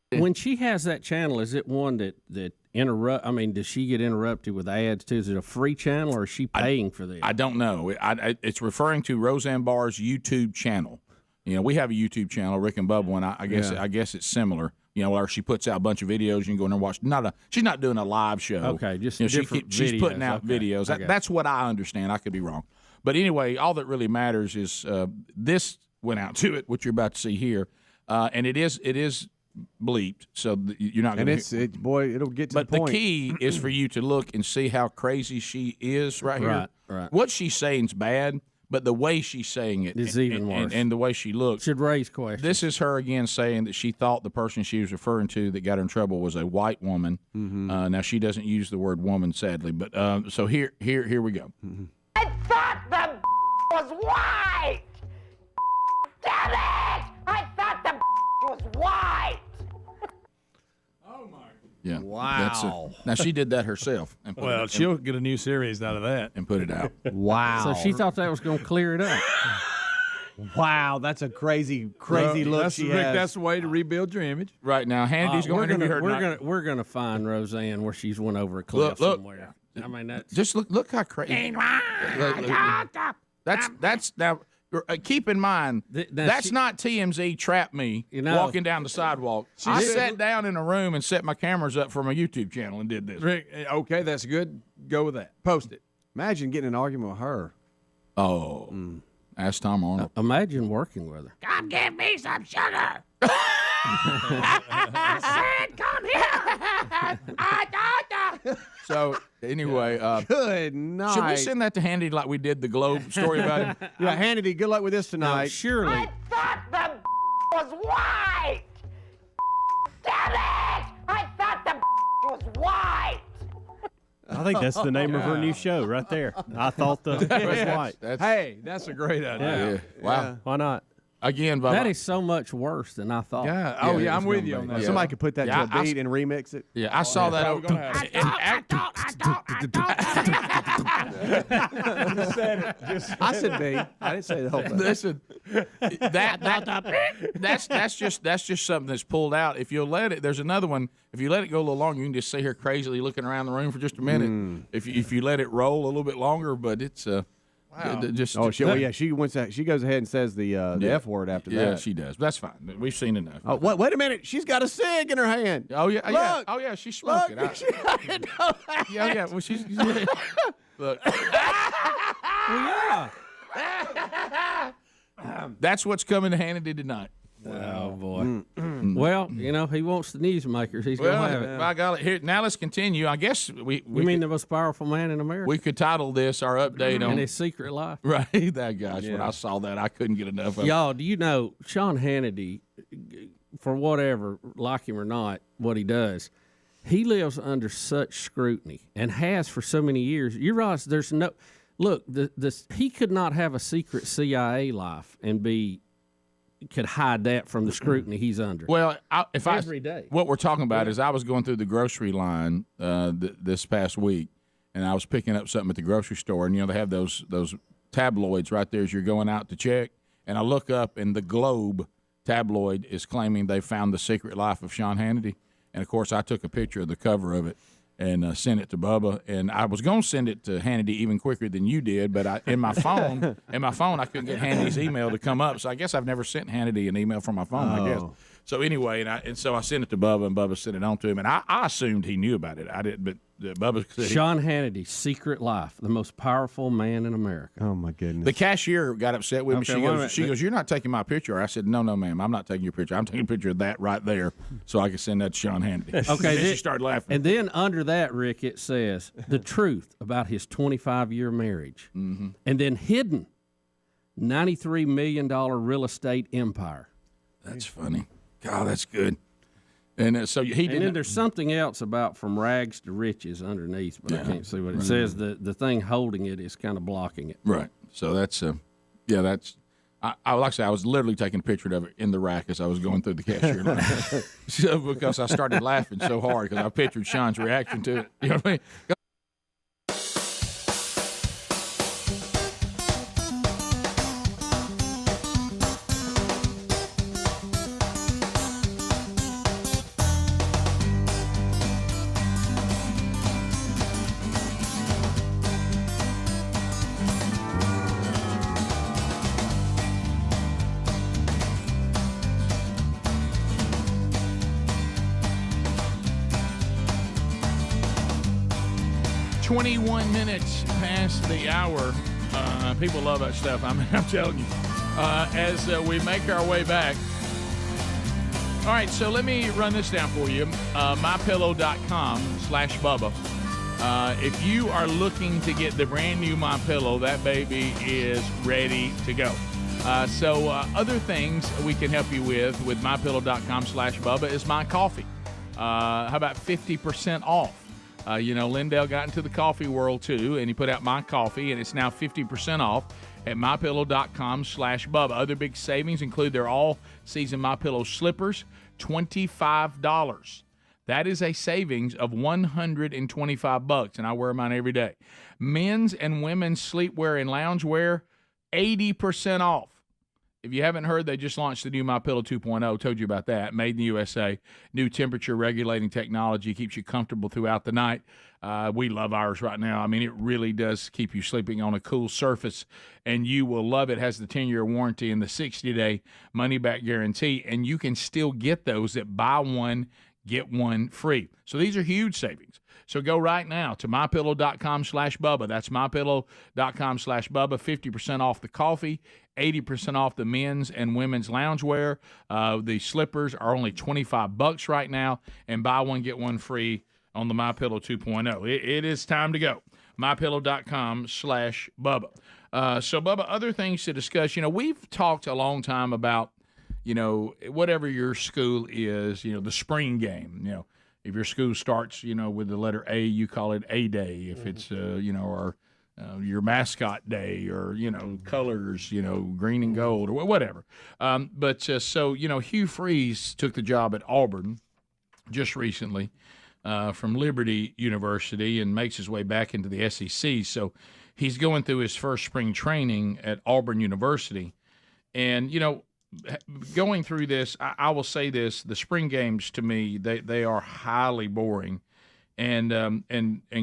When she has that channel, is it one that interrupt? I mean, does she get interrupted with ads too? Is it a free channel, or is she paying for this? I don't know. It's referring to Roseanne Barr's YouTube channel. We have a YouTube channel, Rick and Bubba, and I guess it's similar. Where she puts out a bunch of videos, you can go in there and watch. She's not doing a live show. Okay, just she's putting out videos. That's what I understand. I could be wrong, but anyway, all that really matters is this went out to it, which you're about to see here, and it is bleeped, so you're not going to. Boy, it'll get to but the point. The key is for you to look and see how crazy she is right here. Right. What she's saying's bad, but the way she's saying it is even worse. And the way she looks should raise questions. This is her again saying that she thought the person she was referring to that got her in trouble was a white woman. Now she doesn't use the word woman, sadly, but so here we go. I thought the was white. Damn it! I thought the was white. Yeah. Wow. Now she did that herself. And Well, she'll get a new series out of that and put it out. Wow. So she thought that was going to clear it up. Wow, that's a crazy look she Rick, has. that's the way to rebuild your image. Right now, Hannity's going to interview her. We're gonna find Roseanne where she's went over a cliff Look. somewhere. I mean, that's Just look how crazy. That's now. Keep in mind, that's not TMZ trap me walking down the sidewalk. I sat down in a room and set my cameras up for my YouTube channel and did this. Rick, okay, that's good. Go with that. Post it. Imagine getting in an argument with her. Oh, ask Tom Arnold. Imagine working with her. Come give me some sugar. I said, come here. So anyway, Good night. should we send that to Hannity like we did the Globe story about him? Yeah, Hannity, good luck with this tonight. Surely. I thought the was white. Damn it! I thought the was white. I think that's the name of her new show right there. I thought the was white. Hey, that's a great idea. Yeah. Wow. Yeah. Why not? Again, Bubba. That is so much worse than I thought. Yeah. Oh, yeah, I'm with you on that. Somebody could put that to a beat and remix it. Yeah, I saw that. I said B. I didn't say the whole thing. Listen, that's just something that's pulled out. If you'll let it, there's another one. If you let it go a little longer, you can just see her crazily looking around the room for just a minute. If you let it roll a little bit longer, but it's just she goes ahead and says the F word after that. Yeah, she does. That's fine. We've seen enough. Oh, wait a minute. She's got a cig in her hand. Oh yeah, Look. Oh yeah, she's smoking. Look, I didn't know that. Yeah. Well, she's look. Well, yeah. That's what's coming to Hannity tonight. Oh boy. Well, he wants the newsmakers. He's gonna have it. By golly, here now. Let's continue. I guess we You mean the most powerful man in America? we could title this our update on in his secret life. right. That gosh, when I saw that, I couldn't get enough of it. Y'all, do you know Sean Hannity, for whatever, like him or not, what he does, he lives under such scrutiny and has for so many years. You realize there's no look. He could not have a secret CIA life and could hide that from the scrutiny he's under. Well, every day. What we're talking about is I was going through the grocery line this past week, and I was picking up something at the grocery store, and they have those tabloids right there as you're going out to check, and I look up, and the Globe tabloid is claiming they found the secret life of Sean Hannity, and of course I took a picture of the cover of it and sent it to Bubba, and I was going to send it to Hannity even quicker than you did, but in my phone I couldn't get Hannity's email to come up, so I guess I've never sent Hannity an email from my phone. I guess. So anyway, and so I sent it to Bubba, and Bubba sent it on to him, and I assumed he knew about it. I didn't, but Bubba said Sean Hannity's secret life, the most powerful man in America. Oh my goodness! The cashier got upset with me. Okay, She goes, "You're not taking my picture." I said, "No, ma'am, I'm not taking your picture. I'm taking a picture of that right there, so I can send that to Sean Hannity." Okay, then she started laughing. And then under that, Rick, it says the truth about his 25-year marriage, Mm-hmm. and then hidden $93 million real estate empire. That's funny. God, that's good. And so he didn't. And then there's something else about from rags to riches underneath, but I can't see what it says. The thing holding it is kind of blocking it. Right. So that's that's. I like I say, I was literally taking a picture of it in the rack as I was going through the cashier line. So because I started laughing so hard because I pictured Sean's reaction to it. You know what I mean? 21 minutes past the hour People love that stuff. I'm telling you. As we make our way back. All right, so let me run this down for you. MyPillow.com/Bubba. If you are looking to get the brand new MyPillow, that baby is ready to go. So other things we can help you with MyPillow.com/Bubba is My Coffee. How about 50% off? Lindell got into the coffee world too, and he put out My Coffee, and it's now 50% off at MyPillow.com/Bubba. Other big savings include their all-season MyPillow slippers, $25. That is a savings of $125, and I wear mine every day. Men's and women's sleepwear and loungewear, 80% off. If you haven't heard, they just launched the new MyPillow 2.0. Told you about that. Made in the USA. New temperature regulating technology. Keeps you comfortable throughout the night. We love ours right now. I mean, it really does keep you sleeping on a cool surface, and you will love it. It has the 10-year warranty and the 60-day money-back guarantee, and you can still get those at buy one, get one free. So these are huge savings. So go right now to MyPillow.com/Bubba. That's MyPillow.com/Bubba. 50% off the coffee, 80% off the men's and women's loungewear. The slippers are only $25 right now, and buy one, get one free on the MyPillow 2.0. It is time to go. MyPillow.com/Bubba. So, Bubba, other things to discuss. We've talked a long time about, whatever your school is, the spring game, if your school starts, with the letter A, you call it A Day. If it's, or your mascot day, or colors, green and gold, or whatever. So Hugh Freeze took the job at Auburn just recently from Liberty University, and makes his way back into the SEC. So he's going through his first spring training at Auburn University, and going through this, I will say this: the spring games to me, they are highly boring, and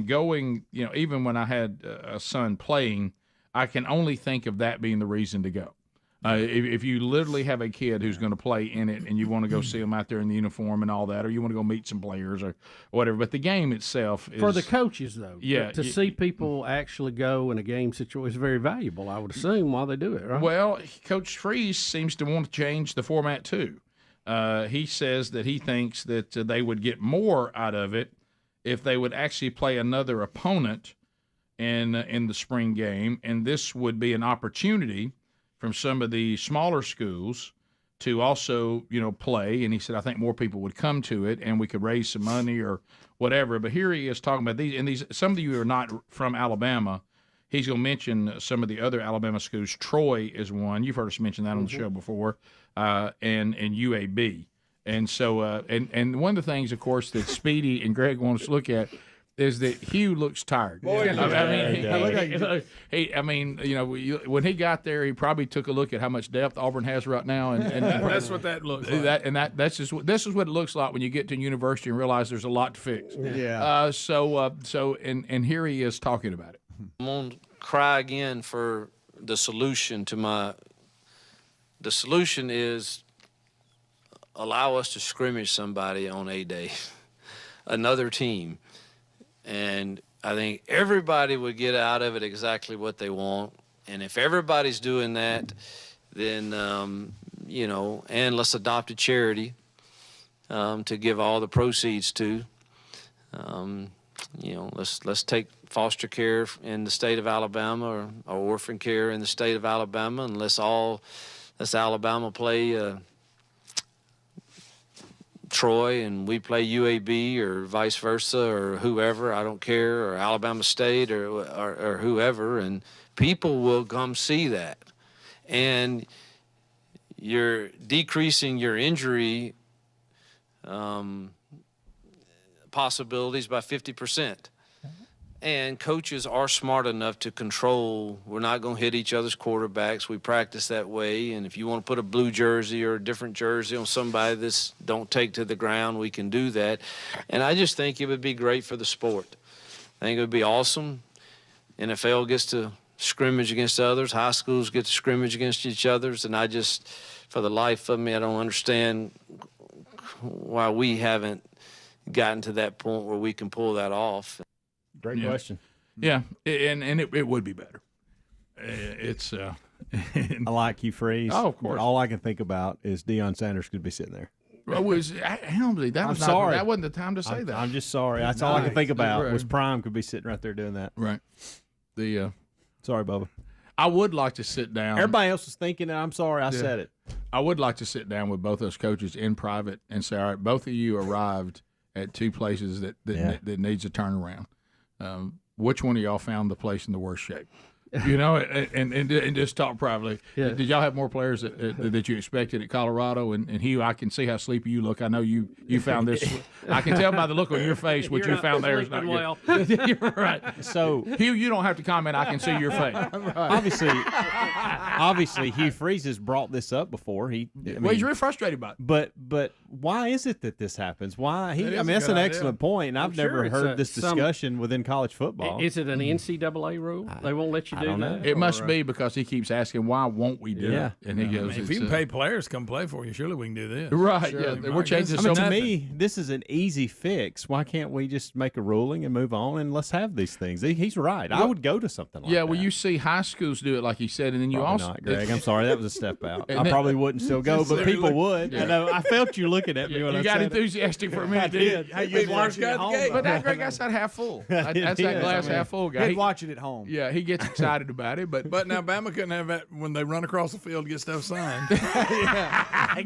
going, even when I had a son playing, I can only think of that being the reason to go. If you literally have a kid who's going to play in it, and you want to go see them out there in the uniform and all that, or you want to go meet some players or whatever, but the game itself is, for the coaches, though, yeah, to see people actually go in a game situation is very valuable, I would assume, while they do it, right? Well, Coach Freeze seems to want to change the format too. He says that he thinks that they would get more out of it if they would actually play another opponent in the spring game, and this would be an opportunity from some of the smaller schools to also, play. And he said, I think more people would come to it, and we could raise some money or whatever. But here he is talking about these, and some of you are not from Alabama. He's going to mention some of the other Alabama schools. Troy is one. You've heard us mention that on the show before, and UAB. And so, and one of the things, of course, that Speedy and Greg want us to look at is that Hugh looks tired. Boy, when he got there, he probably took a look at how much depth Auburn has right now, and that's what that looks like. This is what it looks like when you get to university and realize there's a lot to fix. Yeah. And here he is talking about it. I'm gonna cry again for the solution to the solution is allow us to scrimmage somebody on A Day, another team. And I think everybody would get out of it exactly what they want. And if everybody's doing that, then, and let's adopt a charity to give all the proceeds to. Let's take foster care in the state of Alabama or orphan care in the state of Alabama, and let's Alabama play Troy and we play UAB or vice versa or whoever, I don't care, or Alabama State or whoever, and people will come see that. And you're decreasing your injury possibilities by 50%. And coaches are smart enough to control, we're not going to hit each other's quarterbacks. We practice that way. And if you want to put a blue jersey or a different jersey on somebody that's don't take to the ground, we can do that. And I just think it would be great for the sport. I think it would be awesome. NFL gets to scrimmage against others. High schools get to scrimmage against each others. And I just, for the life of me, I don't understand why we haven't gotten to that point where we can pull that off. Great question. Yeah, and it would be better. It's. I like Hugh Freeze. Oh, of course. But all I can think about is Deion Sanders could be sitting there. Helmsley, that was sorry. That wasn't the time to say that. I'm just sorry. That's all I can think about was Prime could be sitting right there doing that. Right. Sorry, Bubba. I would like to sit down. Everybody else was thinking, I'm sorry, I said it. I would like to sit down with both those coaches in private and say, all right, both of you arrived at two places that needs a turnaround. Which one of y'all found the place in the worst shape? You know, and just talk privately. Yeah. Did y'all have more players that you expected at Colorado? And Hugh, I can see how sleepy you look. I know you found this. I can tell by the look on your face what you found there is not well. good. You're right. So Hugh, you don't have to comment. I can see your face. Obviously, Hugh Freeze has brought this up before. He's really frustrated about it. But why is it that this happens? Why? That is a that's good an idea. excellent point, and I've never heard this discussion within college football. Is it an NCAA rule? They won't let you do that? It must be because he keeps asking, why won't we do it? And he goes, if you can pay players to come play for you, surely we can do this. Right, Surely, yeah. We're changing so to me, this is an easy fix. Why can't we just make a ruling and move on and let's have these things? He's right. I would go to something like that. Yeah, well, you see high schools do it like he said, and then you Probably also... not, Greg. I'm sorry. That was a step out. And I then- probably wouldn't still go, but people would. Yeah. I know. I felt you looking at me when I You got said enthusiastic for a minute, I did. didn't you? Hey, you watched it at home, But that Greg, that's that half full. That's that glass half full guy. He'd watch it at home. Yeah, he gets excited about it, But now Bama couldn't have that when they run across the field to get stuff signed.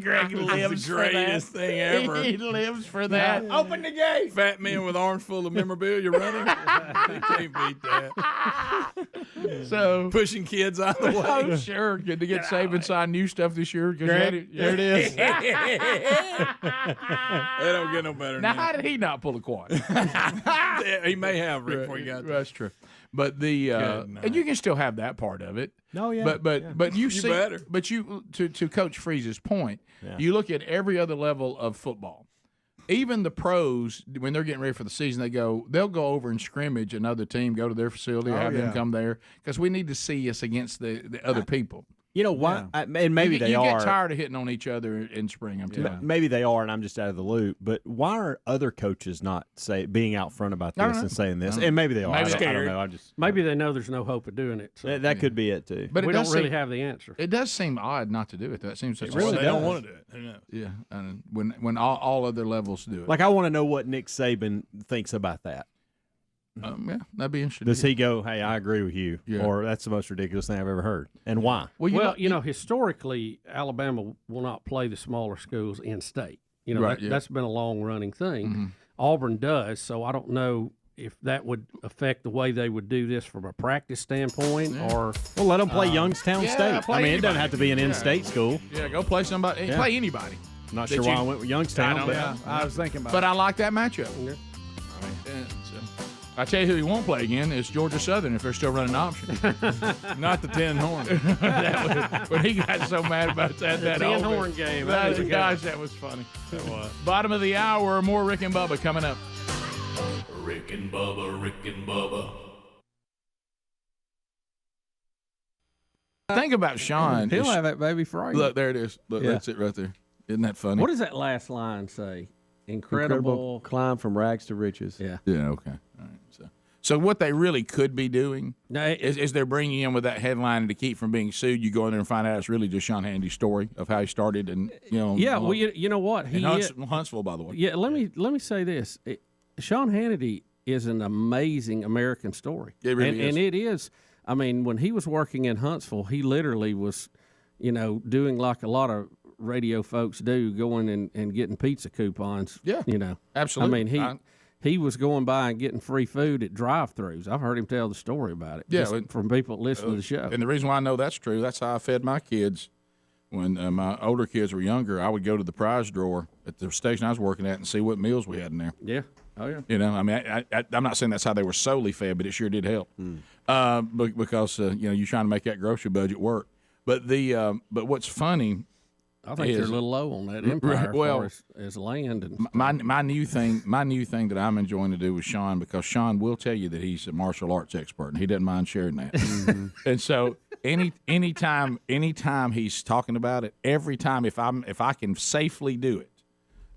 Greg This is lives the for that. greatest thing ever. He lives for that. Open the gate. Fat men with arms full of memorabilia running. You can't beat that. So pushing kids out of the way. Oh, sure. Good to get Saban signed new stuff this year. There it is. They don't get no better Now, than how that. did he not pull a quad? Yeah, he may have, Rick, before he got there. That's true. But and you can still have that part of it. No, yeah. But you see, better. but you to Coach Freeze's point, Yeah. you look at every other level of football. Even the pros, when they're getting ready for the season, they'll go over and scrimmage another team, go to their facility, have them come there because we need to see us against the other people. You know why? And maybe you they get are. tired of hitting on each other in spring. I'm telling you. Maybe they are, and I'm just out of the loop. But why are other coaches not being out front about I don't this know. and saying this? I don't And maybe they are. Maybe I don't know. Maybe they know there's no hope of doing it. So. That could be it too. But we it don't does really seem- have the answer. It does seem odd not to do it. That seems such really They does. don't want to do it. Who knows? Yeah, and when all other levels do it. Like I want to know what Nick Saban thinks about that. Yeah, that'd be interesting. Does he go, "Hey, I agree with you," Yeah. or "That's the most ridiculous thing I've ever heard," and why? Well, historically, Alabama will not play the smaller schools in state. Right, yeah. That's been a long running thing. Mm-hmm. Auburn does, so I don't know if that would affect the way they would do this from a practice standpoint or. Well, let them play Youngstown yeah, State. play I mean, it doesn't anybody. have to be an in-state school. Yeah, go play somebody. Yeah. Play anybody. Not That sure why you- I went with Youngstown, but I was thinking about But it. I like that matchup. Yeah. I tell you who he won't play again is Georgia Southern if they're still running option. Not the 10 horn. When he got so mad about that 10 offense. horn game. That was a good Gosh, that was funny. Bottom of the hour, more Rick and Bubba coming up. Rick and Bubba, Rick and Bubba. Think about Sean. He'll have that baby Friday. Look, there it is. Look, Yeah. that's it right there. Isn't that funny? What does that last line say? Incredible. climb from rags to riches. Yeah. Yeah, okay. All right. So what they really could be doing No, is they're bringing in with that headline to keep from being sued. You go in there and find out it's really just Sean Handy's story of how he started, and yeah. Well, you know what? in Huntsville, by the way. Yeah. Let me say this. Sean Hannity is an amazing American story. It really is. And it is. I mean, when he was working in Huntsville, he literally was, doing like a lot of radio folks do, going and getting pizza coupons. Yeah, absolutely. I mean, he was going by and getting free food at drive-throughs. I've heard him tell the story about it. Yeah, just from people that listen to the show. And the reason why I know that's true, that's how I fed my kids. When my older kids were younger, I would go to the prize drawer at the station I was working at and see what meals we had in there. Yeah. Oh, yeah. I mean, I'm not saying that's how they were solely fed, but it sure did help. Because you're trying to make that grocery budget work. But but what's funny, I think they're a little low on that empire well, as far as land. And my new thing that I'm enjoying to do with Sean, because Sean will tell you that he's a martial arts expert and he doesn't mind sharing that. And so anytime he's talking about it, every time if I can safely do it,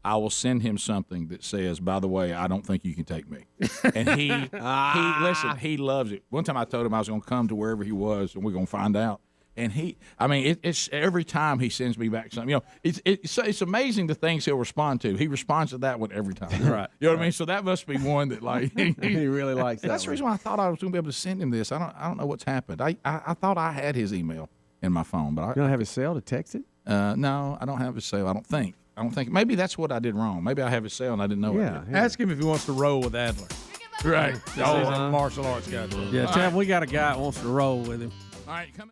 I will send him something that says, by the way, I don't think you can take me. And he loves it. One time I told him I was going to come to wherever he was, and we're going to find out. And it's every time he sends me back something. It's amazing the things he'll respond to. He responds to that one every time. Right. You know what I mean? So that must be one that he really likes that. That's the reason why I thought I was going to be able to send him this. I don't know what's happened. I thought I had his email in my phone, but you don't have his cell to text it? No, I don't have his cell. I don't think. Maybe that's what I did wrong. Maybe I have his cell and I didn't know it. Ask him if he wants to roll with Adler. Right. He's a martial arts guy. Yeah, tell him we got a guy that wants to roll with him. All right, come.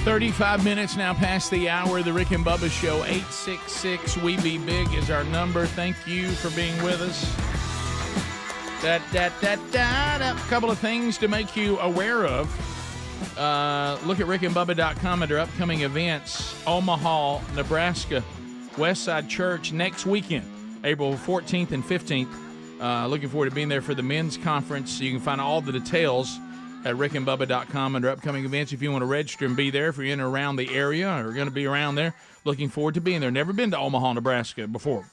$35 minutes now past the hour of the Rick and Bubba Show. 866-WE-BE-BIG is our number. Thank you for being with us. A couple of things to make you aware of. Look at rickandbubba.com under upcoming events. Omaha, Nebraska, Westside Church next weekend, April 14th and 15th. Looking forward to being there for the men's conference. You can find all the details at rickandbubba.com under upcoming events if you want to register and be there. If you're in or around the area or going to be around there, looking forward to being there. Never been to Omaha, Nebraska before.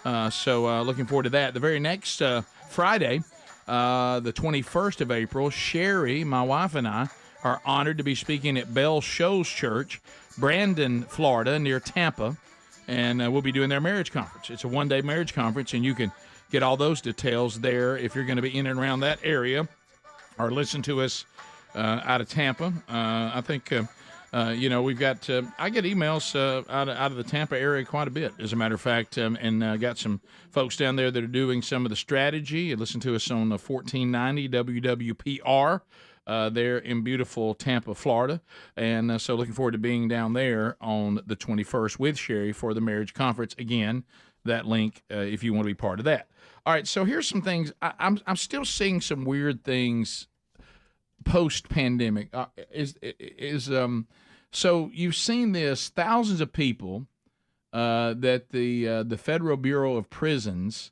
So looking forward to that. The very next Friday, the 21st of April, Sherry, my wife, and I are honored to be speaking at Bell Shows Church, Brandon, Florida, near Tampa. And we'll be doing their marriage conference. It's a one-day marriage conference, and you can get all those details there if you're going to be in and around that area or listen to us out of Tampa. I think We've got I get emails out of the Tampa area quite a bit, as a matter of fact, and got some folks down there that are doing some of the strategy. Listen to us on 1490 WWPR. There in beautiful Tampa, Florida. And so looking forward to being down there on the 21st with Sherry for the marriage conference. Again, that link if you want to be part of that. All right, so here's some things. I'm still seeing some weird things post-pandemic. So you've seen this, thousands of people that the Federal Bureau of Prisons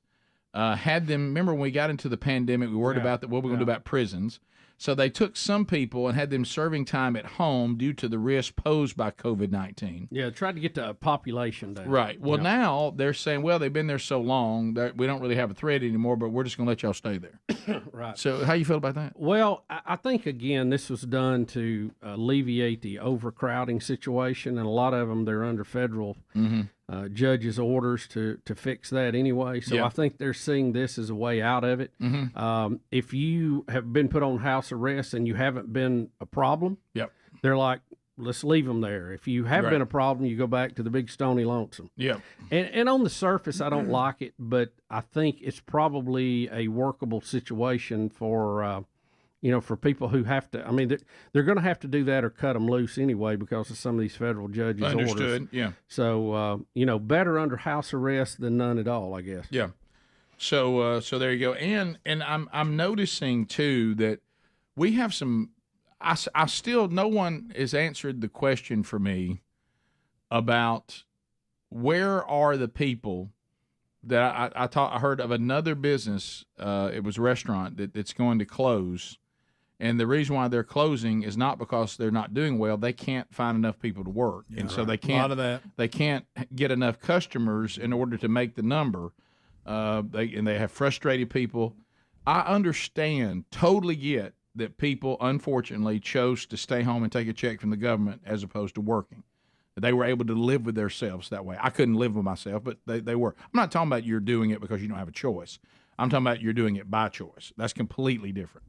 had them. Remember when we got into the pandemic, we worried about what we're going to do about prisons. So they took some people and had them serving time at home due to the risk posed by COVID-19. Yeah, tried to get the population down. Right. Well, now they're saying, well, they've been there so long that we don't really have a threat anymore, but we're just going to let y'all stay there. Right. So how you feel about that? Well, I think, again, this was done to alleviate the overcrowding situation, and a lot of them, they're under federal judges' orders to fix that anyway. So I think they're seeing this as a way out of it. If you have been put on house arrest and you haven't been a problem, they're like, let's leave them there. If you have been a problem, you go back to the big stony lonesome. And on the surface, I don't like it, but I think it's probably a workable situation for for people who have to. I mean, they're going to have to do that or cut them loose anyway because of some of these federal judges' orders. Yeah. So better under house arrest than none at all, I guess. Yeah. So there you go. And I'm noticing too that we have some. I still, no one has answered the question for me about where are the people that I heard of another business. It was a restaurant that's going to close. And the reason why they're closing is not because they're not doing well. They can't find enough people to work. And so they can't, a lot of that. They can't get enough customers in order to make the number. They have frustrated people. I understand, totally get that people, unfortunately, chose to stay home and take a check from the government as opposed to working. They were able to live with themselves that way. I couldn't live with myself, but they were. I'm not talking about you're doing it because you don't have a choice. I'm talking about you're doing it by choice. That's completely different.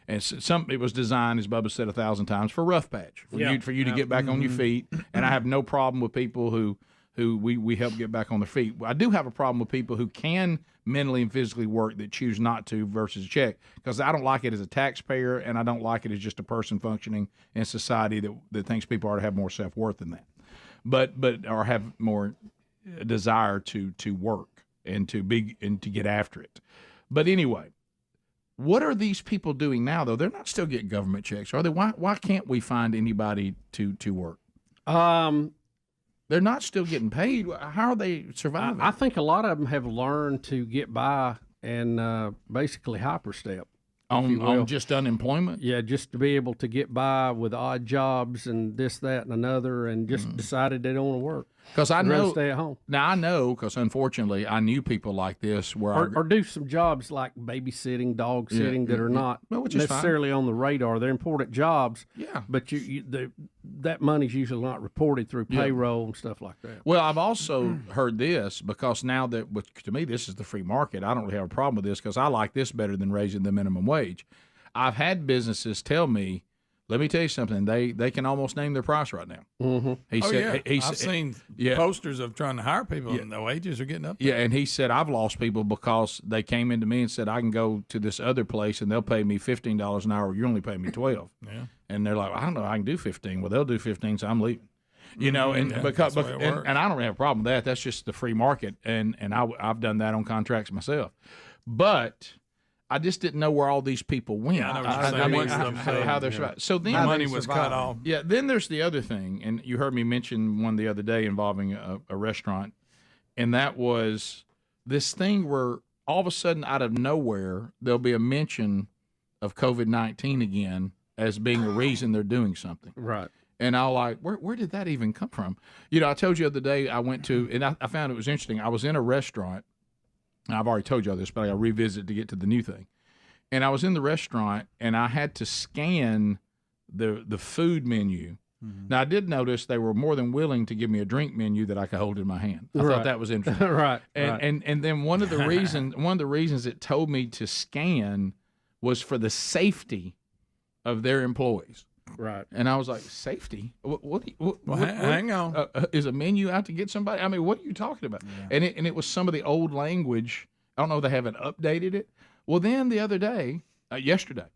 And it was designed, as Bubba said 1,000 times, for rough patch, for you to get back on your feet. And I have no problem with people who we help get back on their feet. I do have a problem with people who can mentally and physically work that choose not to versus a check, because I don't like it as a taxpayer, and I don't like it as just a person functioning in society that thinks people ought to have more self-worth than that, but or have more desire to work and to get after it. But anyway, what are these people doing now, though? They're not still getting government checks, are they? Why can't we find anybody to work? They're not still getting paid. How are they surviving? I think a lot of them have learned to get by and basically hyperstep. On just unemployment? Yeah, just to be able to get by with odd jobs and this, that, and another, and just decided they don't want to work. Because I know, stay at home. Now I know, because unfortunately I knew people like this or do some jobs like babysitting, dog sitting that are not necessarily on the radar. They're important jobs. Yeah, but that money's usually not reported through payroll and stuff like that. Well, I've also heard this, because now that, to me, this is the free market. I don't really have a problem with this because I like this better than raising the minimum wage. I've had businesses tell me, let me tell you something, they can almost name their price right now. I've seen posters of trying to hire people, and the wages are getting up there. Yeah, and he said, I've lost people because they came into me and said, I can go to this other place and they'll pay me $15 an hour. You're only paying me $12. And they're like, I don't know, I can do 15. Well, they'll do 15, so I'm leaving. Because and I don't have a problem with that. That's just the free market, and I've done that on contracts myself. But I just didn't know where all these people went. Yeah, I mean, how they're surviving. So then money was cut off. Yeah, then there's the other thing, and you heard me mention one the other day involving a restaurant, and that was this thing where all of a sudden, out of nowhere, there'll be a mention of COVID-19 again as being a reason they're doing something. Right. And I was like, where did that even come from? I told you the other day I went to, and I found it was interesting. I was in a restaurant. I've already told you all this, but I got to revisit to get to the new thing. And I was in the restaurant, and I had to scan the food menu. Now, I did notice they were more than willing to give me a drink menu that I could hold in my hand. I thought that was interesting. Right. And then one of the reasons it told me to scan was for the safety of their employees. Right. And I was like, safety? Hang on. Is a menu out to get somebody? I mean, what are you talking about? Yeah. And it was some of the old language. I don't know if they haven't updated it. Well, then the other day, yesterday,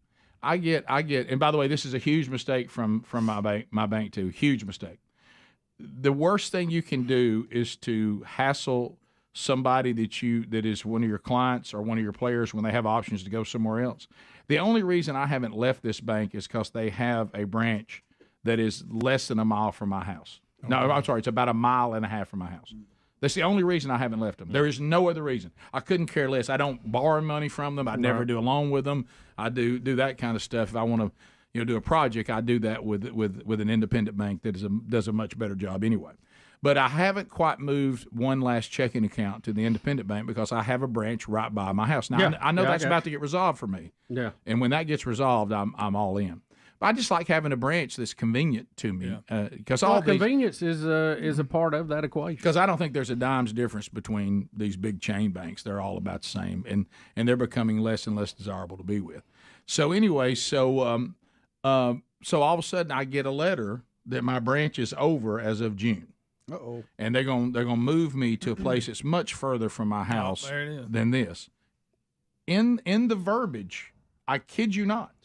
I get, and by the way, this is a huge mistake from my bank too. Huge mistake. The worst thing you can do is to hassle somebody that is one of your clients or one of your players when they have options to go somewhere else. The only reason I haven't left this bank is because they have a branch that is less than a mile from my house. Okay. No, I'm sorry, it's about 1.5 miles from my house. That's the only reason I haven't left them. There is no other reason. I couldn't care less. I don't borrow money from them. I never do a loan with them. I do that kind of stuff. If I want to do a project, I do that with an independent bank that does a much better job anyway. But I haven't quite moved one last checking account to the independent bank because I have a branch right by my house. Now, I know that's about to get resolved for me. Yeah. And when that gets resolved, I'm all in. But I just like having a branch that's convenient to me. Because convenience is a part of that equation. Because I don't think there's a dime's difference between these big chain banks. They're all about the same. And they're becoming less and less desirable to be with. So anyway, so all of a sudden I get a letter that my branch is over as of June. Uh-oh. And they're gonna move me to a place that's much further from my house than this. In the verbiage, I kid you not,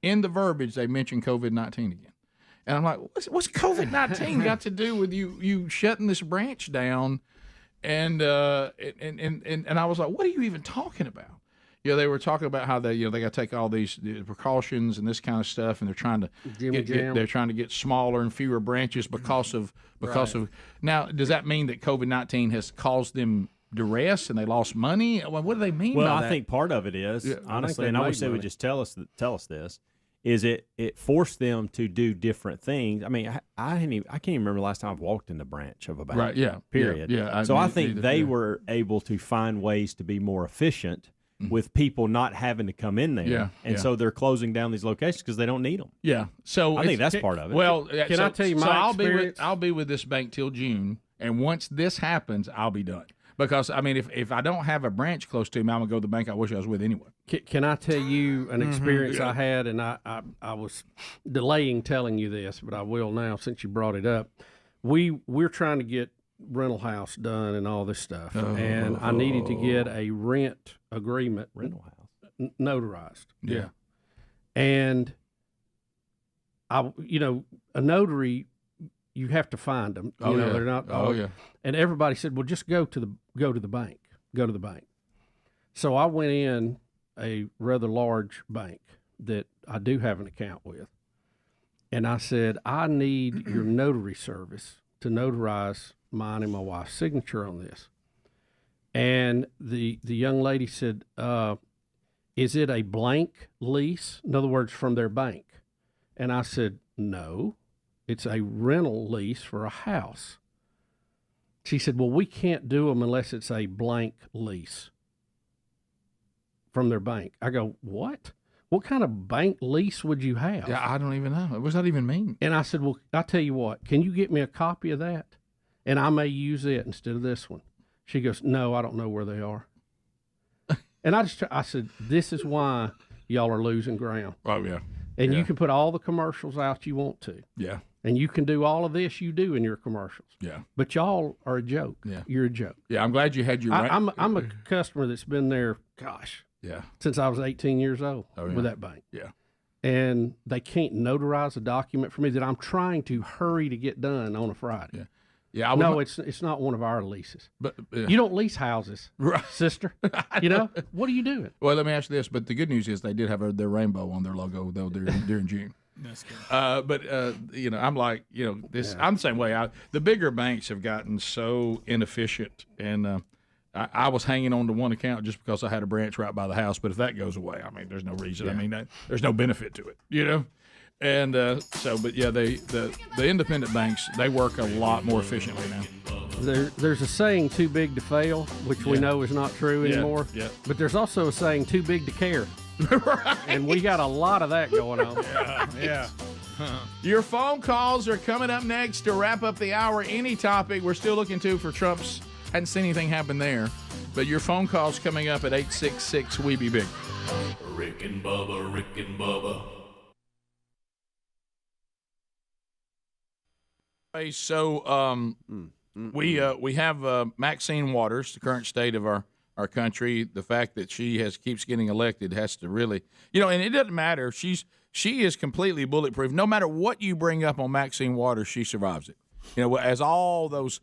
in the verbiage they mention COVID-19 again, and I'm like, what's COVID-19 got to do with you shutting this branch down? And I was like, what are you even talking about? They were talking about how they got to take all these precautions and this kind of stuff, and they're trying to get smaller and fewer branches because of. Now, does that mean that COVID-19 has caused them duress and they lost money? What do they mean? Well, by I that? think part of it is honestly, and I wish they would just tell us this. Is it forced them to do different things? I mean, I can't even remember the last time I've walked in the branch of a bank. Right. Yeah. Period. Yeah. So I think they were able to find ways to be more efficient with people not having to come in there. So they're closing down these locations because they don't need them. Yeah. So I think that's part of it. Well, can I tell you my experience? I'll be with this bank till June, and once this happens, I'll be done. Because I mean, if I don't have a branch close to me, I'm gonna go to the bank I wish I was with anyway. Can I tell you an experience I had, and I was delaying telling you this, but I will now since you brought it up. We're trying to get rental house done and all this stuff, and I needed to get a rent agreement rental house notarized. Yeah. And a notary, you have to find them. They're not. And everybody said, well, just go to the bank. Go to the bank. So I went in a rather large bank that I do have an account with, and I said, I need your notary service to notarize mine and my wife's signature on this. And the young lady said, is it a blank lease? In other words, from their bank. And I said, no, it's a rental lease for a house. She said, well, we can't do them unless it's a blank lease from their bank. I go, what? What kind of bank lease would you have? Yeah, I don't even know. What does that even mean? And I said, well, I'll tell you what, can you get me a copy of that? And I may use it instead of this one. She goes, no, I don't know where they are. And I said, this is why y'all are losing ground. Oh, yeah. And you can put all the commercials out you want to. Yeah. And you can do all of this you do in your commercials. Yeah. But y'all are a joke. Yeah. You're a joke. Yeah, I'm glad you had your I'm a customer that's been there, since I was 18 years old with that bank. Yeah. And they can't notarize a document for me that I'm trying to hurry to get done on a Friday. Yeah. Yeah, it's not one of our leases. But you don't lease houses, sister. What are you doing? Well, let me ask you this. But the good news is they did have their rainbow on their logo though during June. That's good. But I'm like, this. I'm the same way. The bigger banks have gotten so inefficient, and I was hanging on to one account just because I had a branch right by the house. But if that goes away, I mean, there's no reason. Yeah. I mean, there's no benefit to it, And the independent banks, they work a lot more efficiently now. There's a saying "too big to fail," which we know is not true anymore. Yeah. But there's also a saying "too big to care," right. And we got a lot of that going on. Yeah. Your phone calls are coming up next to wrap up the hour. Any topic we're still looking for Trump's. Hadn't seen anything happen there, but your phone calls coming up at 866-WE-BE-BIG. Rick and Bubba, Rick and Bubba. Hey, so we have Maxine Waters, the current state of our country. The fact that she keeps getting elected has to really, and it doesn't matter. She is completely bulletproof. No matter what you bring up on Maxine Waters, she survives it. As all those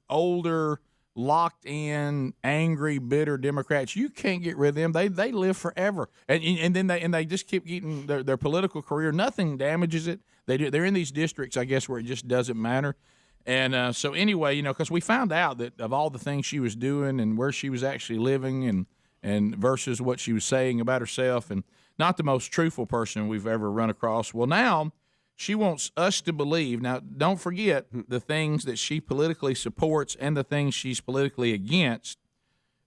older, locked in, angry, bitter Democrats, you can't get rid of them. They live forever, and then they just keep getting their political career. Nothing damages it. They're in these districts, I guess, where it just doesn't matter. And so anyway, because we found out that of all the things she was doing and where she was actually living and versus what she was saying about herself, and not the most truthful person we've ever run across. Well, now she wants us to believe. Now, don't forget the things that she politically supports and the things she's politically against,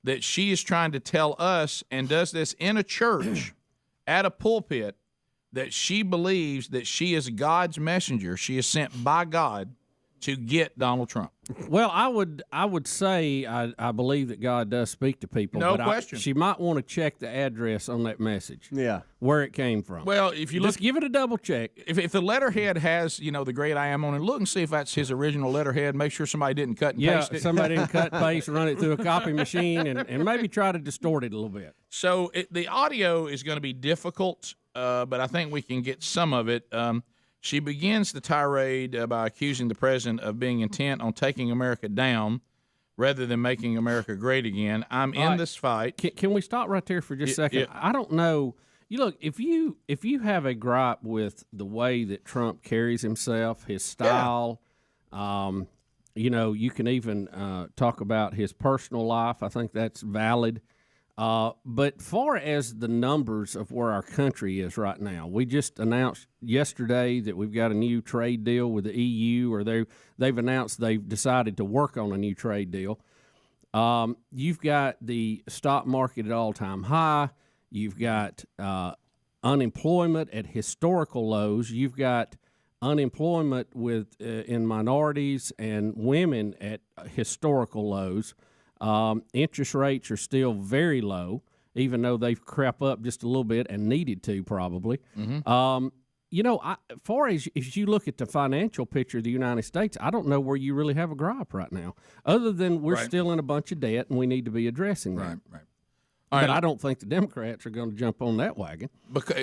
that she is trying to tell us, and does this in a church at a pulpit, that she believes that she is God's messenger. She is sent by God to get Donald Trump. Well, I would say I believe that God does speak to people. No but question. She might want to check the address on that message. Yeah. Where it came from. Well, if you just give it a double check. If the letterhead has, the great I am on it, look and see if that's his original letterhead. Make sure somebody didn't cut and paste it. Somebody didn't cut and paste, run it through a copy machine, and maybe try to distort it a little bit. So the audio is going to be difficult, but I think we can get some of it. She begins the tirade by accusing the president of being intent on taking America down rather than making America great again. I'm in this fight. Can we stop right there for just a second? Yeah. I don't know. You look, if you have a gripe with the way that Trump carries himself, his style, you can even talk about his personal life. I think that's valid. But far as the numbers of where our country is right now, we just announced yesterday that we've got a new trade deal with the EU, or they've announced they've decided to work on a new trade deal. You've got the stock market at all-time high. You've got unemployment at historical lows. You've got unemployment in minorities and women at historical lows. Interest rates are still very low, even though they've crept up just a little bit and needed to probably. Mm-hmm. Far as if you look at the financial picture of the United States, I don't know where you really have a gripe right now, other than we're still in a bunch of debt and we need to be addressing that. Right. But I don't think the Democrats are going to jump on that wagon.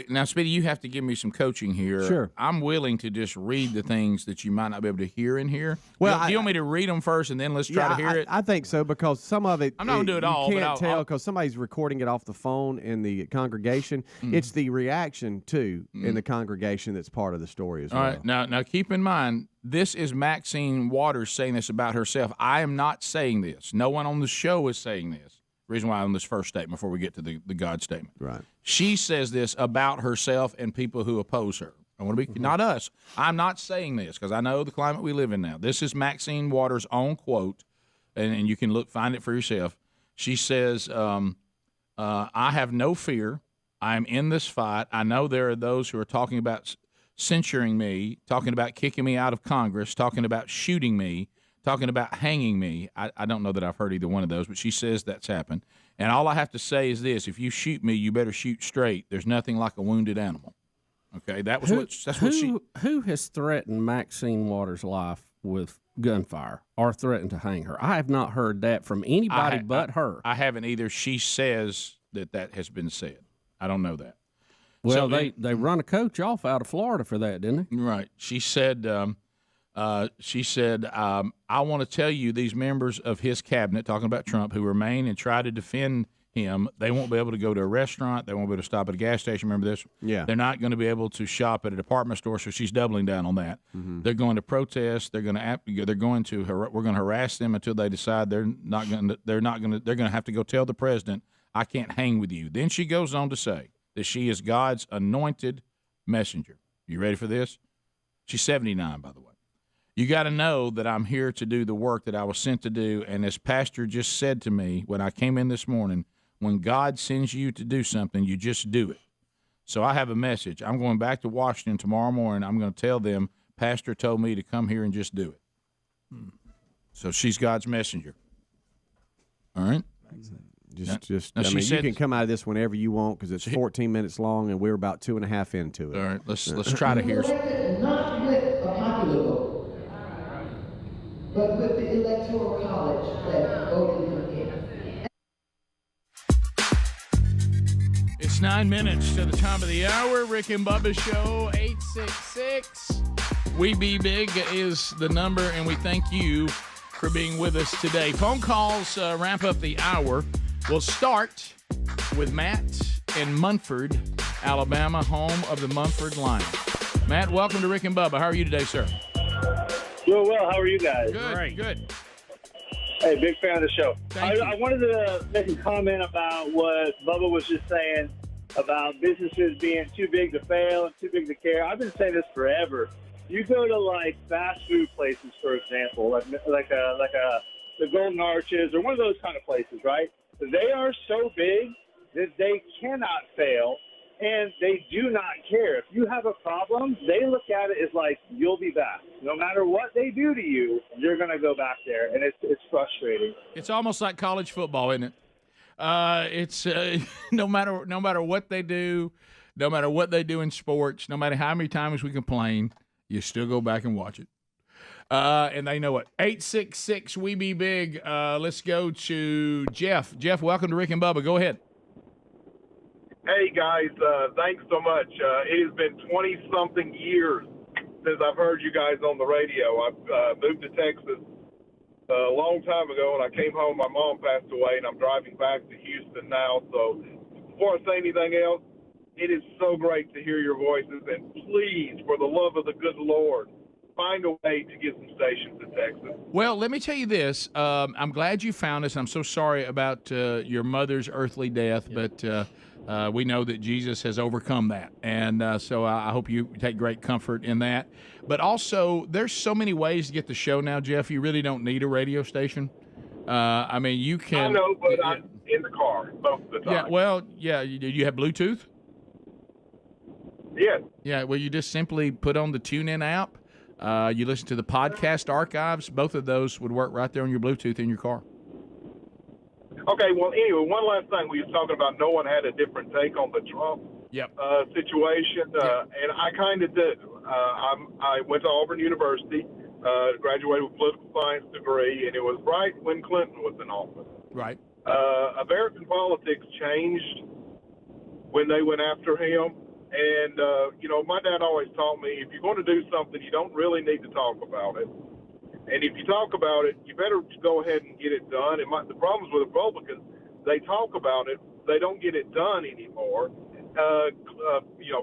Now, Speedy, you have to give me some coaching here. Sure. I'm willing to just read the things that you might not be able to hear in here. Well, do you want me to read them first and then let's try to hear it? I think so, because some of it, I'm not going to do it all. You but can't tell because somebody's recording it off the phone in the congregation. It's the reaction in the congregation that's part of the story as well. All right. Now keep in mind, this is Maxine Waters saying this about herself. I am not saying this. No one on the show is saying this. Reason why on this first statement before we get to the God statement. Right. She says this about herself and people who oppose her. I want to be not us. I'm not saying this because I know the climate we live in now. This is Maxine Waters' own quote, and you can find it for yourself. She says, I have no fear. I am in this fight. I know there are those who are talking about censuring me, talking about kicking me out of Congress, talking about shooting me, talking about hanging me. I don't know that I've heard either one of those, but she says that's happened. And all I have to say is this: if you shoot me, you better shoot straight. There's nothing like a wounded animal. Okay, Who has threatened Maxine Waters' life with gunfire or threatened to hang her? I have not heard that from anybody but her. I haven't either. She says that has been said. I don't know that. Well, they run a coach off out of Florida for that, didn't they? Right. She said, I want to tell you, these members of his cabinet, talking about Trump, who remain and try to defend him, they won't be able to go to a restaurant. They won't be able to stop at a gas station. Remember this? Yeah. They're not going to be able to shop at a department store. So she's doubling down on that. Mm-hmm. They're going to protest. We're going to harass them until they decide they're going to have to go tell the president, I can't hang with you. Then she goes on to say that she is God's anointed messenger. You ready for this? She's 79, by the way. You got to know that I'm here to do the work that I was sent to do. And as Pastor just said to me when I came in this morning, when God sends you to do something, you just do it. So I have a message. I'm going back to Washington tomorrow morning. I'm going to tell them, Pastor told me to come here and just do it. So she's God's messenger. All right? You can come out of this whenever you want because it's 14 minutes long and we're about 2.5 into it. All right, let's try to hear. Not get a popular vote. but with the Electoral College that voted for him. It's 9 minutes to the top of the hour. Rick and Bubba Show, 866. We Be Big is the number, and we thank you for being with us today. Phone calls wrap up the hour. We'll start with Matt in Munford, Alabama, home of the Munford Lions. Matt, welcome to Rick and Bubba. How are you today, sir? Doing well. How are you guys? Good, good. Hey, big fan of the show. Thank you. I wanted to make a comment about what Bubba was just saying about businesses being too big to fail and too big to care. I've been saying this forever. You go to like fast food places, for example, like the Golden Arches or one of those kind of places, right? They are so big that they cannot fail, and they do not care. If you have a problem, they look at it as like you'll be back. No matter what they do to you, you're going to go back there, and it's frustrating. It's almost like college football, isn't it? It's no matter what they do, no matter what they do in sports, no matter how many times we complain, you still go back and watch it. And they know it. 866 We Be Big. Let's go to Jeff. Jeff, welcome to Rick and Bubba. Go ahead. Hey, guys. Thanks so much. It has been 20-something years since I've heard you guys on the radio. I've moved to Texas a long time ago, and I came home. My mom passed away, and I'm driving back to Houston now. So before I say anything else, it is so great to hear your voices. And please, for the love of the good Lord, find a way to get some stations in Texas. Well, let me tell you this. I'm glad you found us. I'm so sorry about your mother's earthly death, but we know that Jesus has overcome that. And so I hope you take great comfort in that. But also, there's so many ways to get the show now, Jeff. You really don't need a radio station. I mean, you can. I know, but I'm in the car most of the time. Yeah, well, yeah. You have Bluetooth? Yes. Yeah, well, you just simply put on the TuneIn app. You listen to the podcast archives. Both of those would work right there on your Bluetooth in your car. Okay, well, anyway, one last thing. We were talking about no one had a different take on the Trump situation, and I kind of did. I went to Auburn University, graduated with a political science degree, and it was right when Clinton was in office. Right. American politics changed when they went after him. And, my dad always taught me, if you're going to do something, you don't really need to talk about it. And if you talk about it, you better go ahead and get it done. And the problems with Republicans, they talk about it, they don't get it done anymore.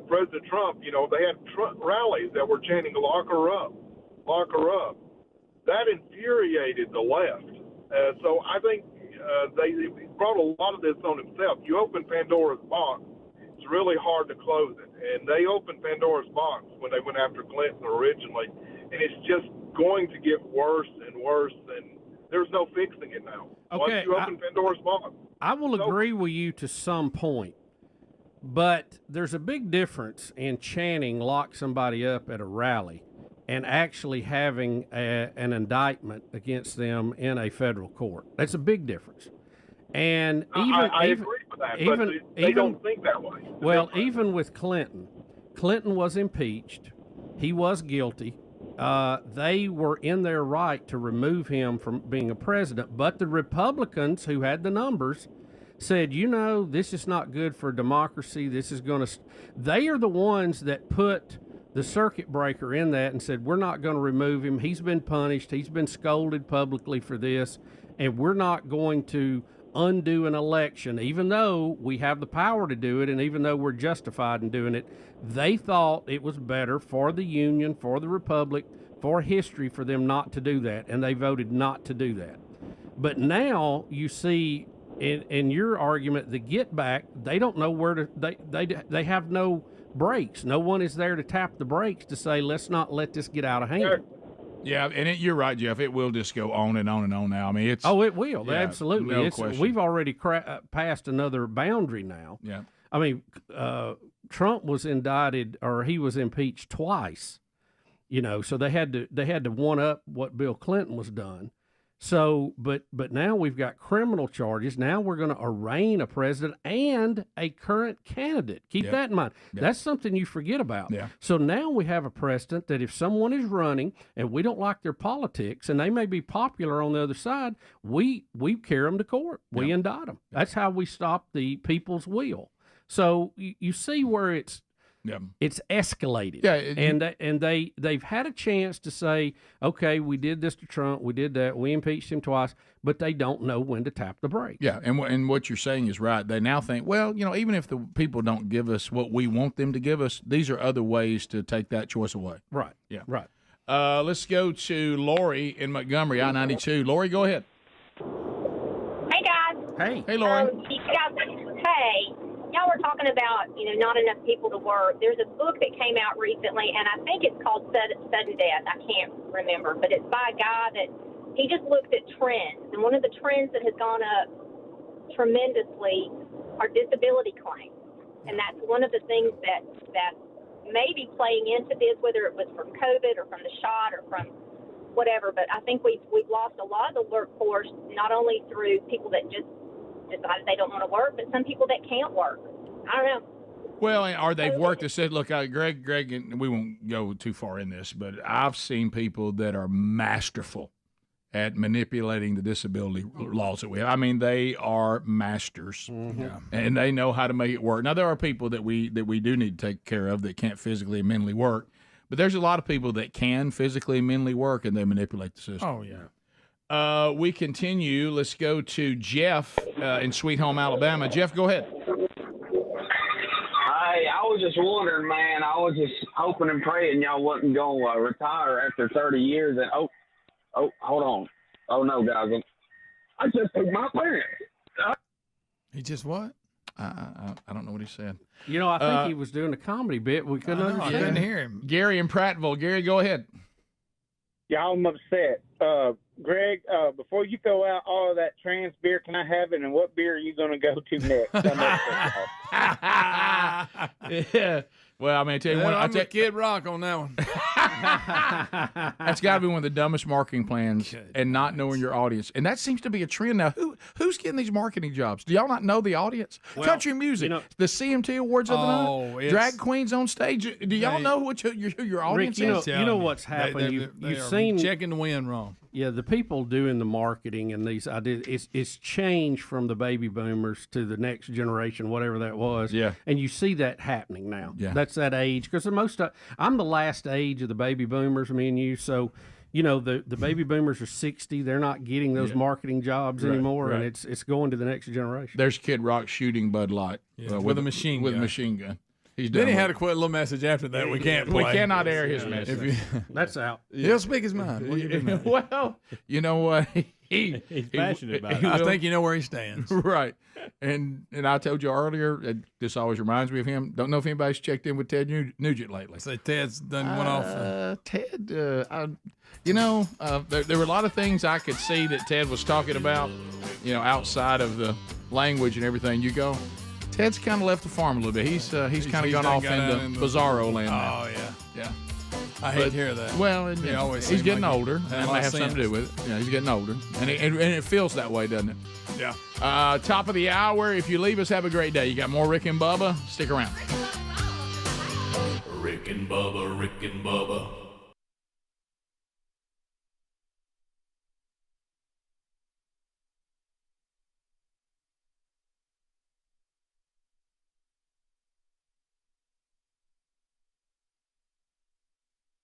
President Trump, they had rallies that were chanting, lock her up, lock her up. That infuriated the left. So I think they brought a lot of this on themselves. You open Pandora's box, it's really hard to close it. And they opened Pandora's box when they went after Clinton originally. And it's just going to get worse and worse, and there's no fixing it now. Okay, Once you open Pandora's box. I will agree with you to some point, but there's a big difference in chanting lock somebody up at a rally and actually having an indictment against them in a federal court. That's a big difference. And I agree with that, but they don't think that way. Well, even with Clinton was impeached. He was guilty. They were in their right to remove him from being a president. But the Republicans, who had the numbers, said, this is not good for democracy. This is going to... They are the ones that put the circuit breaker in that and said, we're not going to remove him. He's been punished. He's been scolded publicly for this. And we're not going to undo an election, even though we have the power to do it, and even though we're justified in doing it. They thought it was better for the Union, for the Republic, for history, for them not to do that, and they voted not to do that. But now you see in your argument, the get back, they don't know where to, they have no brakes. No one is there to tap the brakes to say, let's not let this get out of hand. Yeah, and you're right, Jeff. It will just go on and on and on now. I mean, it's... Oh, it will. Yeah, absolutely. No question. We've already passed another boundary now. Yeah. I mean, Trump was indicted, or he was impeached twice, so they had to one up what Bill Clinton was done. So, but now we've got criminal charges. Now we're going to arraign a president and a current candidate. Keep that in mind. That's something you forget about. So now we have a precedent that if someone is running and we don't like their politics and they may be popular on the other side, we carry them to court. We indict them. That's how we stop the people's will. So you see where it's escalated. And they've had a chance to say, okay, we did this to Trump, we did that, we impeached him twice, but they don't know when to tap the brake. Yeah, and what you're saying is right. They now think, well, even if the people don't give us what we want them to give us, these are other ways to take that choice away. Right. Yeah. Right. Let's go to Lori in Montgomery, I-92. Lori, go ahead. Hey, guys. Hey, Lori. Hey. Y'all were talking about, not enough people to work. There's a book that came out recently, and I think it's called Sudden Death. I can't remember, but it's by a guy that he just looks at trends. And one of the trends that has gone up tremendously are disability claims. And that's one of the things that may be playing into this, whether it was from COVID or from the shot or from whatever. But I think we've lost a lot of the workforce, not only through people that just decided they don't want to work, but some people that can't work. I don't know. Well, or they've worked and said, look, Greg, and we won't go too far in this, but I've seen people that are masterful at manipulating the disability laws that we have. I mean, they are masters, and they know how to make it work. Now, there are people that we do need to take care of that can't physically and mentally work, but there's a lot of people that can physically and mentally work, and they manipulate the system. Oh, yeah. We continue. Let's go to Jeff in Sweet Home, Alabama. Jeff, go ahead. Hey, I was just wondering, man. I was just hoping and praying y'all wasn't going to retire after 30 years. And hold on. Oh no, guys, I just took my parents. He just what? I don't know what he said. I think he was doing a comedy bit. We couldn't understand. I couldn't hear him. Gary in Prattville. Gary, go ahead. Yeah, I'm upset. Greg, before you throw out all of that trans beer, can I have it? And what beer are you going to go to next? Yeah. Well, I mean, I tell you I'm a Kid Rock on that one. That's got to be one of the dumbest marketing plans, and not knowing your audience. And that seems to be a trend now. Who's getting these marketing jobs? Do y'all not know the audience? Well, Country music, the CMT Awards of the night, drag queens on stage. Do y'all know who your audience is? You know what's happened. You've seen checking the wind wrong. Yeah, the people doing the marketing and these ideas, it's changed from the baby boomers to the next generation, whatever that was. Yeah. And you see that happening now. Yeah. That's that age. Because I'm the last age of the baby boomers, me and you. So, the baby boomers are 60. They're not getting those marketing jobs anymore, and it's going to the next generation. There's Kid Rock shooting Bud Light with a machine gun. With a machine gun. Then he had a quick little message after that. We can't play. We cannot air his message. That's out. He'll speak his mind. Well, you know what? He's passionate about it. I think you know where he stands. Right. And I told you earlier, this always reminds me of him. Don't know if anybody's checked in with Ted Nugent lately. Say Ted's done went off. Ted, there were a lot of things I could see that Ted was talking about, outside of the language and everything. You go, Ted's kind of left the farm a little bit. He's kind of gone off into bizarro land now. Oh, yeah. Yeah. I hate to hear that. Well, he's getting older. That may have something to do with it. Yeah, he's getting older. And it feels that way, doesn't it? Yeah. Top of the hour. If you leave us, have a great day. You got more Rick and Bubba. Stick around. Rick and Bubba, Rick and Bubba.